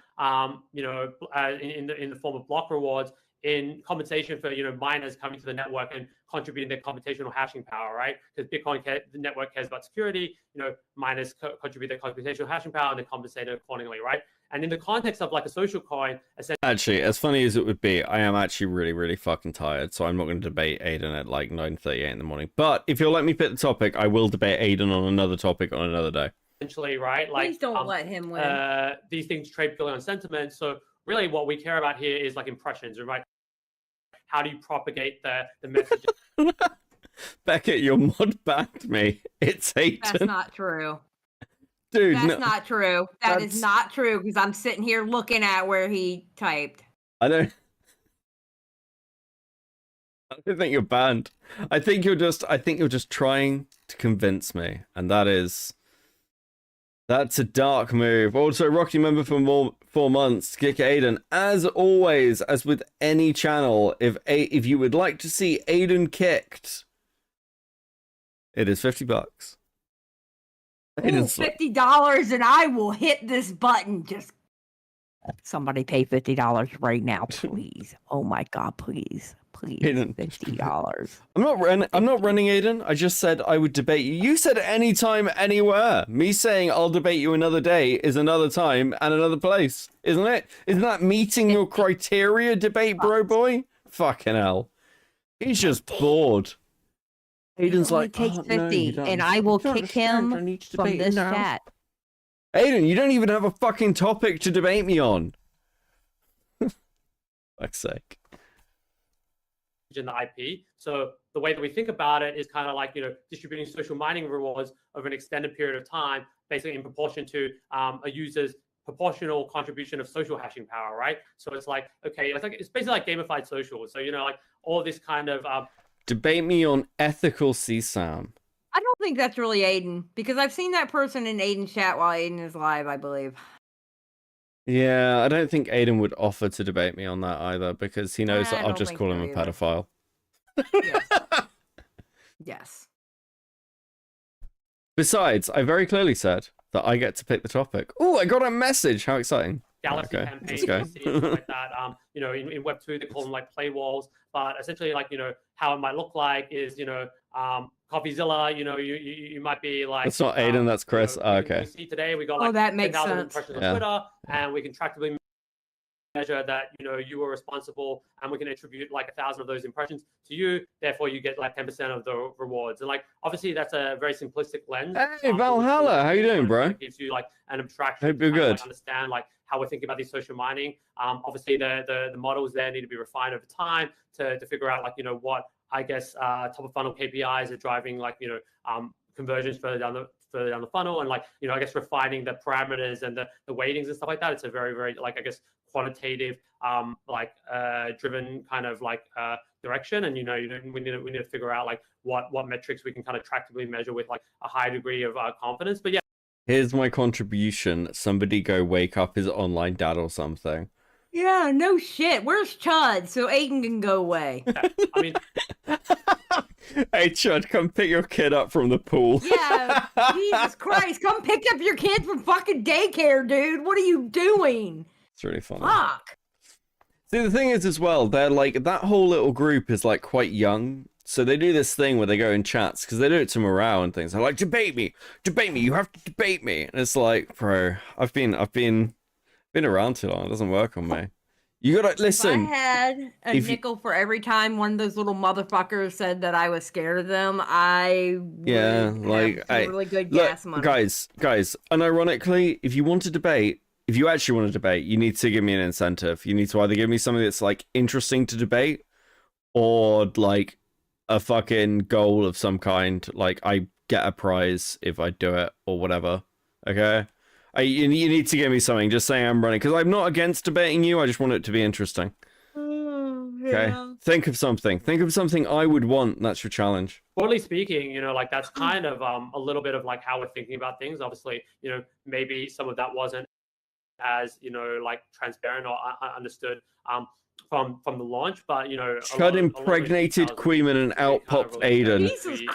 in the form of block rewards in compensation for miners coming to the network and contributing their computational hashing power, right? Because the network cares about security, miners contribute their computational hashing power and they're compensated accordingly, right? And in the context of like a social coin, actually, as funny as it would be, I am actually really, really fucking tired, so I'm not going to debate Aiden at like 9:38 in the morning. But if you'll let me pick the topic, I will debate Aiden on another topic on another day. essentially, right? Like, Please don't let him win. These things trade purely on sentiment. So really what we care about here is like impressions, right? How do you propagate the message? Beckett, your mod backed me. It's Aiden. That's not true. Dude, That's not true. That is not true because I'm sitting here looking at where he typed. I don't think you're banned. I think you're just trying to convince me, and that's a dark move. Also, Rocky member for 4 months. Kick Aiden. As always, as with any channel, if you would like to see Aiden kicked, it is $50. $50 and I will hit this button. Just somebody pay $50 right now, please. Oh my god, please. Aiden. $50. I'm not running, Aiden. I just said I would debate you. You said anytime, anywhere. Me saying I'll debate you another day is another time and another place, isn't it? Isn't that meeting your criteria, debate bro boy? Fucking hell. He's just bored. Aiden's like, takes 50 and I will kick him from this chat. Aiden, you don't even have a fucking topic to debate me on. Fuck's sake. In the IP. So the way that we think about it is kind of like, distributing social mining rewards over an extended period of time, basically in proportion to a user's proportional contribution of social hashing power, right? So it's like, okay, it's basically like gamified social. So, like all this kind of... Debate me on ethical CSAM. I don't think that's really Aiden, because I've seen that person in Aiden's chat while Aiden is live, I believe. Yeah, I don't think Aiden would offer to debate me on that either, because he knows that I'll just call him a pedophile. Yes. Yes. Besides, I very clearly said that I get to pick the topic. Oh, I got a message. How exciting. Galaxy Okay, campaigns, let's go. stuff like that. In Web 2, they call them like play walls, but essentially like, how it might look like is, CoffeeZilla, you might be like... That's not Aiden, that's Chris. Okay. You see today we got like that makes 10,000 sense. impressions on Twitter, and we can tractably measure that, you were responsible, and we can attribute like 1,000 of those impressions to you. Therefore, you get like 10% of the rewards. And like, obviously, that's a very simplistic lens. Hey, Valhalla, how you doing, bro? It gives you like an abstraction. Hope you're to kind of, good. like, understand like how we're thinking about these social mining. Obviously, the models there need to be refined over time to figure out like, what I guess top of funnel KPIs are driving like, conversions further down the funnel, and like, I guess refining the parameters and the weightings and stuff like that. It's a very, very like, I guess, quantitative driven kind of like direction, and we need to figure out like what metrics we can kind of tractably measure with like a high degree of confidence. But yeah, Here's my contribution. Somebody go wake up his online dad or something. Yeah, no shit. Where's Chud so Aiden can go away? I mean, hey Chud, come pick your kid up from the pool. Yeah, Jesus Christ, come pick up your kid from fucking daycare, dude. What are you doing? It's really funny. Fuck. See, the thing is as well, they're like, that whole little group is like quite young. So they do this thing where they go in chats, because they do it to morale and things. They're like, debate me, you have to debate me. And it's like, bro, I've been around too long. It doesn't work on me. You gotta listen. If I had a nickel for every time one of those little motherfuckers said that I was scared of them, I would have some really good gas money. Guys, unironically, if you want to debate, if you actually want to debate, you need to give me an incentive. You need to either give me something that's like interesting to debate, or like a fucking goal of some kind. Like I get a prize if I do it or whatever. Okay. You need to give me something. Just saying I'm running, because I'm not against debating you. I just want it to be interesting. Okay. Yeah. Think of something. Think of something I would want. That's your challenge. Broadly speaking, you know, like that's kind of a little bit of like how we're thinking about things. Obviously, you know, maybe some of that wasn't as, you know, like transparent or understood from the launch, but you know, Chud impregnated Queeman and outpopped Aiden.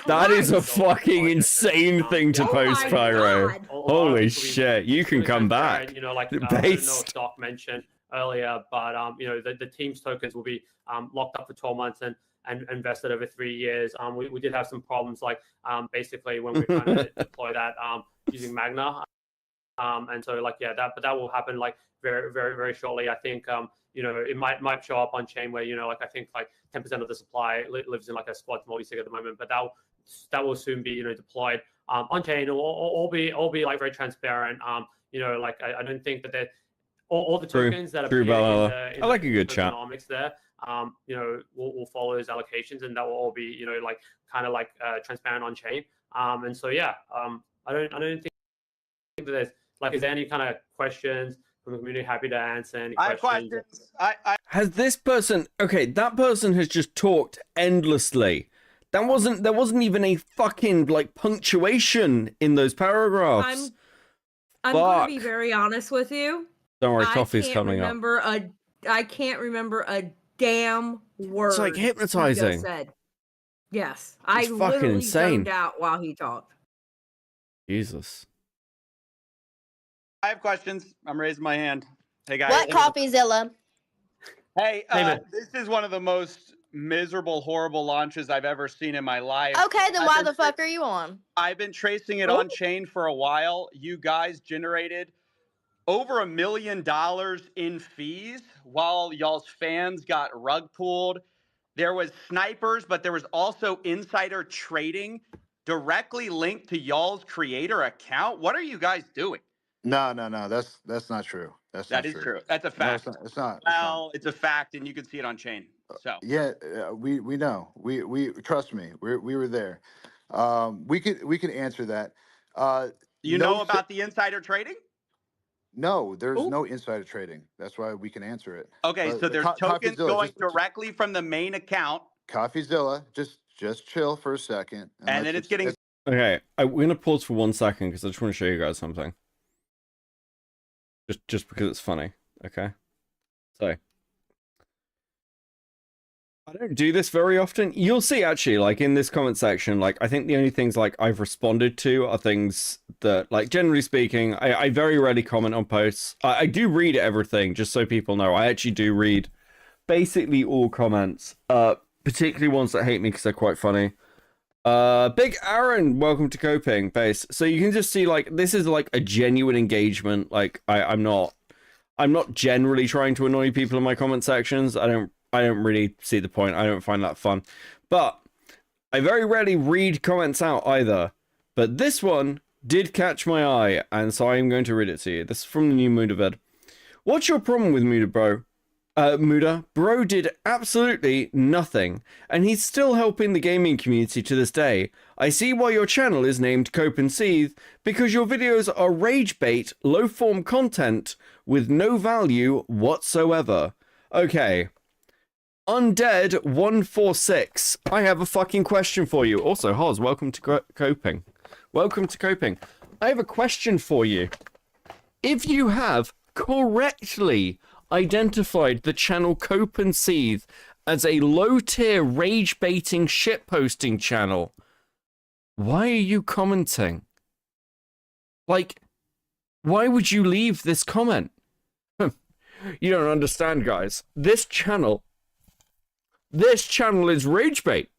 That is a fucking insane thing to post, Pyro. Holy shit! You can come back. You know, like I don't know if Doc mentioned earlier, but you know, the team's tokens will be locked up for 12 months and invested over 3 years. We did have some problems, like basically when we were trying to deploy that using Magna, and so like yeah, that will happen like very shortly. I think you know, it might show up on chain where, you know, like I think like 10% of the supply lives in like a squad multi-sig at the moment, but that will soon be, you know, deployed on chain, or be like very transparent. You know, like I don't think that all the tokens that appear in the, I like a good chat. Economics there, you know, will follow those allocations, and that will all be, you know, like kind of like transparent on chain. And so yeah, I don't think that there's like, is there any kind of questions from the community? Happy to answer any questions. I have questions. Has this person? Okay, that person has just talked endlessly. There wasn't even a fucking like punctuation in those paragraphs. I'm going to be very honest with you. Don't worry, coffee's coming up. I can't remember a damn word. It's like hypnotizing. He just said. Yes, I fucking literally insane. zoned out while he talked. Jesus. I have questions. I'm raising my hand. Hey guys. What CoffeeZilla? Hey, this is one of the most miserable, horrible launches I've ever seen in my life. Okay, then why the fuck are you on? I've been tracing it on chain for a while. You guys generated over $1 million in fees while y'all's fans got rug pulled. There was snipers, but there was also insider trading directly linked to y'all's creator account. What are you guys doing? No, that's not true. That is true. That's a fact. No, it's not. Well, it's a fact, and you can see it on chain. So yeah, we know. We trust me. We were there. We could answer that. You know about the insider trading? No, there's no insider trading. That's why we can answer it. Okay, so there's tokens going directly from the main account. CoffeeZilla, just chill for a second. And then it's getting... Okay, we're going to pause for 1 second because I just want to show you guys something. Just because it's funny, okay? So, I don't do this very often. You'll see, actually, like, in this comment section, like, I think the only things, like, I've responded to are things that, like, generally speaking, I very rarely comment on posts. I do read everything, just so people know. I actually do read basically all comments, particularly ones that hate me because they're quite funny. Big Aaron, welcome to Coping Base. So you can just see, like, this is like a genuine engagement. Like, I'm not generally trying to annoy people in my comment sections. I don't really see the point. I don't find that fun. But I very rarely read comments out either. But this one did catch my eye, and so I'm going to read it to you. This is from the new Mudavid. What's your problem with Muda, bro? Muda, bro did absolutely nothing, and he's still helping the gaming community to this day. I see why your channel is named Cope and Seethe, because your videos are rage bait, low form content with no value whatsoever. Okay. Undead 146. I have a fucking question for you. Also, Hoz, welcome to Coping. Welcome to Coping. I have a question for you. If you have correctly identified the channel Cope and Seethe as a low-tier rage-baiting shitposting channel, why are you commenting? Like, why would you leave this comment? You don't understand, guys. This channel is rage bait.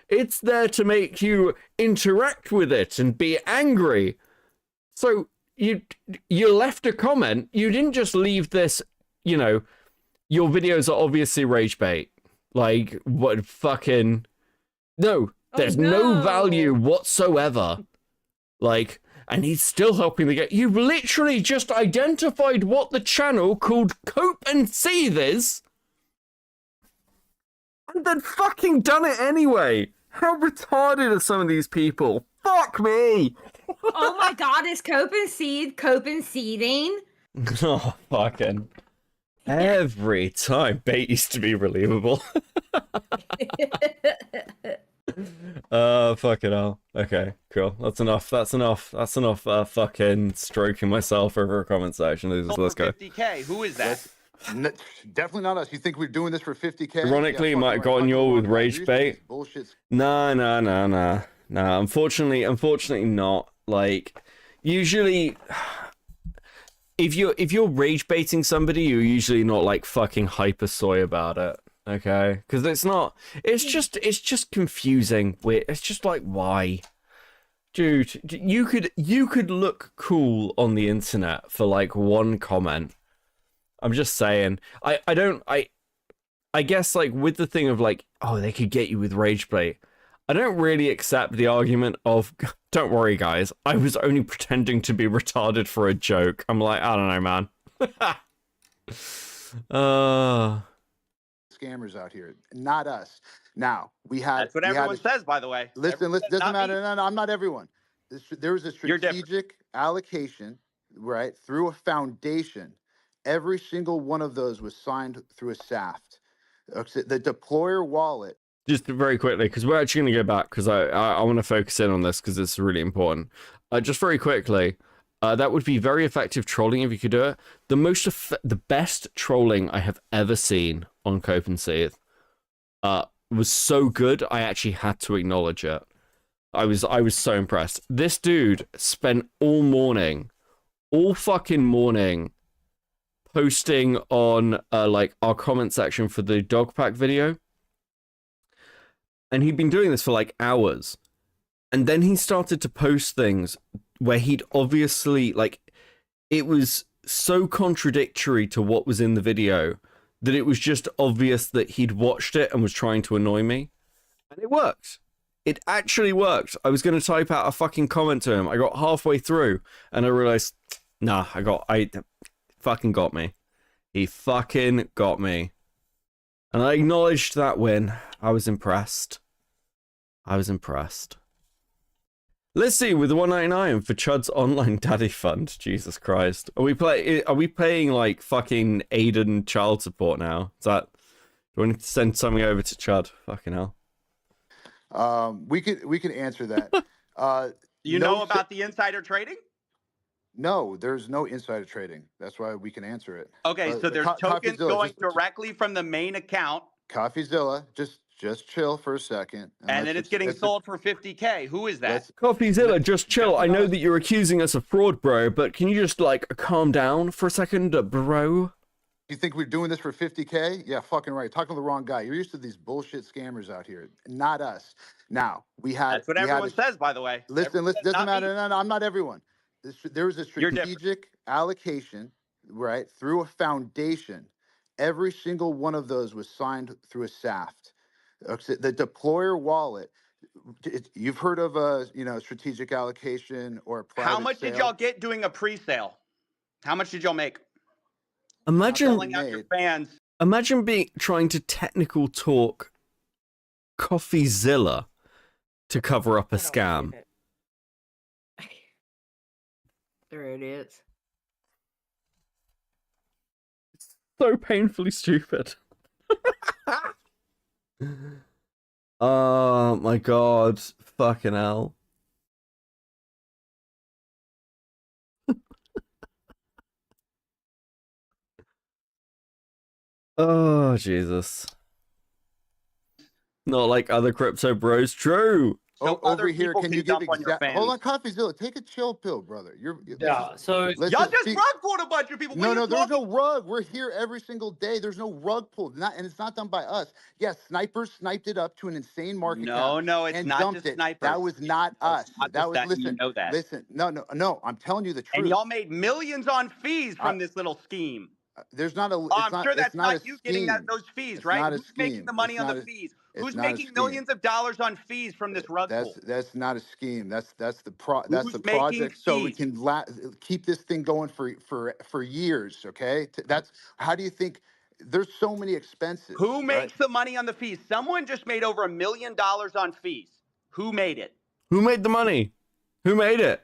It's there to make you interact with it and be angry. So you left a comment. You didn't just leave this, you know, your videos are obviously rage bait. Like, what fucking... No, there's no value whatsoever. Like, and he's still helping the game. You've literally just identified what the channel called Cope and Seethe is, and then fucking done it anyway. How retarded are some of these people? Fuck me! Oh my god, is Cope and Seething? Oh, fucking. Every time. Bait used to be relievable. Fucking hell. Okay, cool. That's enough. That's enough. That's enough fucking stroking myself over a comment section. Let's go. 50K. Who is that? Definitely not us. You think we're doing this for 50K? Ironically, yeah, might have gotten you all with rage bait. Bullshit. Nah. Unfortunately not. Like, usually, if you're rage baiting somebody, you're usually not like fucking hyper soy about it. Okay, because it's just confusing. It's just like, why, dude? You could look cool on the internet for like one comment. I'm just saying. I guess like with the thing of like, oh, they could get you with rage bait. I don't really accept the argument of, don't worry guys, I was only pretending to be retarded for a joke. I'm like, I don't know, man. Scammers out here, not us. Now we had. That's what everyone says, by the way. Listen, doesn't matter. No, I'm not everyone. There was a strategic allocation, right, through a foundation. Every single one of those was signed through a SAFT. The deployer wallet. Just very quickly, because we're actually going to go back, because I want to focus in on this, because it's really important. Just very quickly, that would be very effective trolling if you could do it. The best trolling I have ever seen on Cope and Seethe was so good, I actually had to acknowledge it. I was so impressed. This dude spent all fucking morning, posting on like our comment section for the dog pack video. And he'd been doing this for like hours. And then he started to post things where he'd obviously, like, it was so contradictory to what was in the video that it was just obvious that he'd watched it and was trying to annoy me. And it worked. It actually worked. I was going to type out a fucking comment to him. I got halfway through and I realized, nah, fucking got me. He fucking got me. And I acknowledged that win. I was impressed. Let's see, with the 199 for Chud's online daddy fund. Jesus Christ. Are we paying like fucking Aiden child support now? Do we need to send something over to Chud? Fucking hell. We could answer that. You know about the insider trading? No, there's no insider trading. That's why we can answer it. Okay, so there's tokens going directly from the main account. CoffeeZilla, just chill for a second. And then it's getting sold for 50K. Who is that? CoffeeZilla, just chill. I know that you're accusing us of fraud, bro, but can you just like calm down for a second, bro? You think we're doing this for 50K? Yeah, fucking right. Talking to the wrong guy. You're used to these bullshit scammers out here, not us. Now we had. That's what everyone says, by the way. Listen, doesn't matter. No, I'm not everyone. There was a strategic allocation, right, through a foundation. Every single one of those was signed through a SAFT. The deployer wallet. You've heard of a strategic allocation or a private How much sale? did y'all get doing a pre-sale? How much did y'all make? Imagine fans. Imagine trying to technical talk CoffeeZilla to cover up a scam. There it is. It's so painfully stupid. Oh my god. Fucking hell. Oh, Jesus. Not like other crypto bros. True. So over here, can you give hold on, CoffeeZilla, take a chill pill, brother. So y'all just rug pulled a bunch of people. No, there's no rug. We're here every single day. There's no rug pulled, and it's not done by us. Yes, snipers sniped it up to an insane market cap. No, it's not just snipers. That was not us. That was listen. You know that. Listen, no. I'm telling you the truth. And y'all made millions on fees from this little scheme. There's not a. Oh, It's I'm not. sure It's that's not a not you getting that scheme. those fees, It's right? not a Who's making scheme. the money It's on not the a. fees? It's Who's not a making scheme. millions of dollars on fees from this rug That's pool? that's not a scheme. That's the Who's making project. So we fees? can keep this thing going for years. Okay. That's how do you think? There's so many expenses. Who Right. makes the money on the fees? Someone just made over $1 million on fees. Who made it? Who made the money? Who made it?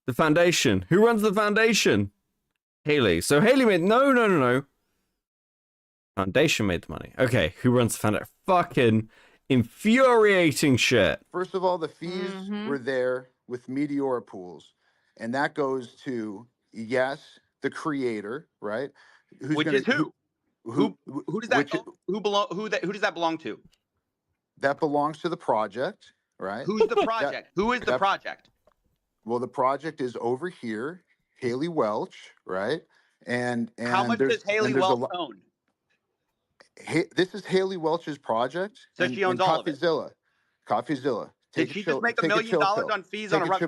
The foundation. Who runs the foundation? Haley. So Haley made no. Foundation made the money. Okay, who runs the foundation? Fucking infuriating shit. First of all, the fees were there with Meteora pools, and that goes to the creator, right? Which is who? Who does that who does that belong to? That belongs to the project, right? Who's the project? Who is the project? Well, the project is over here, Haley Welch, right? And how much does Haley Welch own? This is Haley Welch's project. So she owns all of it. CoffeeZilla. Did she just make $1 million on fees on a rug?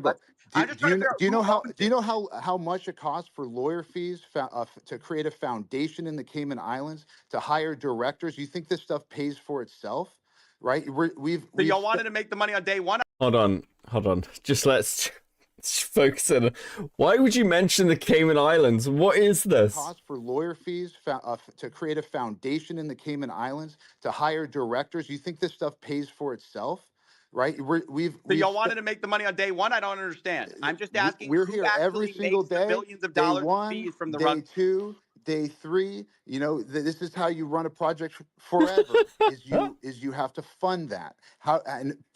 Do you know how much it costs for lawyer fees to create a foundation in the Cayman Islands, to hire directors? You think this stuff pays for itself, right? So y'all wanted to make the money on day one? Hold on. Just let's focus on. Why would you mention the Cayman Islands? What is this? Cost for lawyer fees to create a foundation in the Cayman Islands, to hire directors. You think this stuff pays for itself? Right, so y'all wanted to make the money on day one. I don't understand. I'm just asking. We're who here actually every single makes the day. millions of dollars in fees from the rug? Day 2, day 3. You know, this is how you run a project forever. is you have to fund that.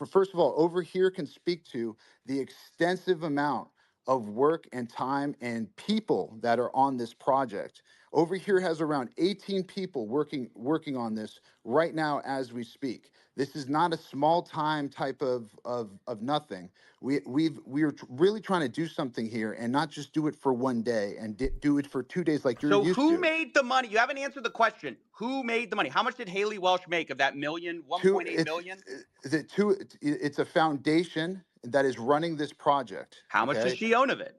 First of all, over here can speak to the extensive amount of work and time and people that are on this project. Over here has around 18 people working on this right now as we speak. This is not a small time type of nothing. We're really trying to do something here, and not just do it for one day and do it for 2 days like you're used to. So who made the money? You haven't answered the question. Who made the money? How much did Haley Welch make of that 1.8 million? It's a foundation that is running this project. How much does she own of it?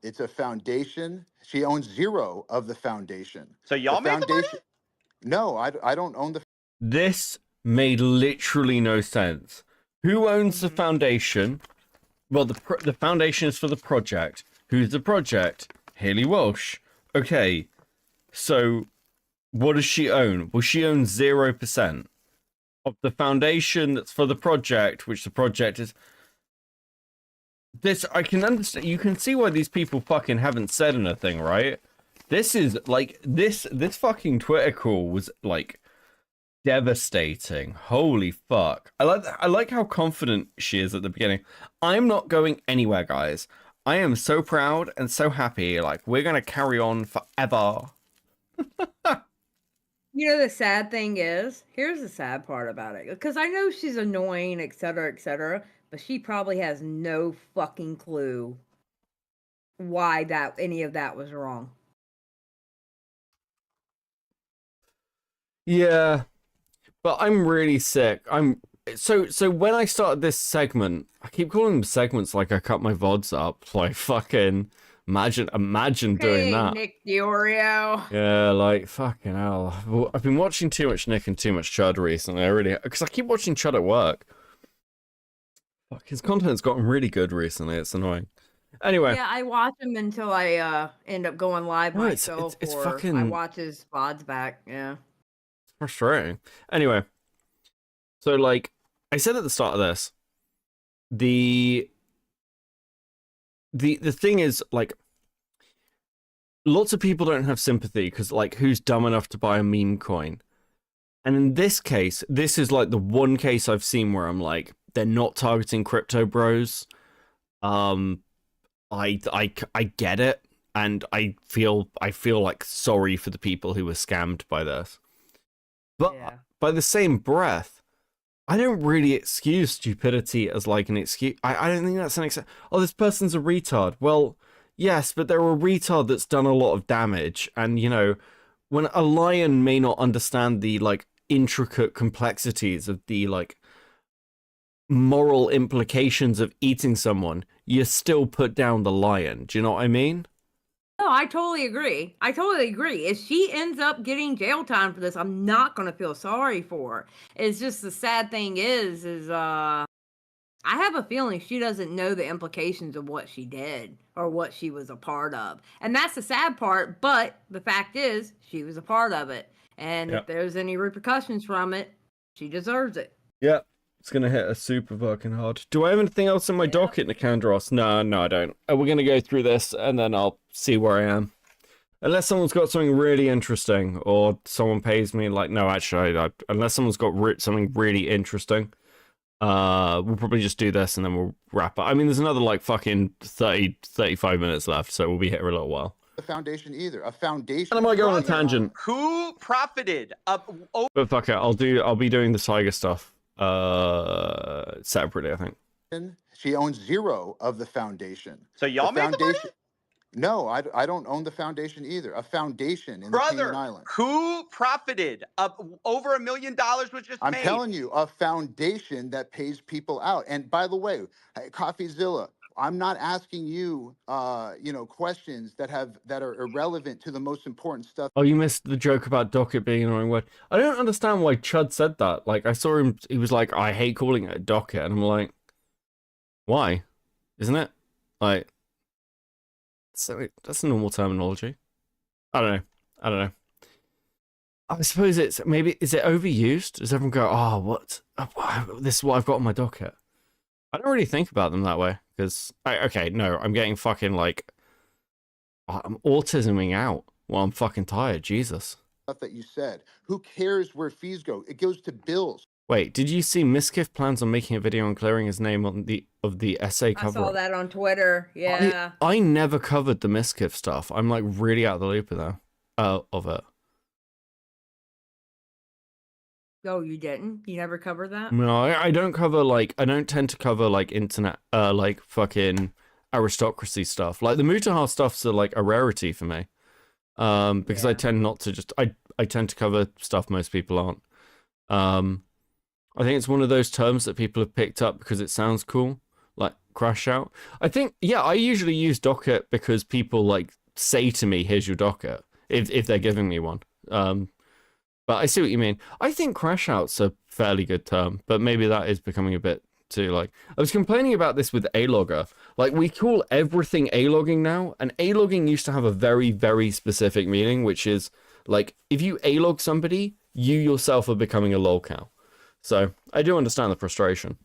It's a foundation. She owns 0 of the foundation. So y'all made the money? No, I don't own the. This made literally no sense. Who owns the foundation? Well, the foundation is for the project. Who's the project? Haley Welch. Okay, so what does she own? Well, she owns 0% of the foundation that's for the project, which the project is. This, I can understand. You can see why these people fucking haven't said anything, right? This is like this fucking Twitter call was like devastating. Holy fuck. I like how confident she is at the beginning. I'm not going anywhere, guys. I am so proud and so happy. Like, we're gonna carry on forever. You know, the sad thing is, here's the sad part about it. Because I know she's annoying, etc., but she probably has no fucking clue why any of that was wrong. Yeah. But I'm really sick. So when I started this segment, I keep calling them segments like I cut my VODs up. Like, fucking imagine doing that. Nick Diorio. Yeah, like, fucking hell. Well, I've been watching too much Nick and too much Chud recently. Because I keep watching Chud at work. Fuck, his content's gotten really good recently. It's annoying. Anyway. Yeah, I watch him until I end up going live myself. It's or fucking. I watch his VODs back. Yeah. It's frustrating. Anyway. So, like, I said at the start of this, the thing is, like, lots of people don't have sympathy because, like, who's dumb enough to buy a meme coin? And in this case, this is like the one case I've seen where I'm like, they're not targeting crypto bros. I get it, and I feel like sorry for the people who were scammed by this. But by the same breath, I don't really excuse stupidity as like an excuse. I don't think that's an excuse. Oh, this person's a retard. Well, yes, but they're a retard that's done a lot of damage. And, you know, when a lion may not understand the, like, intricate complexities of the, like, moral implications of eating someone, you still put down the lion. Do you know what I mean? No, I totally agree. I totally agree. If she ends up getting jail time for this, I'm not gonna feel sorry for her. It's just the sad thing is I have a feeling she doesn't know the implications of what she did or what she was a part of. And that's the sad part, but the fact is she was a part of it. And Yep. if there's any repercussions from it, she deserves it. Yep. It's gonna hit her super fucking hard. Do I have anything else in my docket, Nicandros? No, I don't. We're gonna go through this and then I'll see where I am. Unless someone's got something really interesting, or someone pays me like, no, actually, unless someone's got something really interesting, we'll probably just do this and then we'll wrap up. I mean, there's another like fucking 35 minutes left, so we'll be here a little while. The foundation either. A foundation. And I might go on a tangent. Who profited? But fuck it, I'll be doing the Saiga stuff separately, I think. She owns 0 of the foundation. So y'all made the money? No, I don't own the foundation either. A foundation in the Cayman Islands. Who profited? Over $1 million was just I'm made. telling you, a foundation that pays people out. And by the way, CoffeeZilla, I'm not asking you, questions that are irrelevant to the most important stuff. Oh, you missed the joke about docket being an annoying word. I don't understand why Chud said that. Like, I saw him, he was like, I hate calling it a docket. And I'm like, why? Isn't it? Like, so that's a normal terminology. I don't know. I suppose it's, maybe, is it overused? Does everyone go, oh, what? This is what I've got on my docket. I don't really think about them that way. Because, I'm getting fucking, like, I'm autisming out while I'm fucking tired. Jesus. Stuff that you said. Who cares where fees go? It goes to bills. Wait, did you see Miskiff plans on making a video on clearing his name on the essay cover? I saw that on Twitter. Yeah. I never covered the Miskiff stuff. I'm like really out of the loop of it. Oh, you didn't? You never covered that? No, I don't cover I don't tend to cover like internet, like fucking aristocracy stuff. Like the Mutahar stuff's like a rarity for me. Because I tend not to I tend to cover stuff most people aren't. I think it's one of those terms that people have picked up because it sounds cool, like crash out. I think, I usually use docket because people like say to me, here's your docket, if they're giving me one. But I see what you mean. I think crash out's a fairly good term, but maybe that is becoming a bit too like, I was complaining about this with A-logger. Like we call everything A-logging now, and A-logging used to have a very, very specific meaning, which is like, if you A-log somebody, you yourself are becoming a lolcow. So I do understand the frustration.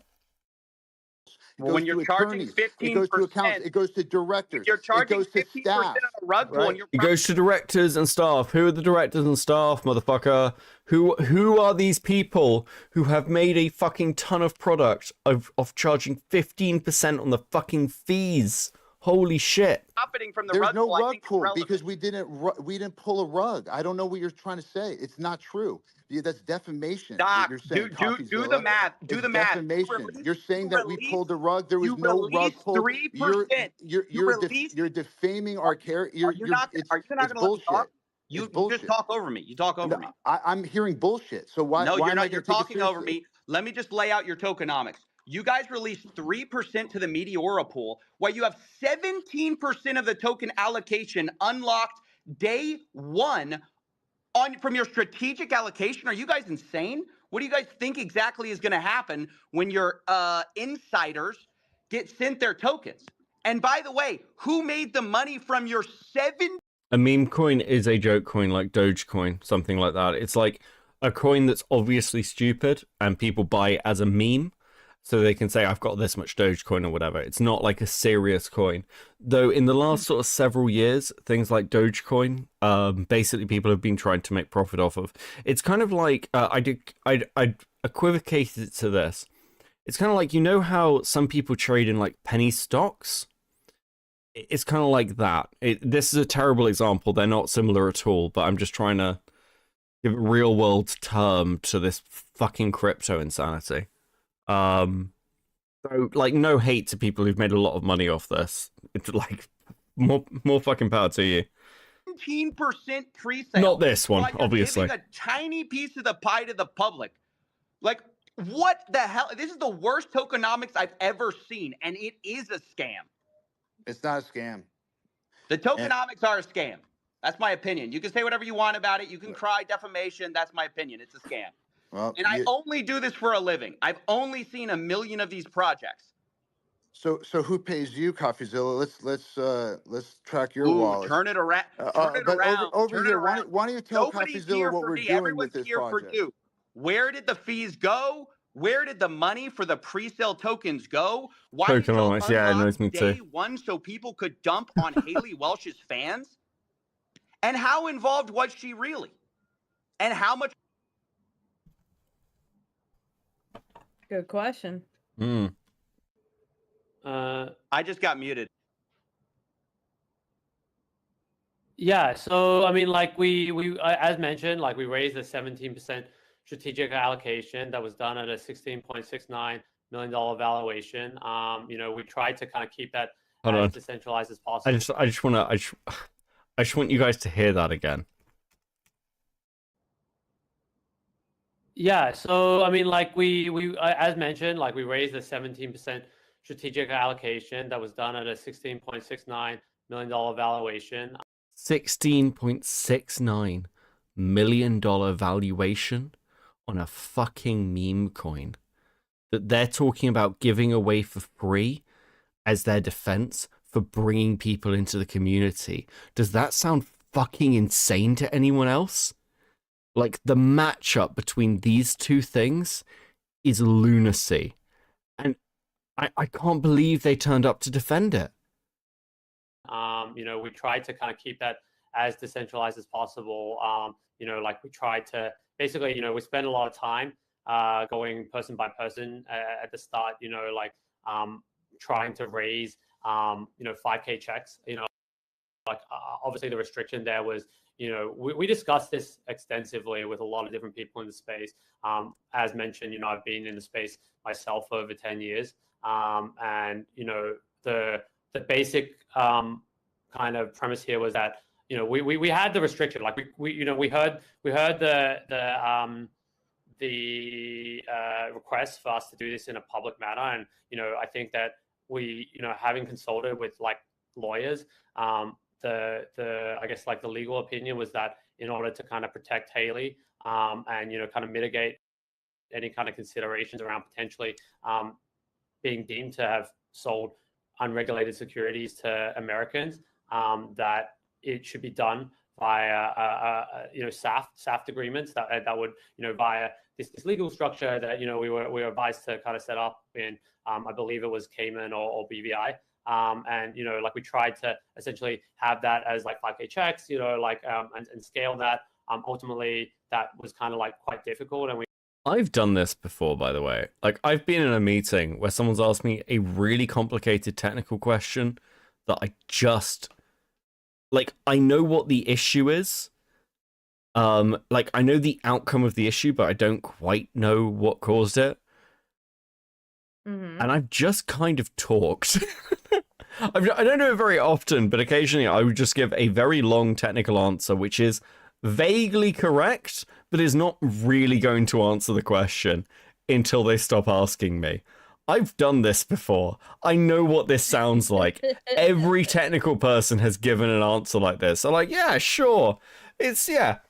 When you're charging 15%, it goes to accountants, it goes to directors, you're charging it goes to 15% staff. on a rug pull, and you're It goes to directors and staff. Who are the directors and staff, motherfucker? Who are these people who have made a fucking ton of product of charging 15% on the fucking fees? Holy shit. profiting from the There's rug no pull, I rug think is pull relevant. because we didn't pull a rug. I don't know what you're trying to say. It's not true. That's defamation. Doc, You're saying, do the math. Do It's the math. defamation. You're saying that we pulled the rug. There was no rug pull. 3%. You're defaming our character. Are you not going to let me talk? You just talk over me. You talk over me. I'm hearing bullshit. So why? No, why you're am I not. You're gonna take it talking over seriously? me. Let me just lay out your tokenomics. You guys released 3% to the Meteora pool, while you have 17% of the token allocation unlocked day one from your strategic allocation. Are you guys insane? What do you guys think exactly is going to happen when your insiders get sent their tokens? And by the way, who made the money from your A meme coin is a joke coin, like Dogecoin, something like that. It's like a coin that's obviously stupid and people buy it as a meme so they can say, I've got this much Dogecoin or whatever. It's not like a serious coin. Though in the last sort of several years, things like Dogecoin, basically people have been trying to make profit off of. It's kind of like, I'd equivocate it to this. It's kind of like, you know how some people trade in like penny stocks? It's kind of like that. This is a terrible example. They're not similar at all, but I'm just trying to give a real world term to this fucking crypto insanity. So like no hate to people who've made a lot of money off this. It's like more fucking power to you. 17% pre-sale. Not this one, while you're obviously. giving a tiny piece of the pie to the public. Like, what the hell? This is the worst tokenomics I've ever seen, and it is a scam. It's not a scam. The tokenomics are a scam. That's my opinion. You can say whatever you want about it. You can cry defamation. That's my opinion. It's a scam. Well, and I only do this for a living. I've only seen 1 million of these projects. So who pays you, CoffeeZilla? Let's track your Ooh, wallet. turn it around. Turn it But around. over turn here, it around. why don't you tell Nobody's CoffeeZilla here what for we're me. doing Everyone's with this here project? for you. Where did the fees go? Where did the money for the pre-sale tokens go? Why did you Tokenomics, yeah, it knows me day too. one so people could dump on Haley Welsh's fans? And how involved was she really? And how much? Good question. I just got muted. Yeah, so I mean, like we as mentioned, like we raised a 17% strategic allocation that was done at a $16.69 million valuation. You know, we tried to kind of keep that Hold as on. decentralized as possible. I just want you guys to hear that again. Yeah, so I mean, like we as mentioned, like we raised a 17% strategic allocation that was done at a $16.69 million valuation. $16.69 million valuation on a fucking meme coin that they're talking about giving away for free as their defense for bringing people into the community. Does that sound fucking insane to anyone else? Like, the matchup between these two things is lunacy. And I can't believe they turned up to defend it. You know, we tried to kind of keep that as decentralized as possible. You know, like we tried to basically, you know, we spent a lot of time going person by person at the start, you know, like trying to raise, you know, 5K checks, you know, like obviously the restriction there was, you know, we discussed this extensively with a lot of different people in the space. As mentioned, you know, I've been in the space myself for over 10 years. And, you know, the basic kind of premise here was that, you know, we had the restriction, like we you know, we heard the request for us to do this in a public manner. And, you know, I think that we, you know, having consulted with like lawyers, I guess like the legal opinion was that in order to kind of protect Haley and, you know, kind of mitigate any kind of considerations around potentially being deemed to have sold unregulated securities to Americans, that it should be done via, you know, SAFT agreements that would, you know, via this legal structure that, you know, we were advised to kind of set up in, I believe it was Cayman or BVI. And, you know, like we tried to essentially have that as like 5K checks, you know, like, and scale that. Ultimately, that was kind of like quite difficult. And I've done this before, by the way. Like, I've been in a meeting where someone's asked me a really complicated technical question that I just, like, I know what the issue is. Like, I know the outcome of the issue, but I don't quite know what caused it. And I've just kind of talked. I don't do it very often, but occasionally I would just give a very long technical answer, which is vaguely correct, but is not really going to answer the question until they stop asking me. I've done this before. I know what this sounds like. Every technical person has given an answer like this. I'm like, yeah, sure. It's the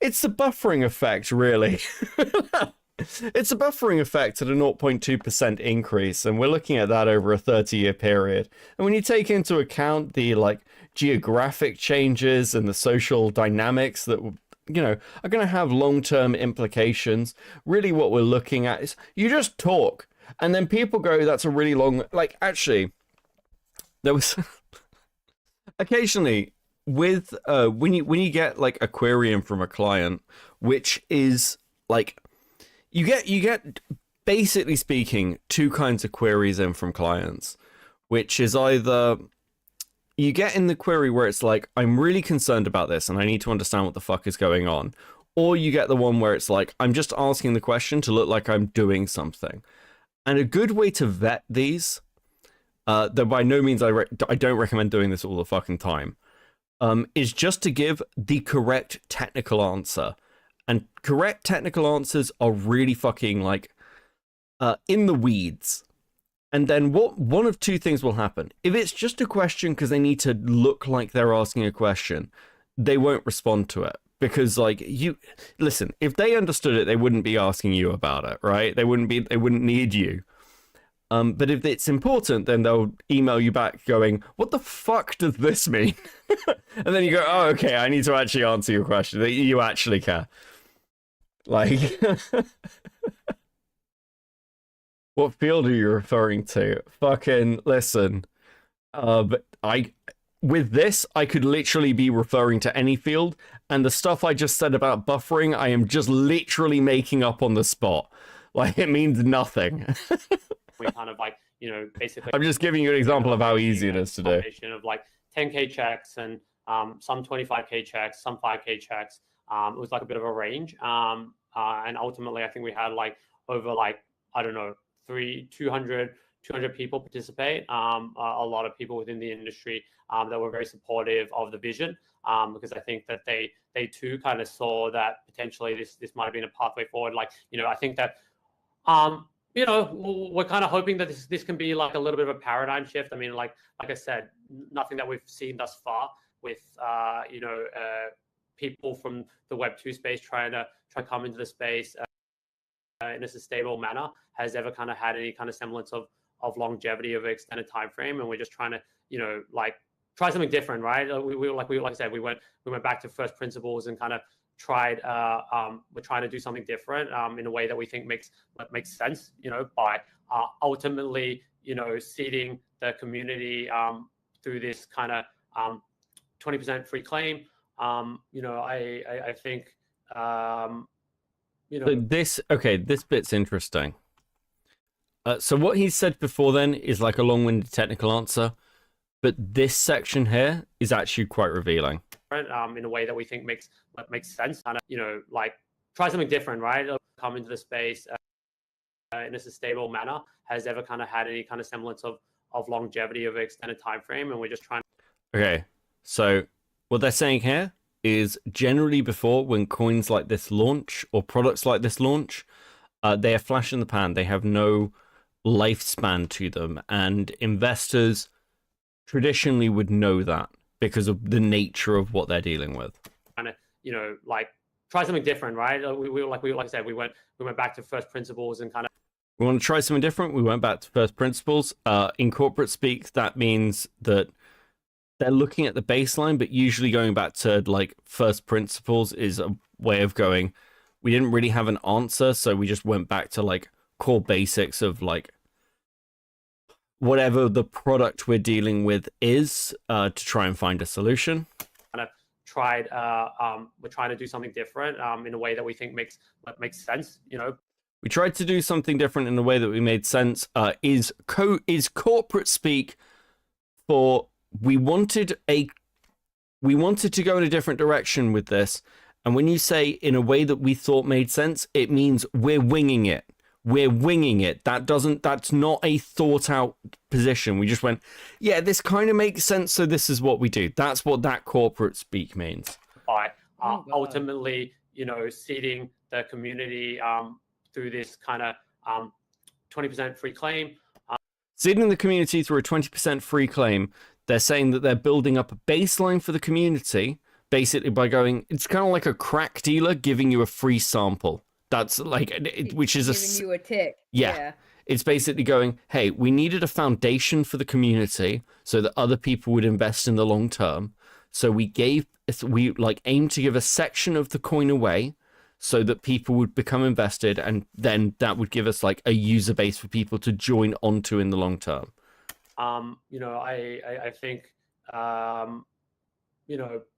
buffering effect, really. It's a buffering effect at a 0.2% increase, and we're looking at that over a 30-year period. And when you take into account the like geographic changes and the social dynamics that, you know, are going to have long-term implications, really what we're looking at is you just talk, and then people go, that's a really long, like, actually, there was occasionally with when you get like a query in from a client, which is like, you get basically speaking two kinds of queries in from clients, which is either you get in the query where it's like, I'm really concerned about this and I need to understand what the fuck is going on, or you get the one where it's like, I'm just asking the question to look like I'm doing something. And a good way to vet these, though by no means I don't recommend doing this all the fucking time, is just to give the correct technical answer. And correct technical answers are really fucking like in the weeds. And then one of two things will happen. If it's just a question because they need to look like they're asking a question, they won't respond to it. Because like listen, if they understood it, they wouldn't be asking you about it, right? They wouldn't need you. But if it's important, then they'll email you back going, what the fuck does this mean? And then you go, oh, okay, I need to actually answer your question. You actually care. Like, what field are you referring to? Fucking listen. But with this, I could literally be referring to any field, and the stuff I just said about buffering, I am just literally making up on the spot. Like, it means nothing. We kind of like, basically. I'm just giving you an example of how easy it is to do. Of like 10K checks and some 25K checks, some 5K checks. It was like a bit of a range. And ultimately, I think we had like over like, I don't know, 200 people participate. A lot of people within the industry that were very supportive of the vision, because I think that they too kind of saw that potentially this might have been a pathway forward. Like, I think that, we're kind of hoping that this can be like a little bit of a paradigm shift. I mean, like I said, nothing that we've seen thus far with, people from the Web2 space trying to come into the space in a sustainable manner has ever kind of had any kind of semblance of longevity of an extended time frame. And we're just trying to, like try something different, right? Like I said, we went back to first principles and kind of tried. We're trying to do something different in a way that we think makes sense. By ultimately, seeding the community through this kind of 20% free claim. I think. So this bit's interesting. So what he said before then is like a long-winded technical answer, but this section here is actually quite revealing. In a way that we think makes sense, kind of, like try something different, right? Come into the space in a sustainable manner has ever kind of had any kind of semblance of longevity of an extended time frame, and we're just trying. Okay, so what they're saying here is generally before, when coins like this launch or products like this launch, they are flash in the pan. They have no lifespan to them, and investors traditionally would know that because of the nature of what they're dealing with. Kind of, like try something different, right? Like I said, we went back to first principles and kind of. We want to try something different. We went back to first principles. In corporate speak, that means that they're looking at the baseline, but usually going back to like first principles is a way of going, we didn't really have an answer, so we just went back to like core basics of like whatever the product we're dealing with is, to try and find a solution. Kind of tried. We're trying to do something different in a way that we think makes sense. We tried to do something different in a way that we made sense. Is corporate speak for we wanted to go in a different direction with this. And when you say in a way that we thought made sense, it means we're winging it. We're winging it. That's not a thought out position. We just went, yeah, this kind of makes sense, so this is what we do. That's what that corporate speak means. By ultimately, seeding the community through this kind of 20% free claim. Seeding the community through a 20% free claim, they're saying that they're building up a baseline for the community, basically by going, it's kind of like a crack dealer giving you a free sample. That's like, which is giving you a tick. Yeah. It's basically going, hey, we needed a foundation for the community so that other people would invest in the long term. So we aimed to give a section of the coin away so that people would become invested, and then that would give us like a user base for people to join onto in the long term. I think,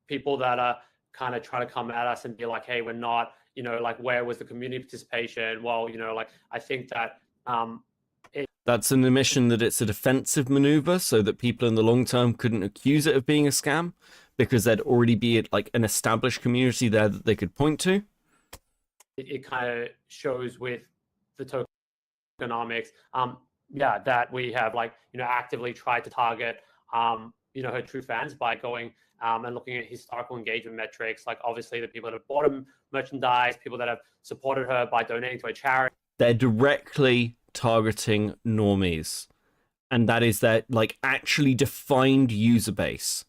people that are kind of trying to come at us and be like, hey, we're not, like, where was the community participation? Well, like, I think that that's an admission that it's a defensive maneuver so that people in the long term couldn't accuse it of being a scam, because there'd already be like an established community there that they could point to. It kind of shows with the tokenomics, that we have like, actively tried to target, her true fans by going and looking at historical engagement metrics. Like, obviously the people that have bought her merchandise, people that have supported her by donating to a charity. They're directly targeting normies. and that is their like actually defined user base.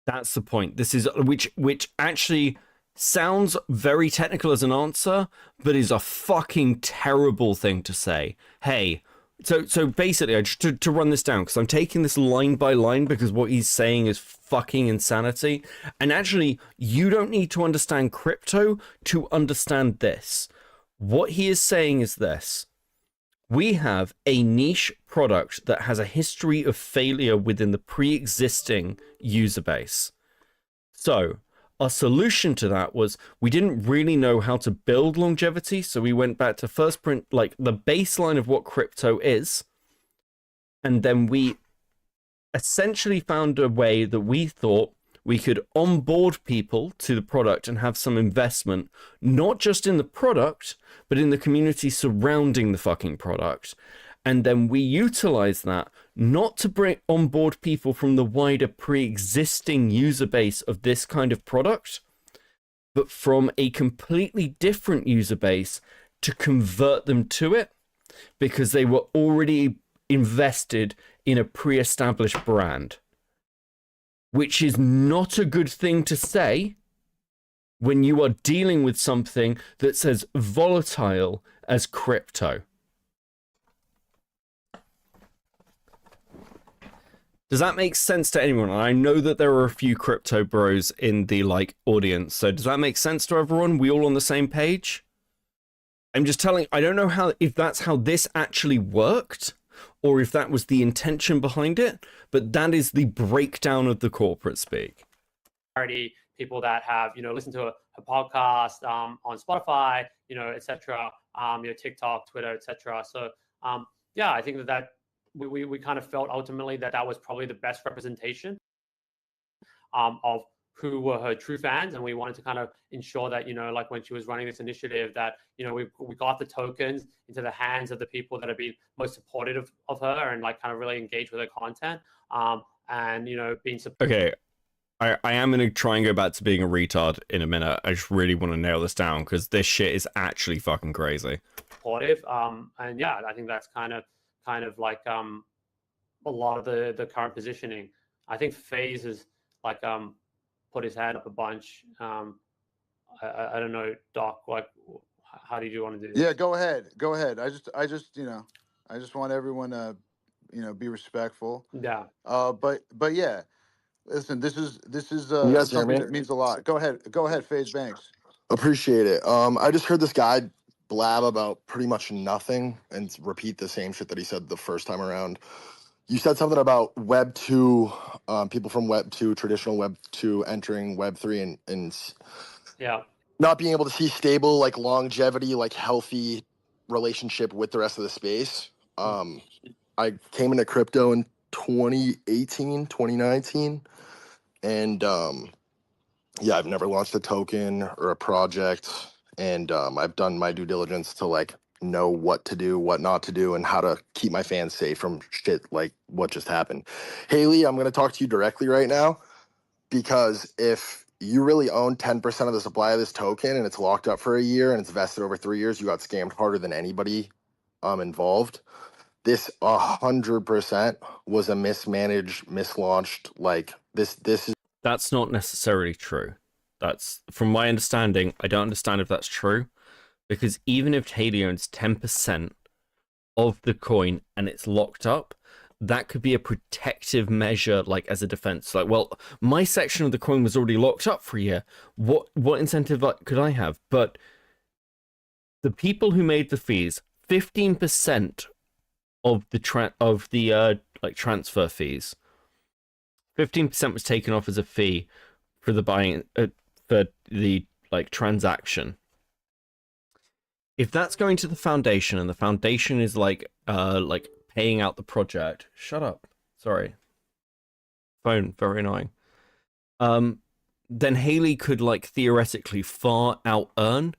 That's the point. This is which actually sounds very technical as an answer, but is a fucking terrible thing to say. Hey, so basically, just to run this down, because I'm taking this line by line, because what he's saying is fucking insanity. And actually, you don't need to understand crypto to understand this. What he is saying is this. We have a niche product that has a history of failure within the pre-existing user base. So our solution to that was we didn't really know how to build longevity, so we went back to first print, like the baseline of what crypto is, and then we essentially found a way that we thought we could onboard people to the product and have some investment, not just in the product, but in the community surrounding the fucking product. And then we utilize that not to bring on board people from the wider pre-existing user base of this kind of product, but from a completely different user base to convert them to it, because they were already invested in a pre-established brand. Which is not a good thing to say when you are dealing with something that's as volatile as crypto. Does that make sense to anyone? I know that there are a few crypto bros in the audience, so does that make sense to everyone? We all on the same page? I'm just telling, I don't know if that's how this actually worked, or if that was the intention behind it, but that is the breakdown of the corporate speak. People that have, listened to a podcast on Spotify, etc., TikTok, Twitter, etc. So, I think that we kind of felt ultimately that was probably the best representation of who were her true fans, and we wanted to kind of ensure that when she was running this initiative, that we got the tokens into the hands of the people that have been most supportive of her and kind of really engaged with her content, and being okay. I am going to try and go back to being a retard in a minute. I just really want to nail this down because this shit is actually fucking crazy. Supportive, and I think that's kind of like a lot of the current positioning. I think FaZe is put his hand up a bunch. I don't know, Doc. How do you want to do this? Yeah, go ahead. I just want everyone to, be respectful. Yeah. But yeah, listen, this is You guys hear something me? that means a lot. Go ahead, FaZe Banks. Appreciate it. I just heard this guy blab about pretty much nothing and repeat the same shit that he said the first time around. You said something about Web 2, people from Web 2, traditional Web 2 entering Web 3 and not being able to see stable, longevity, healthy relationship with the rest of the space. I came into crypto in 2018, 2019, and I've never launched a token or a project, and I've done my due diligence to know what to do, what not to do, and how to keep my fans safe from shit like what just happened. Haley, I'm going to talk to you directly right now, because if you really own 10% of the supply of this token and it's locked up for a year and it's vested over 3 years, you got scammed harder than anybody involved. This 100% was a mismanaged, mislaunched, this is... That's not necessarily true. That's, from my understanding, I don't understand if that's true. Because even if Haley owns 10% of the coin and it's locked up, that could be a protective measure, as a defense. My section of the coin was already locked up for a year. What incentive could I have? But the people who made the fees, 15% of the transfer fees, 15% was taken off as a fee for the buying for the transaction. If that's going to the foundation and the foundation is paying out the project, shut up. Sorry. Phone, very annoying. Then Haley could theoretically far out earn,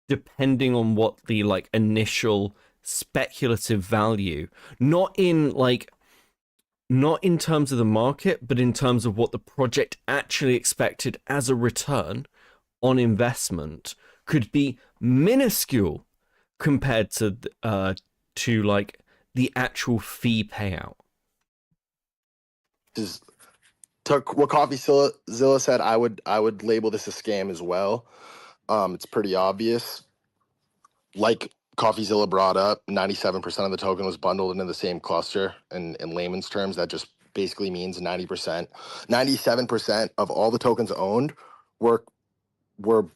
depending on what the initial speculative value, not in terms of the market, but in terms of what the project actually expected as a return on investment, could be minuscule compared to the actual fee payout? Is took what CoffeeZilla said. I would label this a scam as well. It's pretty obvious. Like CoffeeZilla brought up, 97% of the token was bundled into the same cluster. And in layman's terms, that just basically means 90%. 97% of all the tokens owned were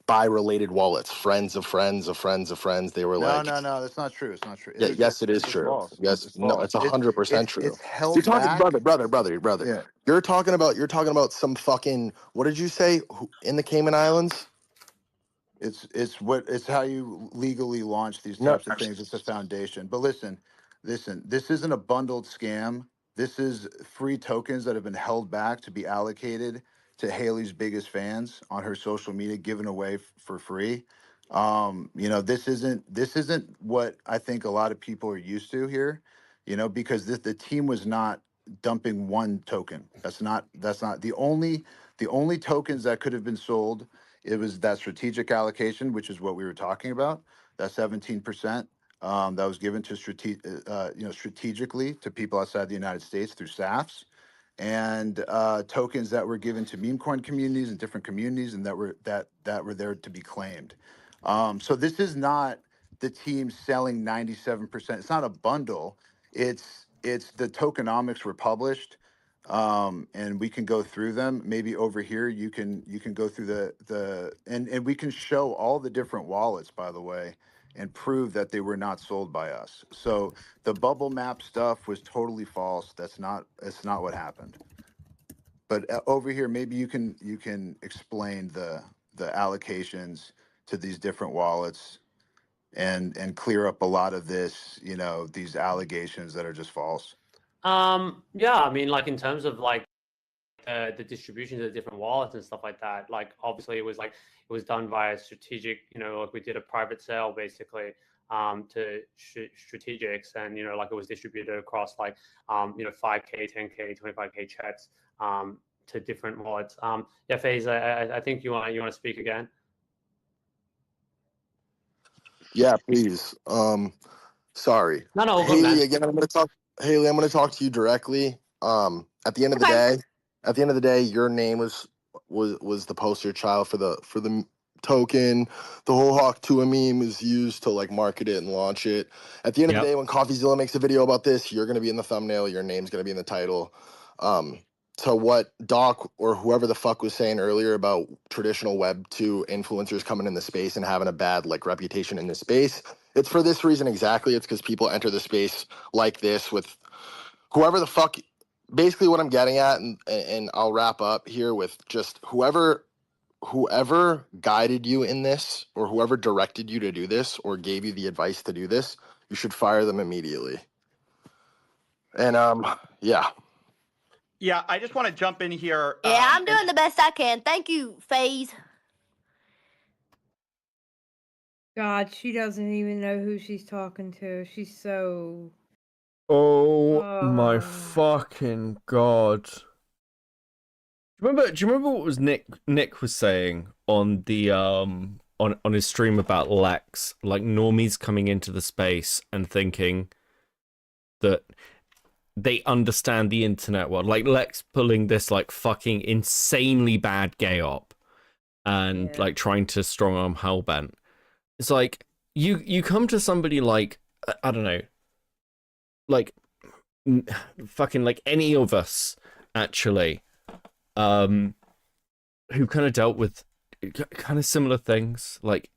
by related wallets, friends of friends of friends of friends. They were No, like, no, no, that's not true. It's not true. yeah, yes, it is It's true. false. Yes, It's no, false. it's 100% true. It's held You're talking, back. brother. Yeah. You're talking about some fucking. What did you say? In the Cayman Islands? It's how you legally launch these No. types of things. It's a foundation. But listen, this isn't a bundled scam. This is free tokens that have been held back to be allocated to Haley's biggest fans on her social media, given away for free. This isn't what I think a lot of people are used to here, because the team was not dumping one token. That's not the only tokens that could have been sold. It was that strategic allocation, which is what we were talking about. That 17% that was given to strategically to people outside the United States through SAFs, and tokens that were given to meme coin communities and different communities, and that were there to be claimed. So this is not the team selling 97%. It's not a bundle. It's the tokenomics were published. And we can go through them. Maybe over here you can go through and we can show all the different wallets, by the way, and prove that they were not sold by us. So the bubble map stuff was totally false. It's not what happened. But over here, maybe you can explain the allocations to these different wallets and clear up a lot of this, these allegations that are just false. Yeah, I mean, like in terms of like the distribution to the different wallets and stuff like that, like obviously it was done via strategic, like we did a private sale basically to strategics, and like it was distributed across like 5K, 10K, 25K checks to different wallets. Yeah, FaZe, I think you want to speak again. Yeah, please. Sorry. No, Haley, man. again, I'm gonna talk to you directly. At the end of the day, your name was the poster child for the token. The whole Hawk Tua meme is used to like market it and launch it. At the end of the day, when CoffeeZilla makes a video about this, you're gonna be in the thumbnail, your name's gonna be in the title. So what Doc or whoever the fuck was saying earlier about traditional Web 2 influencers coming in the space and having a bad like reputation in the space, it's for this reason exactly. It's because people enter the space like this with whoever the fuck. Basically, what I'm getting at, and I'll wrap up here with just whoever guided you in this, or whoever directed you to do this, or gave you the advice to do this, you should fire them immediately. And yeah. Yeah, I just want to jump in here. Yeah, I'm doing the best I can. Thank you, FaZe. God, she doesn't even know who she's talking to. She's so. Oh my fucking god! Do you remember what was Nick was saying on the on his stream about Lex, like normies coming into the space and thinking that they understand the internet world, like Lex pulling this like fucking insanely bad gay op and like trying to strong arm Hellbent. It's like you come to somebody like I don't know, like fucking like any of us actually, who kind of dealt with kind of similar things. Like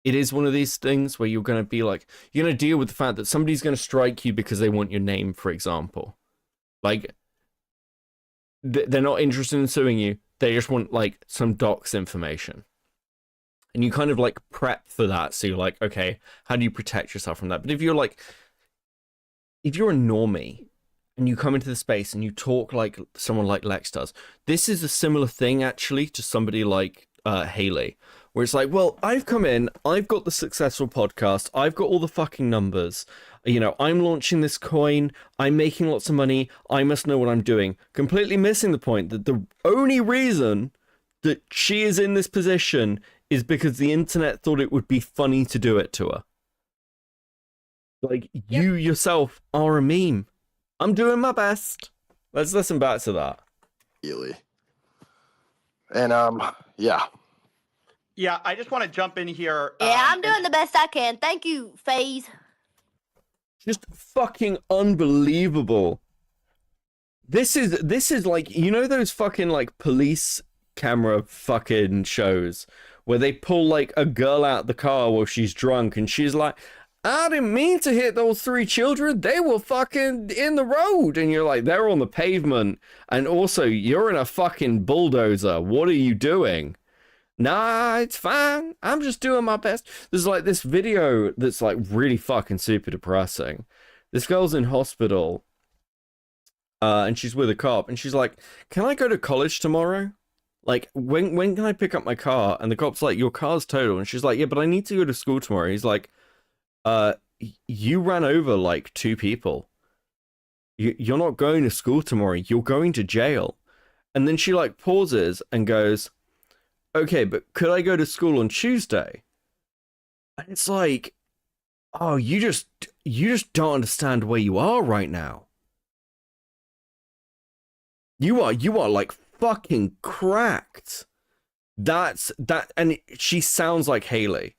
it is one of these things where you're going to deal with the fact that somebody's going to strike you because they want your name, for example. Like, they're not interested in suing you. They just want, like, some docs information. And you kind of, like, prep for that. So you're like, okay, how do you protect yourself from that? But if you're a normie and you come into the space and you talk like someone like Lex does, this is a similar thing, actually, to somebody like Haley. Where it's like, well, I've come in, I've got the successful podcast, I've got all the fucking numbers, I'm launching this coin, I'm making lots of money, I must know what I'm doing. Completely missing the point that the only reason that she is in this position is because the internet thought it would be funny to do it to her. Like, you yourself are a meme. I'm doing my best. Let's listen back to that. Really. And yeah. Yeah, I just want to jump in here. Yeah, I'm doing the best I can. Thank you, FaZe. Just fucking unbelievable. This is like, you know those fucking like police camera fucking shows where they pull like a girl out the car while she's drunk and she's like, I didn't mean to hit those 3 children. They were fucking in the road. And you're like, they're on the pavement. And also, you're in a fucking bulldozer. What are you doing? Nah, it's fine. I'm just doing my best. There's like this video that's like really fucking super depressing. This girl's in hospital. And she's with a cop. And she's like, can I go to college tomorrow? Like, when can I pick up my car? And the cop's like, your car's total. And she's like, yeah, but I need to go to school tomorrow. He's like, you ran over like 2 people. You're not going to school tomorrow. You're going to jail. And then she like pauses and goes, okay, but could I go to school on Tuesday? And it's like, oh, you just don't understand where you are right now. You are like fucking cracked. And she sounds like Haley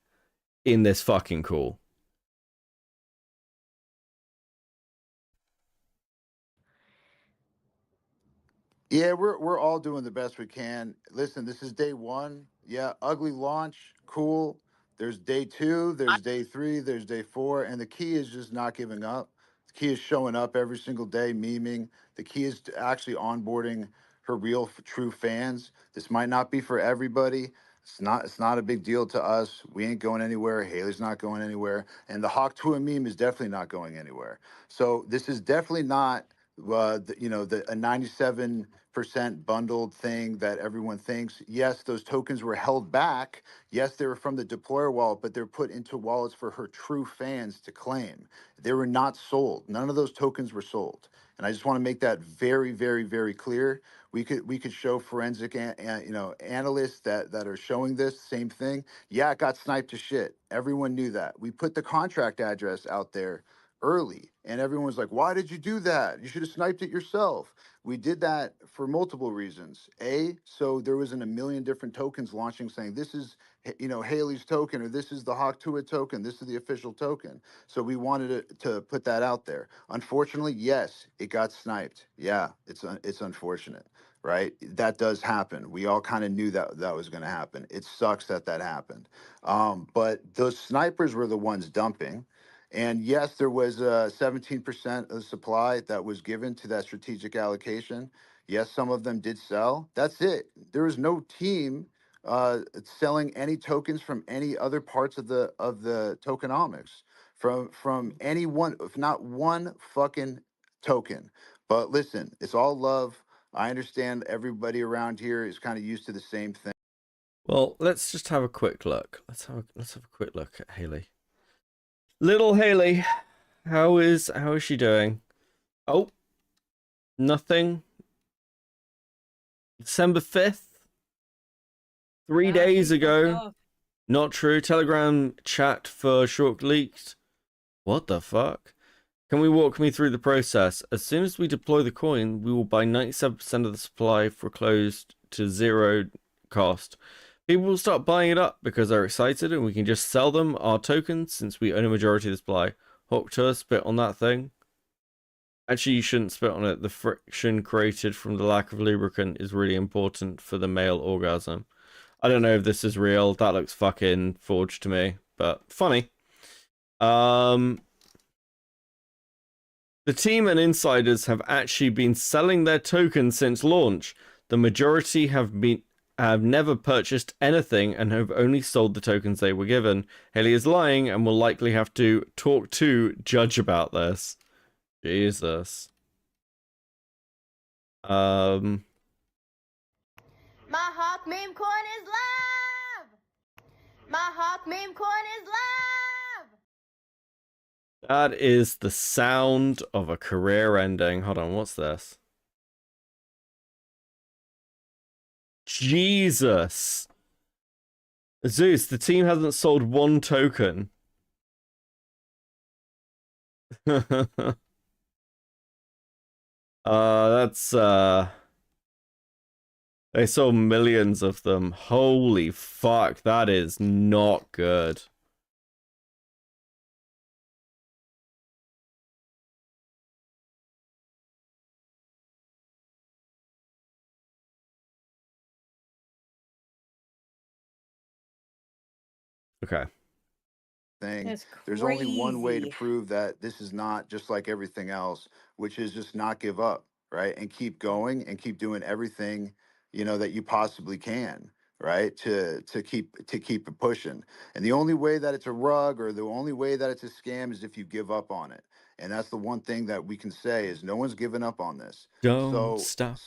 in this fucking call. Yeah, we're all doing the best we can. Listen, this is day 1. Yeah, ugly launch, cool. There's day 2, there's day 3, there's day 4, and the key is just not giving up. The key is showing up every single day, memeing. The key is to actually onboarding her real, true fans. This might not be for everybody. It's not a big deal to us. We ain't going anywhere. Haley's not going anywhere, and the Hawk Tua meme is definitely not going anywhere. So this is definitely not a 97% bundled thing that everyone thinks. Yes, those tokens were held back. Yes, they were from the deployer wallet, but they're put into wallets for her true fans to claim. They were not sold. None of those tokens were sold. And I just want to make that very, very, very clear. We could show forensic analysts that are showing this same thing. Yeah, it got sniped to shit. Everyone knew that. We put the contract address out there early, and everyone was like, why did you do that? You should have sniped it yourself. We did that for multiple reasons. So there wasn't a million different tokens launching saying this is Haley's token, or this is the Hawk Tua token, this is the official token. So we wanted to put that out there. Unfortunately, yes, it got sniped. Yeah, it's unfortunate, right? That does happen. We all kind of knew that was going to happen. It sucks that happened. But those snipers were the ones dumping. And yes, there was 17% of the supply that was given to that strategic allocation. Yes, some of them did sell. That's it. There was no team selling any tokens from any other parts of the tokenomics from any one, if not one fucking token. But listen, it's all love. I understand everybody around here is kind of used to the same thing. Well, let's just have a quick look. Let's have a quick look at Haley. Little Haley, how is she doing? Oh, nothing. December 5th, 3 days ago. Not true. Telegram chat for short leaked. What the fuck? Can we walk me through the process? As soon as we deploy the coin, we will buy 97% of the supply for close to 0 cost. People will start buying it up because they're excited, and we can just sell them our tokens since we own a majority of the supply. Hawk Tua, spit on that thing. Actually, you shouldn't spit on it. The friction created from the lack of lubricant is really important for the male orgasm. I don't know if this is real. That looks fucking forged to me, but funny. The team and insiders have actually been selling their tokens since launch. The majority have never purchased anything and have only sold the tokens they were given. Haley is lying and will likely have to talk to judge about this. Jesus. My Hawk meme coin is live! My Hawk meme coin is live! That is the sound of a career ending. Hold on, what's this? Jesus. Zeus, the team hasn't sold one token. That's they sold millions of them. Holy fuck, that is not good. Okay. Thing. That's There's only one way to crazy. prove that this is not just like everything else, which is just not give up, right? And keep going and keep doing everything, that you possibly can, right? To keep it pushing. And the only way that it's a rug or the only way that it's a scam is if you give up on it. And that's the one thing that we can say is no one's given up on this. Don't So stop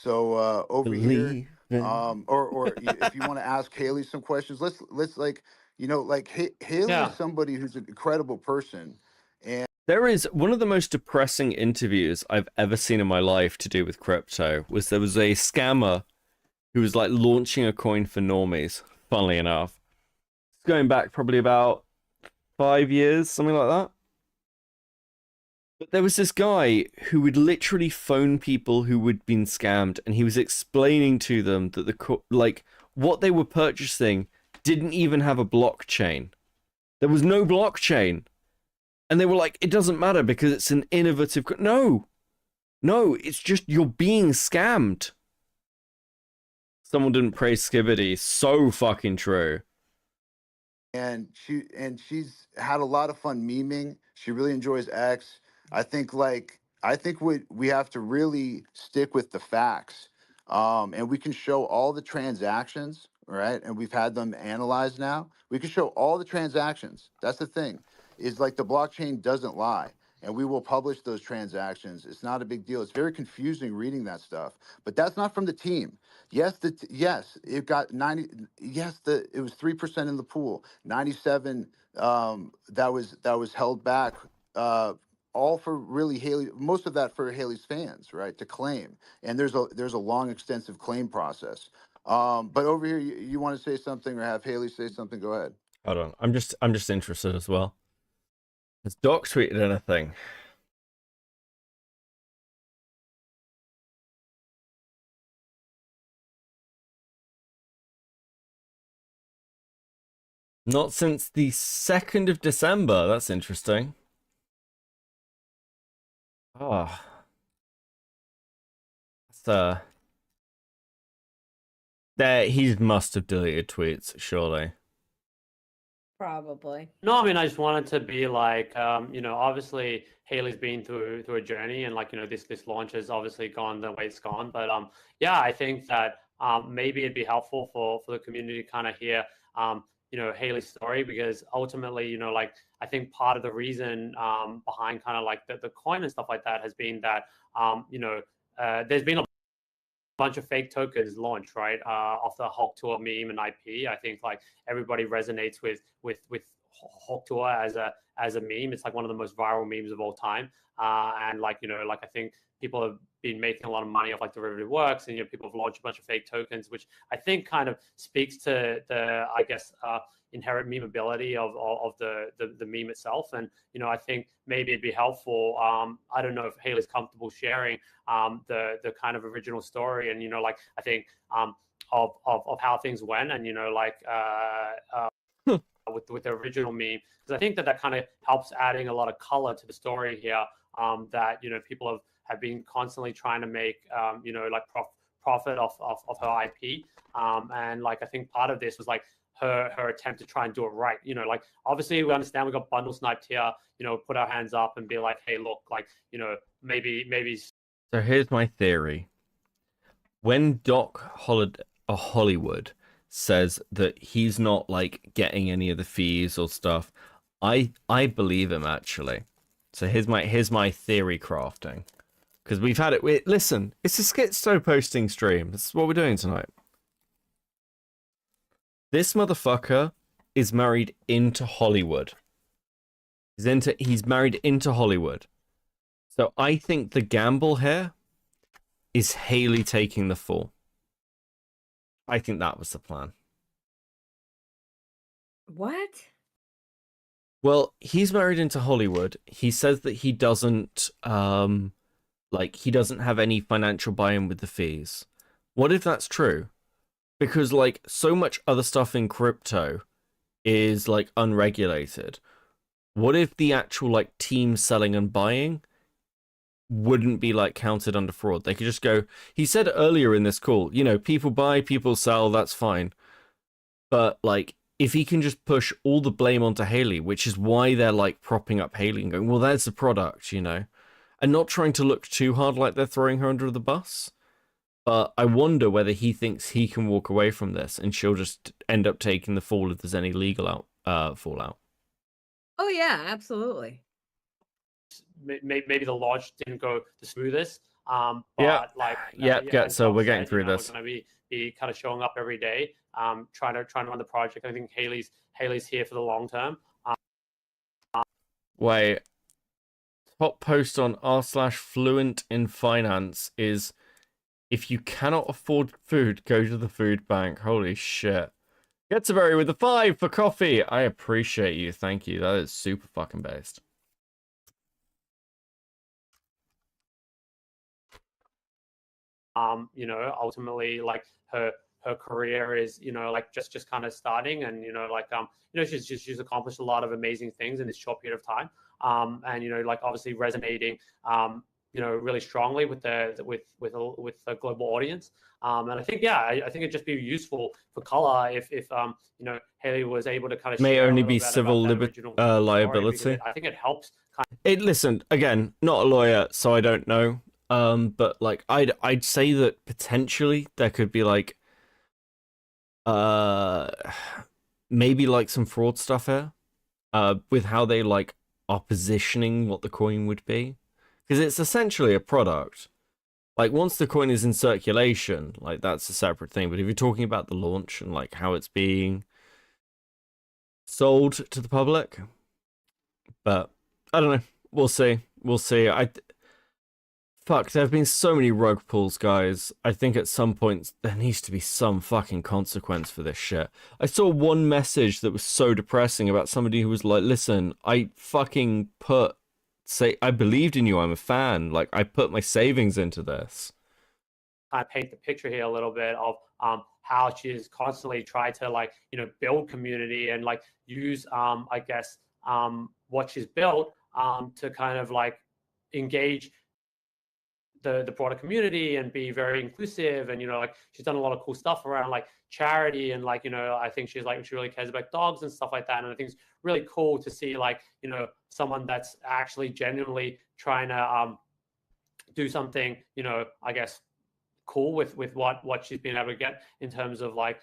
over here, believing. if you want to ask Haley some questions, let's like Haley Yeah. is somebody who's an incredible person, and There is one of the most depressing interviews I've ever seen in my life to do with crypto was there was a scammer who was like launching a coin for normies, funnily enough. It's going back probably about 5 years, something like that. But there was this guy who would literally phone people who had been scammed, and he was explaining to them that what they were purchasing didn't even have a blockchain. There was no blockchain. And they were like, it doesn't matter because it's an innovative... No, it's just you're being scammed. Someone didn't praise Skibbity. So fucking true. she's had a lot of fun memeing. She really enjoys X. I think we have to really stick with the facts. And we can show all the transactions, right? And we've had them analyzed now. We can show all the transactions. That's the thing. Is like the blockchain doesn't lie. And we will publish those transactions. It's not a big deal. It's very confusing reading that stuff. But that's not from the team. Yes, it got 90. Yes, it was 3% in the pool. 97 that was held back. All for really Haley. Most of that for Haley's fans, right? To claim. And there's a long, extensive claim process. But over here, you want to say something or have Haley say something? Go ahead. Hold on. I'm just interested as well. Has Doc tweeted anything? Not since the 2nd of December. That's interesting. Ah. Oh. He must have deleted tweets, surely. Probably. No, I mean, I just wanted to be like, obviously Haley's been through a journey, and like, this launch has obviously gone the way it's gone. But yeah, I think that maybe it'd be helpful for the community to kind of hear, Haley's story, because ultimately, like, I think part of the reason behind kind of like the coin and stuff like that has been that, there's been a bunch of fake tokens launched, right? Off the Hulk Tour meme and IP. I think like everybody resonates with Hulk Tour as a meme. It's like one of the most viral memes of all time. And like, I think people have been making a lot of money off like derivative works, and people have launched a bunch of fake tokens, which I think kind of speaks to the, I guess, inherent memeability of the meme itself. And I think maybe it'd be helpful. I don't know if Haley's comfortable sharing the kind of original story, and like I think of how things went, and with the original meme, because I think that kind of helps adding a lot of color to the story here. That people have been constantly trying to make like profit off her IP, and like I think part of this was like her attempt to try and do it right. Like obviously we understand we got bundle sniped here. Put our hands up and be like, hey, look, like maybe. So here's my theory. When Hollywood says that he's not like getting any of the fees or stuff, I believe him actually. So here's my theory crafting, because we've had it. Listen, it's a schizo posting stream. This is what we're doing tonight. This motherfucker is married into Hollywood. He's married into Hollywood. So I think the gamble here is Haley taking the fall. I think that was the plan. What? Well, he's married into Hollywood. He says that he doesn't he doesn't have any financial buy-in with the fees. What if that's true? Because like so much other stuff in crypto is like unregulated. What if the actual like team selling and buying wouldn't be like counted under fraud? They could just go, he said earlier in this call, you know, people buy, people sell, that's fine. But like if he can just push all the blame onto Haley, which is why they're like propping up Haley and going, well, there's the product, you know, and not trying to look too hard like they're throwing her under the bus. But I wonder whether he thinks he can walk away from this and she'll just end up taking the fall if there's any legal fallout. Oh yeah, absolutely. Maybe the launch didn't go the smoothest. But Yeah. like So we're getting through we're this. gonna be kind of showing up every day, trying to run the project. I think Haley's here for the long term. Wait. Top post on r/fluent in finance is, if you cannot afford food, go to the food bank. Holy shit. Getsaberry with the 5 for coffee. I appreciate you. Thank you. That is super fucking based. You know, ultimately like her career is, you know, like just kind of starting, and you know, like you know, she's accomplished a lot of amazing things in this short period of time. And you know, like obviously resonating you know, really strongly with the global audience. And I think I think it'd just be useful for color if you know, Haley was able to kind of May share only a be little bit civil about that original story, liability. because I think it helps kind Listen, again, not a lawyer, so I don't know. But like I'd say that potentially there could be like maybe like some fraud stuff here. With how they like are positioning what the coin would be. Because it's essentially a product. Like once the coin is in circulation, like that's a separate thing. But if you're talking about the launch and like how it's being sold to the public, but I don't know. We'll see. We'll see. Fuck, there have been so many rug pulls, guys. I think at some point there needs to be some fucking consequence for this shit. I saw one message that was so depressing about somebody who was like, listen, I fucking I believed in you, I'm a fan. Like, I put my savings into this. I paint the picture here a little bit of how she's constantly tried to like, you know, build community and like use I guess what she's built to kind of like engage the broader community and be very inclusive. And you know, like she's done a lot of cool stuff around like charity, and like, you know, I think she's like, she really cares about dogs and stuff like that. And I think it's really cool to see like, you know, someone that's actually genuinely trying to do something, you know, I guess cool with what she's been able to get in terms of like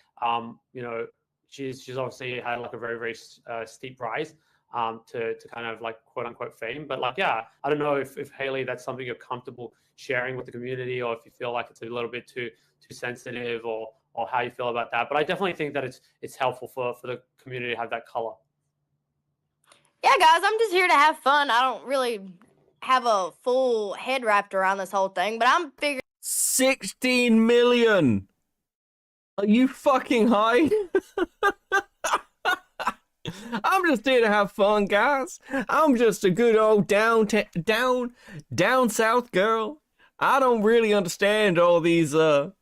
you know, she's obviously had like a very steep rise to kind of like quote unquote fame. But like, yeah, I don't know if Haley, that's something you're comfortable sharing with the community, or if you feel like it's a little bit too sensitive, or how you feel about that. But I definitely think that it's helpful for the community to have that color. Yeah, guys, I'm just here to have fun. I don't really have a full head wrapped around this whole thing, but I'm figuring 16 million. Are you fucking high? I'm just here to have fun, guys. I'm just a good old down south girl. I don't really understand all these I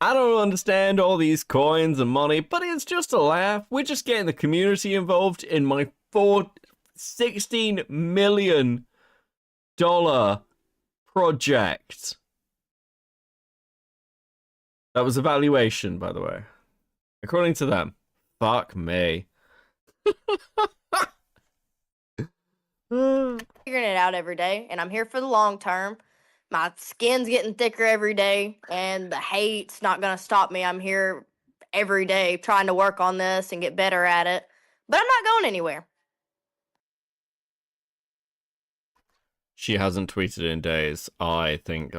don't understand all these coins and money, but it's just a laugh. We're just getting the community involved in my $16 million project. That was a valuation, by the way. According to them. Fuck me. figuring it out every day, and I'm here for the long term. My skin's getting thicker every day, and the hate's not going to stop me. I'm here every day trying to work on this and get better at it, but I'm not going anywhere. She hasn't tweeted in days. I don't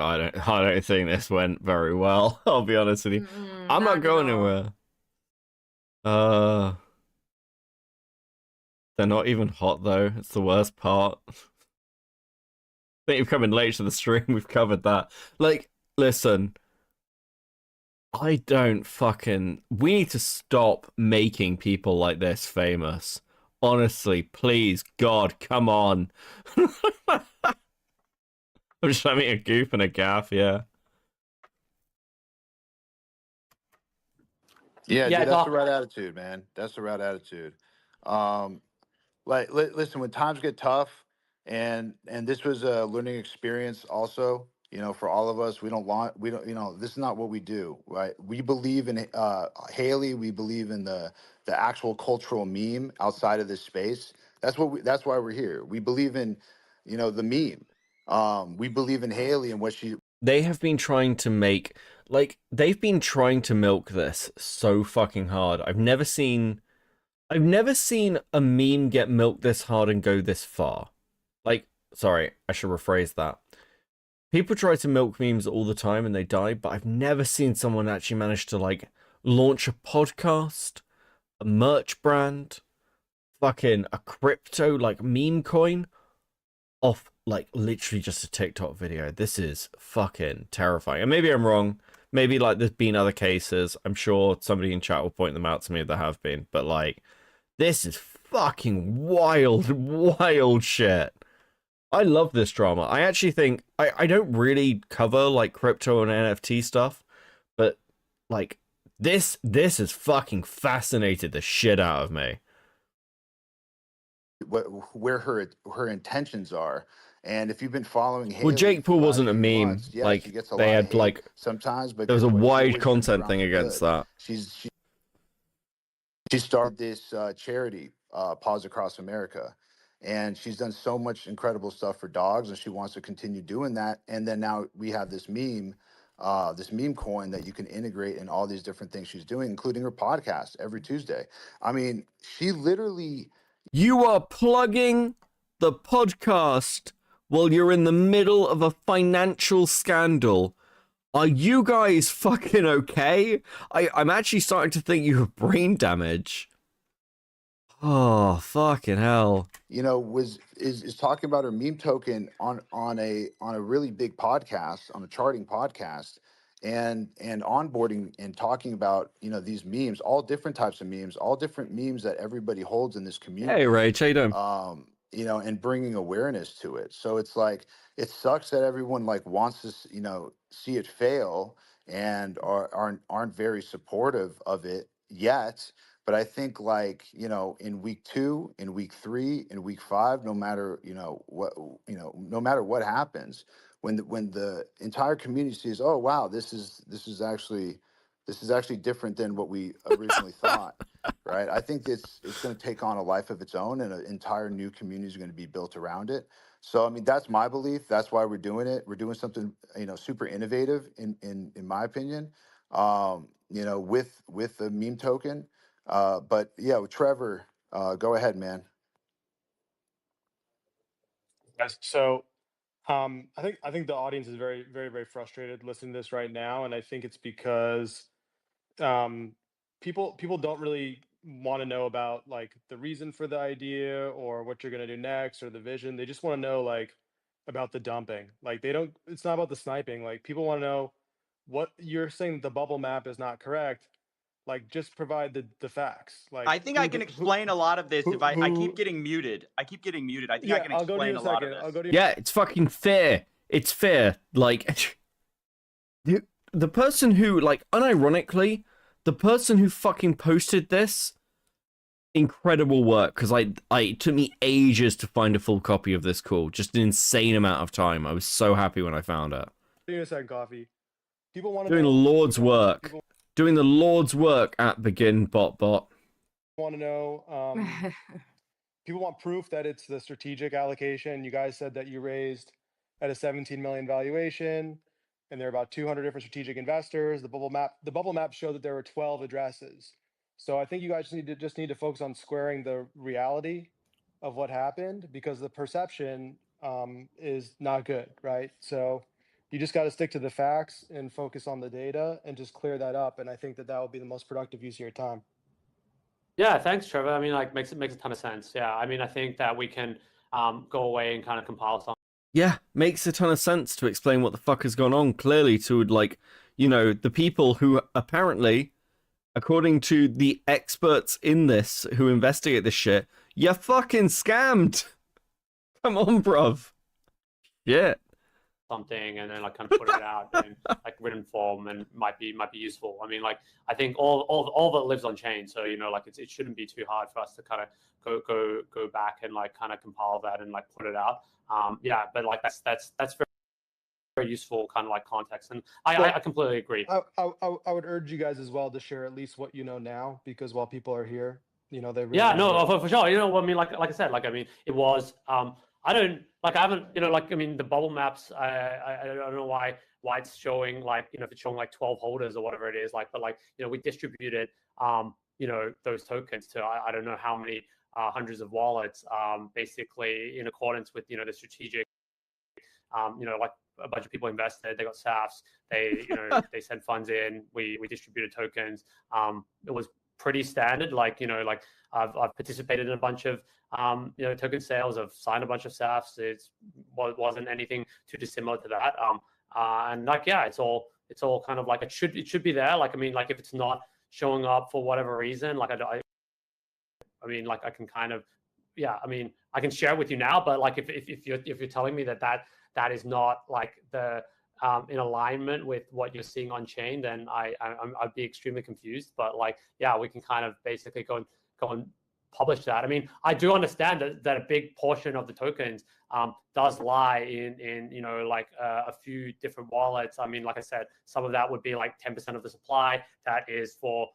think this went very well. I'll be honest with you. I'm not going anywhere. They're not even hot though. It's the worst part. I think you've come in late to the stream. We've covered that. Like, listen. I don't fucking. We need to stop making people like this famous. Honestly, please, God, come on. I'm just having a goof and a gaff, yeah. Yeah, Yeah, dude, that's Doc. the right attitude, man. That's the right attitude. Listen, when times get tough, and this was a learning experience also, for all of us. We don't, this is not what we do, right? We believe in Haley. We believe in the actual cultural meme outside of this space. That's why we're here. We believe in, the meme. We believe in Haley and what she. They have been trying to make, like, they've been trying to milk this so fucking hard. I've never seen a meme get milked this hard and go this far. Like, sorry, I should rephrase that. People try to milk memes all the time and they die, but I've never seen someone actually manage to, like, launch a podcast, a merch brand, fucking a crypto, like, meme coin off, like, literally just a TikTok video. This is fucking terrifying. And maybe I'm wrong. Maybe, like, there's been other cases. I'm sure somebody in chat will point them out to me if there have been. But, like, this is fucking wild, wild shit. I love this drama. I actually think... I don't really cover, like, crypto and NFT stuff. But, like, this has fucking fascinated the shit out of me. Where her intentions are. And if you've been following Haley Well, Jake for Paul the last wasn't a few meme. months, yeah, Like, she gets a they lot of had, hate like... sometimes, but There was a guess what? She wide always turns content around thing for against good. that. She started this charity, Paws Across America, and she's done so much incredible stuff for dogs, and she wants to continue doing that. And then now we have this meme coin that you can integrate in all these different things she's doing, including her podcast every Tuesday. I mean, she literally... You are plugging the podcast while you're in the middle of a financial scandal. Are you guys fucking okay? I'm actually starting to think you have brain damage. Oh, fucking hell. Is talking about her meme token on a really big podcast, on a charting podcast, and onboarding and talking about these memes, all different types of memes, all different memes that everybody holds in this community. Hey, Rach, how you doing? And bringing awareness to it. So it's like, it sucks that everyone like wants to see it fail and aren't very supportive of it yet. But I think, like, in week 2, in week 3, in week 5, no matter no matter what happens, when the entire community sees, oh wow, this is actually different than what we originally thought, right? I think it's going to take on a life of its own, and an entire new community is going to be built around it. So, I mean, that's my belief. That's why we're doing it. We're doing something, super innovative in my opinion, with the meme token. But yeah, with Trevor, go ahead, man. Yes. So, I think the audience is very, very, very frustrated listening to this right now, and I think it's because people don't really want to know about like the reason for the idea or what you're gonna do next or the vision. They just want to know like about the dumping. Like they don't. It's not about the sniping. Like people want to know what you're saying. The bubble map is not correct. Like just provide the facts. Like I think I can explain a lot of this if I keep getting muted. I keep getting muted. I think I Yeah, can I'll go to you explain in a a lot of second. this. I'll go to you. Yeah, it's fucking fair. It's fair. Like, the person who, like, unironically, the person who fucking posted this, incredible work, because it took me ages to find a full copy of this call. Just an insane amount of time. I was so happy when I found it. Give me a second, coffee. People want to Doing the know. Lord's work. Doing the Lord's work at Begin Bot. Want to know. People want proof that it's the strategic allocation. You guys said that you raised at a 17 million valuation, and there are about 200 different strategic investors. The bubble map showed that there were 12 addresses. So I think you guys just need to focus on squaring the reality of what happened, because the perception is not good, right? So you just got to stick to the facts and focus on the data and just clear that up. And I think that will be the most productive use of your time. Yeah, thanks, Trevor. I mean, like, makes a ton of sense. Yeah, I mean, I think that we can go away and kind of compile some. Yeah, makes a ton of sense to explain what the fuck has gone on. Clearly, to, like, you know, the people who apparently, according to the experts in this who investigate this shit, you're fucking scammed. Come on, bruv. Yeah. Something and then like kind of put it out in like written form and might be useful. I mean, like I think all of it lives on chain, so you know, like it shouldn't be too hard for us to kind of go back and like kind of compile that and like put it out. Yeah, but like that's very, very useful kind of like context, and I completely agree. I would urge you guys as well to share at least what you know now, because while people are here, you know, they really Yeah, no, for sure. You know, I mean, like I said, like I mean, it was. I haven't, you know, like I mean, the bubble maps. I don't know why it's showing like, you know, if it's showing like 12 holders or whatever it is, like, but like, you know, we distributed, you know, those tokens to I don't know how many hundreds of wallets, basically in accordance with, you know, the strategic, you know, like a bunch of people invested, they got SAFs, they, you know, they sent funds in, we distributed tokens. It was pretty standard, like, you know, like I've participated in a bunch of you know, token sales. I've signed a bunch of SAFs. It wasn't anything too dissimilar to that. And like, yeah, it's all kind of like it should be there. Like, I mean, like if it's not showing up for whatever reason, like I mean, like I can kind of, yeah, I mean, I can share it with you now, but like if you're telling me that is not like the in alignment with what you're seeing on chain, then I'd be extremely confused. But like, yeah, we can kind of basically go and publish that. I mean, I do understand that a big portion of the tokens does lie in you know, like a few different wallets. I mean, like I said, some of that would be like 10% of the supply that is for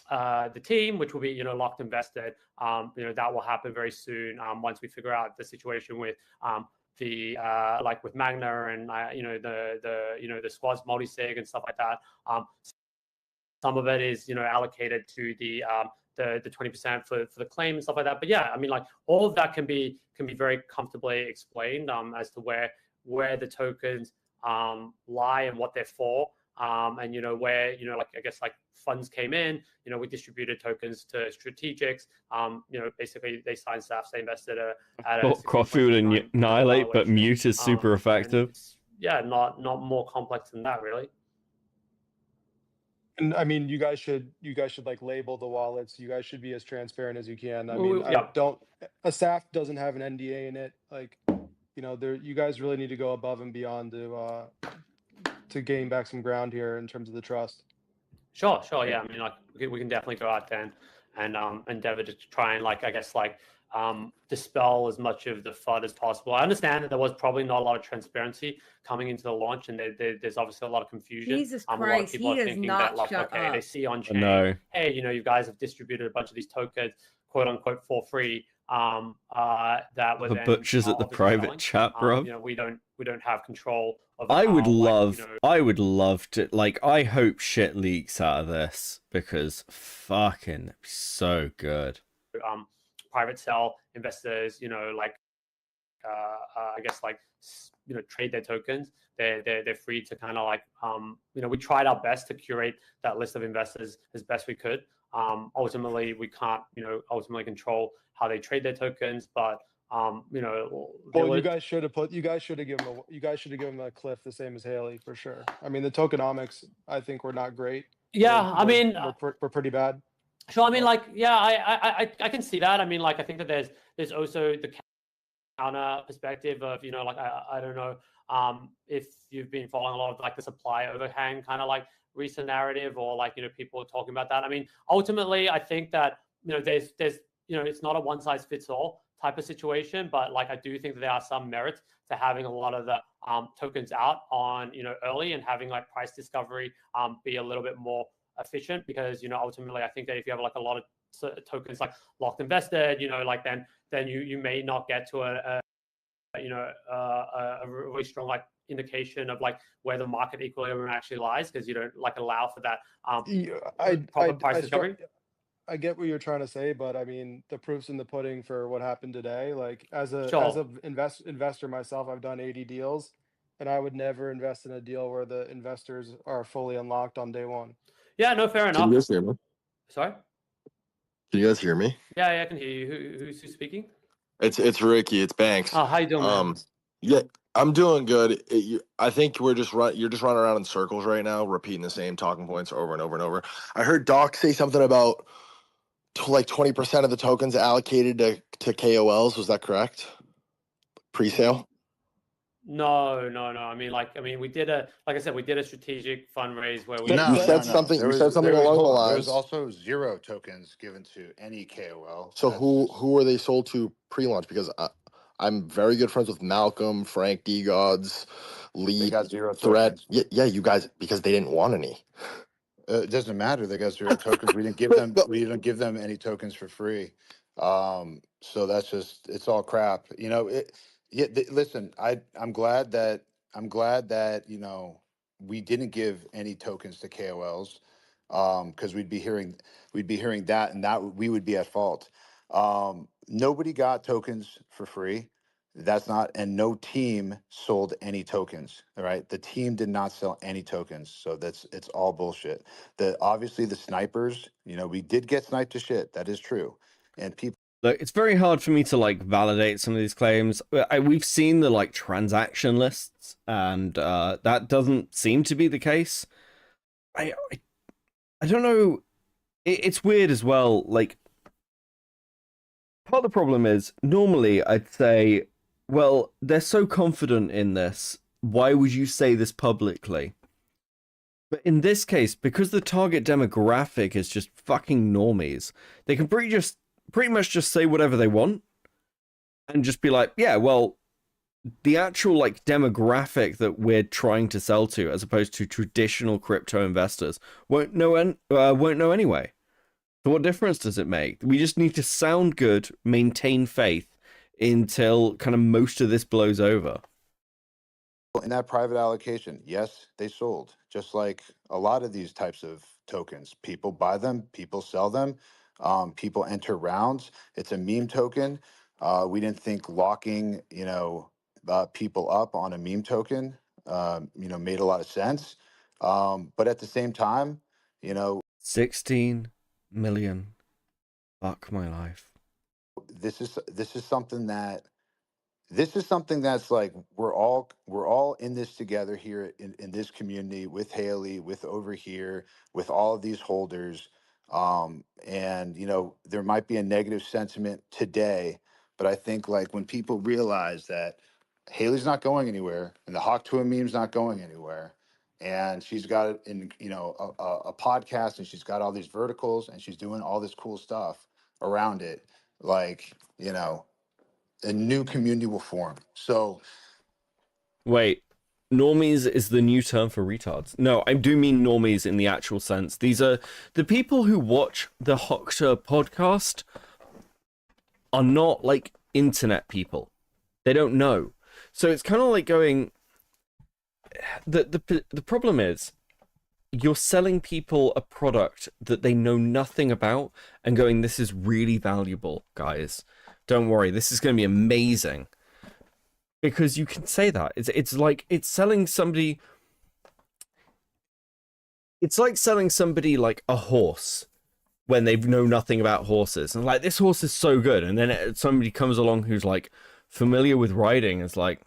the team, which will be, you know, locked invested. You know, that will happen very soon once we figure out the situation with the like with Magna and you know, the you know, the squads multi-sig and stuff like that. Some of it is, you know, allocated to the 20% for the claim and stuff like that. But yeah, I mean, like all of that can be very comfortably explained as to where the tokens lie and what they're for. And you know, where, you know, like I guess like funds came in, you know, we distributed tokens to strategics. You know, basically they signed SAFs, they invested at a Coffee would annihilate, but mute is super effective. Yeah, not more complex than that, really. And I mean, you guys should like label the wallets. You guys should be as transparent as you can. I mean, yeah. A SAF doesn't have an NDA in it. Like, you know, you guys really need to go above and beyond to gain back some ground here in terms of the trust. Sure. Yeah, I mean, like we can definitely go out there and endeavor to try and like, I guess like dispel as much of the FUD as possible. I understand that there was probably not a lot of transparency coming into the launch, and there's obviously a lot of confusion. Jesus a lot of Christ, people he are does thinking not that like, shut okay, up. they see on chain, No. hey, you know, you guys have distributed a bunch of these tokens, quote unquote, for free. That were The then butchers at the private selling. chat, bro. You know, we don't have control of. I would love, like, you know, I would love to, like, I hope shit leaks out of this, because fucking so good. Private sell investors, you know, like I guess like, you know, trade their tokens. They're free to kind of like you know, we tried our best to curate that list of investors as best we could. Ultimately we can't, you know, control how they trade their tokens, but you know, well, you guys should have given them a cliff the same as Haley for sure. I mean, the tokenomics I think were not great. Yeah, I mean, we're pretty bad. So I mean, like, yeah, I can see that. I mean, like, I think that there's also the counter perspective of, you know, like I don't know if you've been following a lot of like the supply overhang kind of like recent narrative, or like, you know, people talking about that. I mean, ultimately, I think that, you know, there's you know, it's not a one size fits all type of situation, but like I do think that there are some merits to having a lot of the tokens out on, you know, early, and having like price discovery be a little bit more efficient, because, you know, ultimately I think that if you have like a lot of tokens like locked invested, you know, like then you may not get to a really strong like indication of like where the market equilibrium actually lies, because you don't like allow for that proper price discovery. I get what you're trying to say, but I mean, the proof's in the pudding for what happened today. Like as a investor myself, I've done 80 deals, and I would never invest in a deal where the investors are fully unlocked on day one. Yeah, no, fair enough. Can you guys hear me? Sorry? Can you guys hear me? Yeah, I can hear you. Who's speaking? It's Ricky. It's Banks. Oh, how you doing, man? Yeah, I'm doing good. I think you're just running around in circles right now, repeating the same talking points over and over and over. I heard Doc say something about like 20% of the tokens allocated to KOLs. Was that correct? Pre-sale. No. I mean, we did a strategic fundraise where we. You said something. You said something along the lines. There was also 0 tokens given to any KOL. So who are they sold to pre-launch? Because I'm very good friends with Malcolm, Frank D. Gods, Lee. They got 0 Threat. tokens. Yeah, you guys, because they didn't want any. It doesn't matter. They got 0 tokens. We didn't give them. We didn't give them any tokens for free. So that's just. It's all crap. You know. Listen. I'm glad that we didn't give any tokens to KOLs, because we'd be hearing that, and that we would be at fault. Nobody got tokens for free. That's not, and no team sold any tokens. All right, the team did not sell any tokens, so it's all bullshit. Obviously the snipers, we did get sniped to shit. That is true, and people. Look, it's very hard for me to like validate some of these claims. We've seen the like transaction lists, and that doesn't seem to be the case. I don't know. It's weird as well. Like, part of the problem is normally I'd say, well, they're so confident in this. Why would you say this publicly? But in this case, because the target demographic is just fucking normies, they can pretty much just say whatever they want and just be like, yeah, well, the actual like demographic that we're trying to sell to, as opposed to traditional crypto investors, won't know anyway. So what difference does it make? We just need to sound good, maintain faith until kind of most of this blows over. In that private allocation, yes, they sold. Just like a lot of these types of tokens, people buy them, people sell them, people enter rounds. It's a meme token. We didn't think locking, people up on a meme token, made a lot of sense. But at the same time, 16 million. Fuck my life. This is something that's like we're all in this together here in this community with Haley, with over here, with all of these holders. And there might be a negative sentiment today, but I think like when people realize that Haley's not going anywhere and the Hawk Tuah meme's not going anywhere, and she's got it in a podcast, and she's got all these verticals, and she's doing all this cool stuff around it, like a new community will form. So wait, normies is the new term for retards? No, I do mean normies in the actual sense. These are the people who watch the Hawk Tuah podcast are not like internet people. They don't know. So it's kind of like going, the problem is you're selling people a product that they know nothing about and going, this is really valuable, guys. Don't worry, this is going to be amazing. Because you can say that. It's like selling somebody like a horse when they know nothing about horses. And like, this horse is so good. And then somebody comes along who's like familiar with riding. It's like,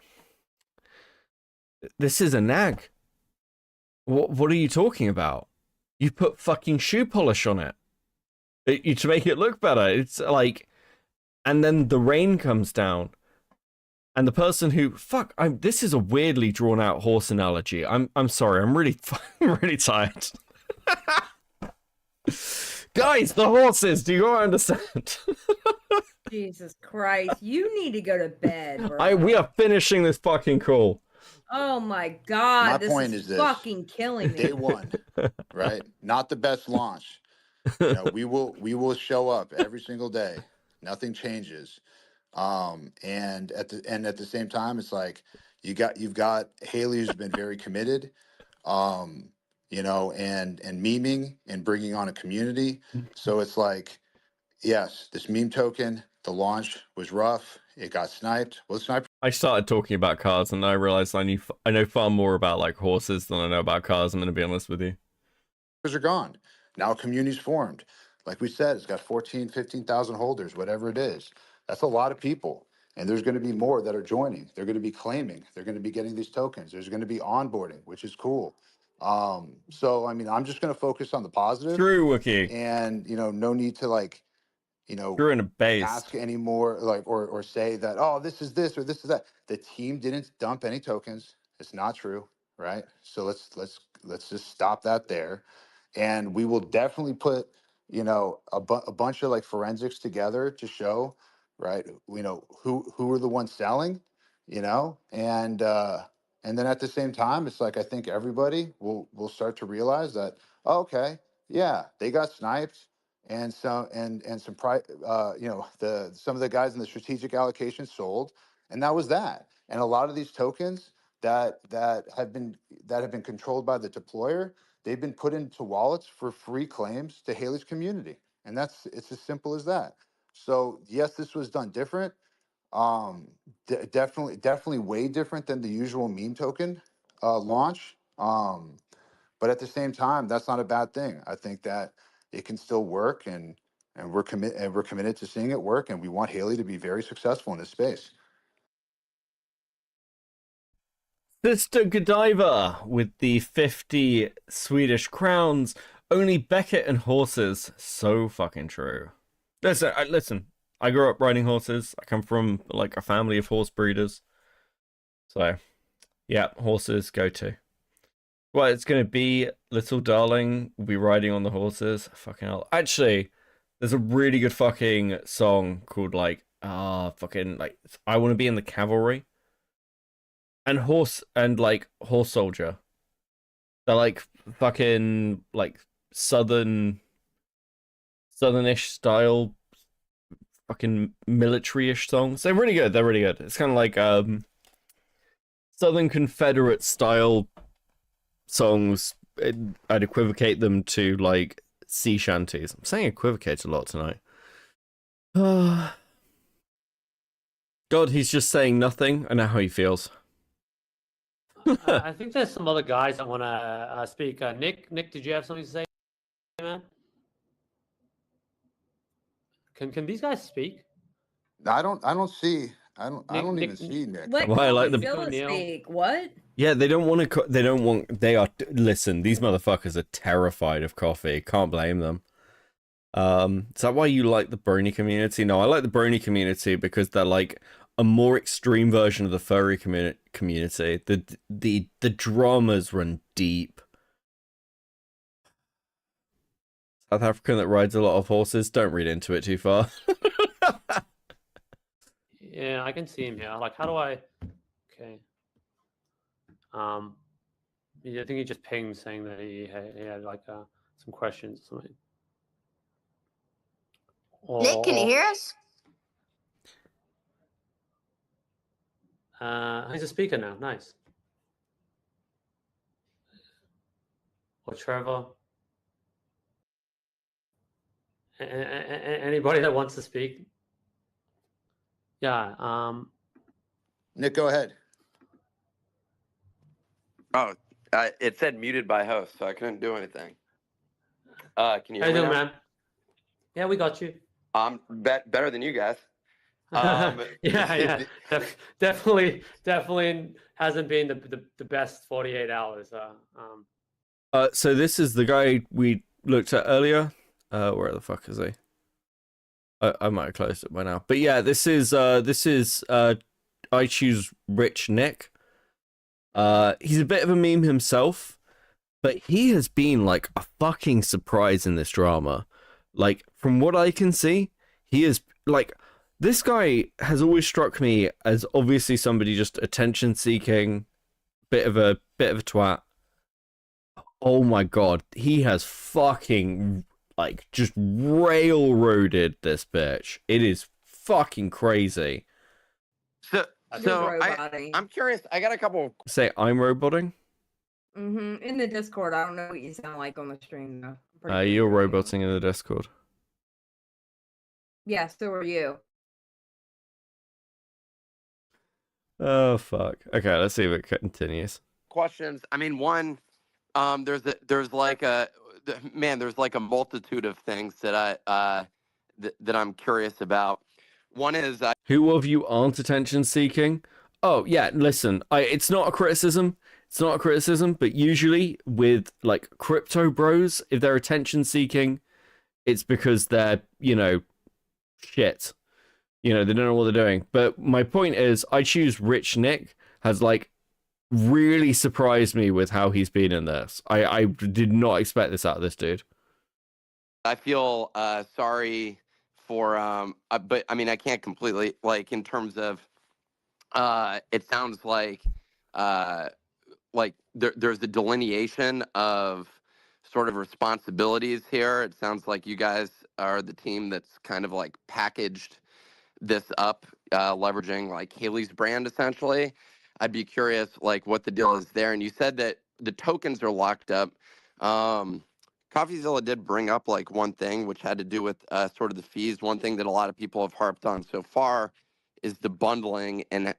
this is a nag. What are you talking about? You put fucking shoe polish on it to make it look better. It's like, and then the rain comes down, and the person who this is a weirdly drawn out horse analogy. I'm sorry. I'm really tired. Guys, the horses. Do you understand? Jesus Christ! You need to go to bed, bro. We are finishing this fucking call. Oh my God! My this point is is this: fucking killing me. Day one, right? Not the best launch. We will show up every single day. Nothing changes. And at the same time, it's like you've got Haley, who's been very committed, and memeing and bringing on a community. So it's like, yes, this meme token, the launch was rough. It got sniped. Well, sniper. I started talking about cars, and I realized I know far more about like horses than I know about cars. I'm going to be honest with you. Are gone. Now a community's formed. Like we said, it's got 15,000 holders, whatever it is. That's a lot of people. And there's going to be more that are joining. They're going to be claiming. They're going to be getting these tokens. There's going to be onboarding, which is cool. So I mean, I'm just going to focus on the positive. True, Wookie. And no need to like, True in a base. ask any more, like, or say that, oh, this is this or this is that. The team didn't dump any tokens. It's not true, right? So let's just stop that there, and we will definitely put a bunch of like forensics together to show, right? Who are the ones selling, and then at the same time, it's like I think everybody will start to realize that, oh, okay, yeah, they got sniped. And some some some of the guys in the strategic allocation sold, and that was that. And a lot of these tokens that have been controlled by the deployer, they've been put into wallets for free claims to Haley's community, and it's as simple as that. So yes, this was done different. Definitely way different than the usual meme token launch. But at the same time, that's not a bad thing. I think that it can still work, and we're committed to seeing it work, and we want Haley to be very successful in this space. Sister Godiva with the 50 Swedish crowns. Only Beckett and horses. So fucking true. Listen. I grew up riding horses. I come from like a family of horse breeders. So, yeah, horses go to. Well, it's going to be Little Darling will be riding on the horses. Fucking hell. Actually, there's a really good fucking song called like, I Want to Be in the Cavalry. And Horse Soldier. They're like fucking like southernish style fucking military-ish songs. They're really good. It's kind of like Southern Confederate style songs. I'd equivocate them to like sea shanties. I'm saying equivocate a lot tonight. God, he's just saying nothing. I know how he feels. I think there's some other guys that want to speak. Nick, did you have something to say, man? Can these guys speak? I don't even see Nick. Let Why I like the Godzilla speak. What? Yeah, they don't want to. Listen, these motherfuckers are terrified of coffee. Can't blame them. Is that why you like the brony community? No, I like the brony community because they're like a more extreme version of the furry community. The dramas run deep. South African that rides a lot of horses. Don't read into it too far. Yeah, I can see him here. Like, how do I? Okay. I think he just pinged saying that he had like some questions or something. Nick, can you hear us? He's a speaker now. Nice. Or Trevor. Anybody that wants to speak? Yeah. Nick, go ahead. Oh, it said muted by host, so I couldn't do anything. Can you How hear you me doing, now? man? Yeah, we got you. I'm better than you guys. Yeah. Definitely hasn't been the best 48 hours. So this is the guy we looked at earlier. Where the fuck is he? I might have closed it by now. But yeah, this is I Choose Rich Nick. He's a bit of a meme himself, but he has been like a fucking surprise in this drama. Like, from what I can see, he is like, this guy has always struck me as obviously somebody just attention seeking, bit of a twat. Oh my god, he has fucking like just railroaded this bitch. It is fucking crazy. So I'm curious. I got a couple. Say I'm roboting? In the Discord, I don't know what you sound like on the stream though. You're roboting in the Discord. Yeah, so are you. Oh fuck. Okay, let's see if it continues. Questions. I mean, one, there's like a multitude of things that that I'm curious about. One is Who of you aren't attention seeking? Oh yeah, listen, it's not a criticism. It's not a criticism, but usually with like crypto bros, if they're attention seeking, it's because they're, shit. They don't know what they're doing. But my point is, I choose Rich Nick has like really surprised me with how he's been in this. I did not expect this out of this dude. I feel sorry for but I mean I can't completely, like, in terms of it sounds like there's a delineation of sort of responsibilities here. It sounds like you guys are the team that's kind of like packaged this up, leveraging like Haley's brand essentially. I'd be curious like what the deal is there. And you said that the tokens are locked up. CoffeeZilla did bring up like one thing which had to do with sort of the fees. One thing that a lot of people have harped on so far is the bundling, and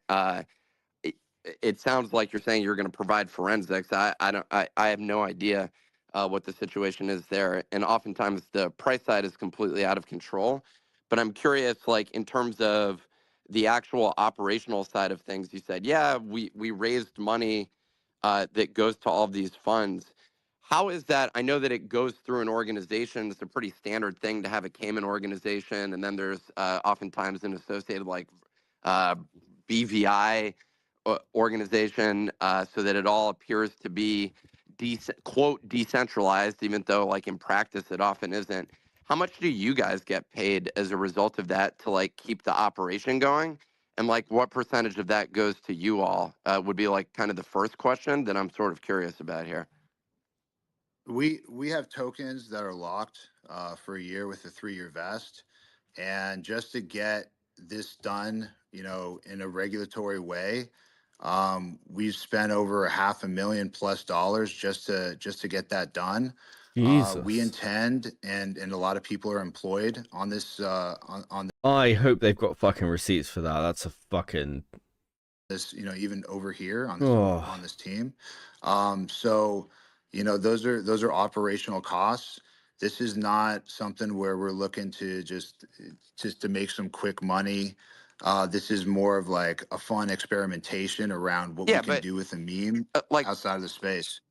it sounds like you're saying you're going to provide forensics. I have no idea what the situation is there, and oftentimes the price side is completely out of control. But I'm curious, like in terms of the actual operational side of things. You said, yeah, we raised money that goes to all of these funds. How is that? I know that it goes through an organization. It's a pretty standard thing to have a Cayman organization, and then there's oftentimes an associated like BVI organization, so that it all appears to be quote decentralized, even though like in practice it often isn't. How much do you guys get paid as a result of that to like keep the operation going? And like what percentage of that goes to you all would be like kind of the first question that I'm sort of curious about here. We have tokens that are locked for a year with a 3-year vest, and just to get this done, in a regulatory way, we've spent over $500,000+ just to get that done. Jesus. We intend, and a lot of people are employed on this on I hope they've got fucking receipts for that. That's a fucking this, even over here on Oh. on this team. So, those are operational costs. This is not something where we're looking to just to make some quick money. This is more of like a fun experimentation around what we can do with a meme like outside of the space.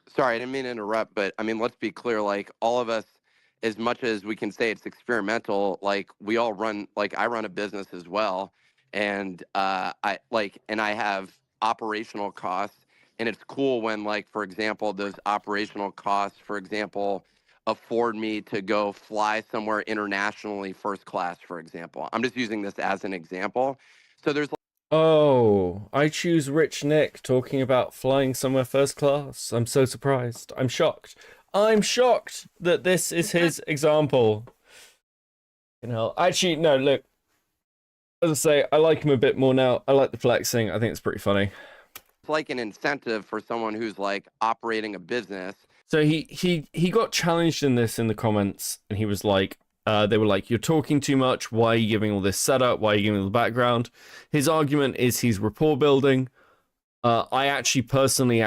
Sorry, I didn't mean to interrupt, but I mean, let's be clear. Like all of us, as much as we can say it's experimental, like we all run, like I run a business as well, and I have operational costs, and it's cool when, like, for example, those operational costs, for example, afford me to go fly somewhere internationally first class, for example. I'm just using this as an example. So there's Oh, I choose Rich Nick talking about flying somewhere first class. I'm so surprised. I'm shocked. I'm shocked that this is his example. Actually, no, look. As I say, I like him a bit more now. I like the flexing. I think it's pretty funny. It's like an incentive for someone who's like operating a business. So he got challenged in the comments, and he was like, they were like, you're talking too much. Why are you giving all this setup? Why are you giving all the background? His argument is he's rapport building. I actually personally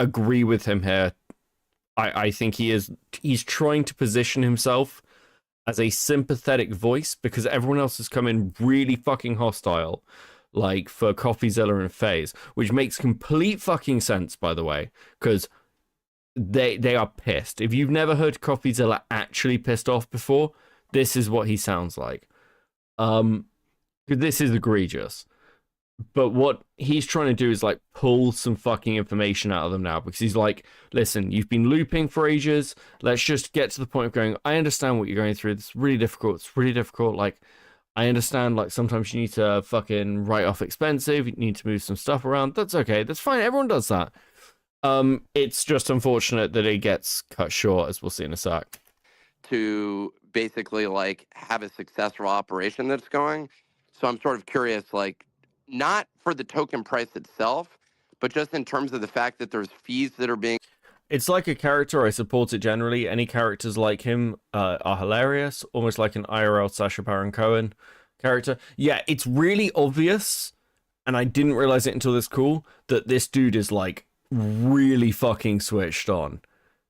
agree with him here. I think he's trying to position himself as a sympathetic voice because everyone else has come in really fucking hostile, like for CoffeeZilla and FaZe, which makes complete fucking sense, by the way, because they are pissed. If you've never heard CoffeeZilla actually pissed off before, this is what he sounds like. This is egregious. But what he's trying to do is like pull some fucking information out of them now, because he's like, listen, you've been looping for ages. Let's just get to the point of going, I understand what you're going through. It's really difficult. It's really difficult. Like, I understand, like, sometimes you need to fucking write off expensive. You need to move some stuff around. That's okay. That's fine. Everyone does that. It's just unfortunate that it gets cut short, as we'll see in a sec. To basically like have a successful operation that's going. So I'm sort of curious, like, not for the token price itself, but just in terms of the fact that there's fees that are being... It's like a character. I support it generally. Any characters like him are hilarious, almost like an IRL Sacha Baron Cohen character. Yeah, it's really obvious, and I didn't realize it until this call, that this dude is like really fucking switched on,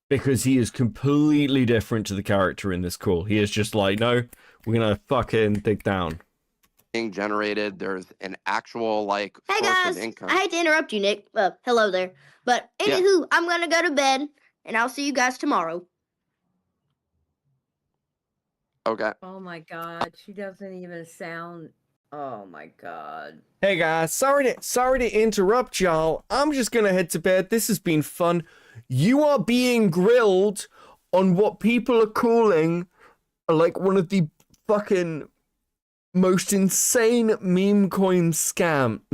because he is completely different to the character in this call. He is just like, no, we're gonna fucking dig down. being generated. There's an actual like Hey source guys, of income. I hate to interrupt you, Nick. Hello there. But Yeah. anywho, I'm gonna go to bed, and I'll see you guys tomorrow. Okay. Oh my god, she doesn't even sound. Oh my god. Hey guys, sorry to interrupt y'all. I'm just gonna head to bed. This has been fun. You are being grilled on what people are calling like one of the fucking most insane meme coin scams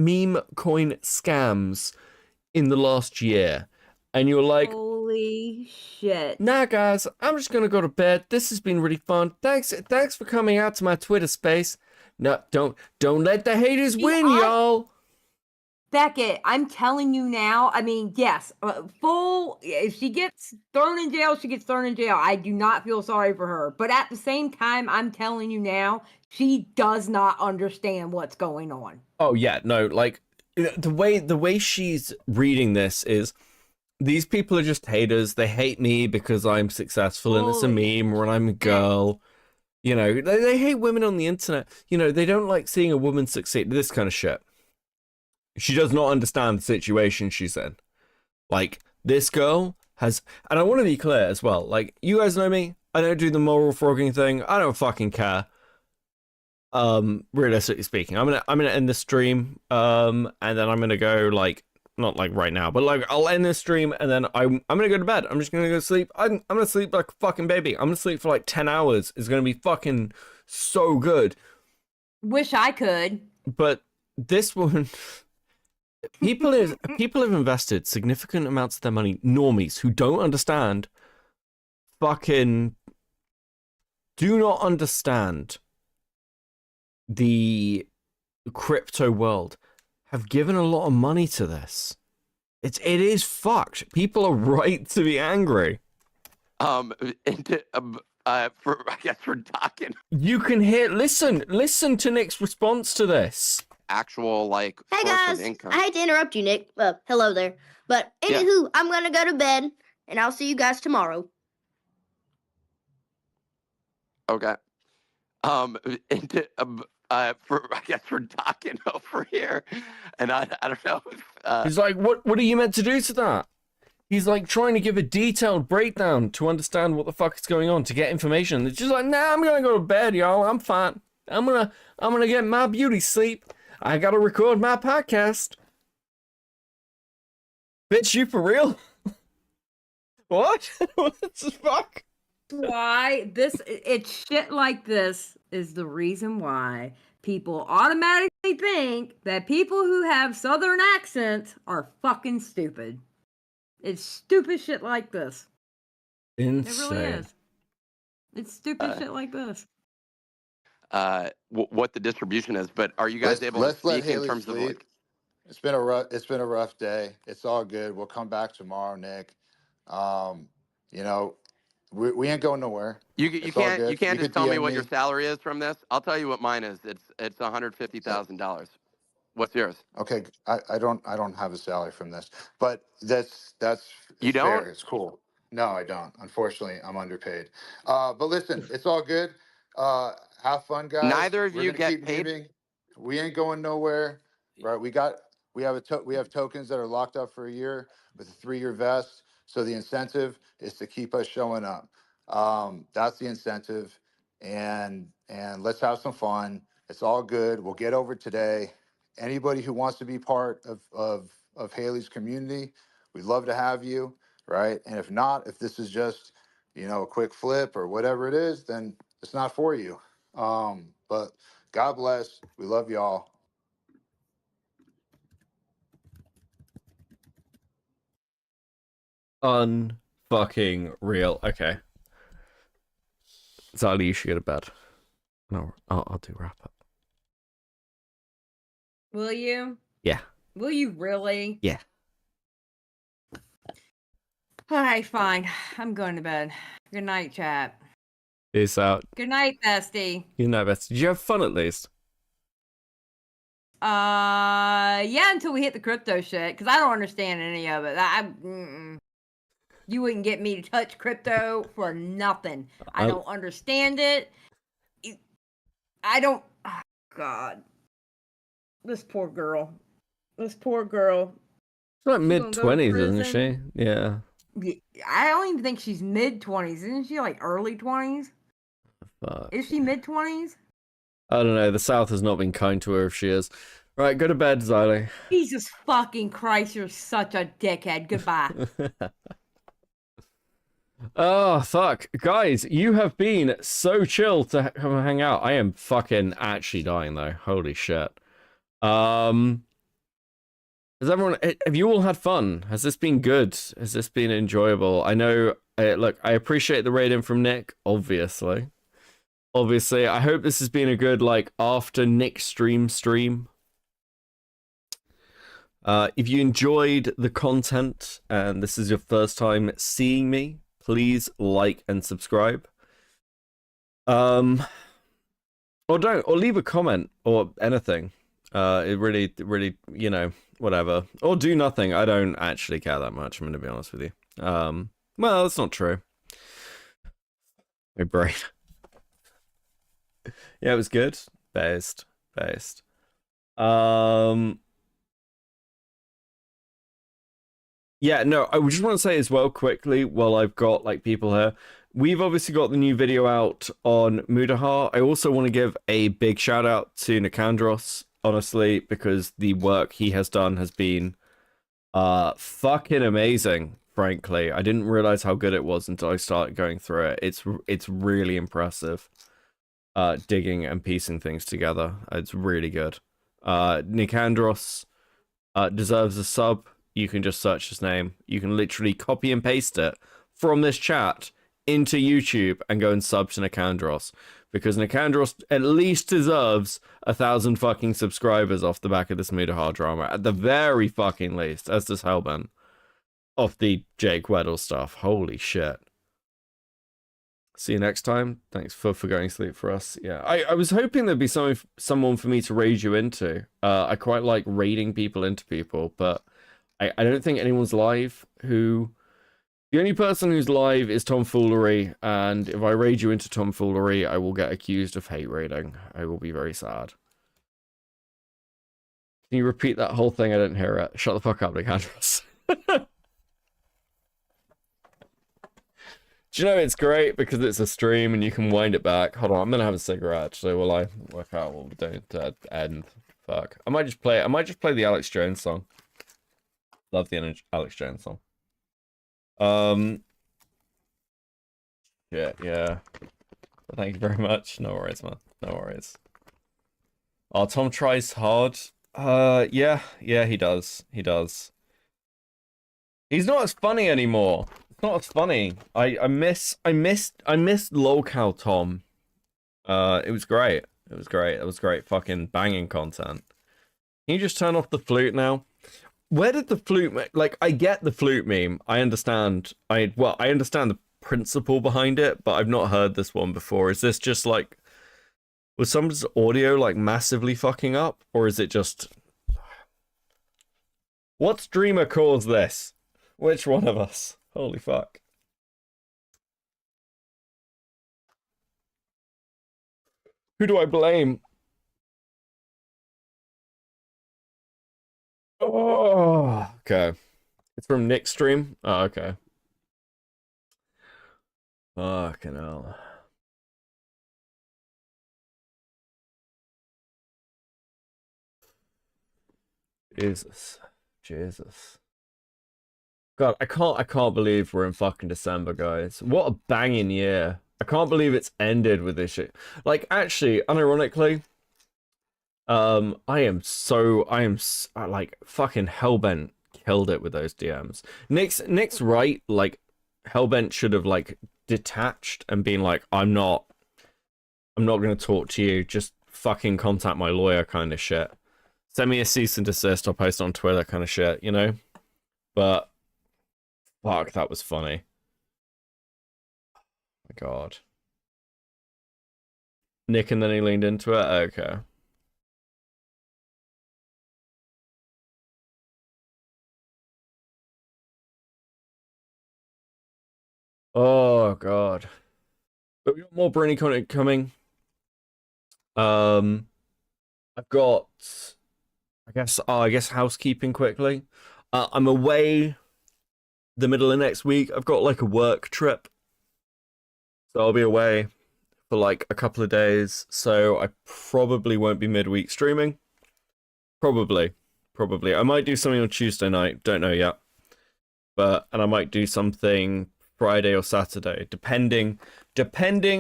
in the last year. And you're like, holy shit. Nah guys, I'm just gonna go to bed. This has been really fun. Thanks for coming out to my Twitter space. No, don't let the haters win, y'all. Beckett, I'm telling you now. I mean, yes, if she gets thrown in jail, she gets thrown in jail. I do not feel sorry for her. But at the same time, I'm telling you now, she does not understand what's going on. Oh yeah, no, like the way she's reading this is these people are just haters. They hate me because I'm successful and it's a meme or I'm a girl. You know, they hate women on the internet. You know, they don't like seeing a woman succeed. This kind of shit. She does not understand the situation she's in. Like, this girl has... And I want to be clear as well. Like, you guys know me. I don't do the moral frogging thing. I don't fucking care. Realistically speaking. I'm gonna end the stream. And then I'm gonna go, like... Not like right now, but like I'll end this stream and then I'm gonna go to bed. I'm just gonna go sleep. I'm gonna sleep like a fucking baby. I'm gonna sleep for like 10 hours. It's gonna be fucking so good. Wish I could. But this woman, people have invested significant amounts of their money. Normies who don't understand, fucking do not understand the crypto world. Have given a lot of money to this. It is fucked. People are right to be angry. For I guess we're talking. You can listen to Nick's response to this. Actual like Hey source guys, of income. I hate to interrupt you, Nick. Hello there. But anywho, I'm gonna go to bed, and I'll see you guys tomorrow. Okay. For I guess we're talking over here, and I don't know. He's like, what are you meant to do to that? He's like trying to give a detailed breakdown to understand what the fuck is going on, to get information. It's just like, nah, I'm gonna go to bed, y'all. I'm fine. I'm gonna get my beauty sleep. I gotta record my podcast. Bitch, you for real? What? What the fuck? Why it's shit like this is the reason why people automatically think that people who have southern accents are fucking stupid. It's stupid shit like this. Insane. It really is. It's stupid shit like this. What the distribution is, but are you guys able to speak in terms of like? It's been a rough day. It's all good. We'll come back tomorrow, Nick. You know, we ain't going nowhere. You It's all can't good. you can't You just could tell me DM what your salary is from this. I'll tell you what mine is. It's $150,000. What's yours? Okay, I don't have a salary from this, but that's You fair. don't? It's cool. No, I don't. Unfortunately, I'm underpaid. But listen, it's all good. Have fun, guys. Neither of We're you gonna get keep paid? memeing. We ain't going nowhere. Right? We have tokens that are locked up for a year with a 3-year vest. So the incentive is to keep us showing up. That's the incentive, and let's have some fun. It's all good. We'll get over today. Anybody who wants to be part of Haley's community, we'd love to have you, right? And if not, if this is just, a quick flip or whatever it is, then it's not for you. But God bless. We love y'all. Unfucking real. Okay. Zali, you should go to bed. No, I'll do wrap up. Will you? Yeah. Will you really? Yeah. All right, fine. I'm going to bed. Good night, chat. Peace out. Good night, bestie. You know best. Did you have fun at least? Yeah, until we hit the crypto shit, because I don't understand any of it. You wouldn't get me to touch crypto for nothing. I don't understand it. I don't. Oh, God. This poor girl. This poor girl. She's like She gonna go to mid-20s, isn't she? prison. Yeah. I don't even think she's mid-20s. Isn't she like early 20s? Fuck. Is she mid-20s? I don't know. The South has not been kind to her if she is. Right, go to bed, Xylee. Jesus fucking Christ, you're such a dickhead. Goodbye. Oh, fuck. Guys, you have been so chill to come hang out. I am fucking actually dying, though. Holy shit. Has everyone... Have you all had fun? Has this been good? Has this been enjoyable? I know... look, I appreciate the raid in from Nick, obviously. Obviously, I hope this has been a good, like, after Nick stream. If you enjoyed the content and this is your first time seeing me, please like and subscribe. Or leave a comment or anything. It really, you know, whatever. Or do nothing. I don't actually care that much, I'm gonna be honest with you. Well, that's not true. My brain. Yeah, it was good. Based. Yeah, no, I just want to say as well quickly, while I've got like people here, we've obviously got the new video out on Mudahar. I also want to give a big shout out to Nicandros, honestly, because the work he has done has been fucking amazing, frankly. I didn't realize how good it was until I started going through it. It's really impressive. Digging and piecing things together. It's really good. Nicandros deserves a sub. You can just search his name. You can literally copy and paste it from this chat into YouTube and go and sub to Nicandros. Because Nicandros at least deserves 1,000 fucking subscribers off the back of this Mudahar drama. At the very fucking least. As does Hellbent. Off the Jake Weddle stuff. Holy shit. See you next time. Thanks for going to sleep for us. Yeah, I was hoping there'd be someone for me to raid you into. I quite like raiding people into people, but I don't think anyone's live who... The only person who's live is Tomfoolery, and if I raid you into Tomfoolery, I will get accused of hate raiding. I will be very sad. Can you repeat that whole thing? I didn't hear it. Shut the fuck up, Nicandros. Do you know it's great because it's a stream and you can wind it back? Hold on, I'm gonna have a cigarette so while I work out what we're doing to end. Fuck. I might just play the Alex Jones song. Love the Alex Jones song. Yeah. Thank you very much. No worries, man. No worries. Oh, Tom tries hard. Yeah, he does. He does. He's not as funny anymore. It's not as funny. I missed lolcow Tom. It was great. It was great fucking banging content. Can you just turn off the flute now? Where did the flute, like, I get the flute meme. I understand. I understand the principle behind it, but I've not heard this one before. Is this just like, was someone's audio like massively fucking up, or is it just, what streamer caused this? Which one of us? Holy fuck. Who do I blame? Oh, okay. It's from Nick's stream? Oh, okay. Fucking hell. Jesus. God, I can't believe we're in fucking December, guys. What a banging year. I can't believe it's ended with this shit. Like, actually, unironically, I am like fucking Hellbent killed it with those DMs. Nick's right, like Hellbent should have like detached and been like, I'm not gonna talk to you, just fucking contact my lawyer kind of shit. Send me a cease and desist, I'll post it on Twitter kind of shit, you know? But fuck, that was funny. Oh my God. Nick and then he leaned into it? Okay. Oh God. But we got more brainy content coming. I've got, I guess housekeeping quickly. I'm away the middle of next week. I've got like a work trip, so I'll be away for like a couple of days. So I probably won't be midweek streaming. Probably. I might do something on Tuesday night. Don't know yet. And I might do something Friday or Saturday, depending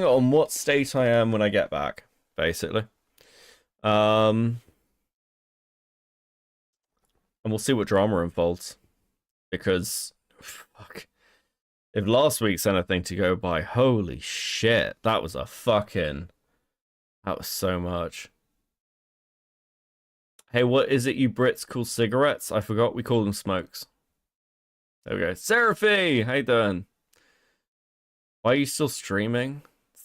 on what state I am when I get back, basically. And we'll see what drama unfolds. Because, fuck, if last week's anything to go by, holy shit, that was so much. Hey, what is it you Brits call cigarettes? I forgot we call them smokes. There we go. Seraphy, how you doing? Why are you still streaming?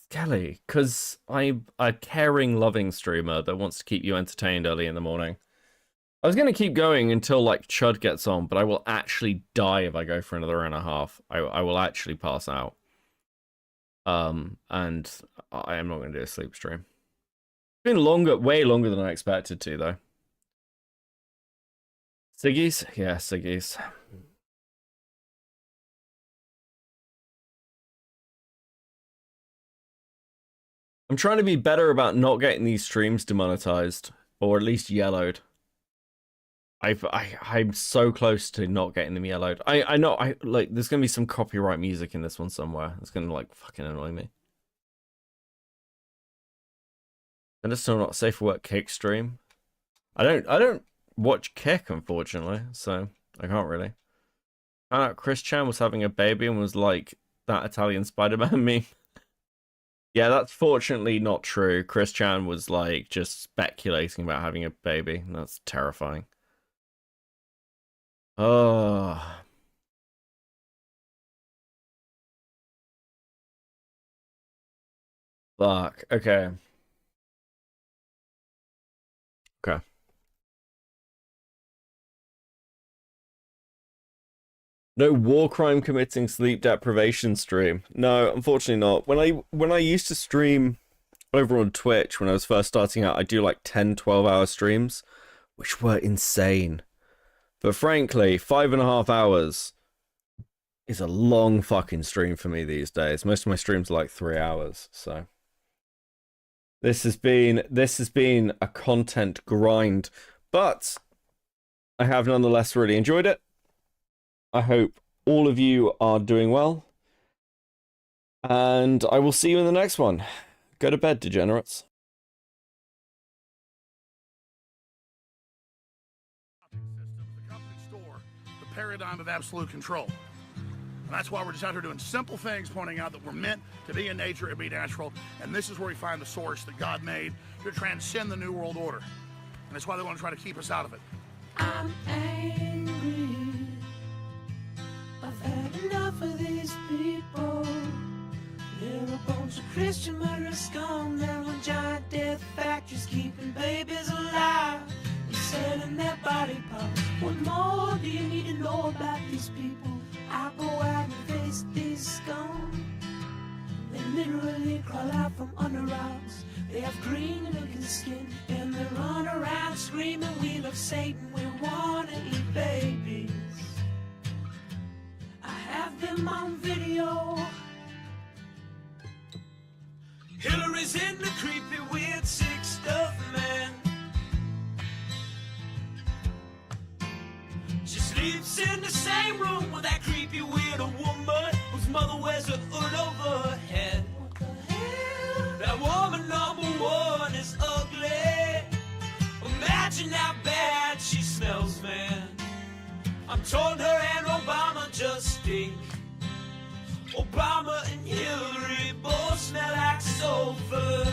Kelly, because I'm a caring, loving streamer that wants to keep you entertained early in the morning. I was going to keep going until, like, Chud gets on, but I will actually die if I go for another hour and a half. I will actually pass out. And I am not going to do a sleep stream. It's been way longer than I expected to, though. Siggies? Yeah, Siggies. I'm trying to be better about not getting these streams demonetized, or at least yellowed. I'm so close to not getting them yellowed. I know, like, there's gonna be some copyright music in this one somewhere. It's gonna, like, fucking annoy me. And it's still not safe for work Kick stream. I don't watch Kick, unfortunately, so I can't really. Found out Chris Chan was having a baby and was like that Italian Spider-Man meme. Yeah, that's fortunately not true. Chris Chan was like just speculating about having a baby. That's terrifying. Oh. Fuck. Okay. Okay. No war crime committing sleep deprivation stream. No, unfortunately not. When I used to stream over on Twitch when I was first starting out, I do like 10-12 hour streams, which were insane. But frankly, 5.5 hours is a long fucking stream for me these days. Most of my streams are like 3 hours, so this has been a content grind, but I have nonetheless really enjoyed it. I hope all of you are doing well. And I will see you in the next one. Go to bed, degenerates. The paradigm of absolute control. And that's why we're just out here doing simple things, pointing out that we're meant to be in nature and be natural. And this is where we find the source that God made to transcend the New World Order. And that's why they want to try to keep us out of it. I'm angry. I've had enough of these people. They're a bunch of Christian murderers scum. They're on giant death factories keeping babies alive. They're selling their body parts. What more do you need to know about these people? I go out and face these scum. They literally crawl out from under rocks. They have green looking skin and they run around screaming, we love Satan, we wanna eat babies. I have them on video. Hillary's in the creepy, weird, sick stuff, man. She sleeps in the same room with that creepy, weird woman whose mother wears a hood over her head. What the hell? That woman number one is ugly. Imagine how bad she smells, man. I'm told her and Obama just stink. Obama and Hillary both smell like sulfur.